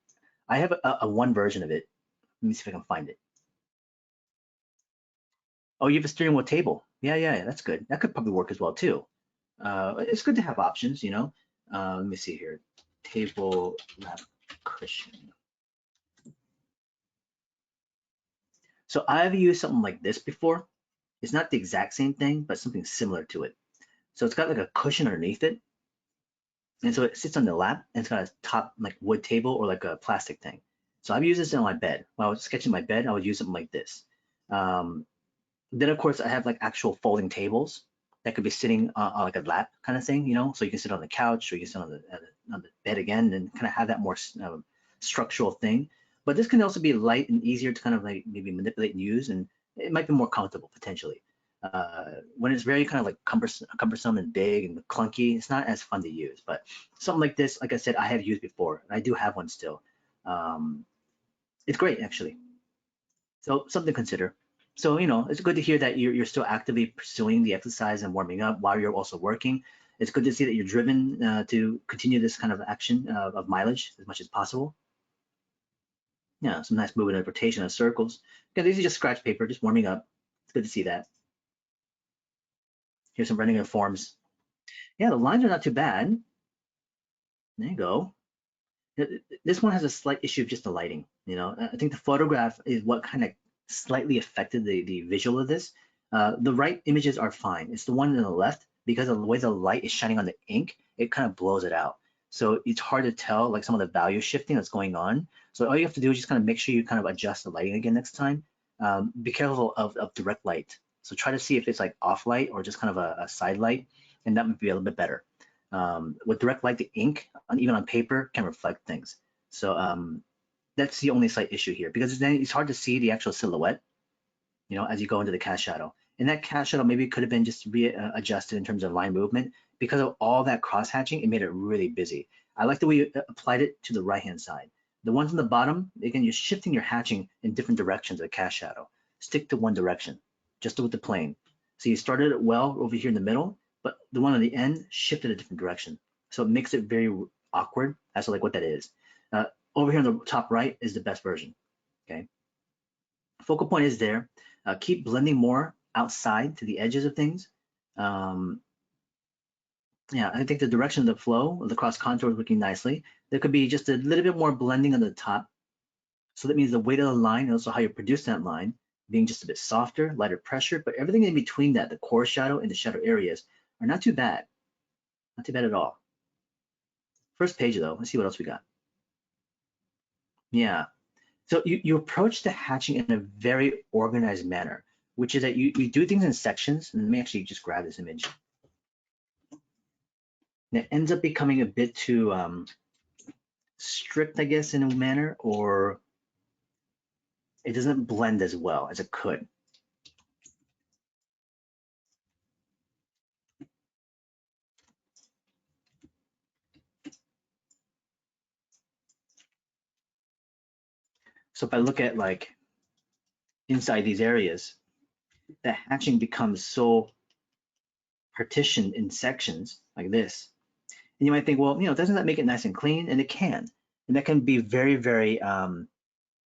I have a one version of it. Let me see if I can find it. Oh, you have a steering wheel table. Yeah, that's good. That could probably work as well too. It's good to have options, you know. Let me see here. Table lap cushion. So I've used something like this before. It's not the exact same thing, but something similar to it. So it's got like a cushion underneath it. And so it sits on the lap and it's got a top like wood table or like a plastic thing. So I've used this on my bed. When I was sketching my bed, I would use something like this. Then of course I have like actual folding tables that could be sitting on like a lap kind of thing, you know, so you can sit on the couch or you can sit on the bed again and kind of have that more structural thing. But this can also be light and easier to kind of like maybe manipulate and use, and it might be more comfortable potentially. When it's very kind of like cumbersome and big and clunky, it's not as fun to use. But something like this, like I said, I have used before, and I do have one still. It's great actually. So something to consider. So, you know, it's good to hear that you're still actively pursuing the exercise and warming up while you're also working. It's good to see that you're driven to continue this kind of action of mileage as much as possible. Yeah, some nice movement and rotation of circles. Yeah, these are just scratch paper, just warming up. It's good to see that. Here's some rendering of forms. Yeah, the lines are not too bad. There you go. This one has a slight issue of just the lighting. You know, I think the photograph is what kind of slightly affected the visual of this. The right images are fine. It's the one on the left, because of the way the light is shining on the ink, it kind of blows it out. So it's hard to tell like some of the value shifting that's going on. So all you have to do is just kind of make sure you kind of adjust the lighting again next time. Be careful of direct light. So try to see if it's like off light or just kind of a side light, and that might be a little bit better. With direct light, the ink, even on paper, can reflect things. So that's the only slight issue here, because then it's hard to see the actual silhouette, you know, as you go into the cast shadow. And that cast shadow maybe could have been just readjusted in terms of line movement. Because of all that cross hatching, it made it really busy. I like the way you applied it to the right-hand side. The ones on the bottom, again, you're shifting your hatching in different directions of the cast shadow. Stick to one direction, just with the plane. So you started it well over here in the middle, but the one on the end shifted a different direction. So it makes it very awkward as to like what that is. Over here on the top right is the best version, okay? Focal point is there. Keep blending more outside to the edges of things. Yeah, I think the direction of the flow of the cross contour is working nicely. There could be just a little bit more blending on the top. So that means the weight of the line and also how you produce that line being just a bit softer, lighter pressure, but everything in between that, the core shadow and the shadow areas, are not too bad. Not too bad at all. First page though, let's see what else we got. Yeah, so you approach the hatching in a very organized manner, which is that you do things in sections. And let me actually just grab this image. And it ends up becoming a bit too strict, I guess, in a manner, or it doesn't blend as well as it could. So if I look at like inside these areas, the hatching becomes so partitioned in sections like this. And you might think, well, doesn't that make it nice and clean? And it can. And that can be very, very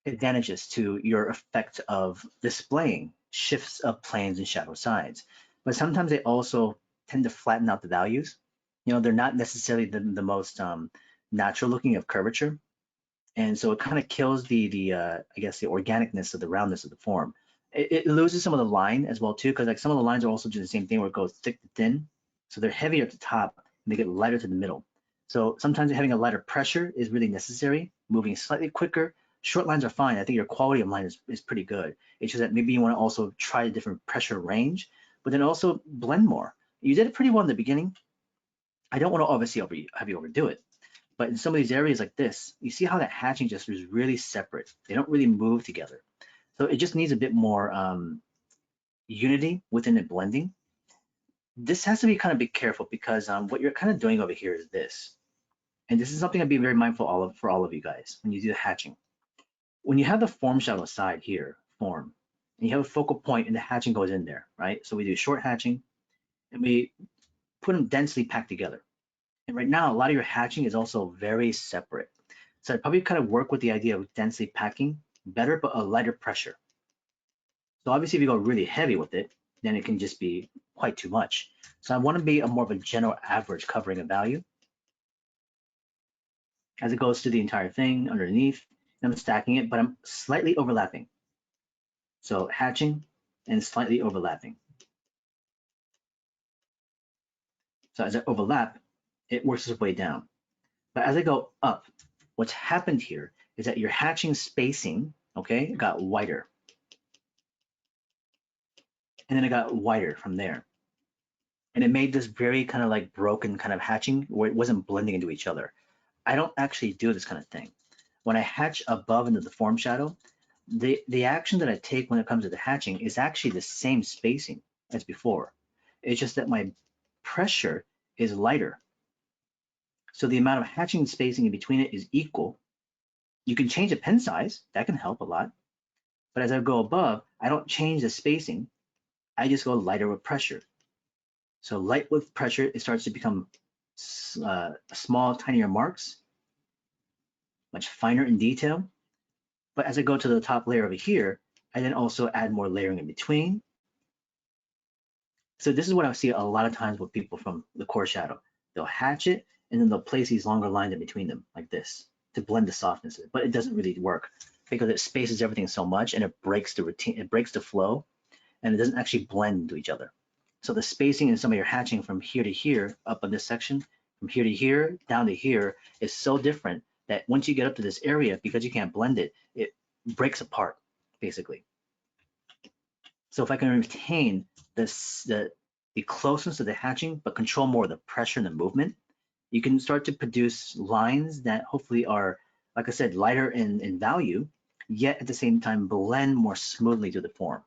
advantageous to your effect of displaying shifts of planes and shadow sides. But sometimes they also tend to flatten out the values. They're not necessarily the most natural looking of curvature. And so it kind of kills I guess the organicness of the roundness of the form. It loses some of the line as well too, because like some of the lines are also doing the same thing where it goes thick to thin. So they're heavier at the top and they get lighter to the middle. So sometimes having a lighter pressure is really necessary, moving slightly quicker. Short lines are fine. I think your quality of line is pretty good. It's just that maybe you want to also try a different pressure range, but then also blend more. You did it pretty well in the beginning. I don't want to obviously have you overdo it. But in some of these areas like this, you see how that hatching just is really separate. They don't really move together. So it just needs a bit more unity within the blending. This has to be kind of be careful because what you're kind of doing over here is this. And this is something I'd be very mindful for all of you guys when you do the hatching. When you have the form shadow side here, form, and you have a focal point and the hatching goes in there, right? So we do short hatching and we put them densely packed together. And right now, a lot of your hatching is also very separate. So I'd probably kind of work with the idea of densely packing better, but a lighter pressure. So obviously if you go really heavy with it, then it can just be quite too much. So I want to be more of a general average covering a value as it goes through the entire thing underneath. And I'm stacking it, but I'm slightly overlapping. So hatching and slightly overlapping. So as I overlap, it works its way down. But as I go up, what's happened here is that your hatching spacing, okay, got wider. And then it got wider from there. And it made this very kind of like broken kind of hatching where it wasn't blending into each other. I don't actually do this kind of thing. When I hatch above into the form shadow, the action that I take when it comes to the hatching is actually the same spacing as before. It's just that my pressure is lighter. So the amount of hatching spacing in between it is equal. You can change the pen size, that can help a lot. But as I go above, I don't change the spacing. I just go lighter with pressure. So light with pressure, it starts to become small, tinier marks, much finer in detail. But as I go to the top layer over here, I then also add more layering in between. So this is what I see a lot of times with people from the core shadow. They'll hatch it and then they'll place these longer lines in between them like this to blend the softness, but it doesn't really work because it spaces everything so much and it breaks the routine, it breaks the flow, and it doesn't actually blend into each other. So the spacing in some of your hatching from here to here, up on this section, from here to here, down to here, is so different that once you get up to this area, because you can't blend it, it breaks apart, basically. So if I can retain the closeness of the hatching, but control more of the pressure and the movement, you can start to produce lines that hopefully are, like I said, lighter in value, yet at the same time blend more smoothly to the form.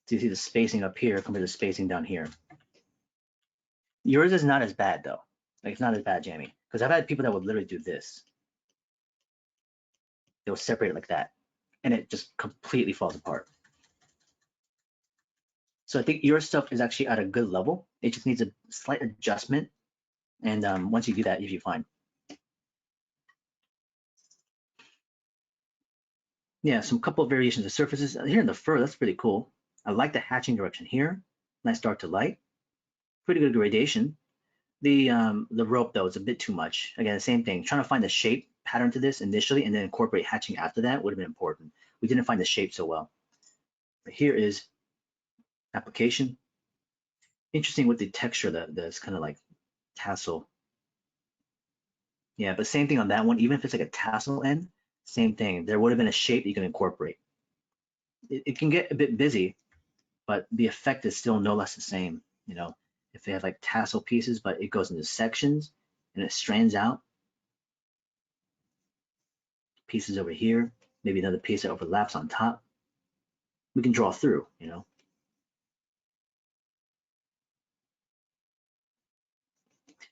So you see the spacing up here compared to the spacing down here. Yours is not as bad though. Like it's not as bad, Jamie, because I've had people that would literally do this. They'll separate it like that, and it just completely falls apart. So I think your stuff is actually at a good level. It just needs a slight adjustment, and once you do that, you'll be fine. Yeah, some couple of variations of surfaces here in the fur. That's pretty cool. I like the hatching direction here. Nice dark to light. Pretty good gradation. The rope though is a bit too much. Again, the same thing. Trying to find the shape pattern to this initially and then incorporate hatching after that would have been important. we didn't find the shape so well. But here is application. Interesting with the texture, that's kind of like tassel. Yeah, but same thing on that one. Even if it's like a tassel end, same thing. There would have been a shape you can incorporate. It can get a bit busy, but the effect is still no less the same. You know, if they have like tassel pieces, but it goes into sections and it strands out. Pieces over here, maybe another piece that overlaps on top. We can draw through, you know.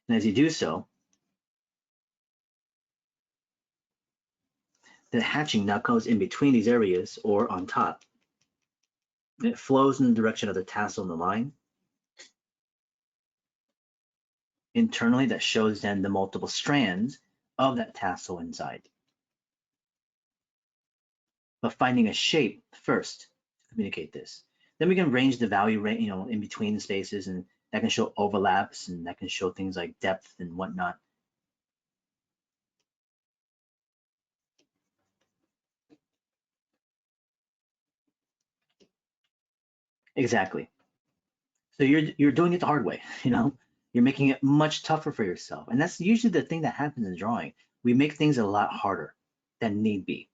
And as you do so, the hatching now goes in between these areas or on top. It flows in the direction of the tassel and the line. Internally, that shows then the multiple strands of that tassel inside. But finding a shape first to communicate this. Then we can range the value, you know, in between the spaces, and that can show overlaps, and that can show things like depth and whatnot. Exactly. So you're doing it the hard way, you know. You're making it much tougher for yourself, and that's usually the thing that happens in drawing. We make things a lot harder than need be.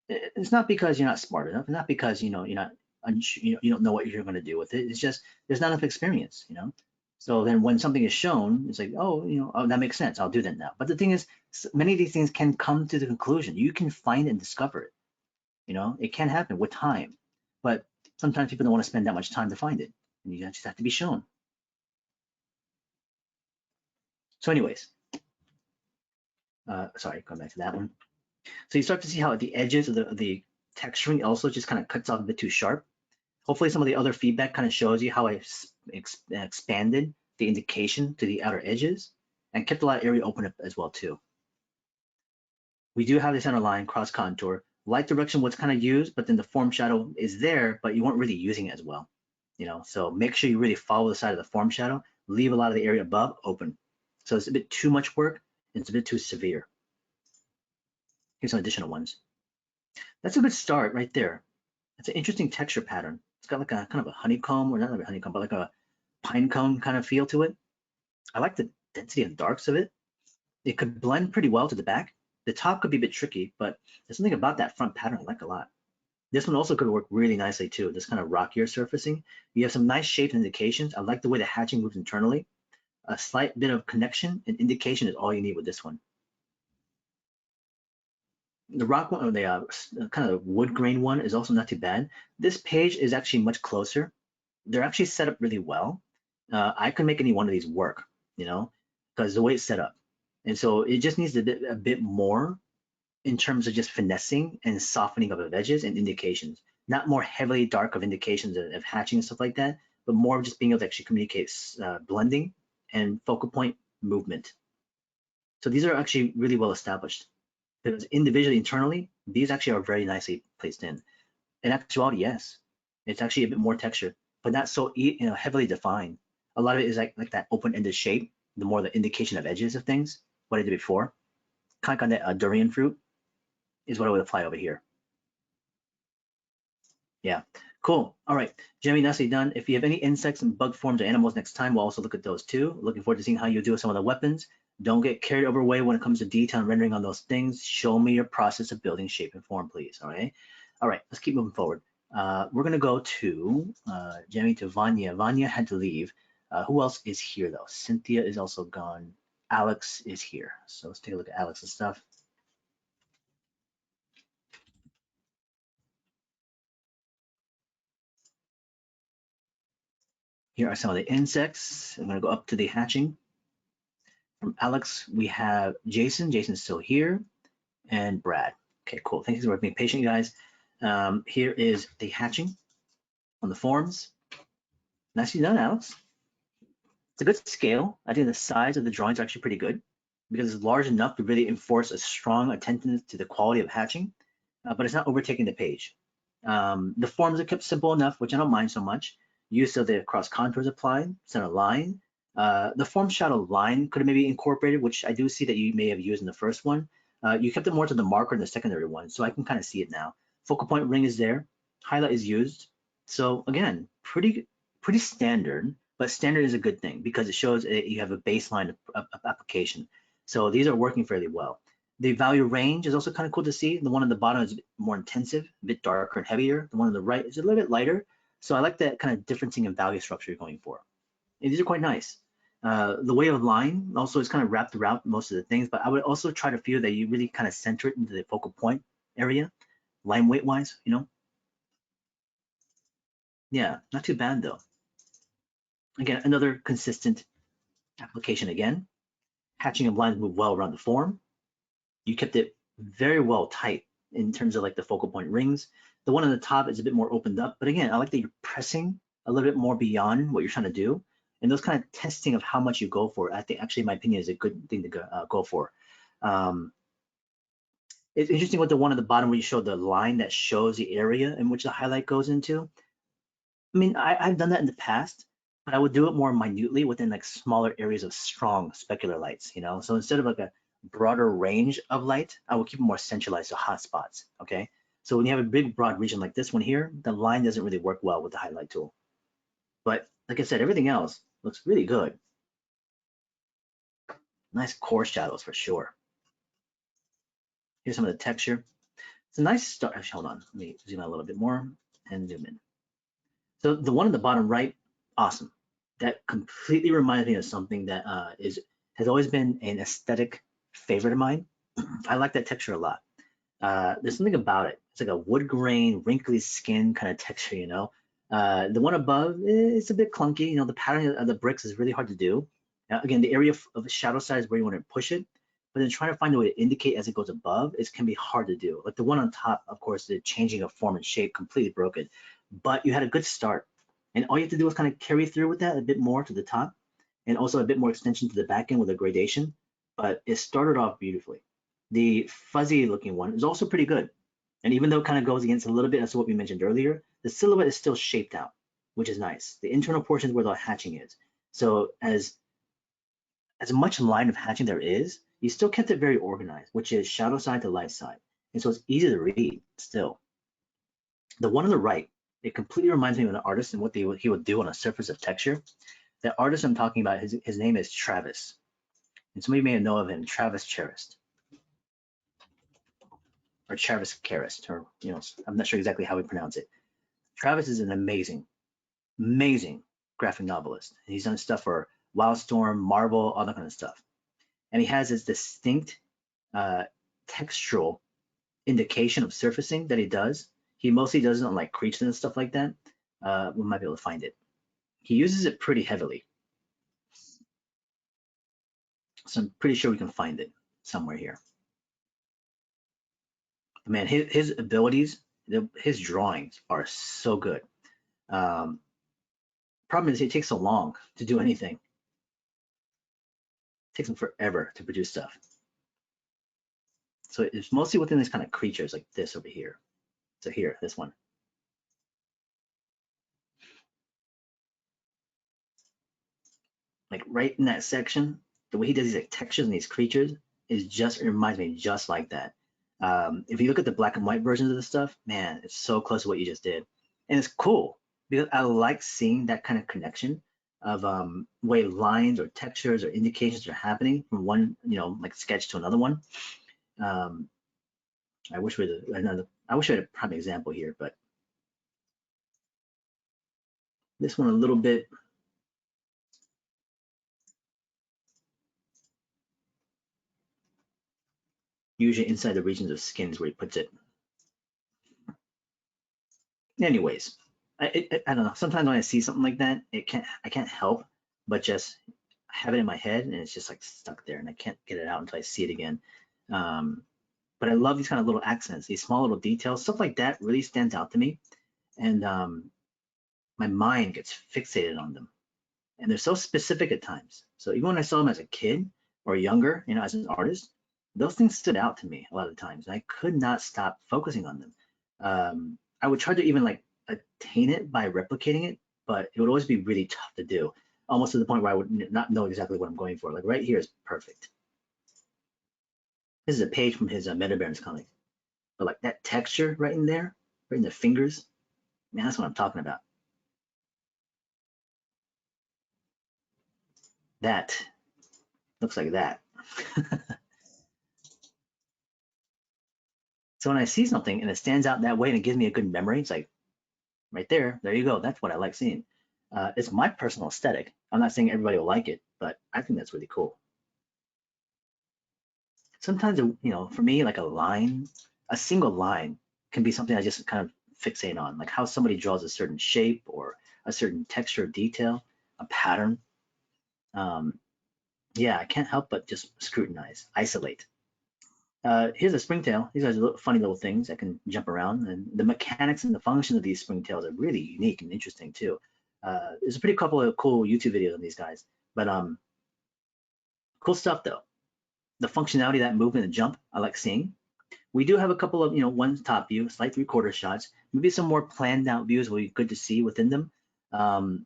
It's not because you're not smart enough, not because you're not you don't know what you're going to do with it. It's just there's not enough experience, you know. So then when something is shown, it's like, oh, oh, that makes sense. I'll do that now. But the thing is, many of these things can come to the conclusion. You can find and discover it. You know, it can happen with time, but sometimes people don't want to spend that much time to find it, and you just have to be shown. So anyways, sorry, going back to that one. So you start to see how at the edges of the texturing also just kind of cuts off a bit too sharp. Hopefully some of the other feedback kind of shows you how I expanded the indication to the outer edges and kept a lot of area open up as well too. We do have the center line, cross contour. Light direction was kind of used, but then the form shadow is there, but you weren't really using it as well. You know, so make sure you really follow the side of the form shadow, leave a lot of the area above open. So it's a bit too much work, and it's a bit too severe. Here's some additional ones. That's a good start right there. It's an interesting texture pattern. It's got like a kind of a honeycomb, or not like a honeycomb, but like a pine cone kind of feel to it. I like the density and darks of it. It could blend pretty well to the back. The top could be a bit tricky, but there's something about that front pattern I like a lot. This one also could work really nicely too, this kind of rockier surfacing. You have some nice shapes and indications. I like the way the hatching moves internally. A slight bit of connection and indication is all you need with this one. The rock one, or the kind of wood grain one, is also not too bad. This page is actually much closer. They're actually set up really well. I could make any one of these work, you know, because the way it's set up. And so it just needs a bit more in terms of just finessing and softening of the edges and indications. Not more heavily dark of indications of hatching and stuff like that, but more of just being able to actually communicate blending and focal point movement. So these are actually really well established. Because individually, internally, these actually are very nicely placed in. In actuality, yes, it's actually a bit more textured, but not so heavily defined. A lot of it is like that open-ended shape, the more the indication of edges of things, what I did before. Kind of that durian fruit is what I would apply over here. Yeah, cool. All right, Jimmy, nicely done. If you have any insects and bug forms or animals next time, we'll also look at those too. Looking forward to seeing how you do with some of the weapons. Don't get carried away when it comes to detail and rendering on those things. Show me your process of building shape and form, please. All right. All right, let's keep moving forward. We're gonna go to Jimmy, to Vanya. Vanya had to leave. Who else is here though? Cynthia is also gone. Alex is here. So let's take a look at Alex's stuff. Here are some of the insects. I'm gonna go up to the hatching. From Alex, we have Jason. Jason's still here, and Brad. Okay, cool. Thanks for being patient, guys. Here is the hatching on the forms. Nicely done, Alex. It's a good scale. I think the size of the drawings are actually pretty good because it's large enough to really enforce a strong attention to the quality of hatching, but it's not overtaking the page. The forms are kept simple enough, which I don't mind so much. Use of the cross contours applied, center line. The form shadow line could have maybe incorporated, which I do see that you may have used in the first one. You kept it more to the marker in the secondary one, so I can kind of see it now. Focal point ring is there. Highlight is used. So again, pretty standard, but standard is a good thing because it shows you have a baseline of application. So these are working fairly well. The value range is also kind of cool to see. The one on the bottom is a bit more intensive, a bit darker and heavier. The one on the right is a little bit lighter. So I like that kind of differencing in value structure you're going for. And these are quite nice. The way of line also is kind of wrapped around most of the things, but I would also try to feel that you really kind of center it into the focal point area, line weight wise, you know? Yeah, not too bad though. Again, another consistent application again. Hatching of lines move well around the form. You kept it very well tight in terms of like the focal point rings. The one on the top is a bit more opened up, but again, I like that you're pressing a little bit more beyond what you're trying to do. And those kind of testing of how much you go for, I think actually, in my opinion, is a good thing to go for. It's interesting with the one at the bottom where you show the line that shows the area in which the highlight goes into. I mean, I've done that in the past, but I would do it more minutely within like smaller areas of strong specular lights, you know? So instead of like a broader range of light, I will keep it more centralized to hot spots, okay? So when you have a big broad region like this one here, the line doesn't really work well with the highlight tool. But like I said, everything else looks really good. Nice core shadows for sure. Here's some of the texture. It's a nice start. Actually, hold on, let me zoom out a little bit more and zoom in. So the one on the bottom right, awesome. That completely reminds me of something that has always been an aesthetic favorite of mine. I like that texture a lot. There's something about it. It's like a wood grain, wrinkly skin kind of texture, you know. The one above, it's a bit clunky. You know, the pattern of the bricks is really hard to do. Again, the area of the shadow side is where you want to push it, but then trying to find a way to indicate as it goes above, it can be hard to do. Like the one on top, of course, the changing of form and shape completely broke it, but you had a good start. And all you have to do is kind of carry through with that a bit more to the top, and also a bit more extension to the back end with a gradation, but it started off beautifully. The fuzzy looking one is also pretty good. And even though it kind of goes against a little bit as to what we mentioned earlier, the silhouette is still shaped out, which is nice. The internal portion is where the hatching is. So as much line of hatching there is, you still kept it very organized, which is shadow side to light side. And so it's easy to read still. The one on the right, it completely reminds me of an artist and what he would do on a surface of texture. The artist I'm talking about, his name is Travis. And some of you may know of him, Travis Charest. Or Travis Charest, or, you know, I'm not sure exactly how we pronounce it. Travis is an amazing graphic novelist. He's done stuff for Wildstorm, Marvel, all that kind of stuff. And he has this distinct textural indication of surfacing that he does. He mostly does it on like creatures and stuff like that. We might be able to find it. He uses it pretty heavily. So I'm pretty sure we can find it somewhere here. Man, his abilities, his drawings are so good. Problem is it takes so long to do anything. It takes him forever to produce stuff. So it's mostly within these kind of creatures like this over here. So here, this one. Like right in that section, the way he does these like textures and these creatures is just, it reminds me just like that. If you look at the black and white versions of the stuff, man, it's so close to what you just did. And it's cool because I like seeing that kind of connection of way lines or textures or indications are happening from one, you know, like sketch to another one. I wish we had a prime example here, but this one a little bit. Usually inside the regions of skin is where he puts it. Anyways, I don't know. Sometimes when I see something like that, I can't help but just have it in my head, and it's just like stuck there, and I can't get it out until I see it again. But I love these kind of little accents, these small little details, stuff like that really stands out to me, and my mind gets fixated on them, and they're so specific at times. So even when I saw them as a kid or younger, you know, as an artist, those things stood out to me a lot of times, and I could not stop focusing on them. I would try to even like attain it by replicating it, but it would always be really tough to do, almost to the point where I would not know exactly what I'm going for. Like right here is perfect. This is a page from his Metabarons comic. But like that texture right in there, right in the fingers, man, that's what I'm talking about. That looks like that. So when I see something and it stands out that way and it gives me a good memory, it's like right there you go. That's what I like seeing. It's my personal aesthetic. I'm not saying everybody will like it, but I think that's really cool. Sometimes, for me, like a single line can be something I just kind of fixate on, like how somebody draws a certain shape or a certain texture or detail, a pattern. Um, yeah, I can't help but just scrutinize, isolate. Here's a springtail. These are funny little things that can jump around, and the mechanics and the function of these springtails are really unique and interesting too. There's a pretty couple of cool YouTube videos on these guys, but cool stuff though. The functionality of that movement and jump, I like seeing. We do have a couple of, one top view, slight 3/4 shots, maybe some more planned out views will be good to see within them. Um,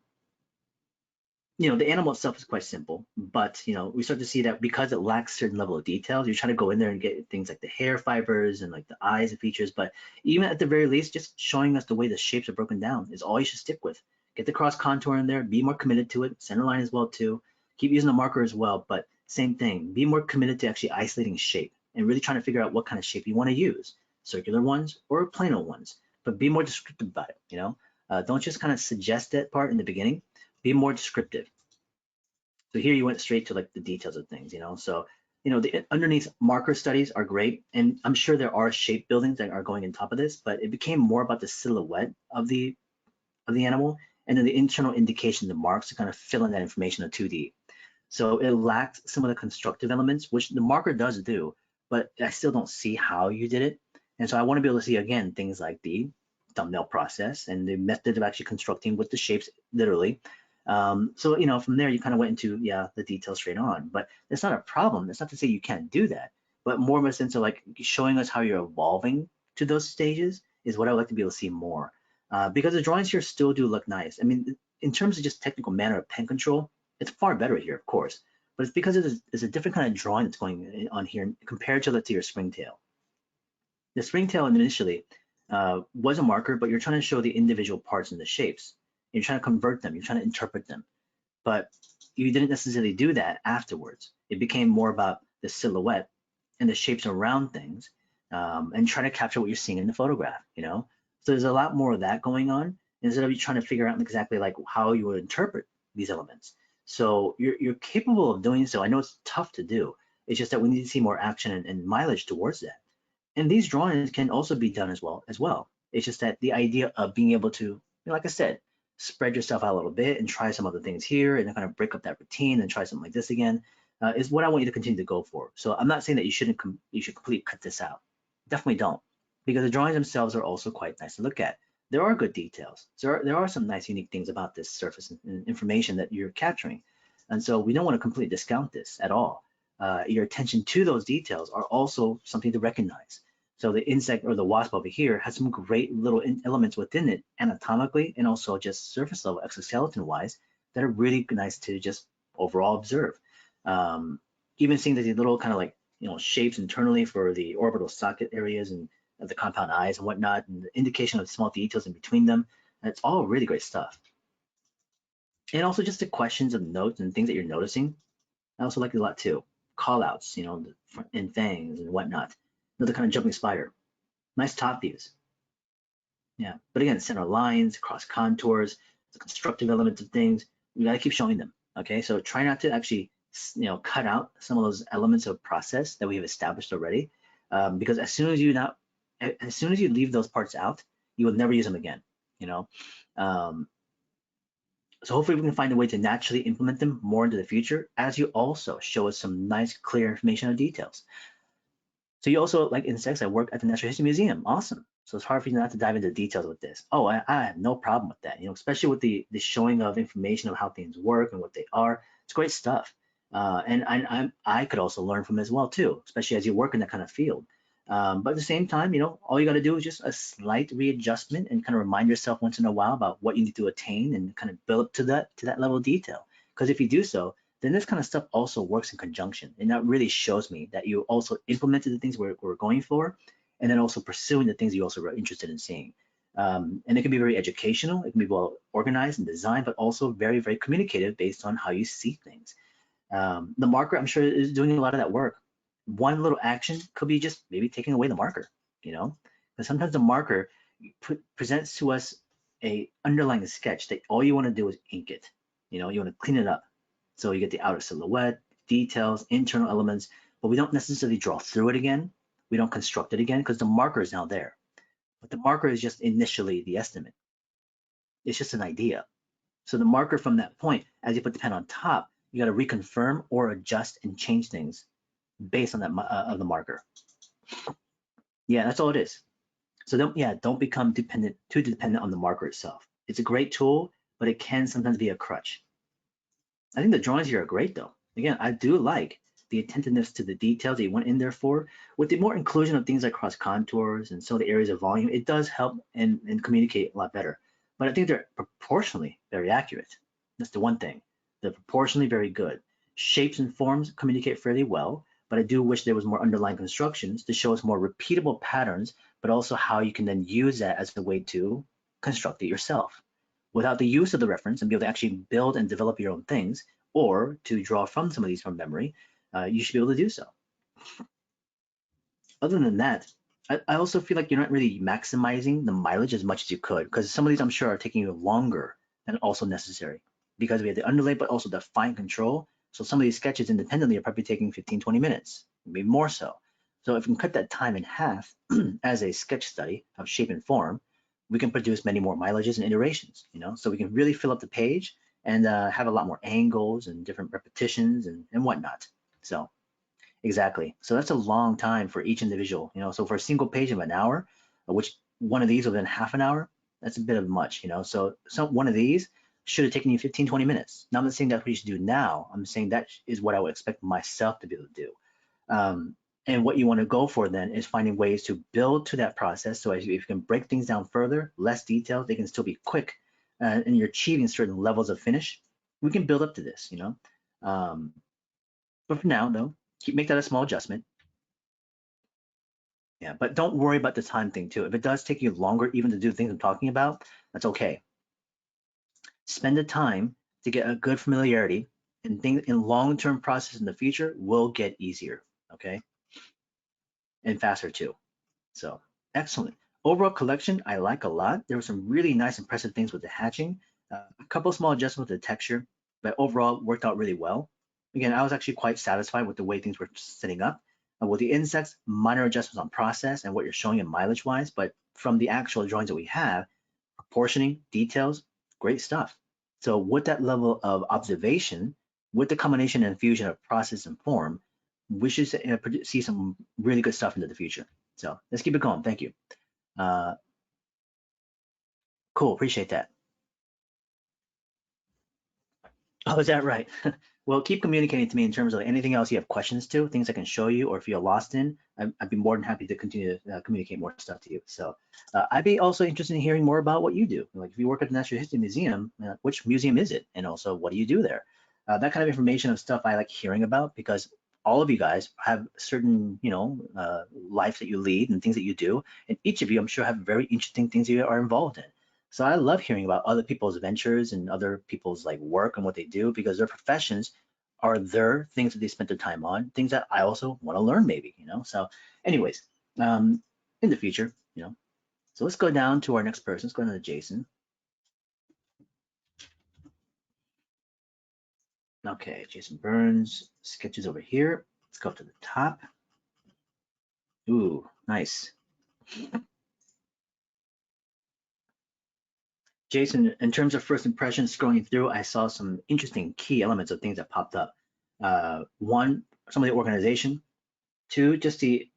the animal itself is quite simple, but we start to see that because it lacks certain level of details, you try to go in there and get things like the hair fibers and like the eyes and features. But even at the very least, just showing us the way the shapes are broken down is all you should stick with. Get the cross contour in there, be more committed to it, center line as well too. Keep using the marker as well, but same thing, be more committed to actually isolating shape and really trying to figure out what kind of shape you want to use, circular ones or plano ones, but be more descriptive about it. Don't just kind of suggest that part in the beginning, be more descriptive. So here you went straight to like the details of things. So, the underneath marker studies are great. And I'm sure there are shape buildings that are going on top of this, but it became more about the silhouette of the animal and then the internal indication, the marks to kind of fill in that information in 2D. So it lacked some of the constructive elements, which the marker does do, but I still don't see how you did it. And so I want to be able to see again things like the thumbnail process and the method of actually constructing with the shapes literally. So from there you kind of went into the details straight on, but that's not a problem. That's not to say you can't do that, but more of a sense of like showing us how you're evolving to those stages is what I would like to be able to see more. Because the drawings here still do look nice. I mean, in terms of just technical manner of pen control, it's far better here, of course, but it's because it's a different kind of drawing that's going on here compared to, let's say, your springtail. The springtail initially was a marker, but you're trying to show the individual parts and the shapes. You're trying to convert them, you're trying to interpret them, but you didn't necessarily do that afterwards. It became more about the silhouette and the shapes around things, and try to capture what you're seeing in the photograph. So there's a lot more of that going on instead of you trying to figure out exactly like how you would interpret these elements. So you're capable of doing so. I know it's tough to do. It's just that we need to see more action and mileage towards that. And these drawings can also be done as well. It's just that the idea of being able to, like I said, spread yourself out a little bit and try some other things here and then kind of break up that routine and try something like this again, is what I want you to continue to go for. So I'm not saying that you should completely cut this out. Definitely don't, because the drawings themselves are also quite nice to look at. There are good details. There are some nice unique things about this surface and information that you're capturing. And so we don't want to completely discount this at all. Your attention to those details are also something to recognize. So the insect or the wasp over here has some great little elements within it anatomically and also just surface level exoskeleton wise that are really nice to just overall observe. Um, Even seeing the little kind of like, shapes internally for the orbital socket areas and the compound eyes and whatnot, and the indication of small details in between them. It's all really great stuff. And also just the questions and notes and things that you're noticing. I also like it a lot too. Call outs, and fangs and whatnot. Another kind of jumping spider. Nice top views. Yeah, but again, center lines, cross contours, the constructive elements of things, we gotta keep showing them, okay? So try not to actually, cut out some of those elements of process that we have established already, because as soon as you leave those parts out, you will never use them again, you know? Um, so hopefully we can find a way to naturally implement them more into the future as you also show us some nice, clear information and details. So you also like insects. I work at the Natural History Museum. Awesome. So it's hard for you not to dive into details with this. Oh, I have no problem with that. Especially with the showing of information of how things work and what they are. It's great stuff. And I could also learn from it as well too, especially as you work in that kind of field. But at the same time, all you got to do is just a slight readjustment and kind of remind yourself once in a while about what you need to attain and kind of build up to that level of detail. Because if you do so, then this kind of stuff also works in conjunction. And that really shows me that you also implemented the things we're going for. and then also pursuing the things you also are interested in seeing. And it can be very educational, it can be well organized and designed, but also very, very communicative based on how you see things. The marker, I'm sure, is doing a lot of that work. One little action could be just maybe taking away the marker, you know, because sometimes the marker presents to us a underlying sketch that all you want to do is ink it. You know, you want to clean it up. So you get the outer silhouette, details, internal elements, but we don't necessarily draw through it again. We don't construct it again because the marker is now there. But the marker is just initially the estimate. It's just an idea. So the marker from that point, as you put the pen on top, you got to reconfirm or adjust and change things based on that of the marker. Yeah, that's all it is. So don't become too dependent on the marker itself. It's a great tool, but it can sometimes be a crutch. I think the drawings here are great though. Again, I do like the attentiveness to the details that you went in there for. With the more inclusion of things like cross contours and some of the areas of volume, it does help and communicate a lot better. But I think they're proportionally very accurate. That's the one thing. They're proportionally very good. Shapes and forms communicate fairly well, but I do wish there was more underlying constructions to show us more repeatable patterns, but also how you can then use that as a way to construct it yourself. Without the use of the reference and be able to actually build and develop your own things, or to draw from some of these from memory, you should be able to do so. Other than that, I also feel like you're not really maximizing the mileage as much as you could, because some of these I'm sure are taking you longer than also necessary, because we have the underlay, but also the fine control. So some of these sketches independently are probably taking 15, 20 minutes, maybe more so. So if we can cut that time in half as a sketch study of shape and form, we can produce many more mileages and iterations, you know, so we can really fill up the page and have a lot more angles and different repetitions and whatnot. So exactly. So that's a long time for each individual, you know, so for a single page of an hour, which one of these within half an hour, that's a bit of much, you know, so one of these should have taken you 15, 20 minutes. Now I'm not saying that's what you should do now. I'm saying that is what I would expect myself to be able to do. And what you want to go for then is finding ways to build to that process. So if you can break things down further, less detailed, they can still be quick, and you're achieving certain levels of finish, we can build up to this, you know. But for now, though, make that a small adjustment. Yeah, but don't worry about the time thing too. If it does take you longer even to do the things I'm talking about, that's okay. Spend the time to get a good familiarity, and things in long-term process in the future will get easier, okay? And faster too. So excellent. Overall collection, I like a lot. There were some really nice, impressive things with the hatching. A couple small adjustments with the texture, but overall worked out really well. Again, I was actually quite satisfied with the way things were setting up. With the insects, minor adjustments on process and what you're showing in mileage-wise, but from the actual drawings that we have, proportioning, details, great stuff. So with that level of observation, with the combination and fusion of process and form, we should see some really good stuff into the future. So let's keep it going. Thank you. Cool. Appreciate that. Oh, is that right? Well, keep communicating to me in terms of anything else you have questions to, things I can show you, or if you're lost in, I'd be more than happy to continue to communicate more stuff to you. So I'd be also interested in hearing more about what you do. Like if you work at the Natural History Museum, which museum is it? And also, what do you do there? That kind of information of stuff I like hearing about, because all of you guys have certain, you know, life that you lead and things that you do. And each of you, I'm sure, have very interesting things you are involved in. So I love hearing about other people's ventures and other people's like work and what they do, because their professions are their things that they spent their time on, things that I also want to learn maybe, you know. So anyways, in the future, you know. So let's go down to our next person. Let's go down to Jason. Okay, Jason Burns, sketches over here. Let's go up to the top. Ooh, nice. Jason, in terms of first impressions, scrolling through, I saw some interesting key elements of things that popped up. One, some of the organization. Two, just the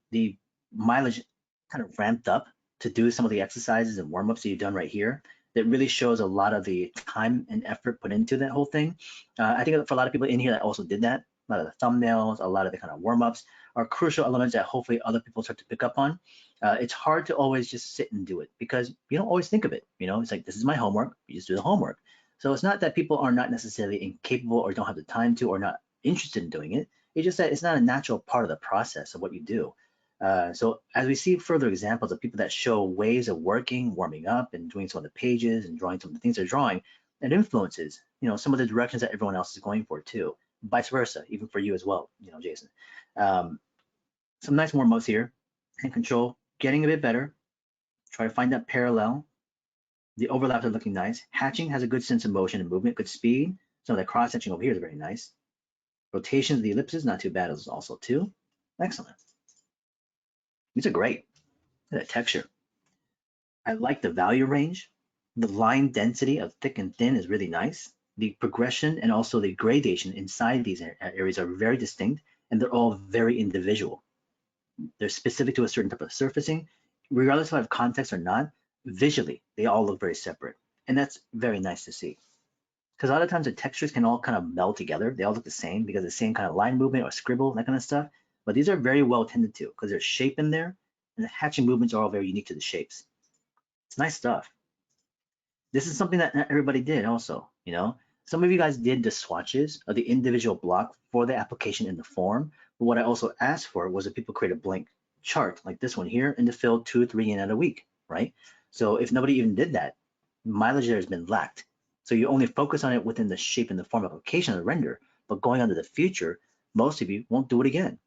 mileage kind of ramped up to do some of the exercises and warm-ups that you've done right here. That really shows a lot of the time and effort put into that whole thing. I think for a lot of people in here that also did that, a lot of the thumbnails, a lot of the kind of warm-ups are crucial elements that hopefully other people start to pick up on. It's hard to always just sit and do it because you don't always think of it. You know, it's like, this is my homework, you just do the homework. So it's not that people are not necessarily incapable or don't have the time to or not interested in doing it. It's just that it's not a natural part of the process of what you do. So as we see further examples of people that show ways of working, warming up, and doing some of the pages and drawing some of the things they're drawing, it influences, some of the directions that everyone else is going for too. Vice versa, even for you as well, Jason. Some nice warm-ups here. Hand control, getting a bit better. Try to find that parallel. The overlaps are looking nice. Hatching has a good sense of motion and movement, good speed. Some of the cross-hatching over here is very nice. Rotations of the ellipses, not too bad as also too. Excellent. These are great. Look at that texture. I like the value range. The line density of thick and thin is really nice. The progression and also the gradation inside these areas are very distinct, and they're all very individual. They're specific to a certain type of surfacing, regardless if I have context or not. Visually, they all look very separate, and that's very nice to see. Because a lot of times the textures can all kind of meld together. They all look the same because the same kind of line movement or scribble, that kind of stuff. But these are very well tended to because there's shape in there, and the hatching movements are all very unique to the shapes. It's nice stuff. This is something that not everybody did also, Some of you guys did the swatches of the individual block for the application in the form, but what I also asked for was that people create a blank chart like this one here and to fill 2 or 3 in a week, right? So if nobody even did that, mileage there has been lacked. So you only focus on it within the shape and the form application of the render, but going on to the future, most of you won't do it again.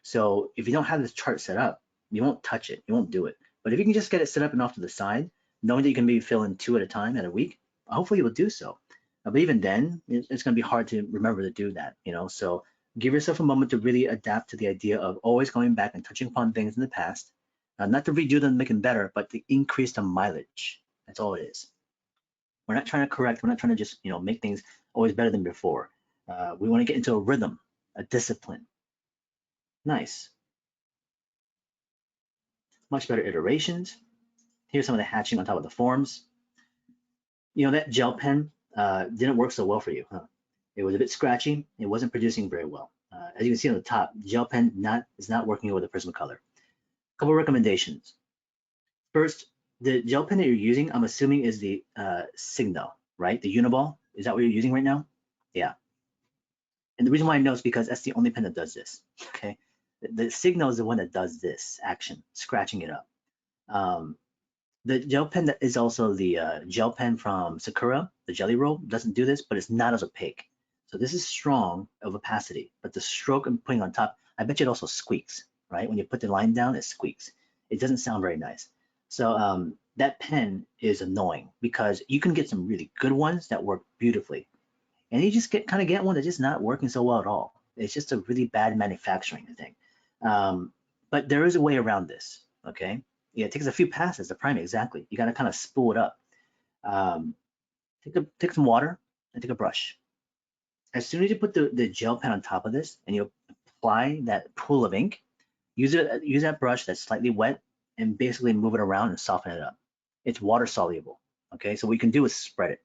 So if you don't have this chart set up, you won't touch it, you won't do it. But if you can just get it set up and off to the side, knowing that you can maybe fill in 2 at a time at a week, hopefully you will do so. But even then, it's going to be hard to remember to do that, So give yourself a moment to really adapt to the idea of always going back and touching upon things in the past, not to redo them and make them better, but to increase the mileage. That's all it is. We're not trying to correct. We're not trying to just, make things always better than before. We want to get into a rhythm, a discipline. Nice. Much better iterations. Here's some of the hatching on top of the forms. That gel pen didn't work so well for you, huh? It was a bit scratchy. It wasn't producing very well. As you can see on the top, gel pen is not working with the Prismacolor. A couple of recommendations. First, the gel pen that you're using, I'm assuming is the Signo, right? The Uniball. Is that what you're using right now? Yeah. And the reason why I know is because that's the only pen that does this, okay? The Signo is the one that does this action, scratching it up. The gel pen that is also the gel pen from Sakura, the Jelly Roll, doesn't do this, but it's not as opaque. So this is strong of opacity, but the stroke I'm putting on top, I bet you it also squeaks, right? When you put the line down, it squeaks. It doesn't sound very nice. So that pen is annoying because you can get some really good ones that work beautifully. And you just get one that's just not working so well at all. It's just a really bad manufacturing thing. But there is a way around this, okay? Yeah, it takes a few passes to prime it, exactly. You got to kind of spool it up. Take some water and take a brush. As soon as you put the gel pen on top of this and you apply that pool of ink, use that brush that's slightly wet and basically move it around and soften it up. It's water soluble, okay? So what you can do is spread it.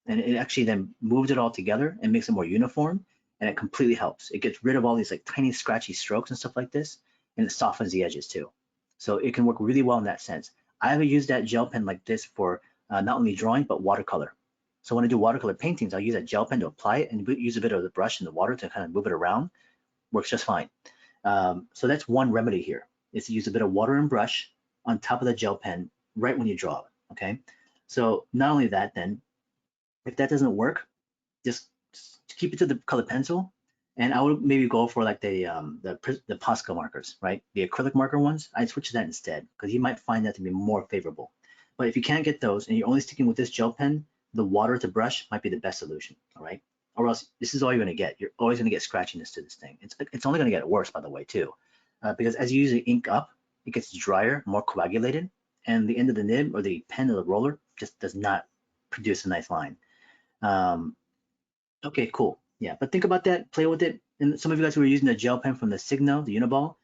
And it actually then moves it all together and makes it more uniform, and it completely helps. It gets rid of all these like tiny scratchy strokes and stuff like this, and it softens the edges too. So it can work really well in that sense. I have used that gel pen like this for not only drawing, but watercolor. So when I do watercolor paintings, I'll use that gel pen to apply it and use a bit of the brush and the water to kind of move it around. Works just fine. So that's one remedy here, is to use a bit of water and brush on top of the gel pen right when you draw it, okay? So not only that then, if that doesn't work, just keep it to the colored pencil, and I would maybe go for like the Posca markers, right? The acrylic marker ones. I'd switch to that instead because you might find that to be more favorable. But if you can't get those and you're only sticking with this gel pen, the water to brush might be the best solution, all right? Or else this is all you're gonna get. You're always gonna get scratchiness to this thing. It's only gonna get worse, by the way, too, because as you use the ink up, it gets drier, more coagulated, and the end of the nib or the pen or the roller just does not produce a nice line. Okay, cool. Yeah, but think about that, play with it. And some of you guys who are using the gel pen from the Signo, the Uniball,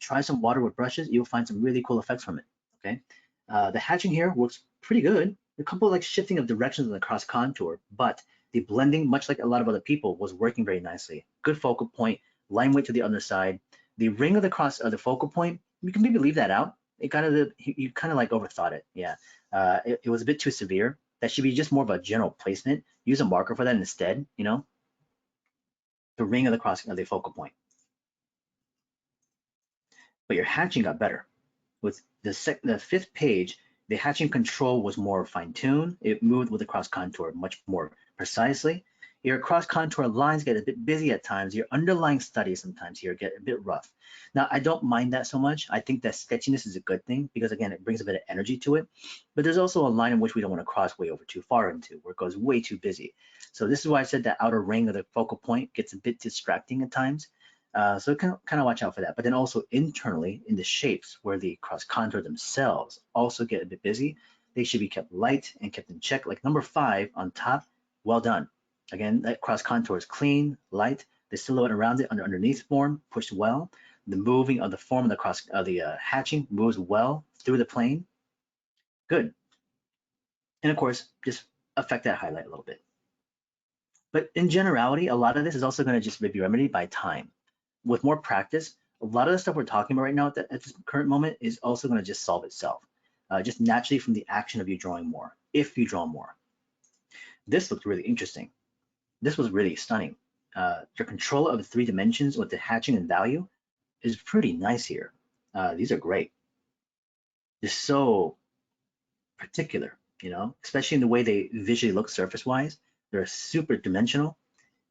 try some water with brushes. You'll find some really cool effects from it, okay? The hatching here works pretty good. A couple like shifting of directions in the cross contour, but the blending, much like a lot of other people, was working very nicely. Good focal point, line weight to the other side. The ring of the cross of the focal point, you can maybe leave that out. You kind of like overthought it. Yeah, it was a bit too severe. That should be just more of a general placement. Use a marker for that instead, the ring of the cross of the focal point. but your hatching got better. With the fifth page, the hatching control was more fine-tuned. It moved with the cross contour much more precisely. Your cross contour lines get a bit busy at times. Your underlying studies sometimes here get a bit rough. Now, I don't mind that so much. I think that sketchiness is a good thing because, again, it brings a bit of energy to it. But there's also a line in which we don't want to cross way over too far into, where it goes way too busy. So this is why I said that outer ring of the focal point gets a bit distracting at times. So kind of watch out for that. But then also internally in the shapes where the cross contour themselves also get a bit busy, they should be kept light and kept in check. Like number 5 on top, well done. Again, that cross contour is clean, light. The silhouette around it underneath form pushed well. The moving of the form of the cross hatching moves well through the plane. Good. And of course, just affect that highlight a little bit. But in generality, a lot of this is also going to just be remedied by time. With more practice, a lot of the stuff we're talking about right now at this current moment is also going to just solve itself, just naturally from the action of you drawing more, if you draw more. This looked really interesting. This was really stunning. Your control of the 3 dimensions with the hatching and value is pretty nice here. These are great. They're so particular, you know, especially in the way they visually look surface-wise. They're super dimensional.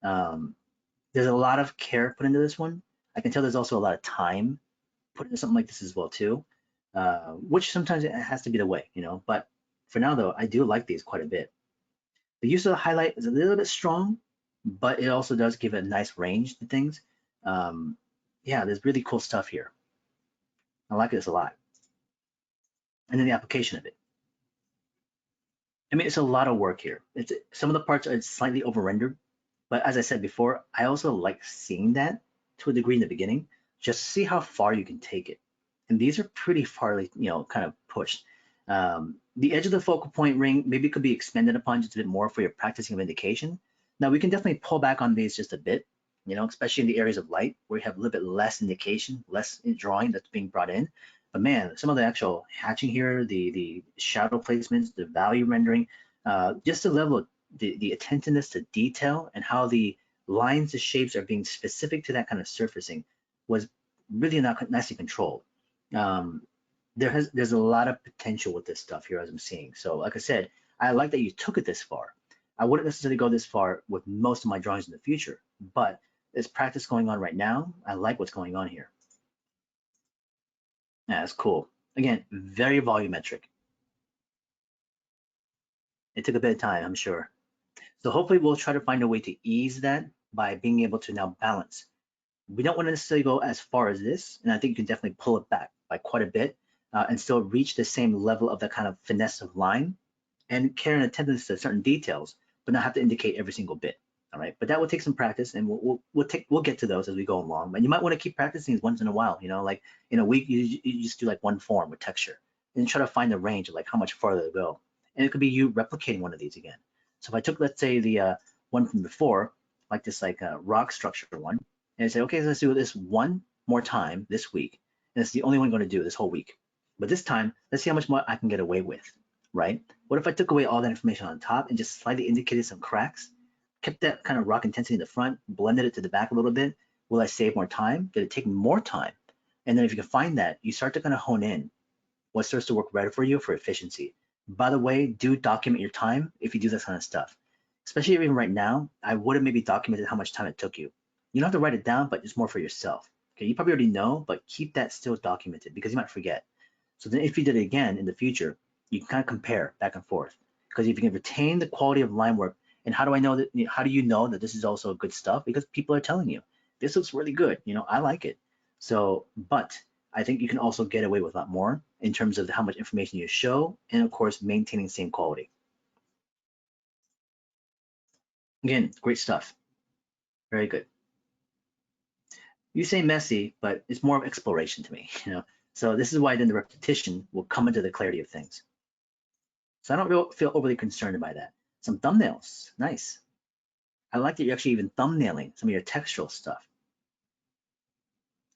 There's a lot of care put into this one. I can tell there's also a lot of time put into something like this as well too, which sometimes it has to be the way, you know. But for now though, I do like these quite a bit. The use of the highlight is a little bit strong, but it also does give a nice range to things. Yeah, there's really cool stuff here. I like this a lot. And then the application of it. I mean, it's a lot of work here. Some of the parts are slightly over-rendered, but as I said before, I also like seeing that to a degree in the beginning, just see how far you can take it. And these are pretty far, you know, kind of pushed. The edge of the focal point ring maybe could be expanded upon just a bit more for your practicing of indication. Now we can definitely pull back on these just a bit, you know, especially in the areas of light where you have a little bit less indication, less drawing that's being brought in. But man, some of the actual hatching here, the shadow placements, the value rendering, just the level of the attentiveness to detail and how the lines, the shapes are being specific to that kind of surfacing was really not nicely controlled. There's a lot of potential with this stuff here as I'm seeing. So like I said, I like that you took it this far. I wouldn't necessarily go this far with most of my drawings in the future, but there's practice going on right now. I like what's going on here. Yeah, that's cool. Again, very volumetric. It took a bit of time, I'm sure. So hopefully we'll try to find a way to ease that by being able to now balance. We don't want to necessarily go as far as this, and I think you can definitely pull it back by quite a bit and still reach the same level of that kind of finesse of line and care and attention to certain details, but not have to indicate every single bit. All right, but that will take some practice, and we'll get to those as we go along. But you might want to keep practicing these once in a while. You know, like in a week, you just do like one form with texture, and try to find the range of like how much farther to go. And it could be you replicating one of these again. So if I took, let's say, the one from before, like this like rock structure one, and I say, okay, let's do this one more time this week, and it's the only one I'm going to do this whole week. But this time, let's see how much more I can get away with, right? What if I took away all that information on top and just slightly indicated some cracks, kept that kind of rock intensity in the front, blended it to the back a little bit? Will I save more time? Did it take more time? And then if you can find that, you start to kind of hone in what starts to work better for you for efficiency. By the way, do document your time if you do this kind of stuff. Especially even right now, I would have maybe documented how much time it took you. You don't have to write it down, but it's more for yourself. Okay, you probably already know, but keep that still documented because you might forget. So then if you did it again in the future, you can kind of compare back and forth. Because if you can retain the quality of line work, and how do I know that, how do you know that this is also good stuff? Because people are telling you, this looks really good, you know, I like it. So, but I think you can also get away with a lot more in terms of how much information you show, and of course, maintaining the same quality. Again, great stuff. Very good. You say messy, but it's more of exploration to me, you know. So this is why then the repetition will come into the clarity of things. So I don't feel overly concerned by that. Some thumbnails, nice. I like that you're actually even thumbnailing some of your textural stuff.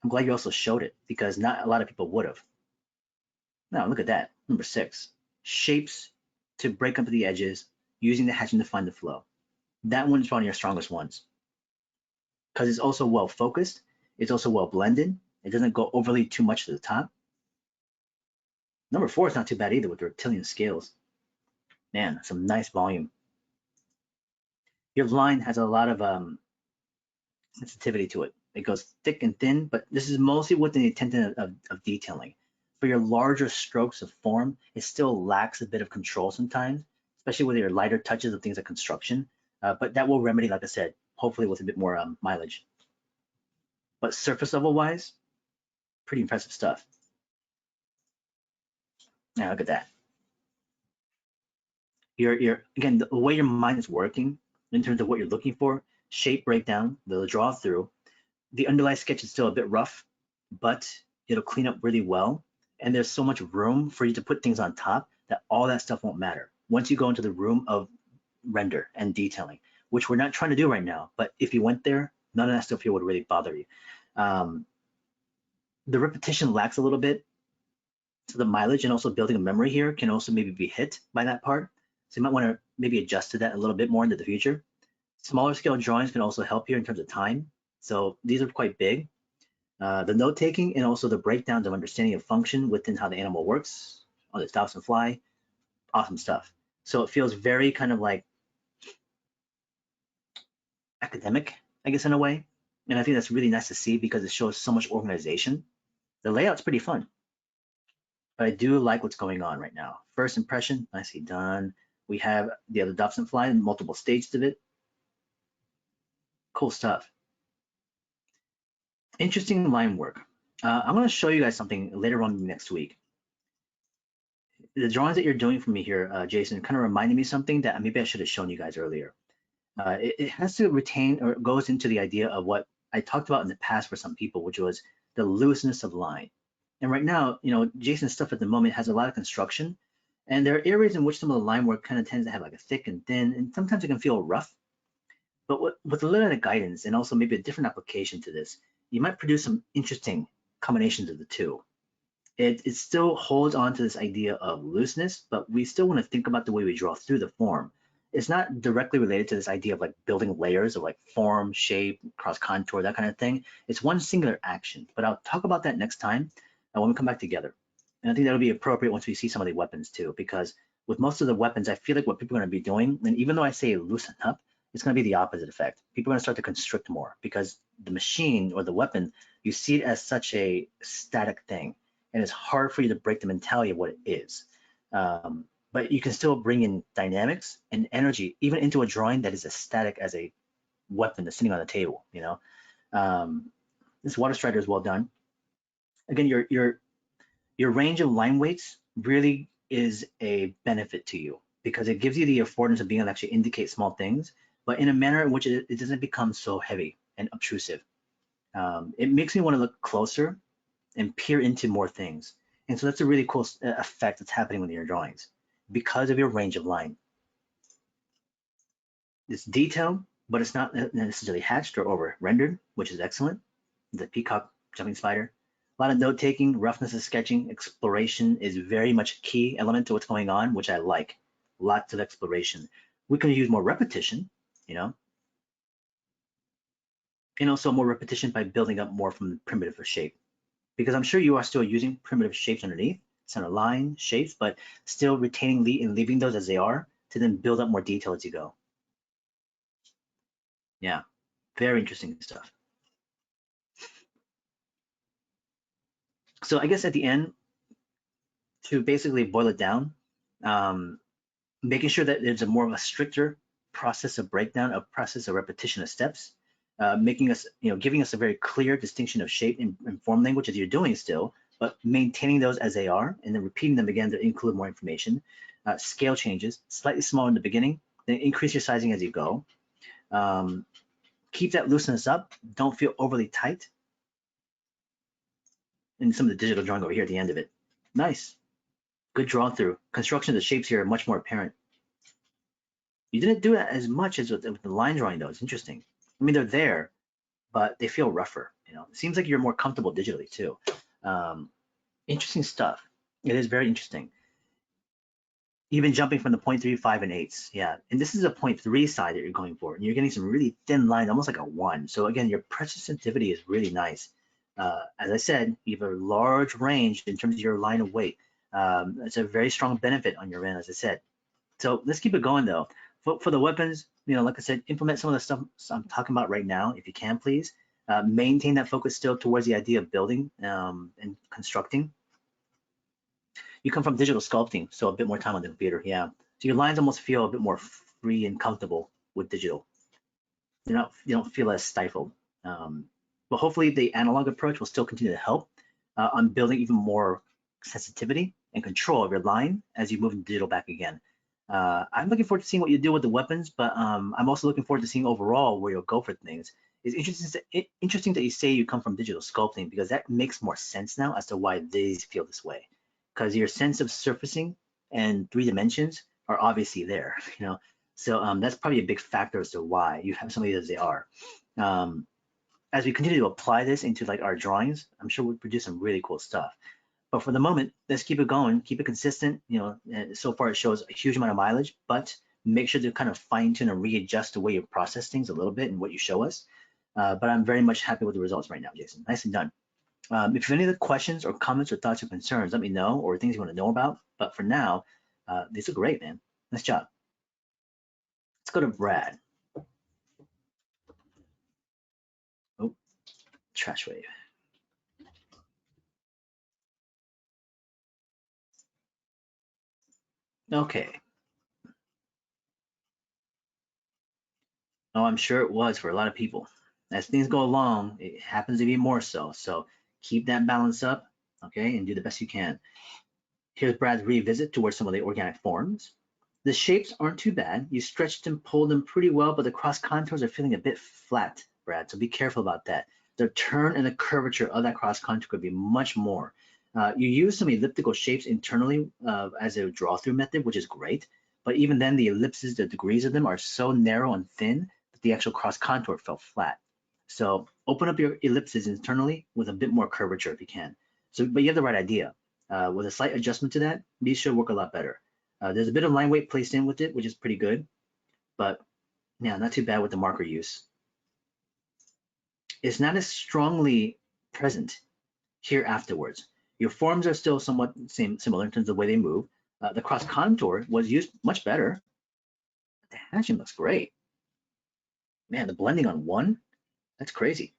I'm glad you also showed it because not a lot of people would have. Now look at that, number 6. Shapes to break up the edges using the hatching to find the flow. That one's one of your strongest ones because it's also well focused. It's also well blended. It doesn't go overly too much to the top. Number 4 is not too bad either with the reptilian scales. Man, some nice volume. Your line has a lot of sensitivity to it. It goes thick and thin, but this is mostly with the intent of detailing. For your larger strokes of form, it still lacks a bit of control sometimes, especially with your lighter touches of things like construction. But that will remedy, like I said, hopefully with a bit more mileage. But surface level wise, pretty impressive stuff. Now look at that. Again, the way your mind is working in terms of what you're looking for, shape breakdown, the draw through. The underlay sketch is still a bit rough, but it'll clean up really well. And there's so much room for you to put things on top that all that stuff won't matter once you go into the room of render and detailing, which we're not trying to do right now. But if you went there, none of that stuff here would really bother you. The repetition lacks a little bit. So the mileage and also building a memory here can also maybe be hit by that part. So you might want to maybe adjust to that a little bit more into the future. Smaller scale drawings can also help here in terms of time. So these are quite big. The note taking and also the breakdowns of understanding of function within how the animal works on the Dobson fly, awesome stuff. So it feels very kind of like academic, I guess, in a way. And I think that's really nice to see because it shows so much organization. The layout's pretty fun, but I do like what's going on right now. First impression, nicely done. We have the other Dobson fly and multiple stages of it. Cool stuff. Interesting line work. I'm going to show you guys something later on next week. The drawings that you're doing for me here, Jason, kind of reminded me something that maybe I should have shown you guys earlier. It has to retain or goes into the idea of what I talked about in the past for some people, which was the looseness of line. And right now, Jason's stuff at the moment has a lot of construction, and there are areas in which some of the line work kind of tends to have like a thick and thin, and sometimes it can feel rough. But with a little bit of guidance and also maybe a different application to this, you might produce some interesting combinations of the two. It still holds on to this idea of looseness, but we still want to think about the way we draw through the form. It's not directly related to this idea of like building layers of like form, shape, cross contour, that kind of thing. It's one singular action, but I'll talk about that next time when we come back together. And I think that'll be appropriate once we see some of the weapons too, because with most of the weapons, I feel like what people are going to be doing, and even though I say loosen up, it's going to be the opposite effect. People are going to start to constrict more because the machine or the weapon, you see it as such a static thing, and it's hard for you to break the mentality of what it is. But you can still bring in dynamics and energy even into a drawing that is as static as a weapon that's sitting on the table. This water strider is well done. Again, your range of line weights really is a benefit to you because it gives you the affordance of being able to actually indicate small things, but in a manner in which it doesn't become so heavy and obtrusive. It makes me want to look closer and peer into more things. And so that's a really cool effect that's happening with your drawings because of your range of line. It's detailed, but it's not necessarily hatched or over rendered, which is excellent. The peacock jumping spider. A lot of note taking, roughness of sketching, exploration is very much a key element to what's going on, which I like. Lots of exploration. We can use more repetition, and also more repetition by building up more from the primitive of shape. Because I'm sure you are still using primitive shapes underneath, center line shapes, but still retaining and leaving those as they are to then build up more detail as you go. Yeah, very interesting stuff. So I guess at the end, to basically boil it down, making sure that there's a more of a stricter process of breakdown, a process of repetition of steps, making us, giving us a very clear distinction of shape and form language as you're doing still, but maintaining those as they are, and then repeating them again to include more information. Scale changes, slightly smaller in the beginning, then increase your sizing as you go. Keep that looseness up, don't feel overly tight. And some of the digital drawing over here at the end of it. Nice, good draw through. Construction of the shapes here are much more apparent. You didn't do that as much as with the line drawing though, it's interesting. I mean, they're there, but they feel rougher. It seems like you're more comfortable digitally too. Interesting stuff. It is very interesting. Even jumping from the 0.35 and 8s, yeah. And this is a 0.3 side that you're going for, and you're getting some really thin lines, almost like a 1. So again, your pressure sensitivity is really nice. As I said, you have a large range in terms of your line of weight. It's a very strong benefit on your end, as I said. So let's keep it going though. For the weapons, like I said, implement some of the stuff I'm talking about right now, if you can, please. Maintain that focus still towards the idea of building and constructing. You come from digital sculpting, so a bit more time on the computer, yeah. So your lines almost feel a bit more free and comfortable with digital. You don't feel as stifled. But hopefully the analog approach will still continue to help on building even more sensitivity and control of your line as you move into digital back again. I'm looking forward to seeing what you do with the weapons, but I'm also looking forward to seeing overall where you'll go for things. It's interesting that you say you come from digital sculpting, because that makes more sense now as to why these feel this way. Because your sense of surfacing and 3 dimensions are obviously there, So that's probably a big factor as to why you have some of these as they are. As we continue to apply this into like our drawings, I'm sure we'll produce some really cool stuff. But for the moment, let's keep it going, keep it consistent. So far it shows a huge amount of mileage, but make sure to kind of fine tune and readjust the way you process things a little bit and what you show us. But I'm very much happy with the results right now, Jason. Nicely done. If you have any other questions or comments or thoughts or concerns, let me know, or things you want to know about. But for now, these are great, man. Nice job. Let's go to Brad. Oh, trash wave. Okay. Oh, I'm sure it was for a lot of people. As things go along, it happens to be more so. So keep that balance up, okay, and do the best you can. Here's Brad's revisit towards some of the organic forms. The shapes aren't too bad. You stretched and pulled them pretty well, but the cross contours are feeling a bit flat, Brad, so be careful about that. The turn and the curvature of that cross contour could be much more. You use some elliptical shapes internally as a draw-through method, which is great, but even then the ellipses, the degrees of them are so narrow and thin that the actual cross contour felt flat. So open up your ellipses internally with a bit more curvature if you can. But you have the right idea. With a slight adjustment to that, these should work a lot better. There's a bit of line weight placed in with it, which is pretty good, but yeah, not too bad with the marker use. It's not as strongly present here afterwards. Your forms are still somewhat similar in terms of the way they move. The cross contour was used much better. The hatching looks great. Man, the blending on 1, that's crazy.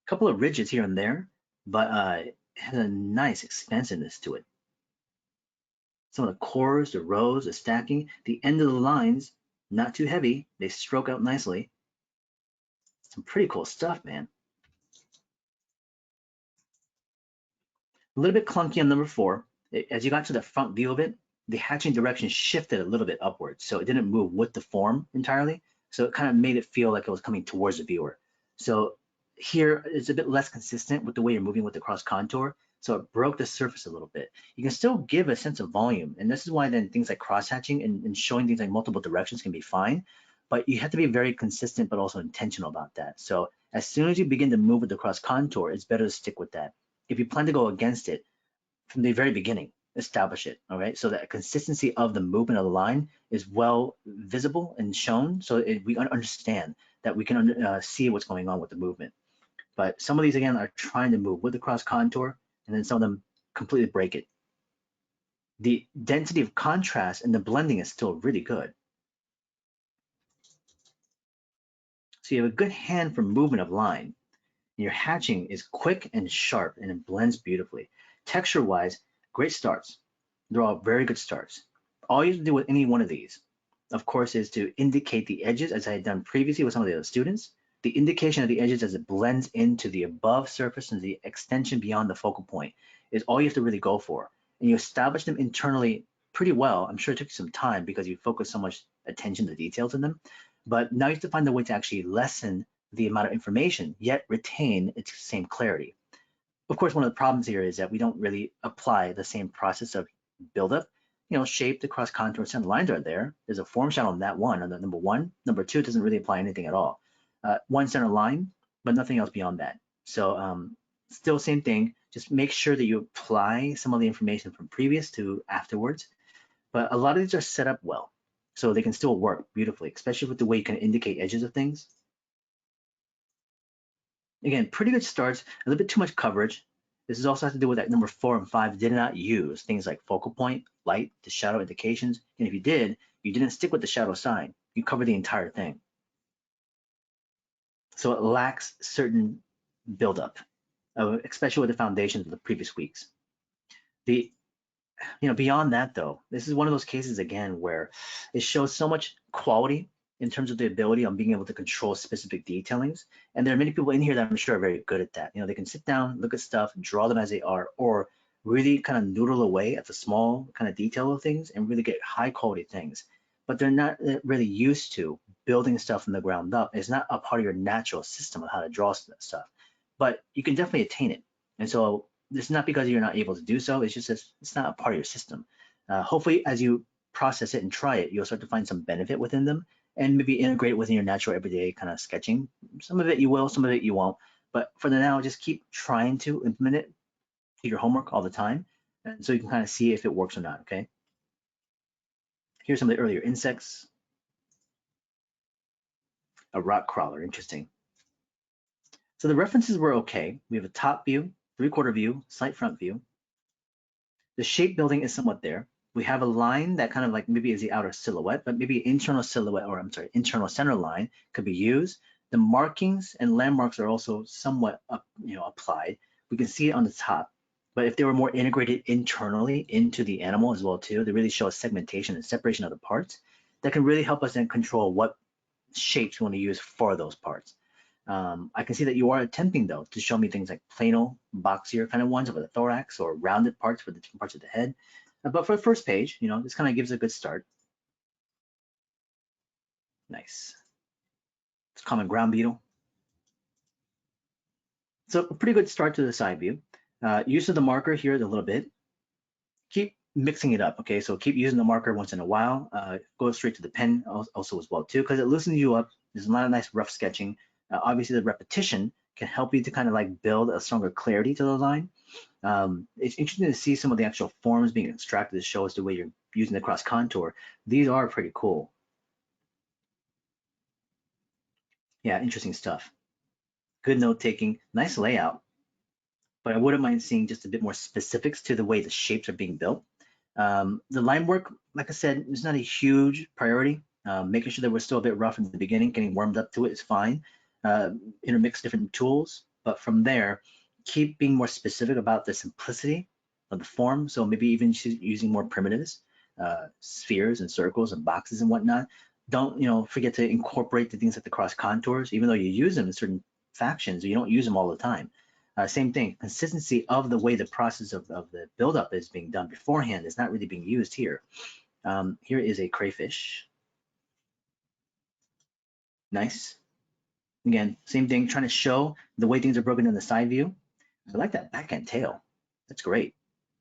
A couple of ridges here and there, but it has a nice expansiveness to it. Some of the cores, the rows, the stacking, the end of the lines, not too heavy. They stroke out nicely. Some pretty cool stuff, man. A little bit clunky on number 4. As you got to the front view of it, the hatching direction shifted a little bit upwards, so it didn't move with the form entirely. So it kind of made it feel like it was coming towards the viewer. So here it's a bit less consistent with the way you're moving with the cross contour. So it broke the surface a little bit. You can still give a sense of volume, and this is why then things like cross hatching and showing things like multiple directions can be fine, but you have to be very consistent but also intentional about that. So as soon as you begin to move with the cross contour, it's better to stick with that. If you plan to go against it from the very beginning, establish it, all right? So that consistency of the movement of the line is well visible and shown, so we understand that we can see what's going on with the movement. But some of these, again, are trying to move with the cross contour, and then some of them completely break it. The density of contrast and the blending is still really good. So you have a good hand for movement of line. Your hatching is quick and sharp, and it blends beautifully. Texture-wise, great starts. They're all very good starts. All you have to do with any one of these, of course, is to indicate the edges, as I had done previously with some of the other students. The indication of the edges as it blends into the above surface and the extension beyond the focal point is all you have to really go for. And you establish them internally pretty well. I'm sure it took you some time because you focus so much attention to details in them. But now you have to find a way to actually lessen the amount of information, yet retain its same clarity. Of course, one of the problems here is that we don't really apply the same process of buildup. Shape, the cross contour, center lines are there. There's a form shadow on that one, on the number 1. Number 2 doesn't really apply anything at all. One center line, but nothing else beyond that. So still same thing, just make sure that you apply some of the information from previous to afterwards. But a lot of these are set up well, so they can still work beautifully, especially with the way you can indicate edges of things. Again, pretty good starts, a little bit too much coverage. This is also has to do with that number 4 and 5 did not use things like focal point, light, the shadow indications. And if you did, you didn't stick with the shadow sign. You covered the entire thing. So it lacks certain buildup, especially with the foundations of the previous weeks. Beyond that though, this is one of those cases again where it shows so much quality in terms of the ability on being able to control specific detailings. And there are many people in here that I'm sure are very good at that. They can sit down, look at stuff, draw them as they are, or really kind of noodle away at the small kind of detail of things and really get high quality things. But they're not really used to building stuff from the ground up. It's not a part of your natural system of how to draw stuff, but you can definitely attain it. And so it's not because you're not able to do so, it's just it's not a part of your system. Hopefully, as you process it and try it, you'll start to find some benefit within them and maybe integrate it within your natural everyday kind of sketching. Some of it you will, some of it you won't. But for now, just keep trying to implement it to your homework all the time. And so you can kind of see if it works or not, okay? Here's some of the earlier insects. A rock crawler, interesting. So the references were okay. We have a top view, 3/4 view, slight front view. The shape building is somewhat there. We have a line that kind of like maybe is the outer silhouette, but maybe internal silhouette, or I'm sorry, internal center line could be used. The markings and landmarks are also somewhat applied. We can see it on the top, but if they were more integrated internally into the animal as well too, they really show a segmentation and separation of the parts that can really help us then control what shapes we want to use for those parts. I can see that you are attempting though to show me things like plano, boxier kind of ones over the thorax or rounded parts for the different parts of the head. But for the first page, this kind of gives a good start. Nice. It's common ground beetle. So a pretty good start to the side view. Use of the marker here a little bit. Keep mixing it up, okay? So keep using the marker once in a while. Go straight to the pen also as well too, because it loosens you up. There's a lot of nice rough sketching. Obviously, the repetition can help you to kind of like build a stronger clarity to the line. It's interesting to see some of the actual forms being extracted to show us the way you're using the cross contour. These are pretty cool. Yeah, interesting stuff. Good note taking, nice layout, but I wouldn't mind seeing just a bit more specifics to the way the shapes are being built. The line work, like I said, is not a huge priority. Making sure that we're still a bit rough in the beginning, getting warmed up to it is fine. Intermix different tools, but from there, keep being more specific about the simplicity of the form. So maybe even using more primitives, spheres and circles and boxes and whatnot. Don't forget to incorporate the things like the cross contours, even though you use them in certain factions, you don't use them all the time. Same thing, consistency of the way the process of the buildup is being done beforehand is not really being used here. Here is a crayfish. Nice. Again, same thing, trying to show the way things are broken in the side view. I like that back end tail. That's great.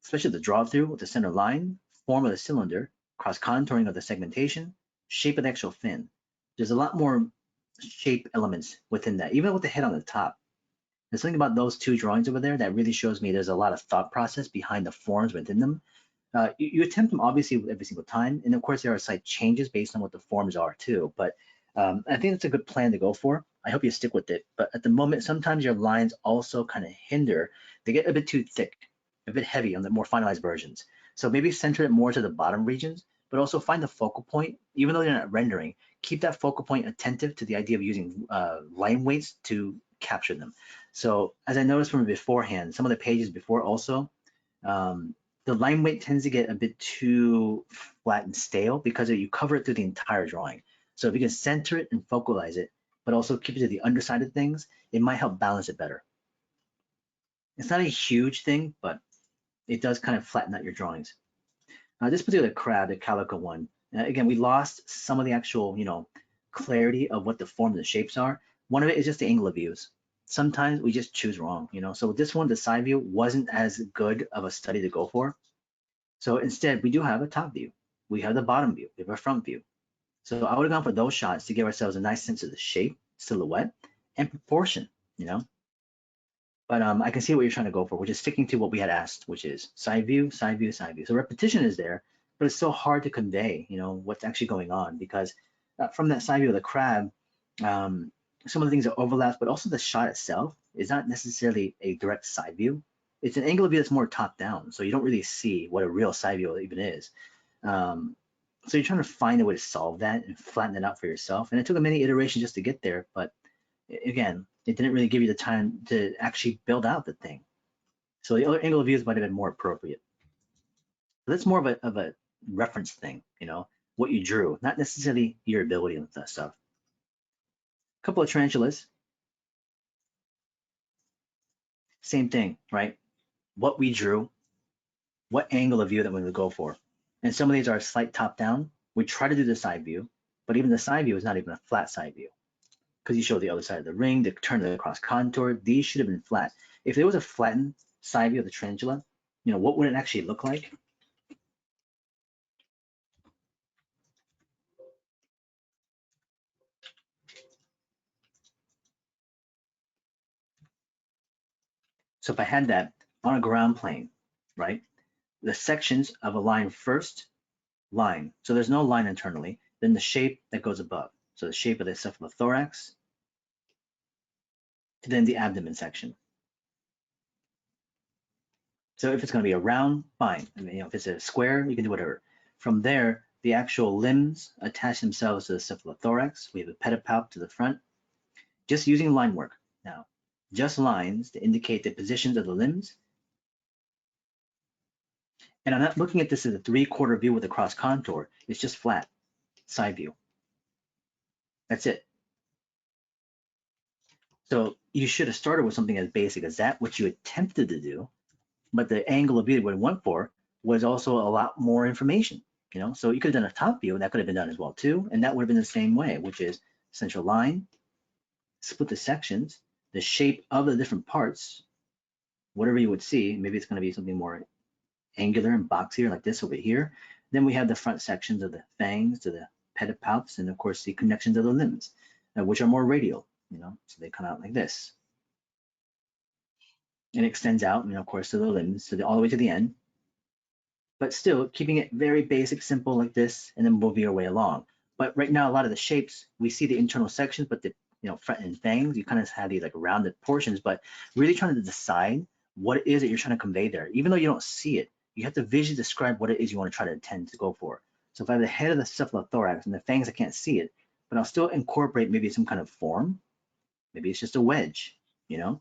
Especially the draw through with the center line, form of the cylinder, cross contouring of the segmentation, shape of the actual fin. There's a lot more shape elements within that, even with the head on the top. There's something about those two drawings over there that really shows me there's a lot of thought process behind the forms within them. You attempt them obviously every single time, and of course there are slight changes based on what the forms are too, but I think it's a good plan to go for. I hope you stick with it, but at the moment, sometimes your lines also kind of hinder. They get a bit too thick, a bit heavy on the more finalized versions. So maybe center it more to the bottom regions, but also find the focal point, even though you're not rendering, keep that focal point attentive to the idea of using line weights to capture them. So as I noticed from beforehand, some of the pages before also, the line weight tends to get a bit too flat and stale because you cover it through the entire drawing. So if you can center it and focalize it, but also keep it to the underside of things, it might help balance it better. It's not a huge thing, but it does kind of flatten out your drawings. This particular crab, the calico one, again, we lost some of the actual, clarity of what the forms and shapes are. One of it is just the angle of views. Sometimes we just choose wrong, So with this one, the side view wasn't as good of a study to go for. So instead, we do have a top view. We have the bottom view. We have a front view. So I would have gone for those shots to give ourselves a nice sense of the shape, silhouette, and proportion, But I can see what you're trying to go for, which is sticking to what we had asked, which is side view, side view, side view. So repetition is there, but it's so hard to convey, what's actually going on because from that side view of the crab, some of the things are overlaps, but also the shot itself is not necessarily a direct side view. It's an angle of view that's more top down, so you don't really see what a real side view even is. So you're trying to find a way to solve that and flatten it out for yourself. And it took many iterations just to get there, but again, it didn't really give you the time to actually build out the thing. So the other angle of views might have been more appropriate. But that's more of a reference thing, you know, what you drew, not necessarily your ability with that stuff. A couple of tarantulas, same thing, right? What we drew, what angle of view that we would go for. And some of these are a slight top down. We try to do the side view, but even the side view is not even a flat side view because you show the other side of the ring, the turn of the cross contour. These should have been flat. If there was a flattened side view of the tarantula, you know, what would it actually look like? So if I had that on a ground plane, right, the sections of a line first, line. So there's no line internally, then the shape that goes above. So the shape of the cephalothorax, to then the abdomen section. So if it's going to be a round, fine. I mean, you know, if it's a square, you can do whatever. From there, the actual limbs attach themselves to the cephalothorax. We have a pedipalp to the front. Just using line work now. Just lines to indicate the positions of the limbs. And I'm not looking at this as a 3/4 view with a cross contour. It's just flat, side view. That's it. So you should have started with something as basic as that, which you attempted to do, but the angle of view that we went for was also a lot more information, you know? So you could have done a top view, and that could have been done as well too, and that would have been the same way, which is central line, split the sections, the shape of the different parts, whatever you would see. Maybe it's going to be something more angular and boxier like this over here. Then we have the front sections of the fangs to the pedipalps, and of course the connections of the limbs, which are more radial, you know, so they come out like this. And it extends out, and of course to the limbs, so all the way to the end. But still keeping it very basic, simple like this, and then moving your way along. But right now, a lot of the shapes, we see the internal sections, but the front and fangs, you kind of have these like rounded portions, but really trying to decide what it is that you're trying to convey there. Even though you don't see it, you have to visually describe what it is you want to try to intend to go for. So if I have the head of the cephalothorax and the fangs, I can't see it, but I'll still incorporate maybe some kind of form. Maybe it's just a wedge, you know?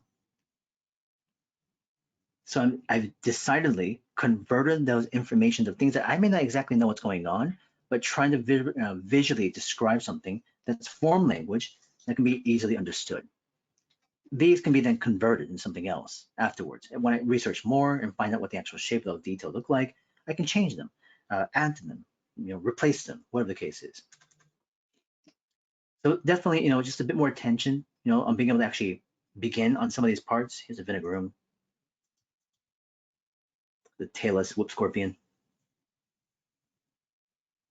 So I've decidedly converted those information of things that I may not exactly know what's going on, but trying to visually describe something that's form language that can be easily understood. These can be then converted into something else afterwards. And when I research more and find out what the actual shape of those details look like, I can change them, add to them, replace them, whatever the case is. So definitely, just a bit more attention, on being able to actually begin on some of these parts. Here's a vinegarum, the tailless whip scorpion.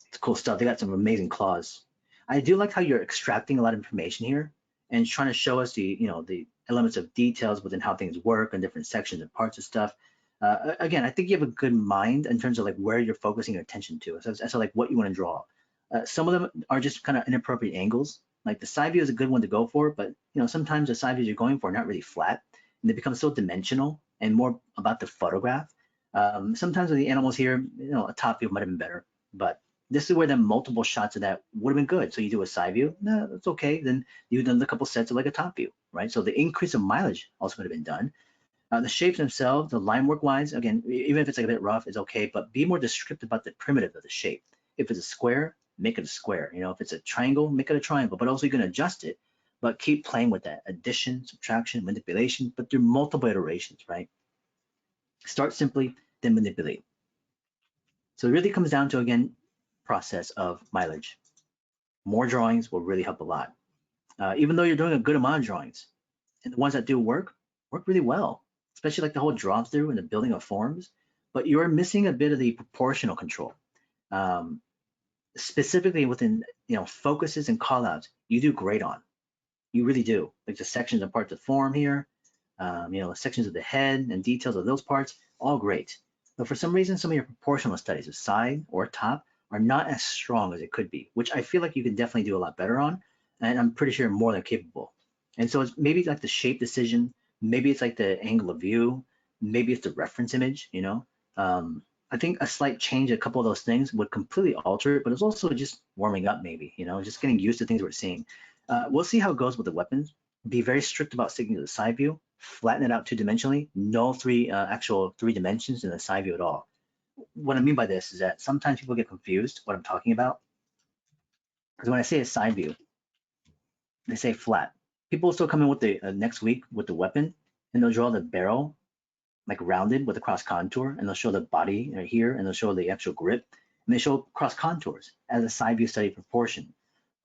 It's cool stuff. They got some amazing claws. I do like how you're extracting a lot of information here and trying to show us the elements of details within how things work and different sections and parts of stuff. Again, I think you have a good mind in terms of like where you're focusing your attention to. So like what you want to draw. Some of them are just kind of inappropriate angles. Like the side view is a good one to go for, but sometimes the side views you're going for are not really flat and they become so dimensional and more about the photograph. Sometimes with the animals here, a top view might have been better, but this is where the multiple shots of that would have been good. So you do a side view, no, that's okay. Then you've done a couple sets of like a top view, right? So the increase of mileage also could have been done. The shapes themselves, the line work wise, again, even if it's like a bit rough, it's okay, but be more descriptive about the primitive of the shape. If it's a square, make it a square. If it's a triangle, make it a triangle, but also you can adjust it, but keep playing with that addition, subtraction, manipulation, but through multiple iterations, right? Start simply, then manipulate. So it really comes down to, again, process of mileage. More drawings will really help a lot. Even though you're doing a good amount of drawings, and the ones that do work really well, especially like the whole drop through and the building of forms, but you're missing a bit of the proportional control. Specifically within, focuses and callouts, you do great on. You really do. Like the sections and parts of form here, the sections of the head and details of those parts, all great. But for some reason, some of your proportional studies of side or top are not as strong as it could be, which I feel like you can definitely do a lot better on. And I'm pretty sure more than capable. And so it's maybe like the shape decision, Maybe it's like the angle of view, maybe it's the reference image, you know. I think a slight change, a couple of those things would completely alter it, but it's also just warming up maybe, you know, just getting used to things we're seeing. We'll see how it goes with the weapons. Be very strict about sticking to the side view, flatten it out two-dimensionally, no actual three dimensions in the side view at all. What I mean by this is that sometimes people get confused what I'm talking about. Because when I say a side view, they say flat. People will still come in with the next week with the weapon, and they'll draw the barrel like rounded with a cross contour, and they'll show the body right here, and they'll show the actual grip, and they show cross contours as a side view study proportion.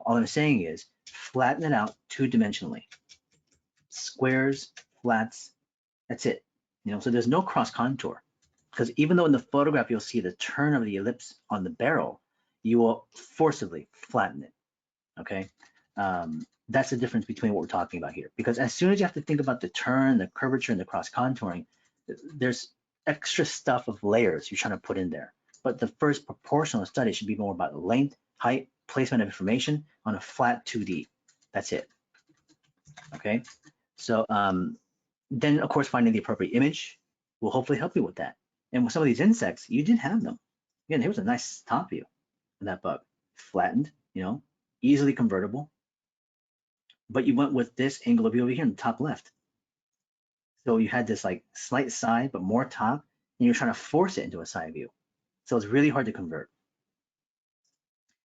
All I'm saying is flatten it out two-dimensionally. Squares, flats, that's it. You know, so there's no cross contour, because even though in the photograph you'll see the turn of the ellipse on the barrel, you will forcibly flatten it. Okay, that's the difference between what we're talking about here. Because as soon as you have to think about the turn, the curvature, and the cross contouring, there's extra stuff of layers you're trying to put in there. But the first proportional study should be more about length, height, placement of information on a flat 2D. That's it. Okay, so then of course finding the appropriate image will hopefully help you with that. And with some of these insects, you did have them. Again, here was a nice top view of that bug, flattened, you know, easily convertible. But you went with this angle of view over here in the top left. So you had this like slight side, but more top, and you're trying to force it into a side view. So it's really hard to convert.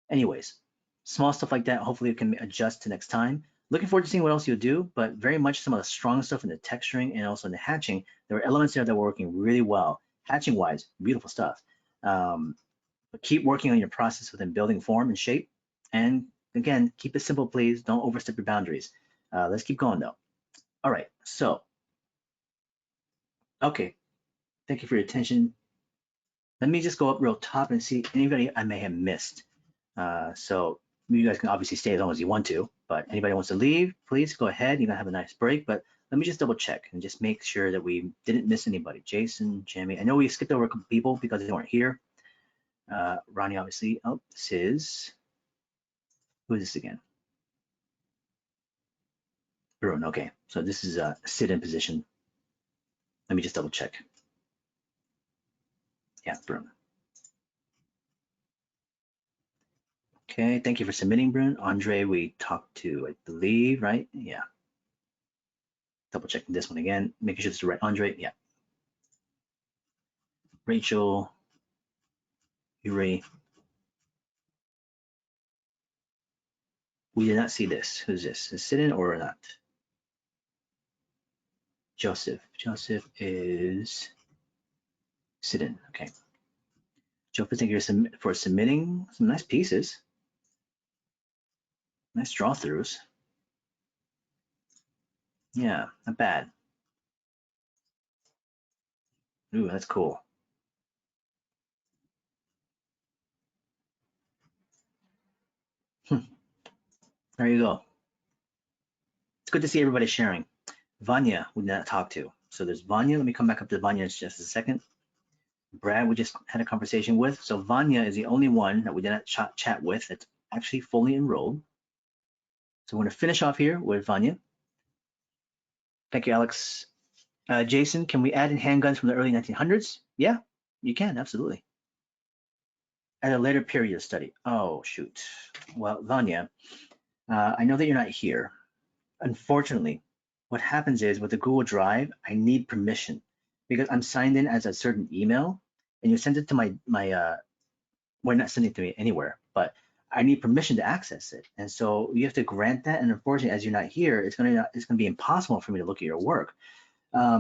Anyways, small stuff like that, hopefully you can adjust to next time. Looking forward to seeing what else you'll do, but very much some of the strong stuff in the texturing and also in the hatching. There are elements there that were working really well. Hatching wise, beautiful stuff. But keep working on your process within building form and shape. And again, keep it simple, please. Don't overstep your boundaries. Let's keep going though. All right, so, okay. Thank you for your attention. Let me just go up real top and see anybody I may have missed. So you guys can obviously stay as long as you want to, but anybody wants to leave, please go ahead. You're gonna have a nice break, but let me just double check and just make sure that we didn't miss anybody. Jason, Jamie, I know we skipped over a couple people because they weren't here. Ronnie, obviously. Oh, this is, who is this again? Bruin, okay. So this is a sit-in position. Let me just double check. Yeah, Bruin. Okay, thank you for submitting, Bruin. Andre, we talked to, I believe, right? Yeah. Double checking this one again, making sure it's the right Andre. Yeah. Rachel, Yuri. We did not see this. Who's this? Is sit-in or not? Joseph. Joseph is sit-in. Okay. Joseph, thank you for submitting some nice pieces. Nice draw-throughs. Yeah, not bad. Ooh, that's cool. There you go. It's good to see everybody sharing. Vanya, we did not talk to. So there's Vanya. Let me come back up to Vanya in just a second. Brad, we just had a conversation with. So Vanya is the only one that we did not chat with that's actually fully enrolled. So we're going to finish off here with Vanya. Thank you, Alex. Jason, can we add in handguns from the early 1900s? Yeah, you can, absolutely. At a later period of study. Oh, shoot. Well, Vanya, I know that you're not here. Unfortunately, what happens is with the Google Drive, I need permission because I'm signed in as a certain email and you send it to my well, not sending it to me anywhere, but I need permission to access it. And so you have to grant that. And unfortunately, as you're not here, it's gonna be impossible for me to look at your work. I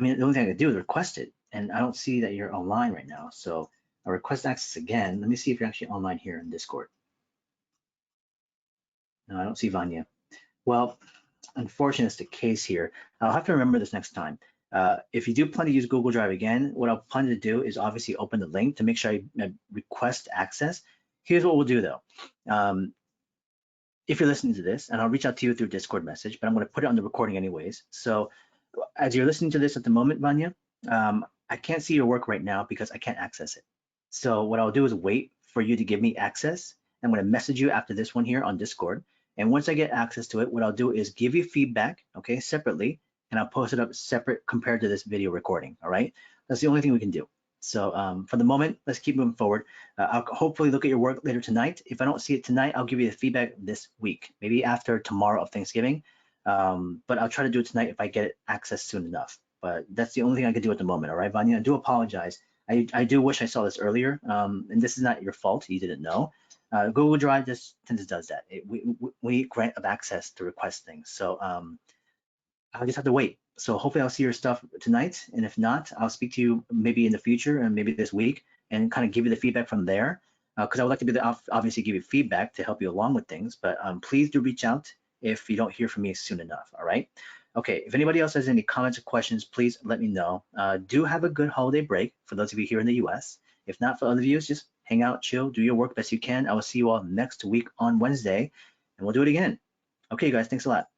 mean, the only thing I can do is request it. And I don't see that you're online right now. So I request access again. Let me see if you're actually online here in Discord. No, I don't see Vanya. Well, unfortunately, it's the case here. I'll have to remember this next time. If you do plan to use Google Drive again, what I'll plan to do is obviously open the link to make sure I request access. Here's what we'll do though. If you're listening to this, and I'll reach out to you through Discord message, but I'm going to put it on the recording anyways. So as you're listening to this at the moment, Vanya, I can't see your work right now because I can't access it. So what I'll do is wait for you to give me access. I'm going to message you after this one here on Discord. And once I get access to it, what I'll do is give you feedback, okay, separately, and I'll post it up separate compared to this video recording, all right? That's the only thing we can do. So for the moment, let's keep moving forward. I'll hopefully look at your work later tonight. If I don't see it tonight, I'll give you the feedback this week, maybe after tomorrow of Thanksgiving. But I'll try to do it tonight if I get access soon enough. But that's the only thing I can do at the moment, all right, Vanya? I do apologize. I do wish I saw this earlier, and this is not your fault. You didn't know. Google Drive just does that. We grant of access to request things. So I'll just have to wait. So hopefully I'll see your stuff tonight. And if not, I'll speak to you maybe in the future and maybe this week and kind of give you the feedback from there. Because I would like to be obviously give you feedback to help you along with things. But please do reach out if you don't hear from me soon enough. All right. Okay. If anybody else has any comments or questions, please let me know. Do have a good holiday break for those of you here in the US. If not, for other viewers, just hang out, chill, do your work best you can. I will see you all next week on Wednesday, and we'll do it again. Okay, guys, thanks a lot.